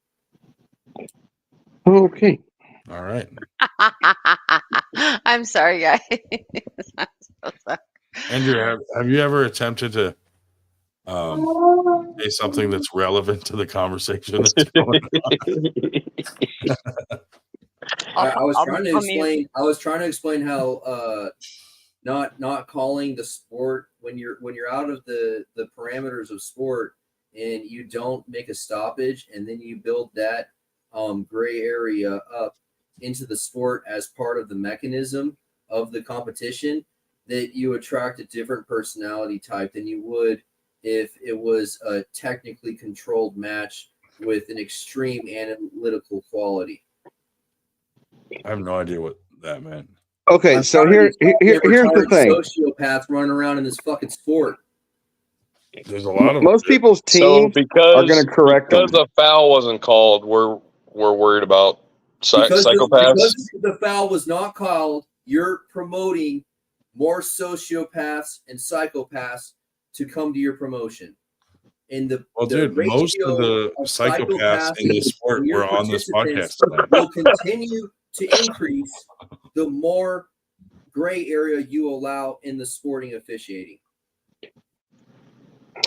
Okay. All right. I'm sorry, guys. I'm so sorry. Andrew, have you ever attempted to say something that's relevant to the conversation that's going on? I was trying to explain how not calling the sport when you're out of the parameters of sport and you don't make a stoppage and then you build that gray area up into the sport as part of the mechanism of the competition, that you attract a different personality type than you would if it was a technically controlled match with an extreme analytical quality. I have no idea what that meant. Okay, so here's the thing. Sociopaths running around in this fucking sport. There's a lot of most people's teams are going to correct them. Because the foul wasn't called, we're worried about psychopaths. Because the foul was not called, you're promoting more sociopaths and psychopaths to come to your promotion. And most of the psychopaths in this sport were on this podcast tonight. Will continue to increase the more gray area you allow in the sporting officiating.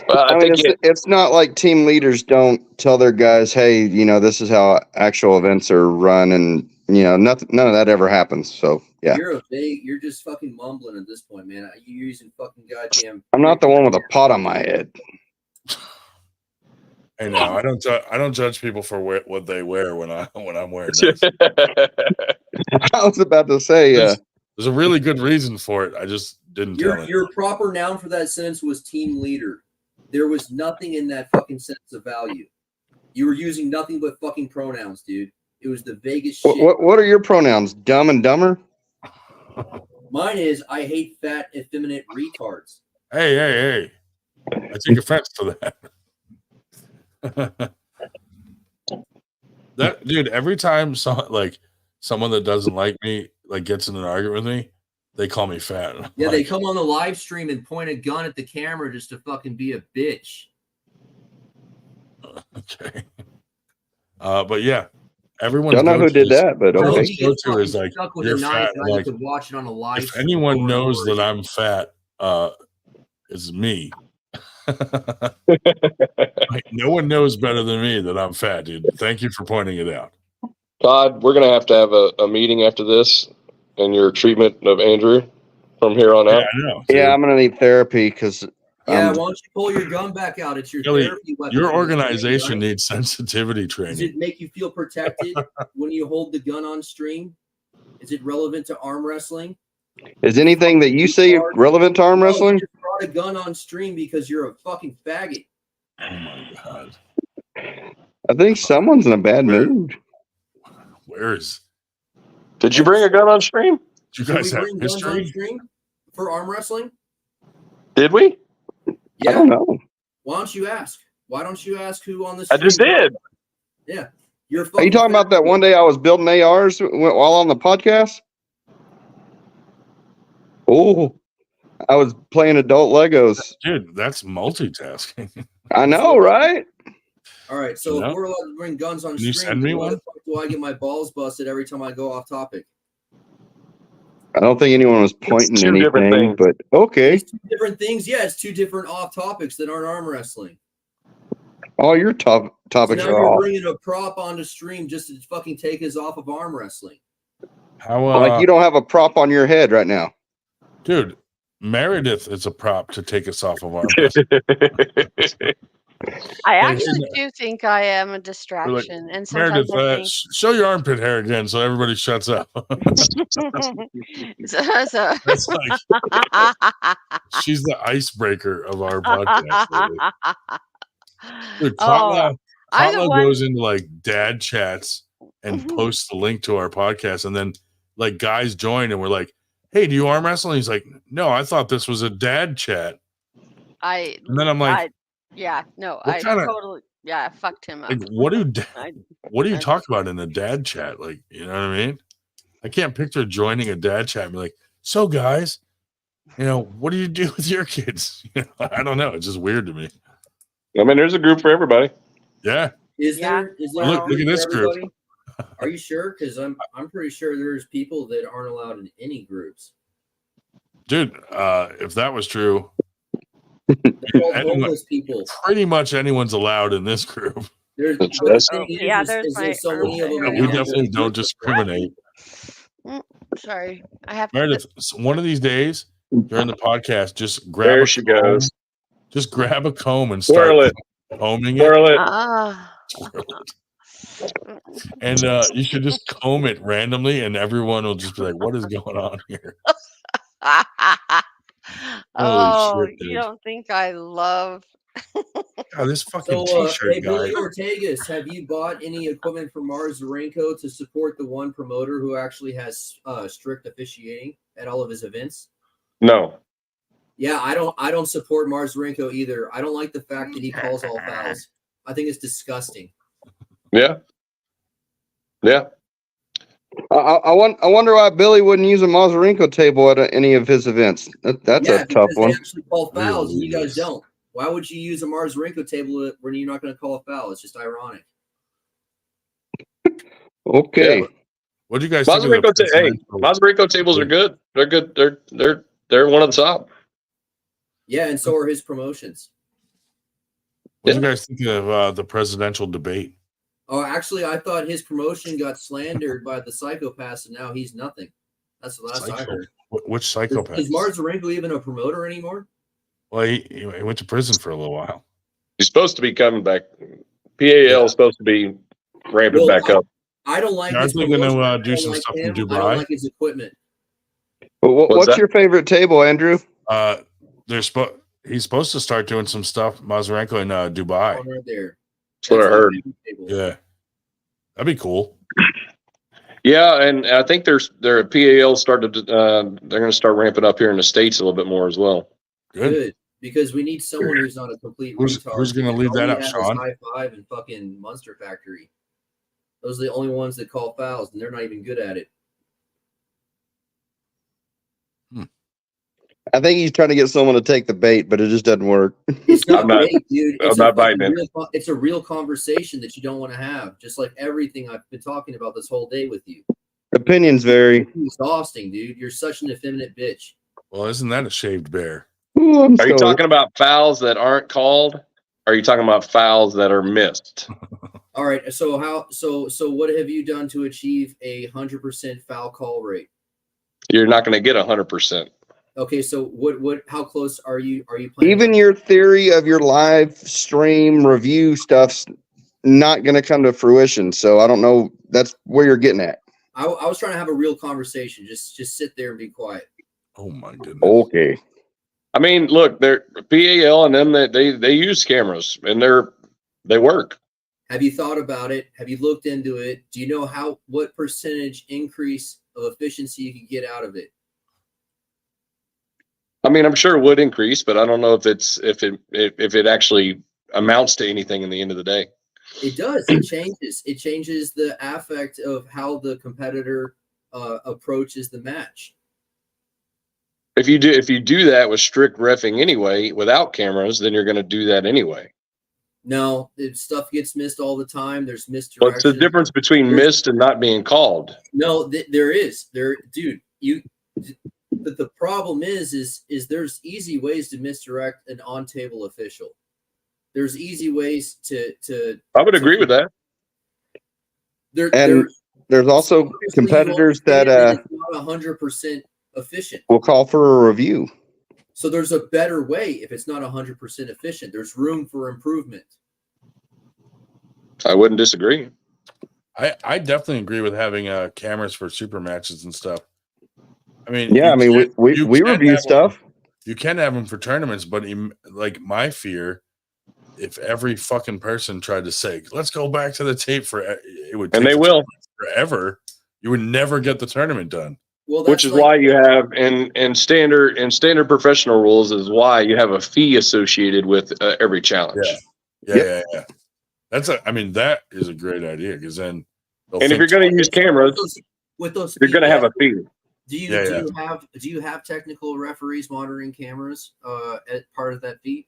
I mean, it's not like team leaders don't tell their guys, hey, this is how actual events are run, and none of that ever happens. So yeah, You're just fucking mumbling at this point, man. You're using fucking goddamn. I'm not the one with a pot on my head. Hey, now I don't judge people for what they wear when I'm wearing this. I was about to say, there's a really good reason for it. I just didn't tell it. Your proper noun for that sentence was team leader. There was nothing in that fucking sentence of value. You were using nothing but fucking pronouns, dude. It was the vaguest shit. What are your pronouns? Dumb and dumber? Mine is I hate fat, effeminate retards. Hey. I take offense to that. That dude, every time someone that doesn't like me gets in an argument with me, they call me fat. Yeah, they come on the live stream and point a gun at the camera just to fucking be a bitch. Okay. But yeah, everyone. Don't know who did that, but okay. Go-to is like you're fat. You could watch it on a live. If anyone knows that I'm fat, it's me. No one knows better than me that I'm fat, dude. Thank you for pointing it out. Todd, we're gonna have to have a meeting after this and your treatment of Andrew from here on out. I know. Yeah, I'm gonna need therapy because. Yeah, why don't you pull your gun back out? It's your therapy weapon. Your organization needs sensitivity training. Does it make you feel protected when you hold the gun on stream? Is it relevant to arm wrestling? Is anything that you say relevant to arm wrestling? You just brought a gun on stream because you're a fucking faggot. Oh my god! I think someone's in a bad mood. Did you bring a gun on stream? Did you guys have guns on stream for arm wrestling? Did we? Yeah. I don't know. Why don't you ask? Why don't you ask who on the stream? I just did. Yeah. Are you talking about that one day I was building ARs while on the podcast? Oh, I was playing adult Legos. Dude, that's multitasking. I know, right? All right, so if we're allowed to bring guns on stream, send me why one? the fuck do I get my balls busted every time I go off topic? I don't think anyone was pointing two different anything, things. but okay. It's two different things. Yeah, it's two different off topics that aren't arm wrestling. All your topics So now are you're off. bringing a prop onto stream just to fucking take us off of arm wrestling. How Like you don't have a prop on your head right now. Dude, Meredith is a prop to take us off of our. I actually do think I am a distraction, and sometimes Meredith, I think show your armpit hair again, so everybody shuts up. That's like she's the icebreaker of our podcast. Dude, Katla goes into like dad chats and posts the link to our podcast, and then like guys join, and we're like, "Hey, do you arm wrestle?" And he's like, "No, I thought this was a dad chat." And then I'm like, totally fucked him up. Like, what do you talk about in a dad chat? Like, you know what I mean? I can't picture joining a dad chat and be like, "So guys, what do you do with your kids?" I don't know. It's just weird to me. I mean, there's a group for everybody. Yeah. Is there Look at this group. Are you sure? Because I'm pretty sure there's people that aren't allowed in any groups. Dude, if that was true, homeless people. Pretty much anyone's allowed in this group. There's we definitely don't discriminate. Sorry, I have Meredith. One of these days during the podcast, just grab comb. Just grab a comb and start combing it. Twirl it. And you should just comb it randomly, and everyone will just be like, "What is going on here?" Oh, shit, you don't think I love this fucking t-shirt hey, guy. Billy Ortegas, have you bought any equipment from Mars Zarenko to support the one promoter who actually has strict officiating at all of his events? No. Yeah, I don't support Mars Zarenko either. I don't like the fact that he calls all fouls. I think it's disgusting. Yeah. Yeah. I wonder why Billy wouldn't use a Mazarenko table at any of his events. That's a tough one. They actually call fouls, and you guys don't. Why would you use a Mazarenko table when you're not going to call a foul? It's just ironic. Okay. Yeah. What do you guys think? Mazarenko tables are good. They're good. They're one of the top. Yeah, and so are his promotions. What do you guys think of the presidential debate? Oh, actually, I thought his promotion got slandered by the psychopaths, and now he's nothing. That's the last I heard. Which psychopath? Is Mazarenko even a promoter anymore? Well, he went to prison for a little while. He's supposed to be coming back. PAL is supposed to be ramping back up. I don't like Aren't his they going promotion. to do some stuff in I don't Dubai? like his equipment. What's your favorite table, Andrew? He's supposed to start doing some stuff, Mazarenko, in Dubai. Oh, right there. That's what I heard. Yeah, that'd be cool. Yeah, and I think their PAL started. They're going to start ramping up here in the States a little bit more as well. Good, because we need someone who's not a complete retard. Who's going to leave that up, Sean? High Five and fucking Monster Factory. Those are the only ones that call fouls, and they're not even good at it. I think he's trying to get someone to take the bait, but it just doesn't work. It's not bait, dude. I'm not biting it. It's a real conversation that you don't want to have, just like everything I've been talking about this whole day with you. Opinions vary. It's exhausting, dude. You're such an effeminate bitch. Well, isn't that a shaved bear? Ooh, Are you talking about fouls that aren't called? Or are you talking about fouls that are missed? All right. So what have you done to achieve 100% foul call rate? You're not going to get 100%. Okay, so how close are you playing? Even your theory of your live stream review stuff's not going to come to fruition. So I don't know. That's where you're getting at. I was trying to have a real conversation. Just sit there and be quiet. Oh my goodness. Okay. I mean, look, they're PAL and them that they use cameras and they work. Have you thought about it? Have you looked into it? Do you know what percentage increase of efficiency you could get out of it? I mean, I'm sure it would increase, but I don't know if it actually amounts to anything in the end of the day. It does. It changes. It changes the affect of how the competitor approaches the match. If you do that with strict reffing anyway, without cameras, then you're going to do that anyway. No, stuff gets missed all the time. There's misdirection. What's the difference between missed and not being called? No, there is. Dude, But the problem is there's easy ways to misdirect an on-table official. There's easy ways to. I would agree with that. There's also competitors that it's not 100% efficient. will call for a review. So there's a better way if it's not 100% efficient. There's room for improvement. I wouldn't disagree. I definitely agree with having cameras for super matches and stuff. I mean, yeah, I mean, we review stuff. You can have them for tournaments, but like my fear, if every fucking person tried to say, "Let's go back to the tape," it would, and they will forever. You would never get the tournament done. Well, which is why you have in standard professional rules is why you have a fee associated with every challenge. Yeah. That's that is a great idea because then. And if you're going to use cameras, with those you're going to have a fee. Do you have technical referees monitoring cameras as part of that fee?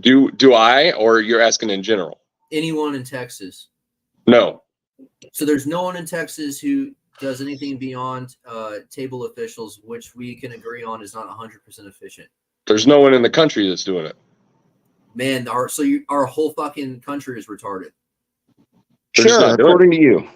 Do I, or you're asking in general? Anyone in Texas? No. So there's no one in Texas who does anything beyond table officials, which we can agree on is not 100% efficient. There's no one in the country that's doing it. Man, our whole fucking country is retarded. Sure, according to you.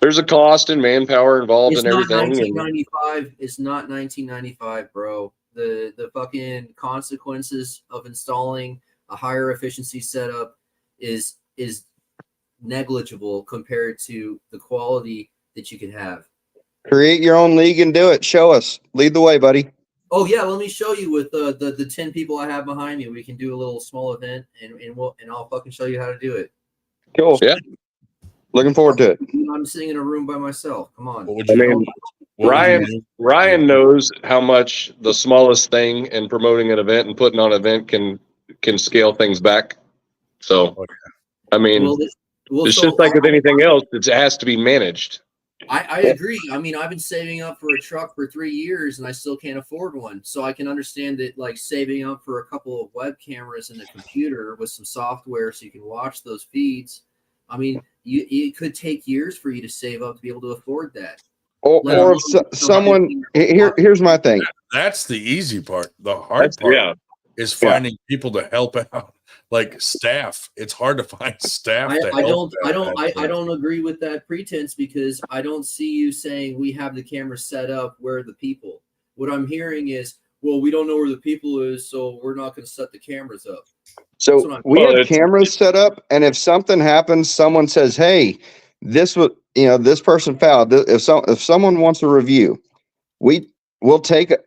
There's a cost and manpower involved in everything. 1995. It's not 1995, bro. The fucking consequences of installing a higher efficiency setup is negligible compared to the quality that you can have. Create your own league and do it. Show us. Lead the way, buddy. Oh yeah, let me show you with the 10 people I have behind me. We can do a little small event and I'll fucking show you how to do it. Cool. Yeah. Looking forward to it. I'm sitting in a room by myself. Come on. Ryan knows how much the smallest thing in promoting an event and putting on an event can scale things back. So, I mean, it's just like with anything else. It has to be managed. I agree. I mean, I've been saving up for a truck for 3 years and I still can't afford one. So I can understand that, like, saving up for a couple of web cameras and a computer with some software so you can watch those feeds. I mean, it could take years for you to save up to be able to afford that. Or if someone here's my thing. That's the easy part. The hard part. Yeah. is finding people to help out, like staff. It's hard to find staff. I don't agree with that pretense, because I don't see you saying we have the camera set up where the people. What I'm hearing is, well, we don't know where the people is, so we're not going to set the cameras up. So we have cameras set up, and if something happens, someone says, "Hey, this was, this person fouled." If someone wants a review, we'll take a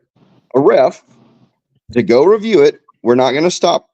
ref to go review it. We're not going to stop.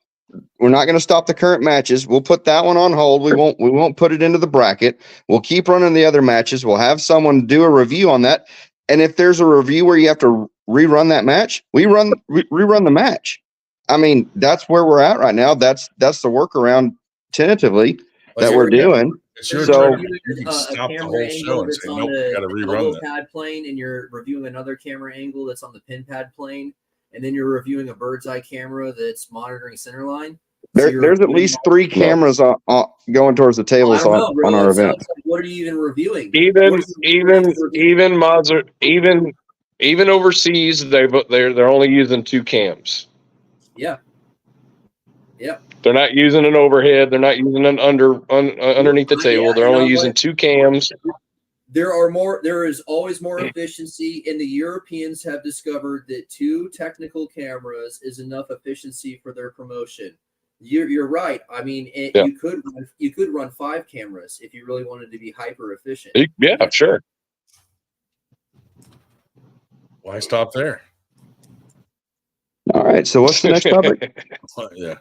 We're not going to stop the current matches. We'll put that one on hold. We won't put it into the bracket. We'll keep running the other matches. We'll have someone do a review on that. And if there's a review where you have to rerun that match, we rerun the match. I mean, that's where we're at right now. That's the workaround tentatively that we're doing. It's your So turn. You can stop the whole show and say, nope, you got to rerun elbow that. pad plane, and you're reviewing another camera angle that's on the pin pad plane, and then you're reviewing a bird's eye camera that's monitoring center line. There's at least 3 cameras going towards the tables on our event. Like, what are you even reviewing? Even overseas, they're only using 2 cams. Yeah. They're not using an overhead. They're not using an underneath the table. They're only using 2 cams. There is always more efficiency, and the Europeans have discovered that 2 technical cameras is enough efficiency for their promotion. You're right. I mean, you could run 5 cameras if you really wanted to be hyper efficient. Yeah, sure. Why stop there? All right. So what's the next topic? Yeah.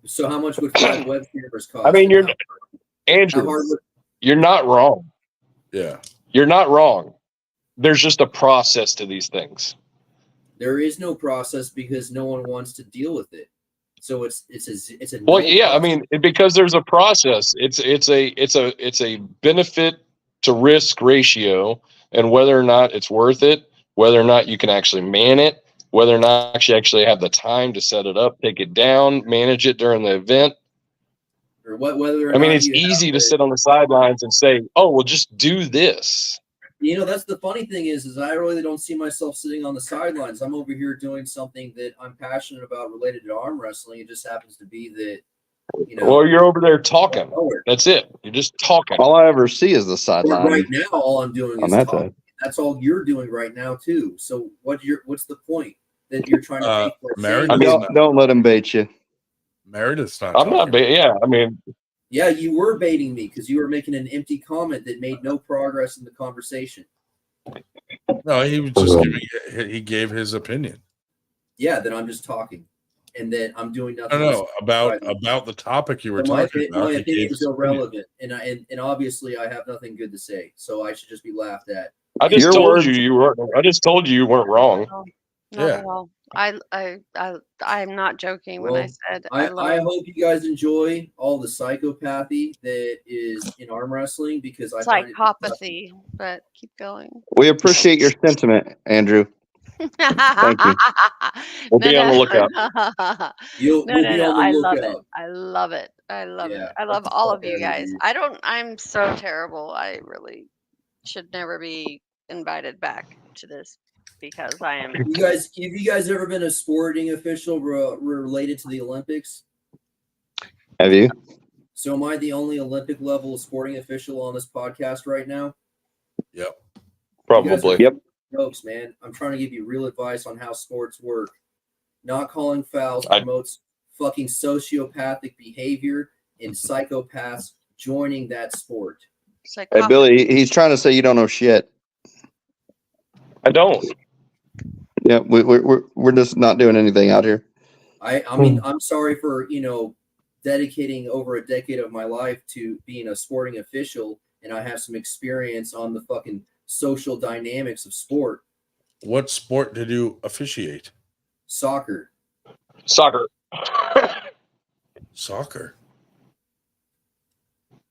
So how much would 5 web cameras cost? I mean, Andrew, you're not wrong. Yeah. You're not wrong. There's just a process to these things. There is no process because no one wants to deal with it. So it's a well, yeah. Process. I mean, because there's a process. It's a benefit to risk ratio, and whether or not it's worth it, whether or not you can actually man it, whether or not you actually have the time to set it up, take it down, manage it during the event. Or whether I mean, it's easy to sit on the sidelines and say, "Oh, well, just do this." That's the funny thing is I really don't see myself sitting on the sidelines. I'm over here doing something that I'm passionate about related to arm wrestling. It just happens to be that, Well, you're over there talking. That's it. You're just talking. All I ever see is the sideline. Right now, all I'm doing is talking. That's all you're doing right now too. So what's the point that you're trying to make? Don't let him bait you. Meredith's not. I'm not baiting. Yeah, I mean. Yeah, you were baiting me because you were making an empty comment that made no progress in the conversation. No, he was just he gave his opinion. Yeah, that I'm just talking, and that I'm doing nothing. No, about the topic you were talking about. My opinion is irrelevant, and obviously I have nothing good to say, so I should just be laughed at. I just told you weren't. I just told you weren't wrong. Not at all. I'm not joking when I said I hope you guys enjoy all the psychopathy that is in arm wrestling, because psychopathy, but keep going. We appreciate your sentiment, Andrew. Thank you. We'll be on the lookout. I love it. I love it. I love it. I love all of you guys. I'm so terrible. I really should never be invited back to this. Because I am. Have you guys ever been a sporting official related to the Olympics? Have you? So am I the only Olympic level sporting official on this podcast right now? Yep. Probably. Yep. Folks, man, I'm trying to give you real advice on how sports work. Not calling fouls promotes fucking sociopathic behavior and psychopaths joining that sport. Hey, Billy, he's trying to say you don't know shit. I don't. Yeah, we're just not doing anything out here. I mean, I'm sorry for dedicating over a decade of my life to being a sporting official, and I have some experience on the fucking social dynamics of sport. What sport did you officiate? Soccer. Soccer.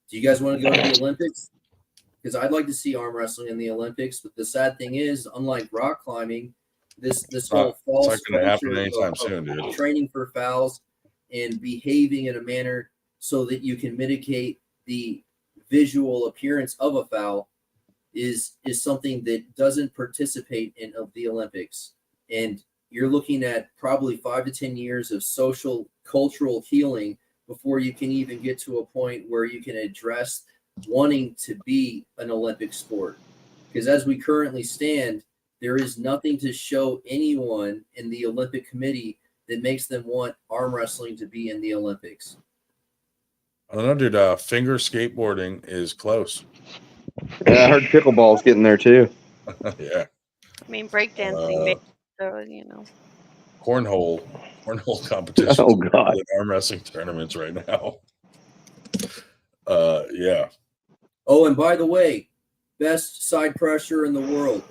Do you guys want to go to the Olympics? Because I'd like to see arm wrestling in the Olympics, but the sad thing is, unlike rock climbing, this whole false culture of training for fouls and behaving in a manner so that you can mitigate the visual appearance of a foul is something that doesn't participate in the Olympics. And you're looking at probably 5 to 10 years of social, cultural healing before you can even get to a point where you can address wanting to be an Olympic sport. Because as we currently stand, there is nothing to show anyone in the Olympic Committee that makes them want arm wrestling to be in the Olympics. I don't know, dude. Finger skateboarding is close. Yeah, I heard pickleball's getting there too. Yeah. I mean, breakdancing, so you know. Cornhole competitions. Oh God. Arm wrestling tournaments right now. Yeah. Oh, and by the way, best side pressure in the world.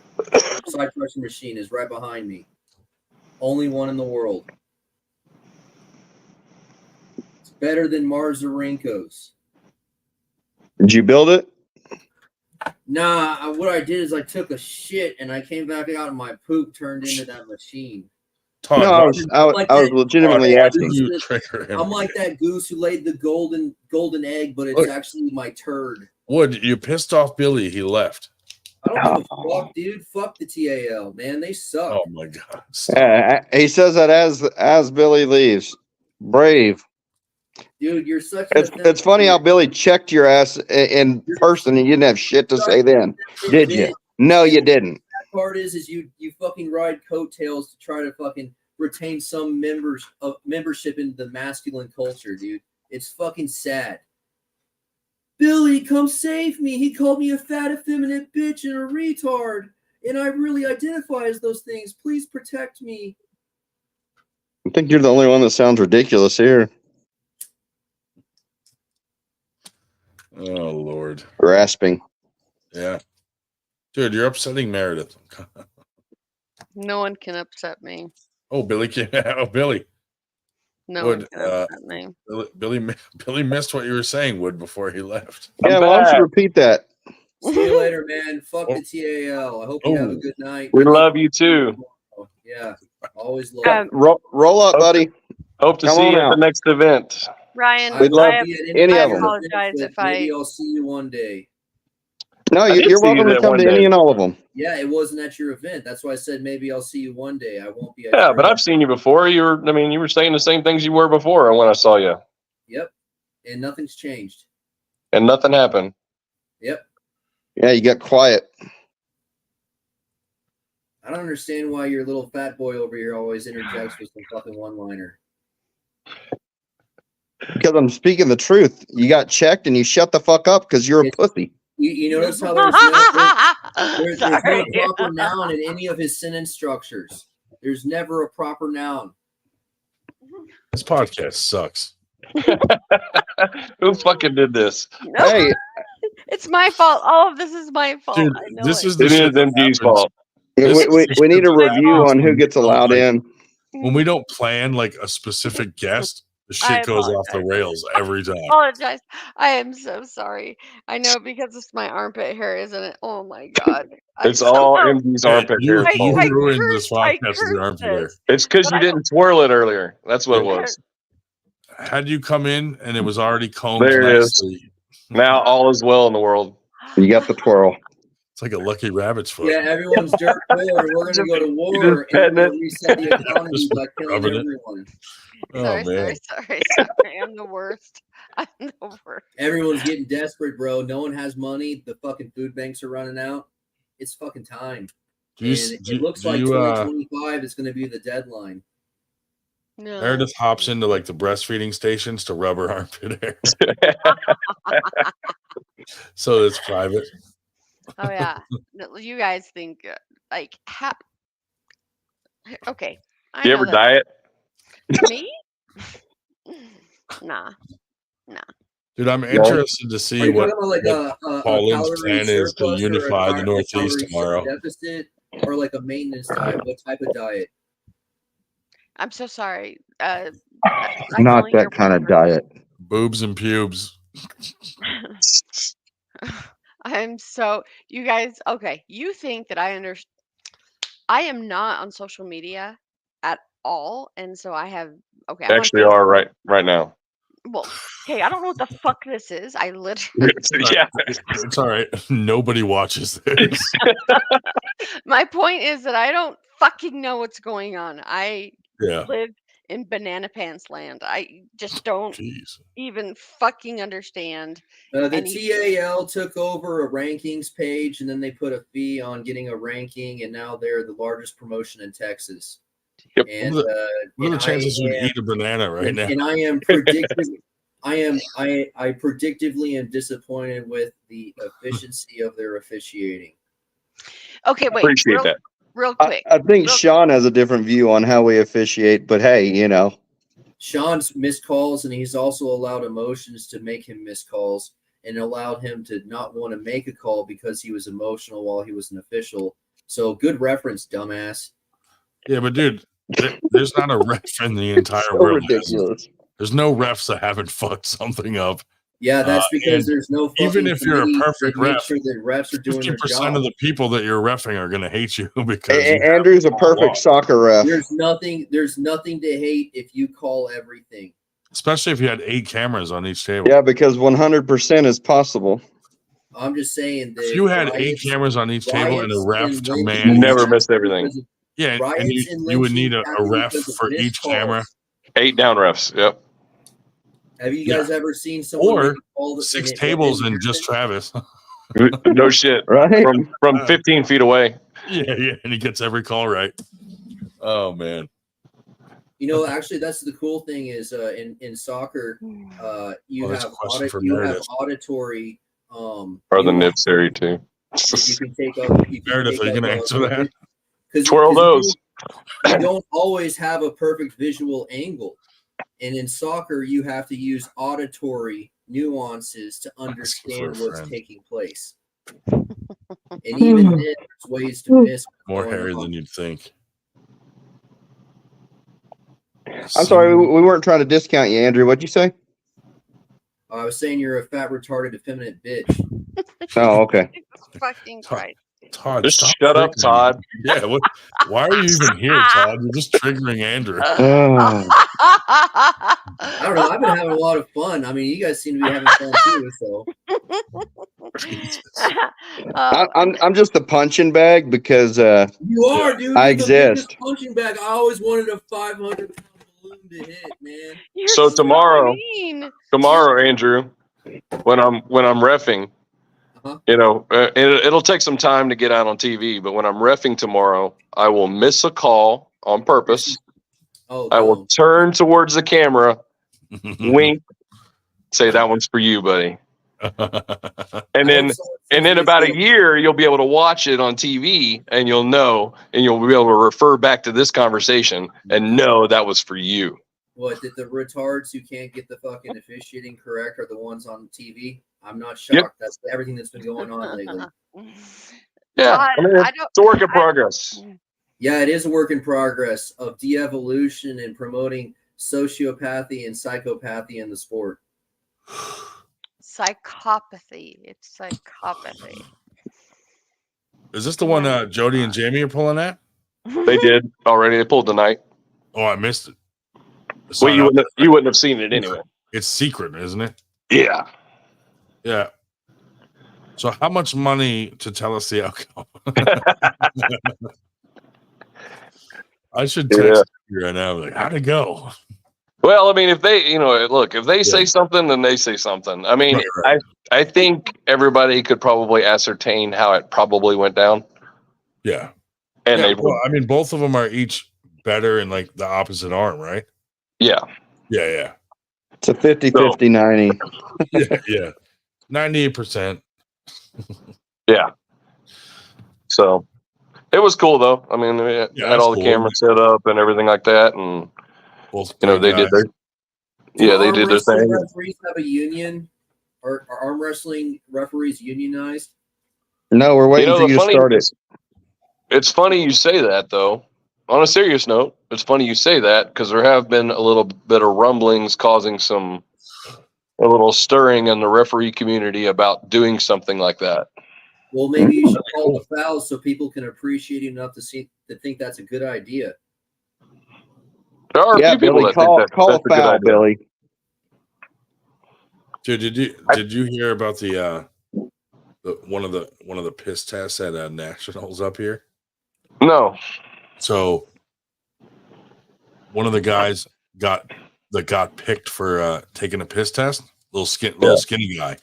Side pressure machine is right behind me. Only one in the world. It's better than Marzarenko's. Did you build it? Nah, what I did is I took a shit and I came back out and my poop turned into that machine. Todd, No, I was legitimately asking. I'm like that goose who laid the golden egg, but it's actually my turd. Wood, you pissed off Billy. He left. I don't give a fuck, dude. Fuck the TAL, man. They suck. Oh my God. He says that as Billy leaves. Brave. Dude, you're such It's funny how Billy checked your ass in person and you didn't have shit to say then. Did you? No, you didn't. That part is you fucking ride coattails to try to fucking retain some membership in the masculine culture, dude. It's fucking sad. Billy, come save me. He called me a fat, effeminate bitch and a retard. And I really identify as those things. Please protect me. I think you're the only one that sounds ridiculous here. Oh, Lord. Grasping. Yeah. Dude, you're upsetting Meredith. No one can upset me. Oh, Billy came out. Oh, Billy. No Wood, one can upset me. Billy missed what you were saying, Wood, before he left. Yeah, why don't you repeat that? See you later, man. Fuck the TAL. I hope you have a good night. We love you too. Yeah, always love. Roll up, buddy. Hope to Come see on you at out. the next event. Ryan, We'd love I any of them. apologize if Maybe I'll see you one day. No, I did you're see you welcome to there come one to day. any and all of them. Yeah, it wasn't at your event. That's why I said maybe I'll see you one day. I won't be at Yeah, your but event. I've seen you before. You were saying the same things you were before when I saw you. Yep. And nothing's changed. And nothing happened. Yep. Yeah, you got quiet. I don't understand why your little fat boy over here always interjects with some fucking one-liner. Because I'm speaking the truth. You got checked and you shut the fuck up because you're a pussy. You notice how there's no proper noun in any of his sentence structures. There's never a proper noun. This podcast sucks. Who fucking did this? No, Hey, it's my fault. All of this is my fault. Dude, I know this it. is the It shit is that MG's happens. fault. we need a review on who gets allowed in. When we don't plan like a specific guest, the shit I goes off the apologize. rails every time. Apologize. I am so sorry. I know because it's my armpit hair, isn't it? Oh my God. It's all MG's armpit hair. You I ruined cursed- this I podcast with your cursed armpit hair. this. It's because you didn't twirl it earlier. That's what it was. Had you come in and it was already combed There it is. nicely, Now all is well in the world. You got the twirl. it's like a lucky rabbit's foot. Yeah, everyone's dirt poor. We're going to go to war and we're petting going to it. reset the economy Just by killing rubbing it. everyone. Oh, Sorry, man. sorry. I'm the worst. I'm the worst. Everyone's getting desperate, bro. No one has money. The fucking food banks are running out. It's fucking time. Do you, And do, it looks do like you, 2025 is going to be the deadline. No. Meredith hops into like the breastfeeding stations to rub her armpit hair. So it's private. Oh yeah. No, you guys think like how? Okay. I You know ever that- diet? Me? Nah. Dude, I'm interested to see Are you what, talking about like what a Pauline's calorie plan is to surplus or a unify the Northeast calorie tomorrow. deficit or like a maintenance diet? What type of diet? I'm so sorry. I Not can only hear that kind one of diet. Boobs and pubes. I'm so you guys okay. You think that I understand. I am not on social media at all, and so I have okay. I'm on Actually are right now. Well, okay, I don't know what the fuck this is. I literally Yeah. It's all right. Nobody watches this. my point is that I don't fucking know what's going on. I Yeah. live in banana pants land. I just don't Jeez. even fucking understand. The anything. TAL took over a rankings page, and then they put a fee on getting a ranking, and now they're the largest promotion in Texas. Yep. And What are the chances you'd eat a banana right now? And I am predictive. I predictively am disappointed with the efficiency of their officiating. Okay, wait. Appreciate that. Real quick. I think Sean has a different view on how we officiate, but hey, you know. Sean's missed calls, and he's also allowed emotions to make him miss calls, and allowed him to not want to make a call because he was emotional while he was an official. So good reference, dumbass. Yeah, but dude, there's not a ref in the entire So world. ridiculous. There's no refs that haven't fucked something up. Yeah, that's because there's no fucking even if you're a committee perfect that makes ref, sure that refs are doing their 50% job. of the people that you're reffing are going to hate you because you Andrew's a perfect soccer ref. There's nothing to hate if you call everything. Especially if you had 8 cameras on each table. Yeah, because 100% is possible. I'm just saying that If you had 8 cameras on each table and a ref to man, You never missed everything. Yeah, and you would need a ref for each camera. 8 down refs. Yep. Have you guys ever seen someone Or make a call that 6 tables and just Travis. No shit. Right? From 15 feet away. Yeah, and he gets every call right. Oh man. You know, actually, that's the cool thing is in soccer, you that's a have question for you have Meredith. auditory. Or the nibs area too. You can take up. Meredith, are you going to answer that? Twirl those. You don't always have a perfect visual angle, and in soccer, you have to use auditory nuances to understand what's taking place. And even then, there's ways to miss. More hairy than you'd think. I'm sorry, we weren't trying to discount you, Andrew. What'd you say? I was saying you're a fat, retarded, effeminate bitch. Oh, okay. Fucking Christ. Todd, just stop shut up, triggering Todd. me. Yeah, why are you even here, Todd? You're just triggering Andrew. I don't know. I've been having a lot of fun. I mean, you guys seem to be having fun too. So I'm just a punching bag because you are, dude. I You're the biggest exist. punching bag. I always wanted a 500-pound balloon to hit, man. So tomorrow, Andrew, when I'm reffing, you know, it'll take some time to get out on TV. But when I'm reffing tomorrow, I will miss a call on purpose. I will turn towards the camera, wink, say that one's for you, buddy. And then about a year, you'll be able to watch it on TV, and you'll know, and you'll be able to refer back to this conversation and know that was for you. What, that the retards who can't get the fucking officiating correct are the ones on TV? I'm not shocked. Yep. That's everything that's been going on lately. Yeah, I mean, it's a work in progress. Yeah, it is a work in progress of de-evolution and promoting sociopathy and psychopathy in the sport. Psychopathy. It's psychopathy. Is this the one Jody and Jamie are pulling at? They did already. They pulled tonight. Oh, I missed it. Well, you wouldn't have seen it anyway. It's secret, isn't it? Yeah. Yeah. So how much money to tell us the outcome? I should text you right now. Like, how'd it go? Well, I mean, if they, if they say something, then they say something. I mean, right. I think everybody could probably ascertain how it probably went down. Yeah. And I mean, both of them are each better in like the opposite arm, right? Yeah. Yeah. It's a 50-50-90. Yeah. 98%. Yeah. So it was cool though. I mean, we had all the cameras set up and everything like that, and they did their they did their thing. Referees have a union, or are arm wrestling referees unionized? No, we're waiting for you to start it. It's funny you say that though. On a serious note, it's funny you say that because there have been a little bit of rumblings causing a little stirring in the referee community about doing something like that. Well, maybe you should call the fouls so people can appreciate enough to think that's a good idea. There are a few people that think that's a good idea. Billy. Dude, did you hear about the one of the piss tests at Nationals up here? No. So one of the guys got picked for taking a piss test, little skinny guy.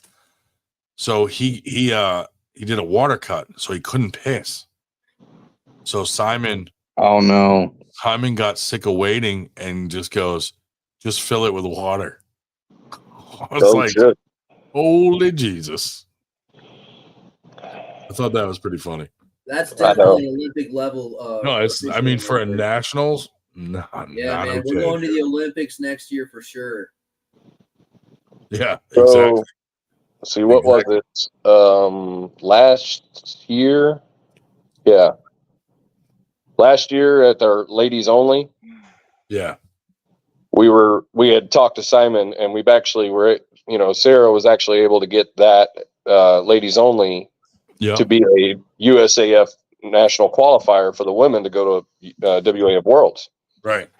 So he did a water cut, so he couldn't piss. So Simon got sick of waiting and just goes, just fill it with water. I was like, shit. holy Jesus. I thought that was pretty funny. That's definitely Olympic level. No, it's, I mean, for a nationals, not man, okay. we're going to the Olympics next year for sure. Yeah, So, exactly. see, what was it? Last year? Yeah. Last year at our ladies only. Yeah. We had talked to Simon, and we've actually Sarah was actually able to get that ladies only to be a USAF national qualifier for the women to go to WAF Worlds. Right.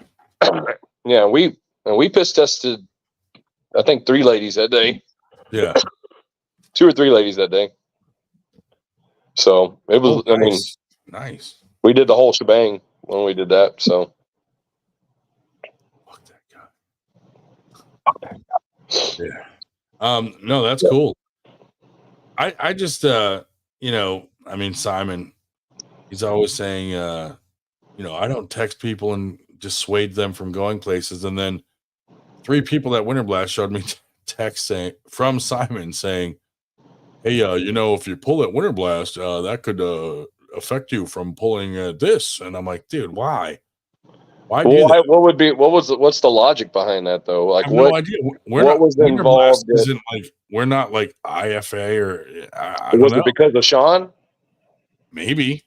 Yeah, we piss tested, I think 3 ladies that day. Yeah. 2 or 3 ladies that day. So it was, nice. We did the whole shebang when we did that. So. Fuck that guy. Yeah. No, that's cool. I just, I mean, Simon, he's always saying, I don't text people and dissuade them from going places. And then 3 people at Winter Blast showed me text from Simon saying, hey, if you pull at Winter Blast, that could affect you from pulling this. And I'm like, dude, why? Why do that? What's the logic behind that though? Like, I have no idea. What was Winter involved? Blast isn't like, we're not like IFA or I was don't know. it because of Sean? Maybe.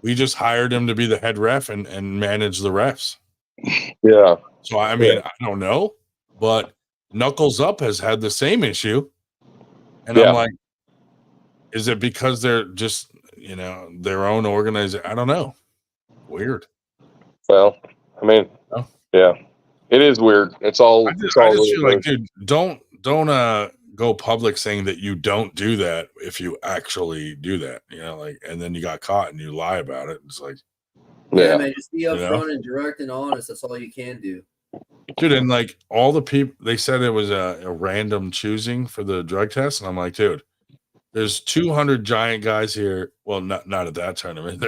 We just hired him to be the head ref and manage the refs. Yeah. So I mean, I don't know, but Knuckles Up has had the same issue. And I'm like, is it because they're just, their own organization? I don't know. Weird. Well, I mean, yeah, it is weird. It's all. I just really feel like, dude, don't go public saying that you don't do that if you actually do that. And then you got caught and you lie about it. It's like, yeah, man, just be upfront and direct and honest. That's all you can do. Dude, and like all the people, they said it was a random choosing for the drug test, and I'm like, dude, there's 200 giant guys here. Well, not at that tournament.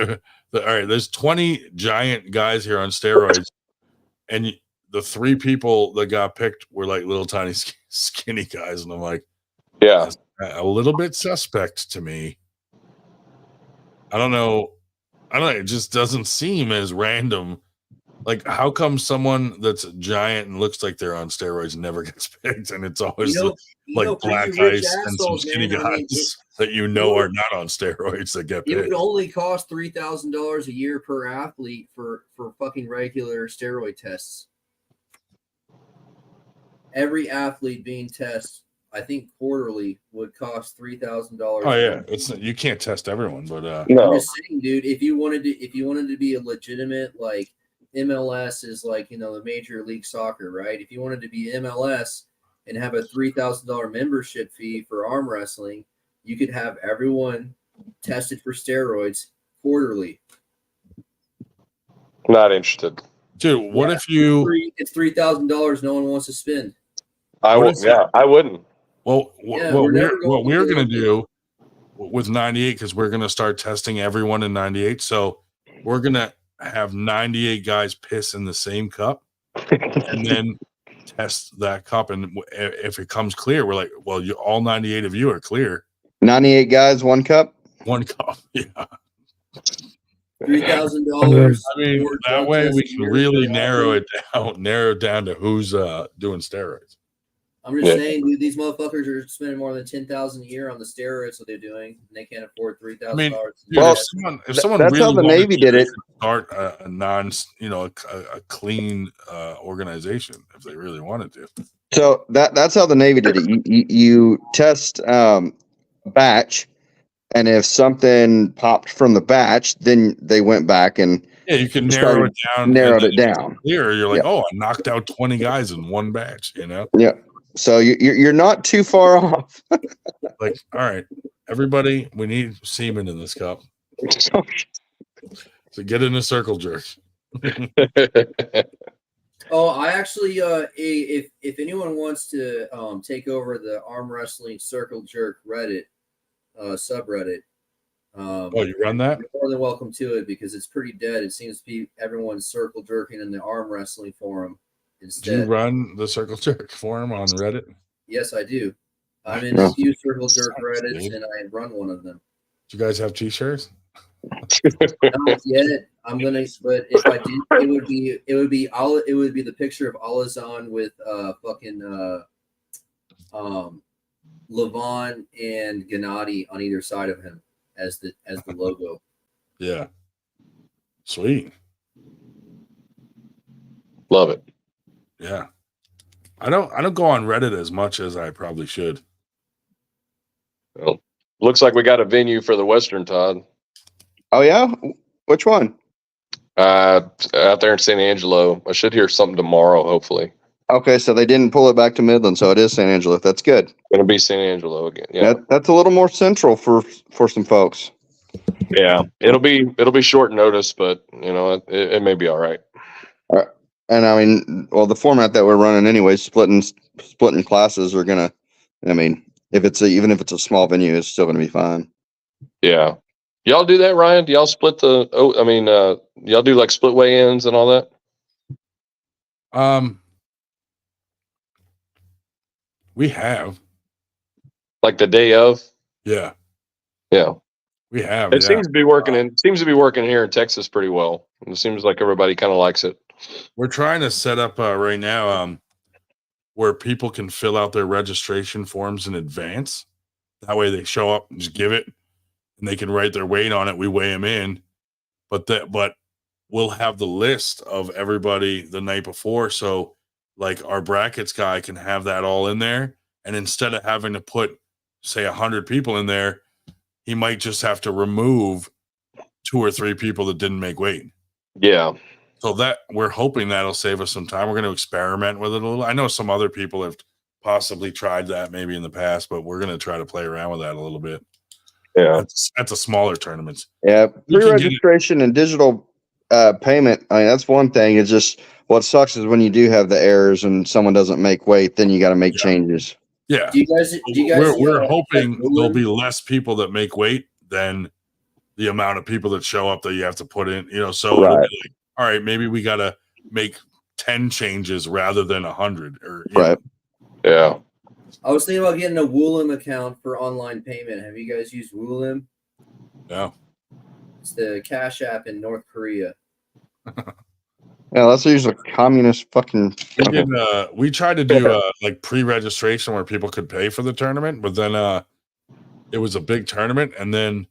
All right, there's 20 giant guys here on steroids, and the 3 people that got picked were like little tiny skinny guys, and I'm like, yeah, that's a little bit suspect to me. I don't know. It just doesn't seem as random. Like, how come someone that's giant and looks like they're on steroids never gets picked, and it's always black ice and some skinny guys that are not on steroids that get picked? It would only cost $3,000 a year per athlete for fucking regular steroid tests. Every athlete being tested, I think quarterly, would cost $3,000. Oh yeah, you can't test everyone, but I'm just saying, dude, if you wanted to be a legitimate, like, MLS is like, the Major League Soccer, right? If you wanted to be MLS and have a $3,000 membership fee for arm wrestling, you could have everyone tested for steroids quarterly. Not interested, dude. What if it's $3,000 no one wants to spend? I wouldn't. Well, what we're gonna do with 98, because we're gonna start testing everyone in 98, so we're gonna have 98 guys piss in the same cup and then test that cup, and if it comes clear, we're like, well, all 98 of you are clear. 98 guys, 1 cup. Yeah. $3,000. I mean, that way we can really narrow it down to who's doing steroids. I'm just saying, dude, these motherfuckers are spending more than $10,000 a year on the steroids that they're doing, and they can't afford $3,000. I mean, if someone that's really how the Navy did it. Start a clean organization if they really wanted to. So that's how the Navy did it. You test batch, and if something popped from the batch, then they went back and you can narrow it down. Narrowed it down. Clear, you're like, oh, I knocked out 20 guys in one batch. Yeah. So you're not too far off. Like, all right, everybody, we need semen in this cup. So get in a circle jerk. Oh, I actually, if anyone wants to take over the arm wrestling circle jerk Reddit subreddit, Oh, you run that? you're more than welcome to it because it's pretty dead. It seems to be everyone's circle jerking in the arm wrestling forum instead. Do you run the circle jerk forum on Reddit? Yes, I do. I'm in a few circle jerk Reddits, and I run one of them. Do you guys have T-shirts? Not yet. I'm gonna, but if I did, it would be the picture of Alazan with Levon and Gennady on either side of him as the logo. Yeah. Sweet. Love it. Yeah. I don't go on Reddit as much as I probably should. Well, looks like we got a venue for the Western, Todd. Oh yeah, which one? Out there in San Angelo. I should hear something tomorrow, hopefully. Okay, so they didn't pull it back to Midland, so it is San Angelo. That's good. Gonna be San Angelo again. Yeah, that's a little more central for some folks. Yeah, it'll be short notice, but you know it may be all right. And I mean, well, the format that we're running anyway, splitting classes are gonna. I mean, even if it's a small venue, it's still gonna be fine. Yeah, y'all do that, Ryan? Do y'all split the? Oh, I mean, y'all do like split weigh-ins and all that? We have. Like the day of? Yeah. Yeah. We have. It seems to be working here in Texas pretty well. It seems like everybody kind of likes it. We're trying to set up right now where people can fill out their registration forms in advance. That way they show up and just give it and they can write their weight on it. We weigh them in, but we'll have the list of everybody the night before. So like our brackets guy can have that all in there. And instead of having to put, say, 100 people in there, he might just have to remove 2 or 3 people that didn't make weight. Yeah. So that we're hoping that'll save us some time. We're going to experiment with it a little. I know some other people have possibly tried that maybe in the past, but we're going to try to play around with that a little bit. Yeah. At the smaller tournaments. Yeah. Pre-registration and digital payment. I mean, that's one thing. It's just what sucks is when you do have the errors and someone doesn't make weight, then you got to make changes. Yeah. Do you guys we're hoping there'll be less people that make weight than the amount of people that show up that you have to put in, so it'll be like, all right, maybe we got to make 10 changes rather than 100 or right. Yeah. I was thinking about getting a Woolim account for online payment. Have you guys used Woolim? No. It's the Cash App in North Korea. Yeah, let's use a communist fucking. We tried to do like pre-registration where people could pay for the tournament, but then it was a big tournament, and then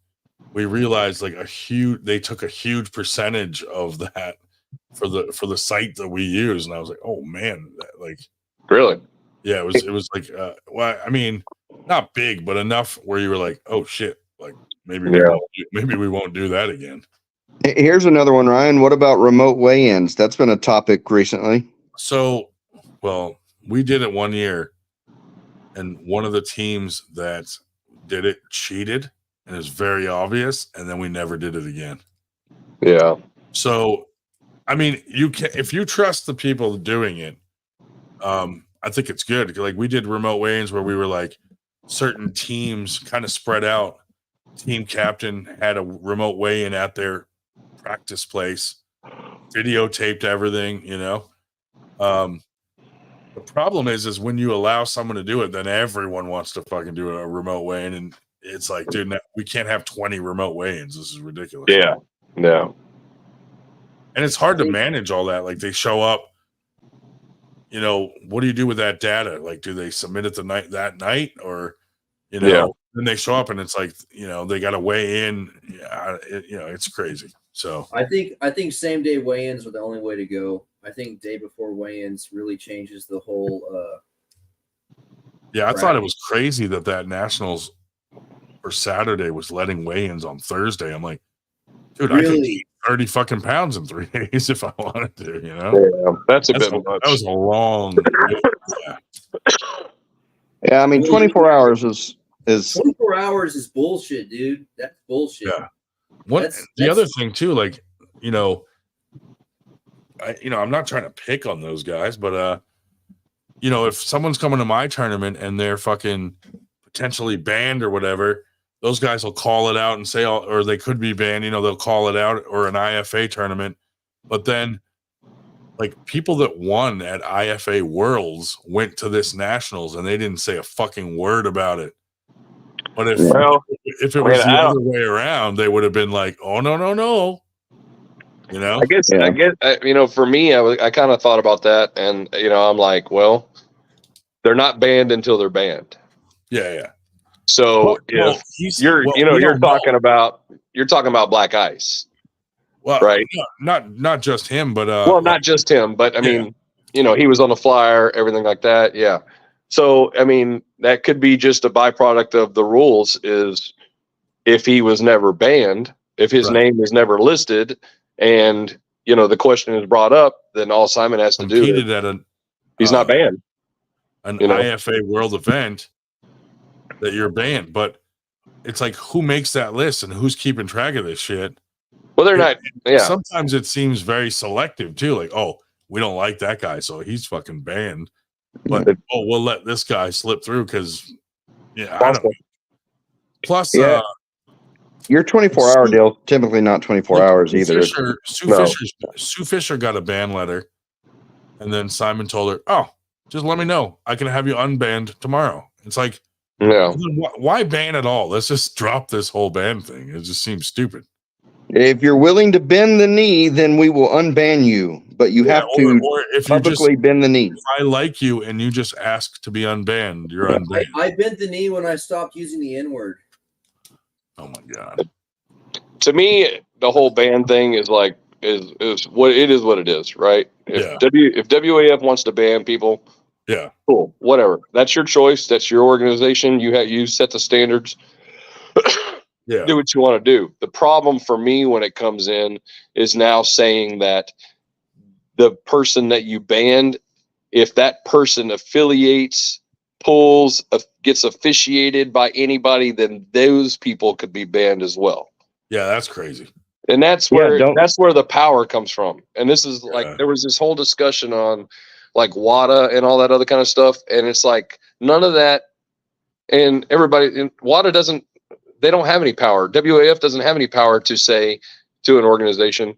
we realized like they took a huge percentage of that for the site that we use, and I was like, oh man, really? Yeah, it was like well, I mean, not big, but enough where you were like, oh shit, like maybe we won't do that again. Here's another one, Ryan. What about remote weigh-ins? That's been a topic recently. So, well, we did it one year, and one of the teams that did it cheated, and it's very obvious, and then we never did it again. Yeah. So, I mean, you can if you trust the people doing it, I think it's good. Like we did remote weigh-ins where we were like certain teams kind of spread out. Team captain had a remote weigh-in at their practice place, videotaped everything, the problem is when you allow someone to do it, then everyone wants to fucking do a remote weigh-in, and it's like, dude, we can't have 20 remote weigh-ins. This is ridiculous. Yeah. No. And it's hard to manage all that. Like they show up, what do you do with that data? Like, do they submit it that night or, then they show up and it's like, they got to weigh in. It's crazy. So I think same day weigh-ins are the only way to go. I think day before weigh-ins really changes the whole. I thought it was crazy that Nationals for Saturday was letting weigh-ins on Thursday. I'm like, dude, really? I could eat 30 fucking pounds in 3 days if I wanted to. Yeah, that's a bit much. That was a long. Yeah, I mean, 24 hours is 24 hours is bullshit, dude. That's bullshit. Yeah. The other thing too, like you know, I'm not trying to pick on those guys, but you know, if someone's coming to my tournament and they're fucking potentially banned or whatever, those guys will call it out and say, or they could be banned, you know, they'll call it out, or an IFA tournament. But then, like, people that won at IFA Worlds went to this Nationals and they didn't say a fucking word about it. But if it was the other way around, they would have been like, oh, no. You know, I guess, you know, for me, I kind of thought about that, and you know, I'm like, well, they're not banned until they're banned. Yeah. So if you're talking about Black Ice, well, right? Not just him, but not just him, but I mean, you know, he was on the flyer, everything like that. Yeah. So I mean, that could be just a byproduct of the rules. Is if he was never banned, if his name is never listed, and you know the question is brought up, then all Simon has to do is he's not banned. An IFA World event that you're banned, but it's like, who makes that list and who's keeping track of this shit? Well, they're not. Yeah. Sometimes it seems very selective too. Like, oh, we don't like that guy, so he's fucking banned. But we'll let this guy slip through because, I don't know. Plus, your 24-hour deal typically not 24 hours either. Sue Fisher got a ban letter, and then Simon told her, "Oh, just let me know. I can have you unbanned tomorrow." It's like, why ban at all? Let's just drop this whole ban thing. It just seems stupid. If you're willing to bend the knee, then we will unban you. But you have to publicly bend the knee. If I like you and you just ask to be unbanned, you're unbanned. I bent the knee when I stopped using the N-word. Oh my god! To me, the whole ban thing is like is what it is. What it is, right? If WAF wants to ban people, cool, whatever. That's your choice. That's your organization. You set the standards. Do what you want to do. The problem for me when it comes in is now saying that the person that you banned, if that person affiliates, pulls, gets officiated by anybody, then those people could be banned as well. Yeah, that's crazy. And that's where the power comes from. And this is like there was this whole discussion on like WADA and all that other kind of stuff, and it's like none of that. And everybody, WADA doesn't. They don't have any power. WAF doesn't have any power to say to an organization,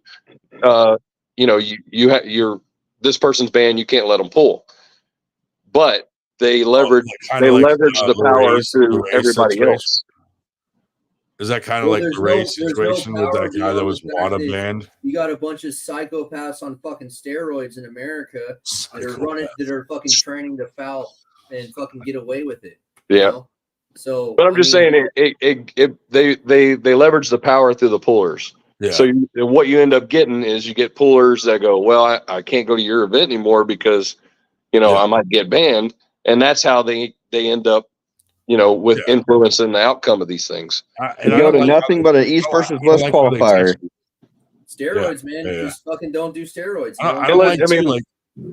you know, you're this person's banned. You can't let them pull. But they leverage the power through everybody else. Is that kind of like the Ray situation with that guy that was WADA banned? You got a bunch of psychopaths on fucking steroids in America that are fucking training to foul and fucking get away with it. Yeah. You know? So, but I'm just saying, they leverage the power through the pullers. Yeah. So what you end up getting is you get pullers that go, well, I can't go to your event anymore because, you know, I might get banned, and that's how they end up, you know, with influencing the outcome of these things. You go to nothing but an East versus West qualifier. Steroids, man. You just fucking don't do steroids.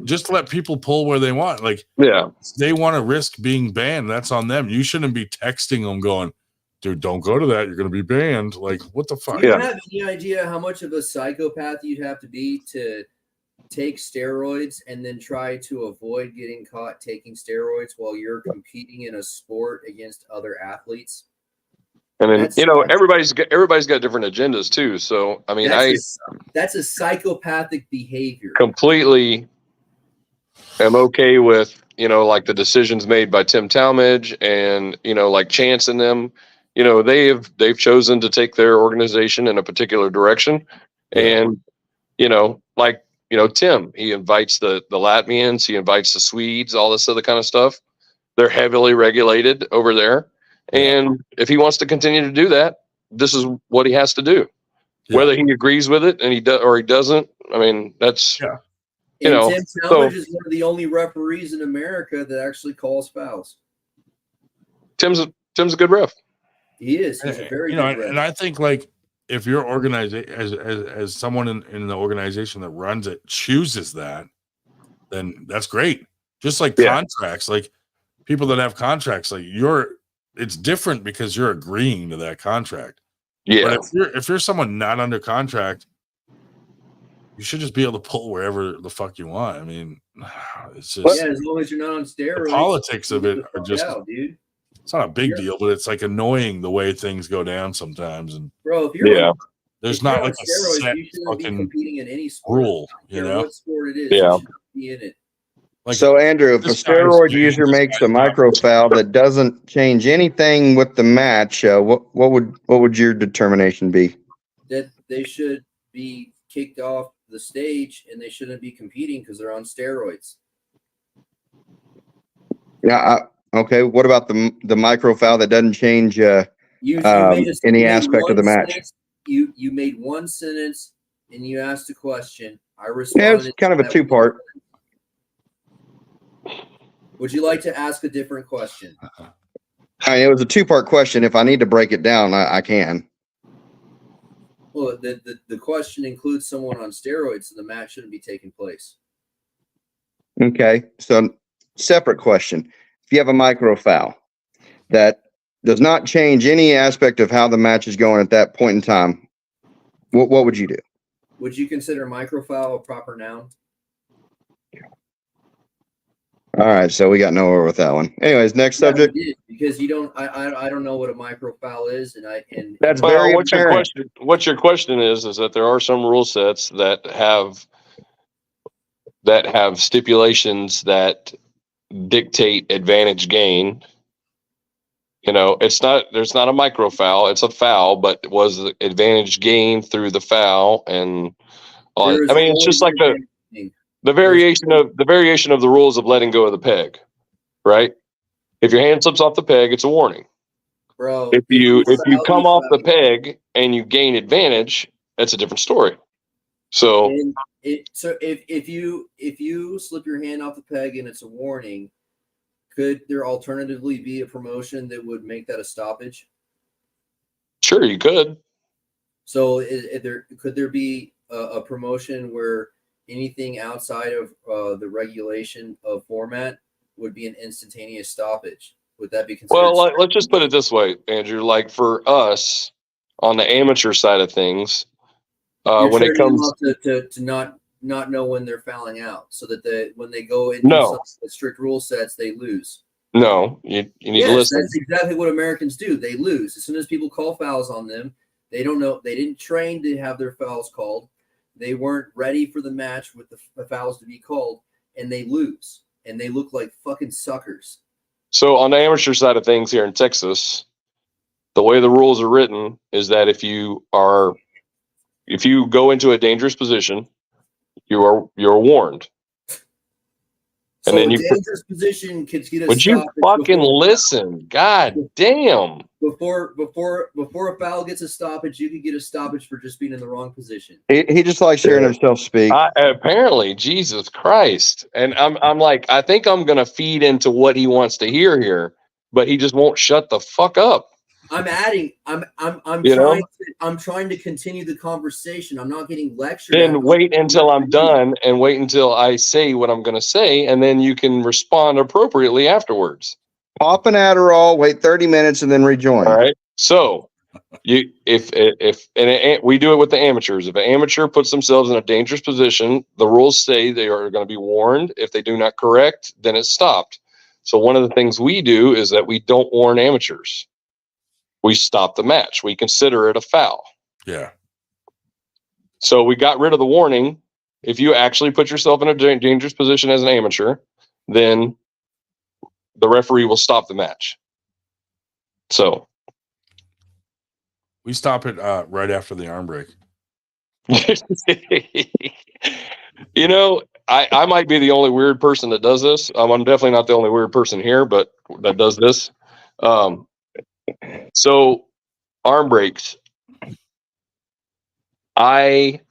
Just let people pull where they want. Like, they want to risk being banned. That's on them. You shouldn't be texting them going, dude, don't go to that. You're going to be banned. Like, what the fuck? Do you have any idea how much of a psychopath you'd have to be to take steroids and then try to avoid getting caught taking steroids while you're competing in a sport against other athletes? I mean, you know, everybody's got different agendas too. So, I mean, that's a psychopathic behavior. Completely am okay with, you know, like the decisions made by Tim Talmadge and, you know, like Chance and them, you know, they've chosen to take their organization in a particular direction. And, you know, like, you know, Tim, he invites the Latvians, he invites the Swedes, all this other kind of stuff. They're heavily regulated over there. And if he wants to continue to do that, this is what he has to do. Whether he agrees with it and he does or he doesn't, I mean, that's you know. Tim Talmadge is one of the only referees in America that actually calls fouls. Tim's a good ref. He is. He's a very good ref. And I think, like, if your organization, as someone in the organization that runs it chooses that, then that's great. Just like contracts, like people that have contracts, like it's different because you're agreeing to that contract. Yeah. But if you're someone not under contract you should just be able to pull wherever the fuck you want. I mean, it's just yeah, as long as you're not on steroids. The politics of it are just out, dude. It's not a big deal, but it's like annoying the way things go down sometimes. And bro, if you're on, there's not like a steroids, set you shouldn't be fucking competing in any sport. rule, you know? What sport it is, Yeah. you should be in it. Like, so Andrew, if a this guy's steroid big, user this makes guy's a not micro big. foul that doesn't change anything with the match, what would your determination be? That they should be kicked off the stage and they shouldn't be competing because they're on steroids. Yeah. Okay. What about the micro foul that doesn't change any aspect of the match? Sentence, you made one sentence and you asked a question. I Yeah, responded. it's kind of a two-part. Would you like to ask a different question? I mean, it was a two-part question. If I need to break it down, I can. Well, the question includes someone on steroids, so the match shouldn't be taking place. Okay. So separate question. If you have a micro foul that does not change any aspect of how the match is going at that point in time, what would you do? Would you consider microfoul a proper noun? All right, so we got nowhere with that one. Anyways, next subject. Because you don't, I don't know what a microfoul is, and That's Well, very what your question? What your question is that there are some rule sets that have stipulations that dictate advantage gain. You know, there's not a micro foul, it's a foul, but it was the advantage gain through the foul, and I mean, it's just like the variation of the rules of letting go of the peg, right? If your hand slips off the peg, it's a warning. Bro, If you come off the peg and you gain advantage, that's a different story. So if you slip your hand off the peg and it's a warning, could there alternatively be a promotion that would make that a stoppage? Sure, you could. So could there be a promotion where anything outside of the regulation of format would be an instantaneous stoppage? Would that be considered? Well, let's just put it this way, Andrew. Like for us on the amateur side of things, when it comes to not know when they're fouling out, so that when they go into strict rule sets, they lose. No, you need to listen. That's exactly what Americans do. They lose as soon as people call fouls on them. They don't know. They didn't train to have their fouls called. They weren't ready for the match with the fouls to be called, and they lose. And they look like fucking suckers. So on the amateur side of things here in Texas, the way the rules are written is that if you go into a dangerous position, you're warned. So and then dangerous position could get a would you fucking listen? God damn. Before a foul gets a stoppage, you could get a stoppage for just being in the wrong position. He just likes hearing himself speak. Apparently, Jesus Christ. And I'm like, I think I'm gonna feed into what he wants to hear here, but he just won't shut the fuck up. I'm trying to continue the conversation. I'm not getting lectured. Then wait until I'm done and wait until I say what I'm gonna say, and then you can respond appropriately afterwards. Pop an Adderall, wait 30 minutes, and then rejoin. All right. So if we do it with the amateurs. If an amateur puts themselves in a dangerous position, the rules say they are going to be warned. If they do not correct, then it's stopped. So one of the things we do is that we don't warn amateurs. We stop the match. We consider it a foul. Yeah. So we got rid of the warning. If you actually put yourself in a dangerous position as an amateur, then the referee will stop the match. So we stop it right after the arm break. You know, I might be the only weird person that does this. I'm definitely not the only weird person here, but that does this. So arm breaks. I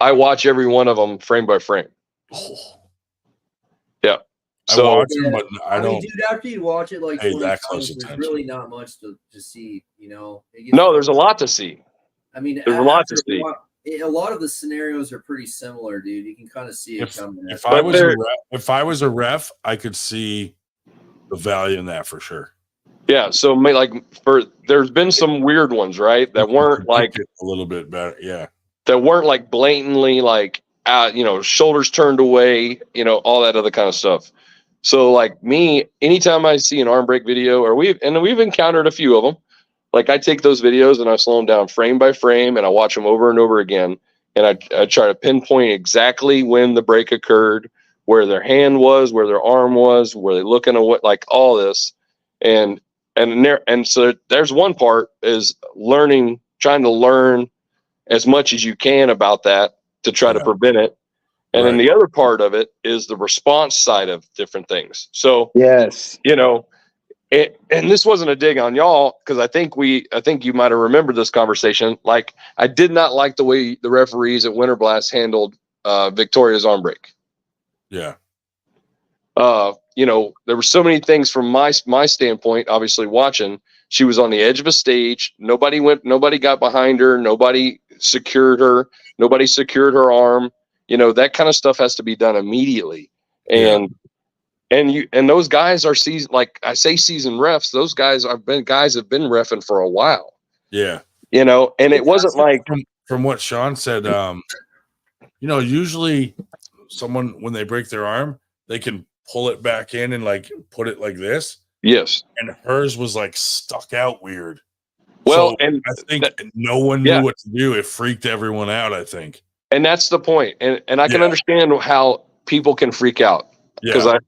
watch every one of them frame by frame. Yeah. So I watch them, but I don't. Dude, after you watch it like 20 that times, close there's attention. really not much to see, you know. No, there's a lot to see. I mean, there's a lot to see. A lot of the scenarios are pretty similar, dude. You can kind of see it coming. If I was a ref, I could see the value in that for sure. Yeah, so there's been some weird ones, right? That weren't like a little bit better. Yeah. that weren't like blatantly like shoulders turned away, all that other kind of stuff. So like me, anytime I see an arm break video, or we've encountered a few of them, like I take those videos and I slow them down frame by frame and I watch them over and over again. And I try to pinpoint exactly when the break occurred, where their hand was, where their arm was, were they looking at what, like all this. And so there's one part is trying to learn as much as you can about that to try to prevent it. And then the other part of it is the response side of different things. So, yes, and this wasn't a dig on y'all, because I think you might have remembered this conversation. Like, I did not like the way the referees at Winter Blast handled Victoria's arm break. Yeah. There were so many things from my standpoint, obviously watching. She was on the edge of a stage. Nobody got behind her. Nobody secured her. Nobody secured her arm. That kind of stuff has to be done immediately. And those guys are seasoned, like I say, seasoned refs. Those guys have been reffing for a while. Yeah. And it wasn't like, from what Sean said, usually someone, when they break their arm, they can pull it back in and like put it like this. Yes. And hers was like stuck out weird. Well, so and I think no one knew what to do. It freaked everyone out, I think. And that's the point. And I can understand how people can freak out. Because but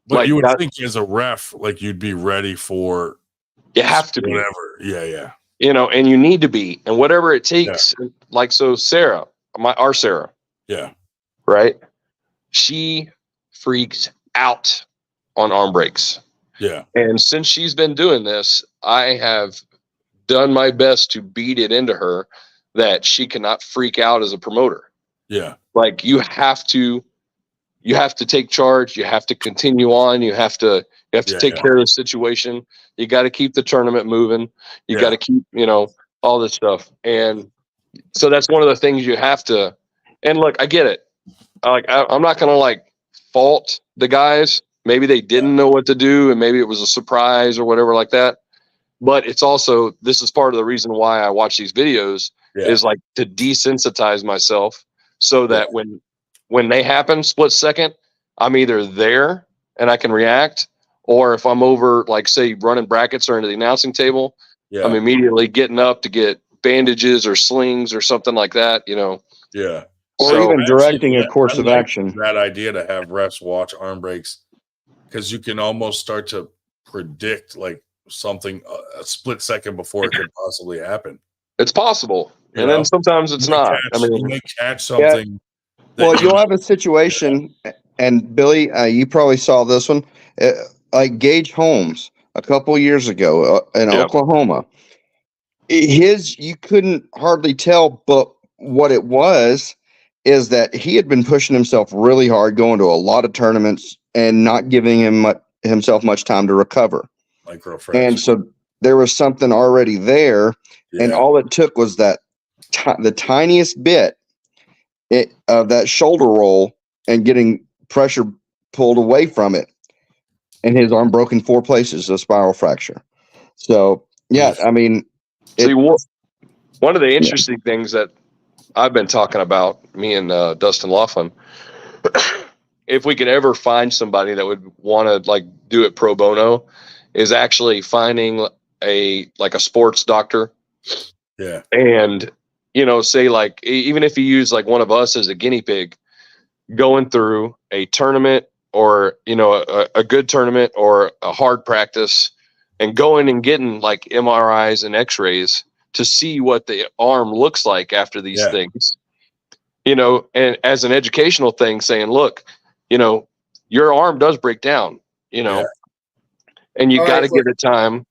like, you would think as a ref, like you'd be ready for you have to whatever. Yeah. And you need to be, and whatever it takes. Like, so Sarah, our Sarah. Yeah. Right. She freaks out on arm breaks. Yeah. And since she's been doing this, I have done my best to beat it into her that she cannot freak out as a promoter. Yeah. Like, you have to take charge. You have to continue on. You have to take care of the situation. You got to keep the tournament moving. You got to keep, all this stuff. And so that's one of the things you have to, and look, I get it. I'm not going to fault the guys. Maybe they didn't know what to do, and maybe it was a surprise or whatever like that. But it's also, this is part of the reason why I watch these videos is like to desensitize myself so that when they happen split second, I'm either there and I can react, or if I'm over, like, say, running brackets or into the announcing table, I'm immediately getting up to get bandages or slings or something like that, Yeah. Or even directing a course of action. That idea to have refs watch arm breaks, because you can almost start to predict like something a split second before it could possibly happen. It's possible. And then sometimes it's not. You may catch something. Well, you'll have a situation, and Billy, you probably saw this one, like Gage Holmes a couple years ago in Oklahoma. You couldn't hardly tell, but what it was is that he had been pushing himself really hard, going to a lot of tournaments and not giving himself much time to recover. And so there was something already there, and all it took was that the tiniest bit of that shoulder roll and getting pressure pulled away from it, and his arm broke in 4 places, a spiral fracture. So I mean, one of the interesting things that I've been talking about, me and Dustin Laughlin, if we could ever find somebody that would want to do it pro bono, is actually finding a sports doctor. Yeah. And say even if you use one of us as a guinea pig, going through a tournament or a good tournament or a hard practice, and going and getting MRIs and X-rays to see what the arm looks like after these things, and as an educational thing, saying, look, your arm does break down, and you got to give it time.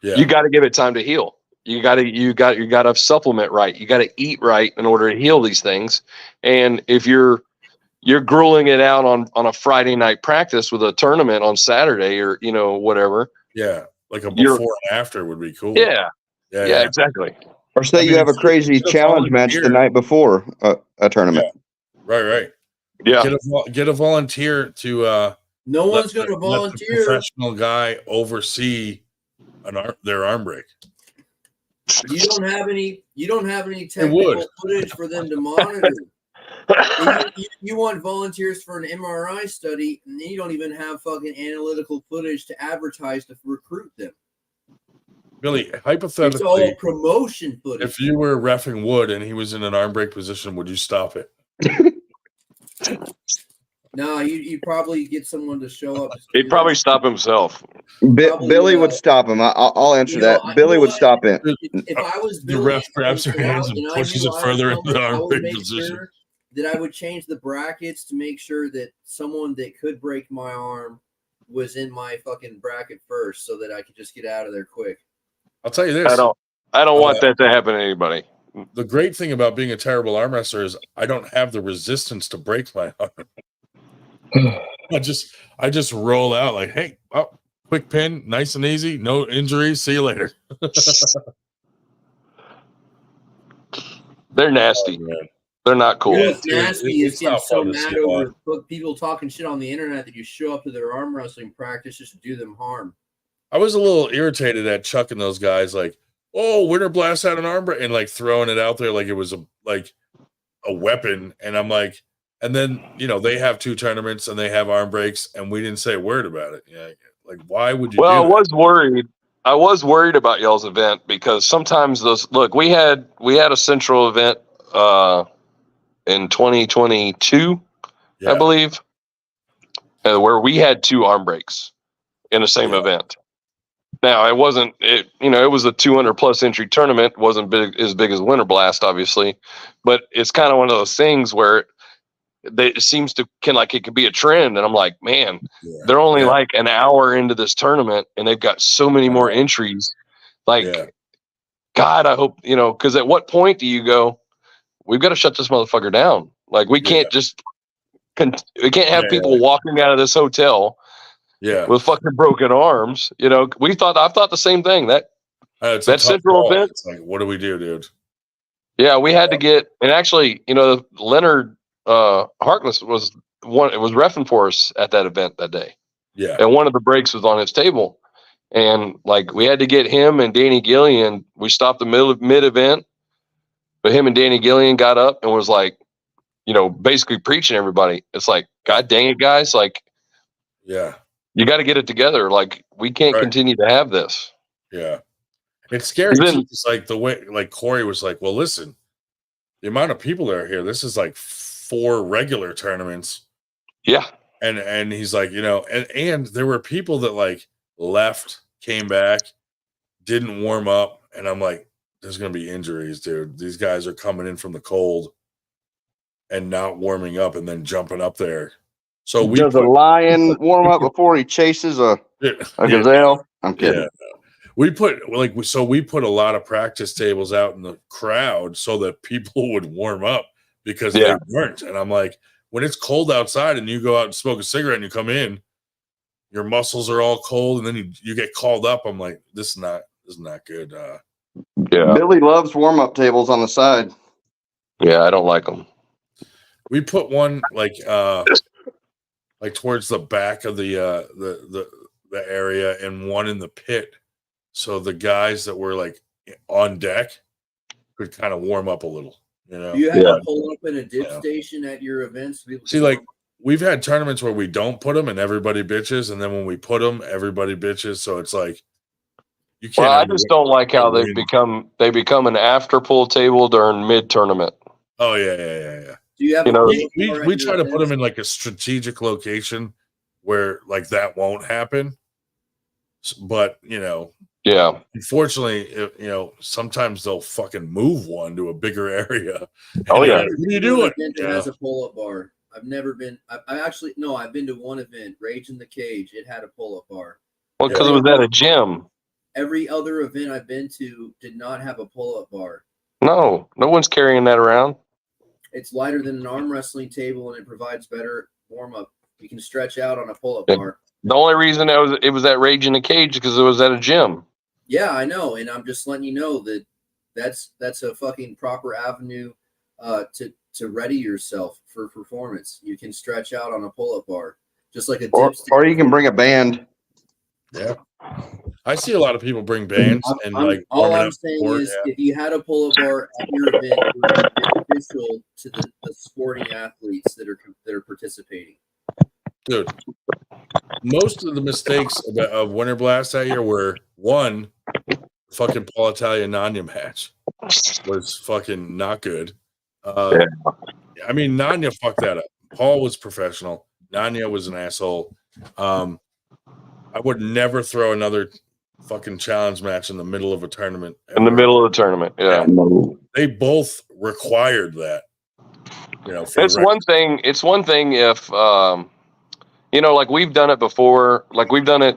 Yeah. You got to give it time to heal. You got to supplement right. You got to eat right in order to heal these things. And if you're grueling it out on a Friday night practice with a tournament on Saturday or, whatever. Yeah. Like a before and after would be cool. Yeah, exactly. Or say you have a crazy challenge match the night before a tournament. Yeah. Right. Yeah. Get a volunteer to no one's going to volunteer. Let the professional guy oversee their arm break. You don't have any would. technical footage for them to monitor. You want volunteers for an MRI study, and then you don't even have fucking analytical footage to advertise to recruit them. Billy, It's hypothetically, all promotion footage. if you were reffing Wood and he was in an arm break position, would you stop it? No, you'd probably get someone to show up. He'd probably stop himself. Billy would stop him. I'll answer that. Billy would stop it. If I was The Billy, ref grabs your hands and pushes it further into the arm break position. Sure that I would change the brackets to make sure that someone that could break my arm was in my fucking bracket first, so that I could just get out of there quick. I'll tell you this. I don't want that to happen to anybody. The great thing about being a terrible arm wrestler is I don't have the resistance to break my arm. I just roll out like, hey, quick pin, nice and easy, no injuries. See you later. They're nasty. Oh, they're not cool. You know what's nasty is it's getting not so fun to mad see over people talking shit on the internet that you show up to their arm wrestling practice just to do them harm. I was a little irritated at Chuck and those guys, like, oh, Winter Blast had an arm break, and like throwing it out there like it was a weapon. And I'm like, and then they have 2 tournaments and they have arm breaks, and we didn't say a word about it. Yeah, like why would you? Well, I was worried. I was worried about y'all's event because sometimes we had a central event in 2022, I believe, where we had 2 arm breaks in the same event. Now it was a 200 plus entry tournament. It wasn't as big as Winter Blast, obviously, but it's kind of one of those things where it seems to it could be a trend. And I'm like, man, they're only like an hour into this tournament and they've got so many more entries. Like, God, I hope, because at what point do you go, we've got to shut this motherfucker down. Like, we can't we can't have people walking out of this hotel with fucking broken arms. I thought the same thing. That central event. It's like, what do we do, dude? Yeah, we had to get, and actually, Leonard Harkless was reffing for us at that event that day. Yeah. And one of the breaks was on his table. And we had to get him and Danny Gillian. We stopped the mid event, but him and Danny Gillian got up and was basically preaching everybody. It's like, God dang it, guys. You got to get it together. We can't continue to have this. Yeah. It's scary. It's like the way, Corey was like, well, listen, the amount of people that are here, this is 4 regular tournaments. Yeah. And he's like, and there were people that left, came back, didn't warm up. And I'm like, there's going to be injuries, dude. These guys are coming in from the cold and not warming up and then jumping up there. So does a lion warm up before he chases a gazelle? I'm kidding. Yeah. We put a lot of practice tables out in the crowd so that people would warm up because they weren't. And I'm like, when it's cold outside and you go out and smoke a cigarette and you come in, your muscles are all cold, and then you get called up. I'm like, this is not good. Billy loves warm up tables on the side. Yeah, I don't like them. We put one towards the back of the area and one in the pit, so the guys that were on deck could kind of warm up a little. Do you have to pull up in a dip station at your events? See, we've had tournaments where we don't put them and everybody bitches, and then when we put them, everybody bitches. So it's you can't. Well, I just don't like how they become an after pull table during mid tournament. Oh yeah. Do you have we try to put them in a strategic location where that won't happen. But unfortunately, sometimes they'll fucking move one to a bigger area. Oh yeah, what are you doing? It has a pull-up bar. I've never been. I've been to one event, Rage in the Cage. It had a pull-up bar. Well, because it was at a gym. Every other event I've been to did not have a pull-up bar. No one's carrying that around. It's lighter than an arm wrestling table, and it provides better warm-up. You can stretch out on a pull-up bar. The only reason it was at Rage in the Cage because it was at a gym. Yeah, I know, and I'm just letting you know that that's a fucking proper avenue to ready yourself for performance. You can stretch out on a pull-up bar, just like a dip or you can bring a band. Yeah. I see a lot of people bring bands and like all warming I'm up saying before, is, if you had a pull-up bar at your event, it would be beneficial to the sporting athletes that are participating. Dude, most of the mistakes of Winter Blast that year were one, fucking Paul Italia Nanya match was fucking not good. I mean, Nanya fucked that up. Paul was professional. Nanya was an asshole. I would never throw another fucking challenge match in the middle of a tournament. In the middle of the tournament, yeah. They both required that. You know, It's one thing. It's one thing if you know, like we've done it before. Like we've done it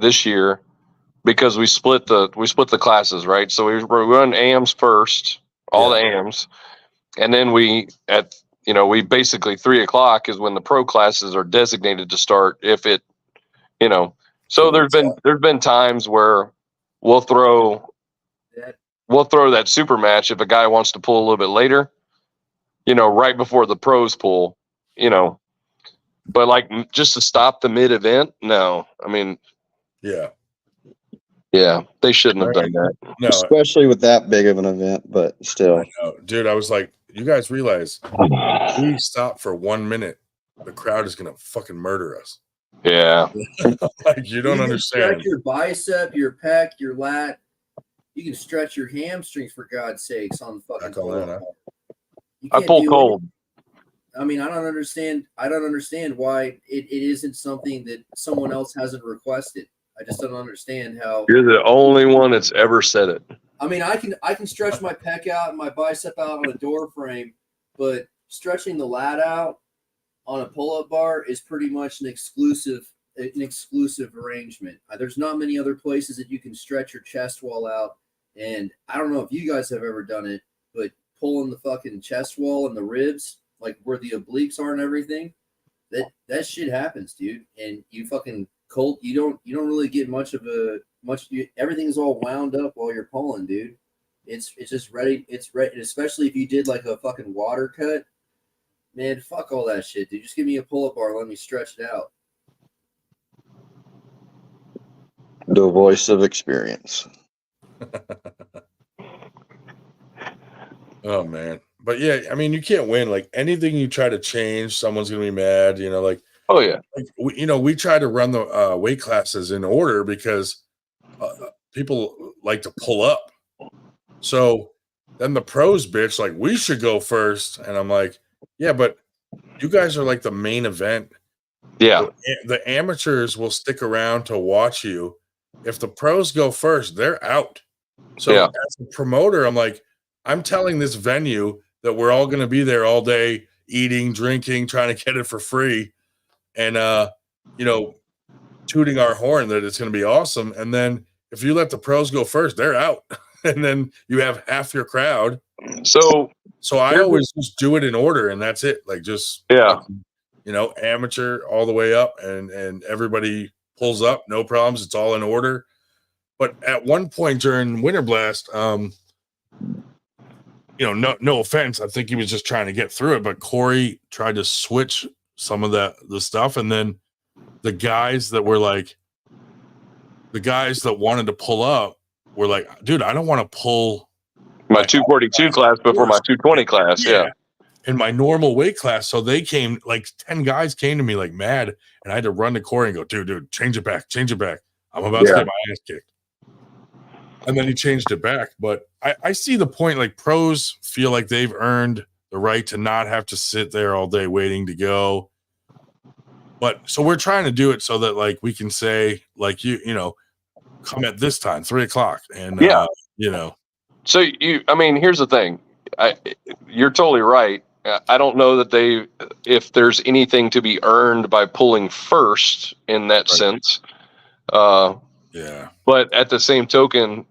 this year because we split the classes, right? So we run AMs first, all the AMs, and then we basically 3:00 is when the pro classes are designated to start. If it, you know, so there's been times where we'll throw that super match if a guy wants to pull a little bit later, you know, right before the pros pull, you know, but like just to stop the mid event. No, I mean, yeah, they shouldn't have done that. No, especially with that big of an event, but still. Dude, I was like, you guys realize we stop for 1 minute, the crowd is gonna fucking murder us. Yeah. Like, you don't can understand. Stretch your bicep, your pec, your lat. You can stretch your hamstrings, for God's sakes, on the fucking pull-up. I pull cold. I mean, I don't understand why it isn't something that someone else hasn't requested. I just don't understand how. You're the only one that's ever said it. I mean, I can stretch my pec out and my bicep out on a door frame, but stretching the lat out on a pull-up bar is pretty much an exclusive arrangement. There's not many other places that you can stretch your chest wall out, and I don't know if you guys have ever done it, but pulling the fucking chest wall and the ribs, like where the obliques are and everything, that shit happens, dude. And you fucking cold. You don't really get everything's all wound up while you're pulling, dude. It's just ready. It's ready, especially if you did like a fucking water cut. Man, fuck all that shit, dude. Just give me a pull-up bar and let me stretch it out. The voice of experience. Oh man, but yeah, I mean, you can't win. Like anything you try to change, someone's gonna be mad. You know, like we try to run the weight classes in order because people like to pull up. So then the pros bitch like we should go first, and I'm like, yeah, but you guys are like the main event. Yeah, the amateurs will stick around to watch you. If the pros go first, they're out. So as a promoter, I'm like, I'm telling this venue that we're all going to be there all day, eating, drinking, trying to get it for free, and you know, tooting our horn that it's going to be awesome. And then if you let the pros go first, they're out, and then you have half your crowd. So I always just do it in order, and that's it. Like just you know, amateur all the way up, and everybody pulls up, no problems. It's all in order. But at one point during Winter Blast, you know, no offense, I think he was just trying to get through it, but Corey tried to switch some of the stuff, and then the guys that wanted to pull up were like, dude, I don't want to pull my 242 class before my 220 class. Yeah. In my normal weight class. So they came, like 10 guys came to me like mad, and I had to run to Corey and go, dude, change it back. I'm about to get my ass kicked. And then he changed it back. But I see the point. Like pros feel like they've earned the right to not have to sit there all day waiting to go. But so we're trying to do it so that like we can say like you know, come at this time, 3:00, and you know. So I mean, here's the thing. You're totally right. I don't know that if there's anything to be earned by pulling first in that sense. But at the same token,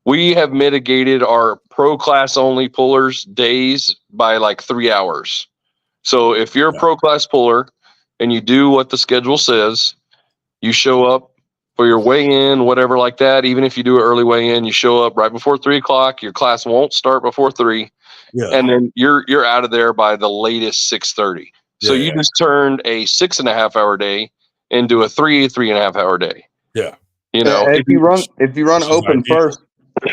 we have mitigated our pro class only pullers days by like 3 hours. So if you're a pro class puller and you do what the schedule says, you show up for your weigh-in, whatever like that. Even if you do an early weigh-in, you show up right before 3:00. Your class won't start before 3, and then you're out of there by the latest 6:30. So Yeah, you yeah. just turned a 6.5 hour day into a 3.5 hour day. Yeah. You know, If you run Which is open ideal. first,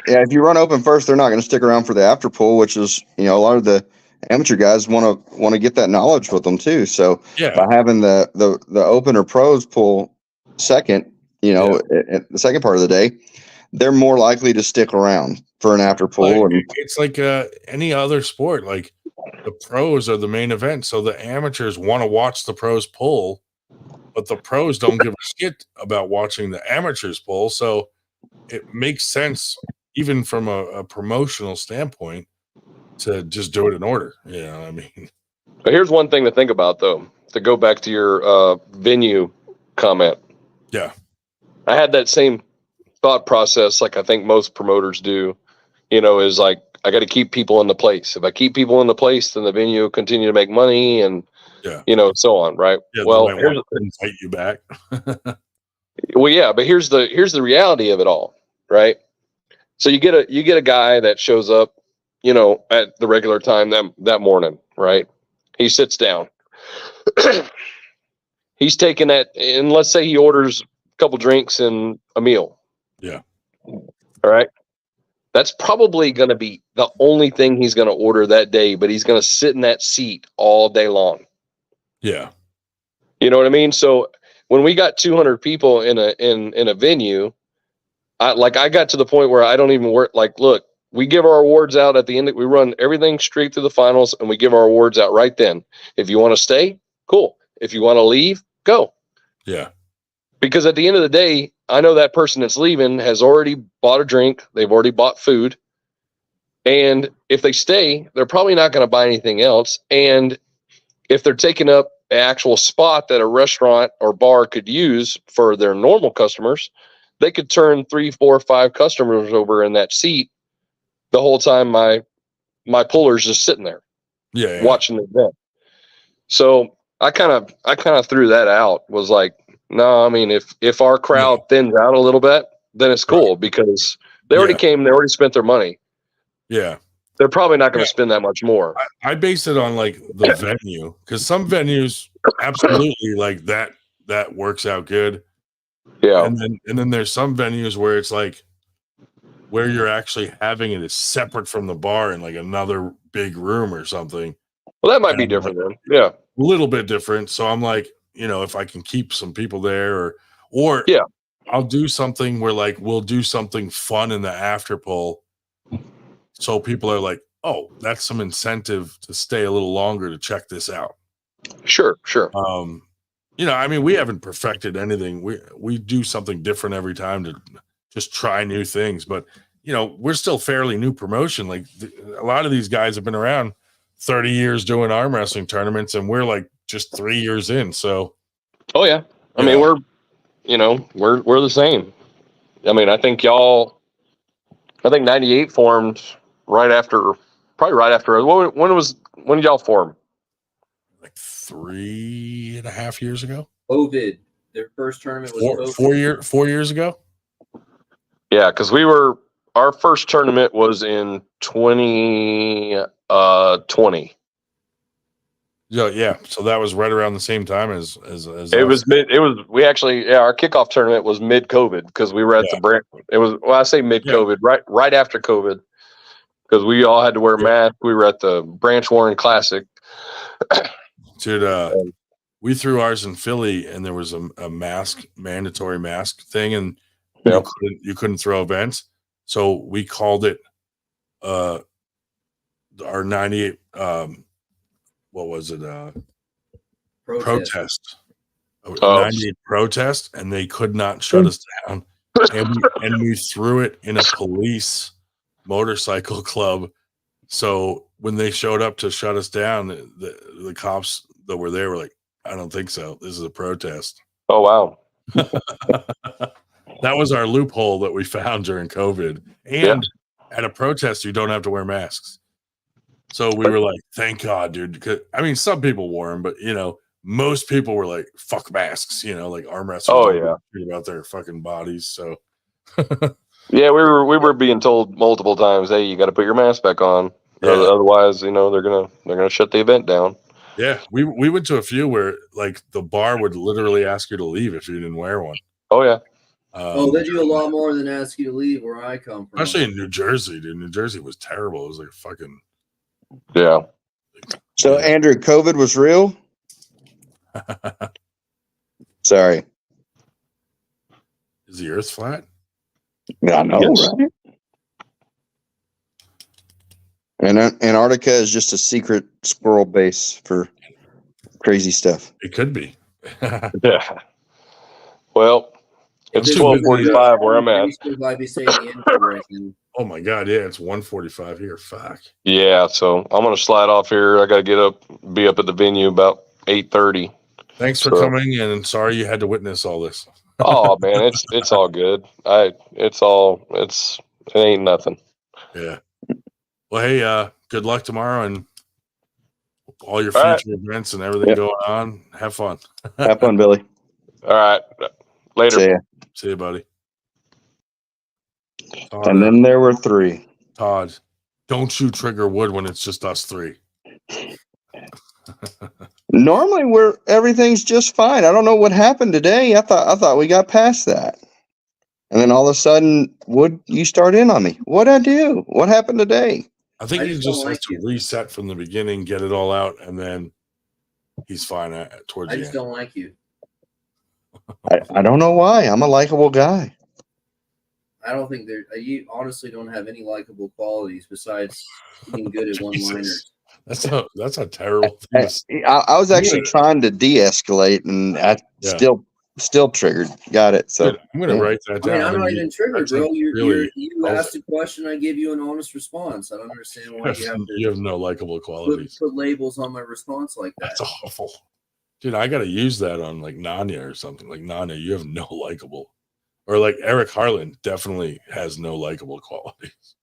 if you run open first, they're not going to stick around for the after pool, which is, a lot of the amateur guys want to get that knowledge with them too. So Yeah. by having the open or pros pull second, at the second part of the day, they're more likely to stick around for an after pool. And It's like any other sport. Like the pros are the main event, so the amateurs want to watch the pros pull, but the pros don't give a shit about watching the amateurs pull. So it makes sense, even from a promotional standpoint, to just do it in order. You know what I mean? But here's one thing to think about, though, to go back to your venue comment. Yeah. I had that same thought process, like I think most promoters do, is like, I got to keep people in the place. If I keep people in the place, then the venue will continue to make money and, so on. Right. Yeah. Well, they might want to invite you back. well, yeah, but here's the reality of it all. Right. So you get a guy that shows up, at the regular time that morning. Right. He sits down. He's taking that, and let's say he orders a couple drinks and a meal. Yeah. All right. That's probably going to be the only thing he's going to order that day, but he's going to sit in that seat all day long. Yeah. You know what I mean? So when we got 200 people in a venue, I got to the point where I don't even work. Like, look, we give our awards out at the end. We run everything straight through the finals, and we give our awards out right then. If you want to stay, cool. If you want to leave, go. Yeah. Because at the end of the day, I know that person that's leaving has already bought a drink. They've already bought food. And if they stay, they're probably not going to buy anything else. And if they're taking up an actual spot that a restaurant or bar could use for their normal customers, they could turn 3, 4, 5 customers over in that seat the whole time my puller's just sitting there watching the event. So I kind of threw that out, was like, no, I mean, if our crowd thins out a little bit, then it's cool because they already came, they already spent their money. Yeah. They're probably not going to spend that much more. I base it on like the venue, because some venues absolutely like that works out good. Yeah. And then there's some venues where it's like where you're actually having it is separate from the bar in like another big room or something. Well, that might be different then. Yeah. A little bit different. So I'm like, if I can keep some people there or yeah, I'll do something where like we'll do something fun in the after poll. So people are like, oh, that's some incentive to stay a little longer to check this out. Sure. I mean, we haven't perfected anything. We do something different every time to just try new things. But, we're still fairly new promotion. Like a lot of these guys have been around 30 years doing arm wrestling tournaments, and we're like just 3 years in. So, oh yeah, I mean, we're the same. I mean, I think 98 formed probably right after. When did y'all form? Like 3.5 years ago. COVID. Their first tournament was 4 years ago. Yeah, because our first tournament was in 2020. Yeah. So that was right around the same time as it was our kickoff tournament was mid COVID because we were at the branch. It was, I say mid COVID, right after COVID, because we all had to wear masks. We were at the Branch Warren Classic. Dude, we threw ours in Philly, and there was a mandatory mask thing, and you couldn't throw events. So we called it our 98 what was it? Protest. 98 protest, and they could not shut us down. And we threw it in a police motorcycle club. So when they showed up to shut us down, the cops that were there were like, I don't think so. This is a protest. Oh, wow. That was our loophole that we found during COVID. And at a protest, you don't have to wear masks. So we were like, thank God, dude. I mean, some people wore them, but, most people were like, fuck masks, like arm wrestlers. Oh, yeah. About their fucking bodies. So. Yeah, we were being told multiple times, hey, you got to put your mask back on. Yeah. Otherwise, they're gonna shut the event down. Yeah, we went to a few where like the bar would literally ask you to leave if you didn't wear one. Oh yeah. They do a lot more than ask you to leave where I come from. Especially in New Jersey, dude. New Jersey was terrible. It was like fucking. Yeah. So Andrew, COVID was real? Sorry. Is the Earth flat? I know, Yes. right? And Antarctica is just a secret squirrel base for crazy stuff. It could be. Yeah. Well, it's I'm too busy, 12:45 where I'm at. I'd be saying the N word right now. Oh my god, yeah, it's 1:45 here. Fuck. Yeah, so I'm gonna slide off here. I gotta be up at the venue about 8:30. Thanks for coming, and sorry you had to witness all this. Oh man, it's all good. It ain't nothing. Yeah. Well, hey, good luck tomorrow and all your All future events and everything going on. Have fun. Have fun, Billy. All right. Later. See ya. See you, buddy. Todd, And then there were 3. Todd, don't you trigger wood when it's just us 3. Normally everything's just fine. I don't know what happened today. I thought we got past that. And then all of a sudden, you start in on me. What'd I do? What happened today? I think he just has to reset from the beginning, get it all out, and then he's fine towards the end. I just don't like you. I don't know why. I'm a likable guy. I don't think you honestly don't have any likable qualities besides being good at one-liners. That's a terrible thing. I was actually trying to de-escalate, and I still triggered. Got it. So Dude, I'm gonna write that down. I'm not even triggered, bro. You really asked a question, I give you an honest response. I don't understand why you have no likable qualities. Put labels on my response like that. That's awful. Dude, I gotta use that on like Nanya or something. Like Nanya, you have no likable. Or like Eric Harlan definitely has no likable qualities.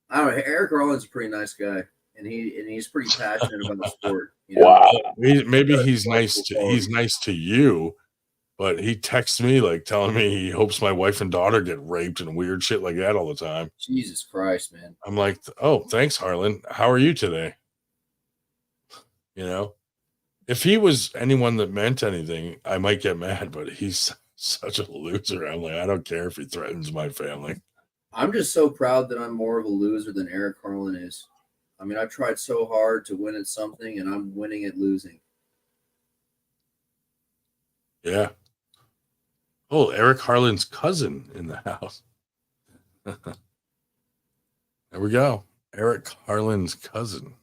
I don't know. Eric Harlan's a pretty nice guy, and he's pretty passionate about the sport. You know? Wow. Maybe he's nice to you, but he texts me like telling me he hopes my wife and daughter get raped and weird shit like that all the time. Jesus Christ, man. I'm like, oh, thanks, Harlan. How are you today? You know, if he was anyone that meant anything, I might get mad, but he's such a loser. I'm like, I don't care if he threatens my family. I'm just so proud that I'm more of a loser than Eric Harlan is. I mean, I've tried so hard to win at something, and I'm winning at losing. Yeah. Oh, Eric Harlan's cousin in the house. There we go. Eric Harlan's cousin.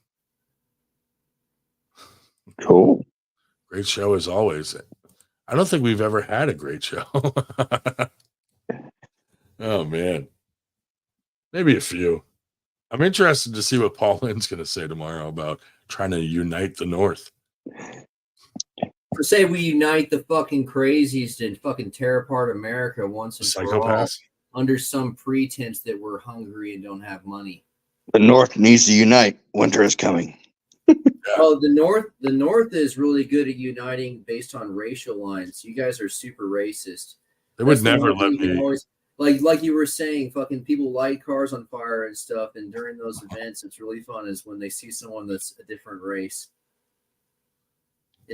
Cool. Great show as always. I don't think we've ever had a great show. Oh, man. Maybe a few. I'm interested to see what Paul Lynn's going to say tomorrow about trying to unite the North. Say we unite the fucking crazies and fucking tear apart America once and for all under some pretense that we're hungry and don't have money. The North needs to unite. Winter is coming. Oh, the North is really good at uniting based on racial lines. You guys are super racist. They would never let me. Always, like you were saying, fucking people light cars on fire and stuff. And during those events, it's really fun is when they see someone that's a different race.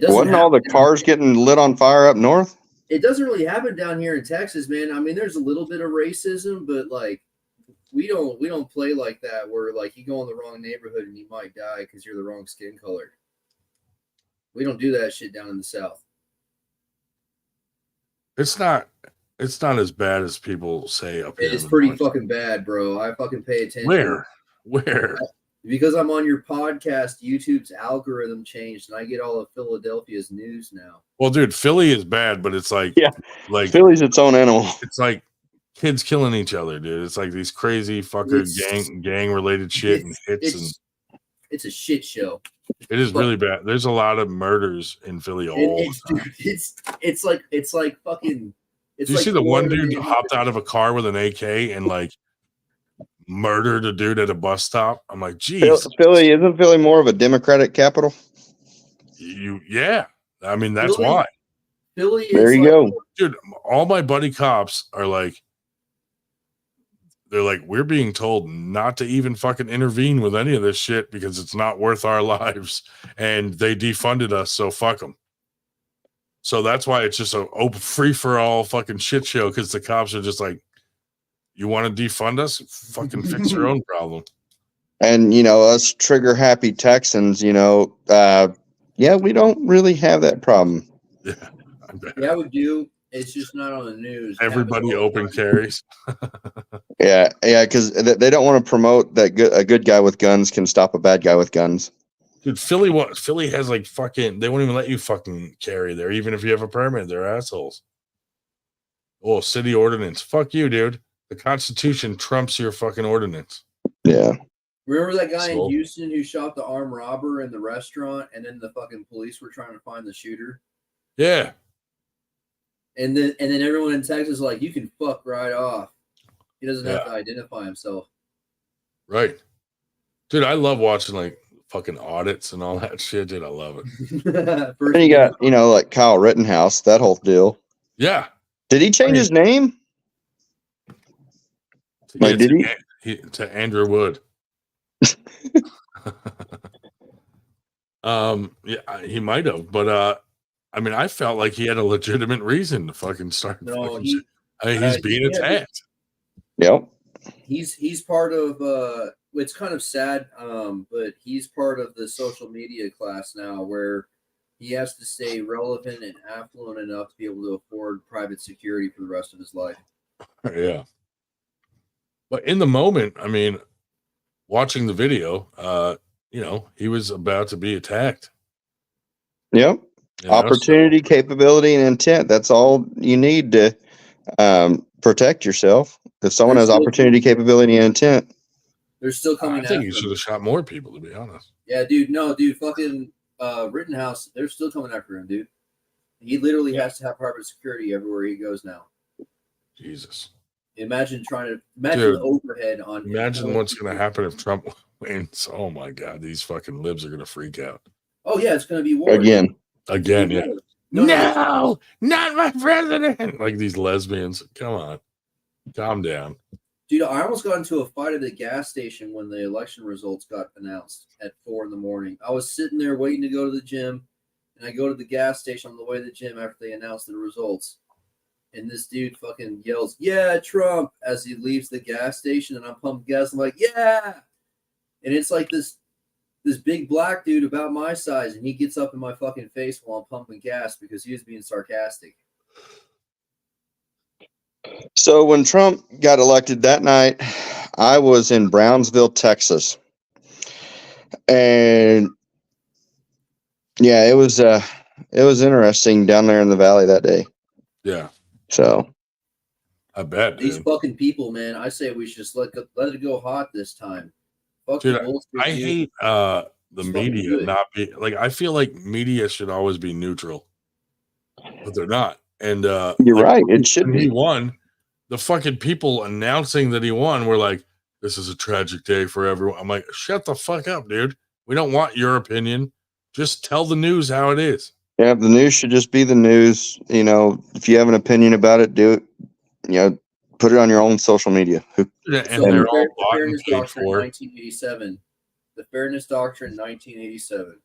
Wasn't all the cars getting lit on fire up north? It doesn't really happen down here in Texas, man. I mean, there's a little bit of racism, but like we don't play like that where like you go in the wrong neighborhood and you might die because you're the wrong skin color. We don't do that shit down in the South. It's not as bad as people say up here. It's pretty fucking bad, bro. I fucking pay attention. Where? Because I'm on your podcast, YouTube's algorithm changed, and I get all of Philadelphia's news now. Well, dude, Philly is bad, but it's like Philly's its own animal. It's like kids killing each other, dude. It's like these crazy fucker gang related shit and hits, and it's a shit show. It is really bad. There's a lot of murders in Philly all the time. It's like fucking. Did you see the one dude hopped out of a car with an AK and like murdered a dude at a bus stop? I'm like, geez. Isn't Philly more of a Democratic capital? Yeah. I mean, that's why. Philly is there you go. Dude, all my buddy cops are like, they're like, we're being told not to even fucking intervene with any of this shit because it's not worth our lives, and they defunded us, so fuck them. So that's why it's just a free for all fucking shit show, because the cops are just like, you want to defund us? Fucking fix your own problem. And, you know, us trigger happy Texans, you know, yeah, we don't really have that problem. Yeah, I bet. Yeah, we do. It's just not on the news. It Everybody happens all the open time. carries. Yeah, because they don't want to promote that a good guy with guns can stop a bad guy with guns. Dude, Philly has like fucking, they won't even let you fucking carry there, even if you have a permit. They're assholes. Oh, city ordinance. Fuck you, dude. The Constitution trumps your fucking ordinance. Yeah. Remember that guy So- in Houston who shot the armed robber in the restaurant, and then the fucking police were trying to find the shooter? Yeah. And then everyone in Texas is like, you can fuck right off. He doesn't have Yeah. to identify himself. Right. Dude, I love watching like fucking audits and all that shit, dude. I love it. First, And you got, you know, like Kyle Rittenhouse, that whole deal. Yeah. Did he change his name? Like, did he? To Andrew Wood. Yeah, he might have, but I mean, I felt like he had a legitimate reason to fucking start. No, fucking he's being attacked. Yep. He's part of it's kind of sad, but he's part of the social media class now, where he has to stay relevant and affluent enough to be able to afford private security for the rest of his life. Yeah. But in the moment, I mean, watching the video, you know, he was about to be attacked. Yep. You know, Opportunity, capability, and intent. That's all you need to protect yourself. If someone has opportunity, capability, and intent. They're still coming I think after he should him. have shot more people, to be honest. Yeah, dude. No, dude. Fucking Rittenhouse. They're still coming after him, dude. He literally has to have private security everywhere he goes now. Jesus. Imagine Dude, the overhead on. Imagine what's going to happen if Trump wins. Oh my God, these fucking libs are going to freak out. Oh yeah, it's going to be war Again. Again, yeah. No, No, not my president. Like these lesbians. Come on. Calm down. Dude, I almost got into a fight at the gas station when the election results got announced at 4 a.m. I was sitting there waiting to go to the gym, and I go to the gas station on the way to the gym after they announced the results. And this dude fucking yells, "Yeah, Trump," as he leaves the gas station, and I'm pumping gas. I'm like, "Yeah!" And it's like this big black dude about my size, and he gets up in my fucking face while I'm pumping gas because he was being sarcastic. So when Trump got elected that night, I was in Brownsville, Texas. And yeah, it was interesting down there in the valley that day. Yeah. So I bet, These dude. fucking people, man, I say we should just let it go hot this time. Fuck Dude, the bullshit, I dude. hate the It's fucking media good. not be like, I feel like media should always be neutral, but they're not. And you're like, right. It should when he be. won, the fucking people announcing that he won were like, this is a tragic day for everyone. I'm like, shut the fuck up, dude. We don't want your opinion. Just tell the news how it is. Yeah, the news should just be the news. You know, if you have an opinion about it, do it. You know, put it on your own social media. And So they're the all bought and Fairness paid Doctrine, for. 1987. The Fairness Doctrine, 1987.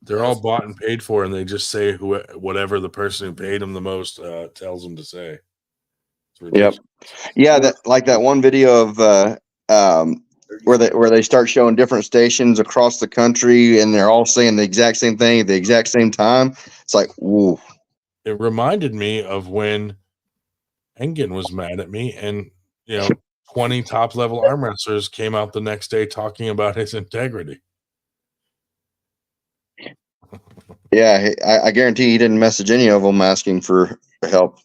They're all bought and paid for, and they just say whatever the person who paid them the most tells them to say. It's ridiculous. Yep. Yeah, that like that one video of where they start showing different stations across the country, and they're all saying the exact same thing at the exact same time. It's like, woo. It reminded me of when Engen was mad at me, and 20 top level arm wrestlers came out the next day talking about his integrity. Yeah, I guarantee he didn't message any of them asking for help.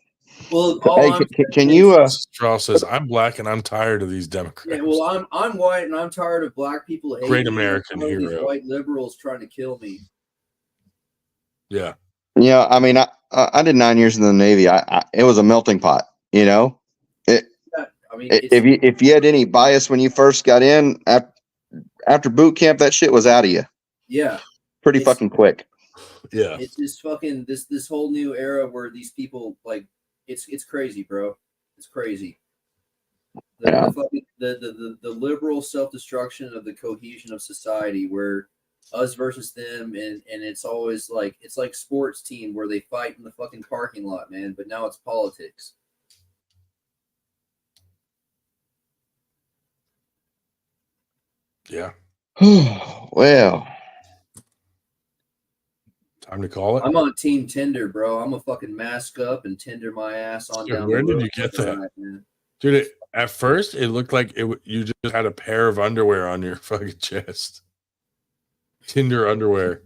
Well, hey, can you? Strauss says, "I'm black and I'm tired of these Democrats." Yeah, well, I'm white and I'm tired of black people hating Great me, American and these hero. white liberals trying to kill me. Yeah. Yeah, I mean, I did 9 years in the Navy. It was a melting pot. You know, I mean, if you had any bias when you first got in, after boot camp, that shit was out of you. Yeah, pretty fucking quick. Yeah, it's just fucking this whole new era where these people like it's crazy, bro. It's crazy. The liberal self-destruction of the cohesion of society, where us versus them, and it's always like it's like sports team where they fight in the fucking parking lot, man. But now it's politics. Yeah. Well, time to call it. I'm on Team Tinder, bro. I'm a fucking mask up and Tinder my ass on Dude, down. where the did road you get that? right, man. Dude, at first it looked like you just had a pair of underwear on your fucking chest. Tinder underwear.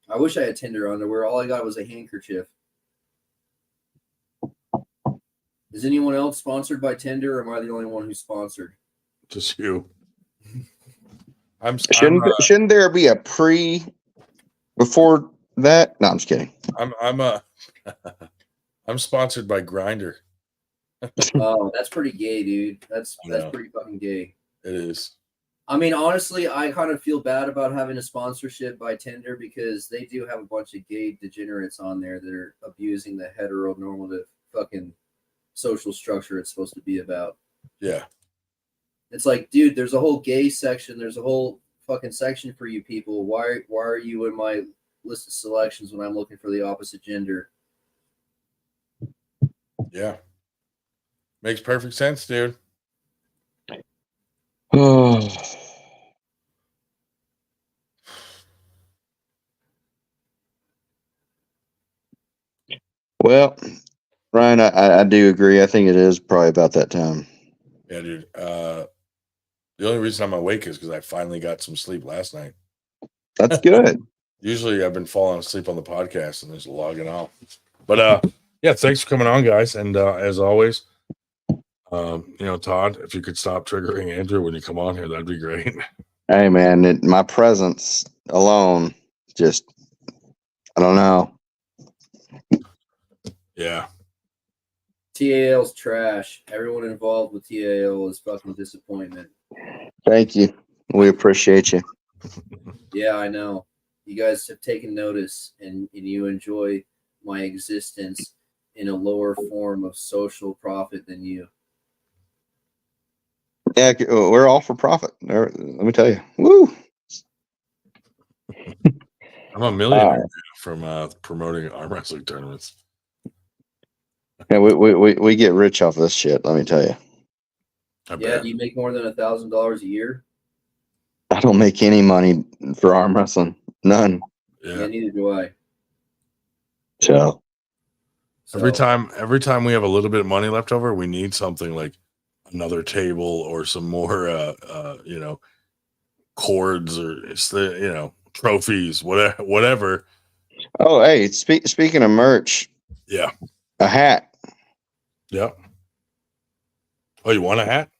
I wish I had Tinder underwear. All I got was a handkerchief. Is anyone else sponsored by Tinder, or am I the only one who's sponsored? Just you. Shouldn't there be a before that? No, I'm just kidding. I'm sponsored by Grindr. Oh, that's pretty gay, dude. That's pretty fucking gay. It is. I mean, honestly, I kind of feel bad about having a sponsorship by Tinder because they do have a bunch of gay degenerates on there that are abusing the heteronormative fucking social structure it's supposed to be about. Yeah. It's like, dude, there's a whole gay section. There's a whole fucking section for you people. Why are you in my list of selections when I'm looking for the opposite gender? Yeah. Makes perfect sense, dude. Well, Ryan, I do agree. I think it is probably about that time. Yeah, dude. The only reason I'm awake is because I finally got some sleep last night. That's good. Usually I've been falling asleep on the podcast and just logging off. But yeah, thanks for coming on, guys. And as always, Todd, if you could stop triggering Andrew when you come on here, that'd be great. Hey, man, my presence alone, just, I don't know. Yeah. TAL's trash. Everyone involved with TAL is fucking disappointment. Thank you. We appreciate you. Yeah, I know. You guys have taken notice and you enjoy my existence in a lower form of social profit than you. Yeah, we're all for profit. Let me tell you. Woo! I'm a millionaire from promoting arm wrestling tournaments. Yeah, we get rich off this shit. Let me tell you. Yeah, do you make more than $1,000 a year? I don't make any money for arm wrestling. None. Yeah, neither do I. So every time we have a little bit of money left over, we need something like another table or some more cords or trophies, whatever. Oh, hey, speaking of merch. Yeah. A hat. Yep. Oh, you want a hat?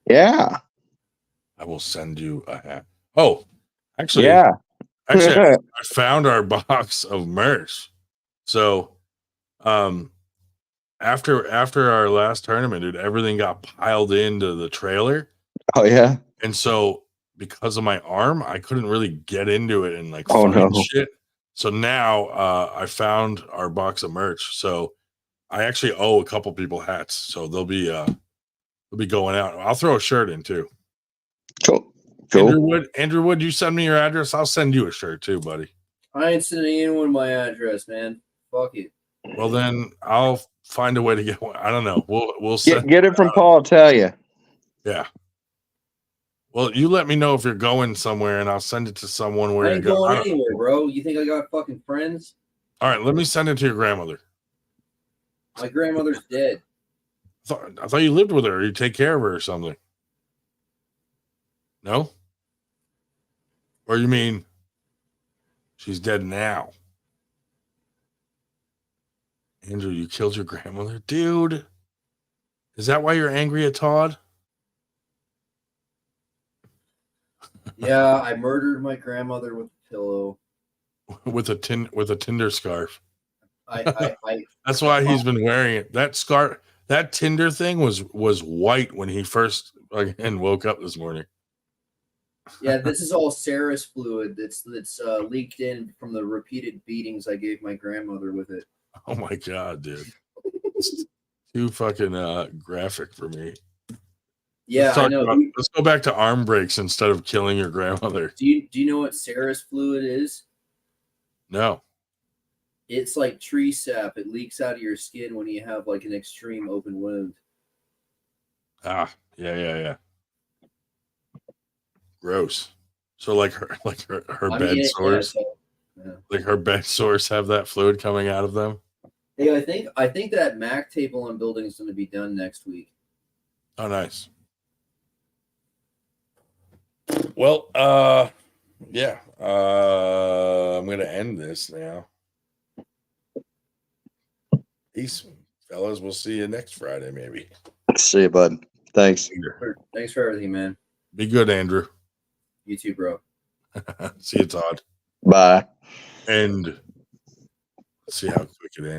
Yeah. I will send you a hat. Oh, actually, yeah. I found our box of merch. So, after our last tournament, dude, everything got piled into the trailer. Oh yeah. And so, because of my arm, I couldn't really get into it and find shit. So now, I found our box of merch. So I actually owe a couple people hats. So they'll be going out. I'll throw a shirt in too. Cool. Andrew Wood, you send me your address. I'll send you a shirt too, buddy. I ain't sending anyone my address, man. Fuck it. Well, then I'll find a way to get one. I don't know. We'll get it from Paul. I'll tell you. Yeah. Well, you let me know if you're going somewhere, and I'll send it to someone where I ain't going anywhere, bro. You think I got fucking friends? All right, let me send it to your grandmother. My grandmother's dead. I thought you lived with her. Or you take care of her or something. No? Or you mean she's dead now? Andrew, you killed your grandmother? Dude. Is that why you're angry at Todd? Yeah, I murdered my grandmother with a pillow. with a Tinder scarf. I That's why he's been wearing it. That scarf, that Tinder thing was white when he first again woke up this morning. Yeah, this is all Ceres fluid that's leaked in from the repeated beatings I gave my grandmother with it. Oh my god, dude. Too fucking graphic for me. Yeah, I know. Let's go back to arm breaks instead of killing your grandmother. Do you know what Ceres fluid is? No. It's like tree sap. It leaks out of your skin when you have like an extreme open wound. Ah, yeah. Gross. So like her bed sores, Yeah. like her bed sores have that fluid coming out of them. Hey, I think that MAC table on building is going to be done next week. Oh, nice. Well, yeah. I'm gonna end this now. Peace, fellas. We'll see you next Friday, maybe. See you, bud. Thanks. Thanks for everything, man. Be good, Andrew. You too, bro. See you, Todd. Bye. And let's see how quick it ends.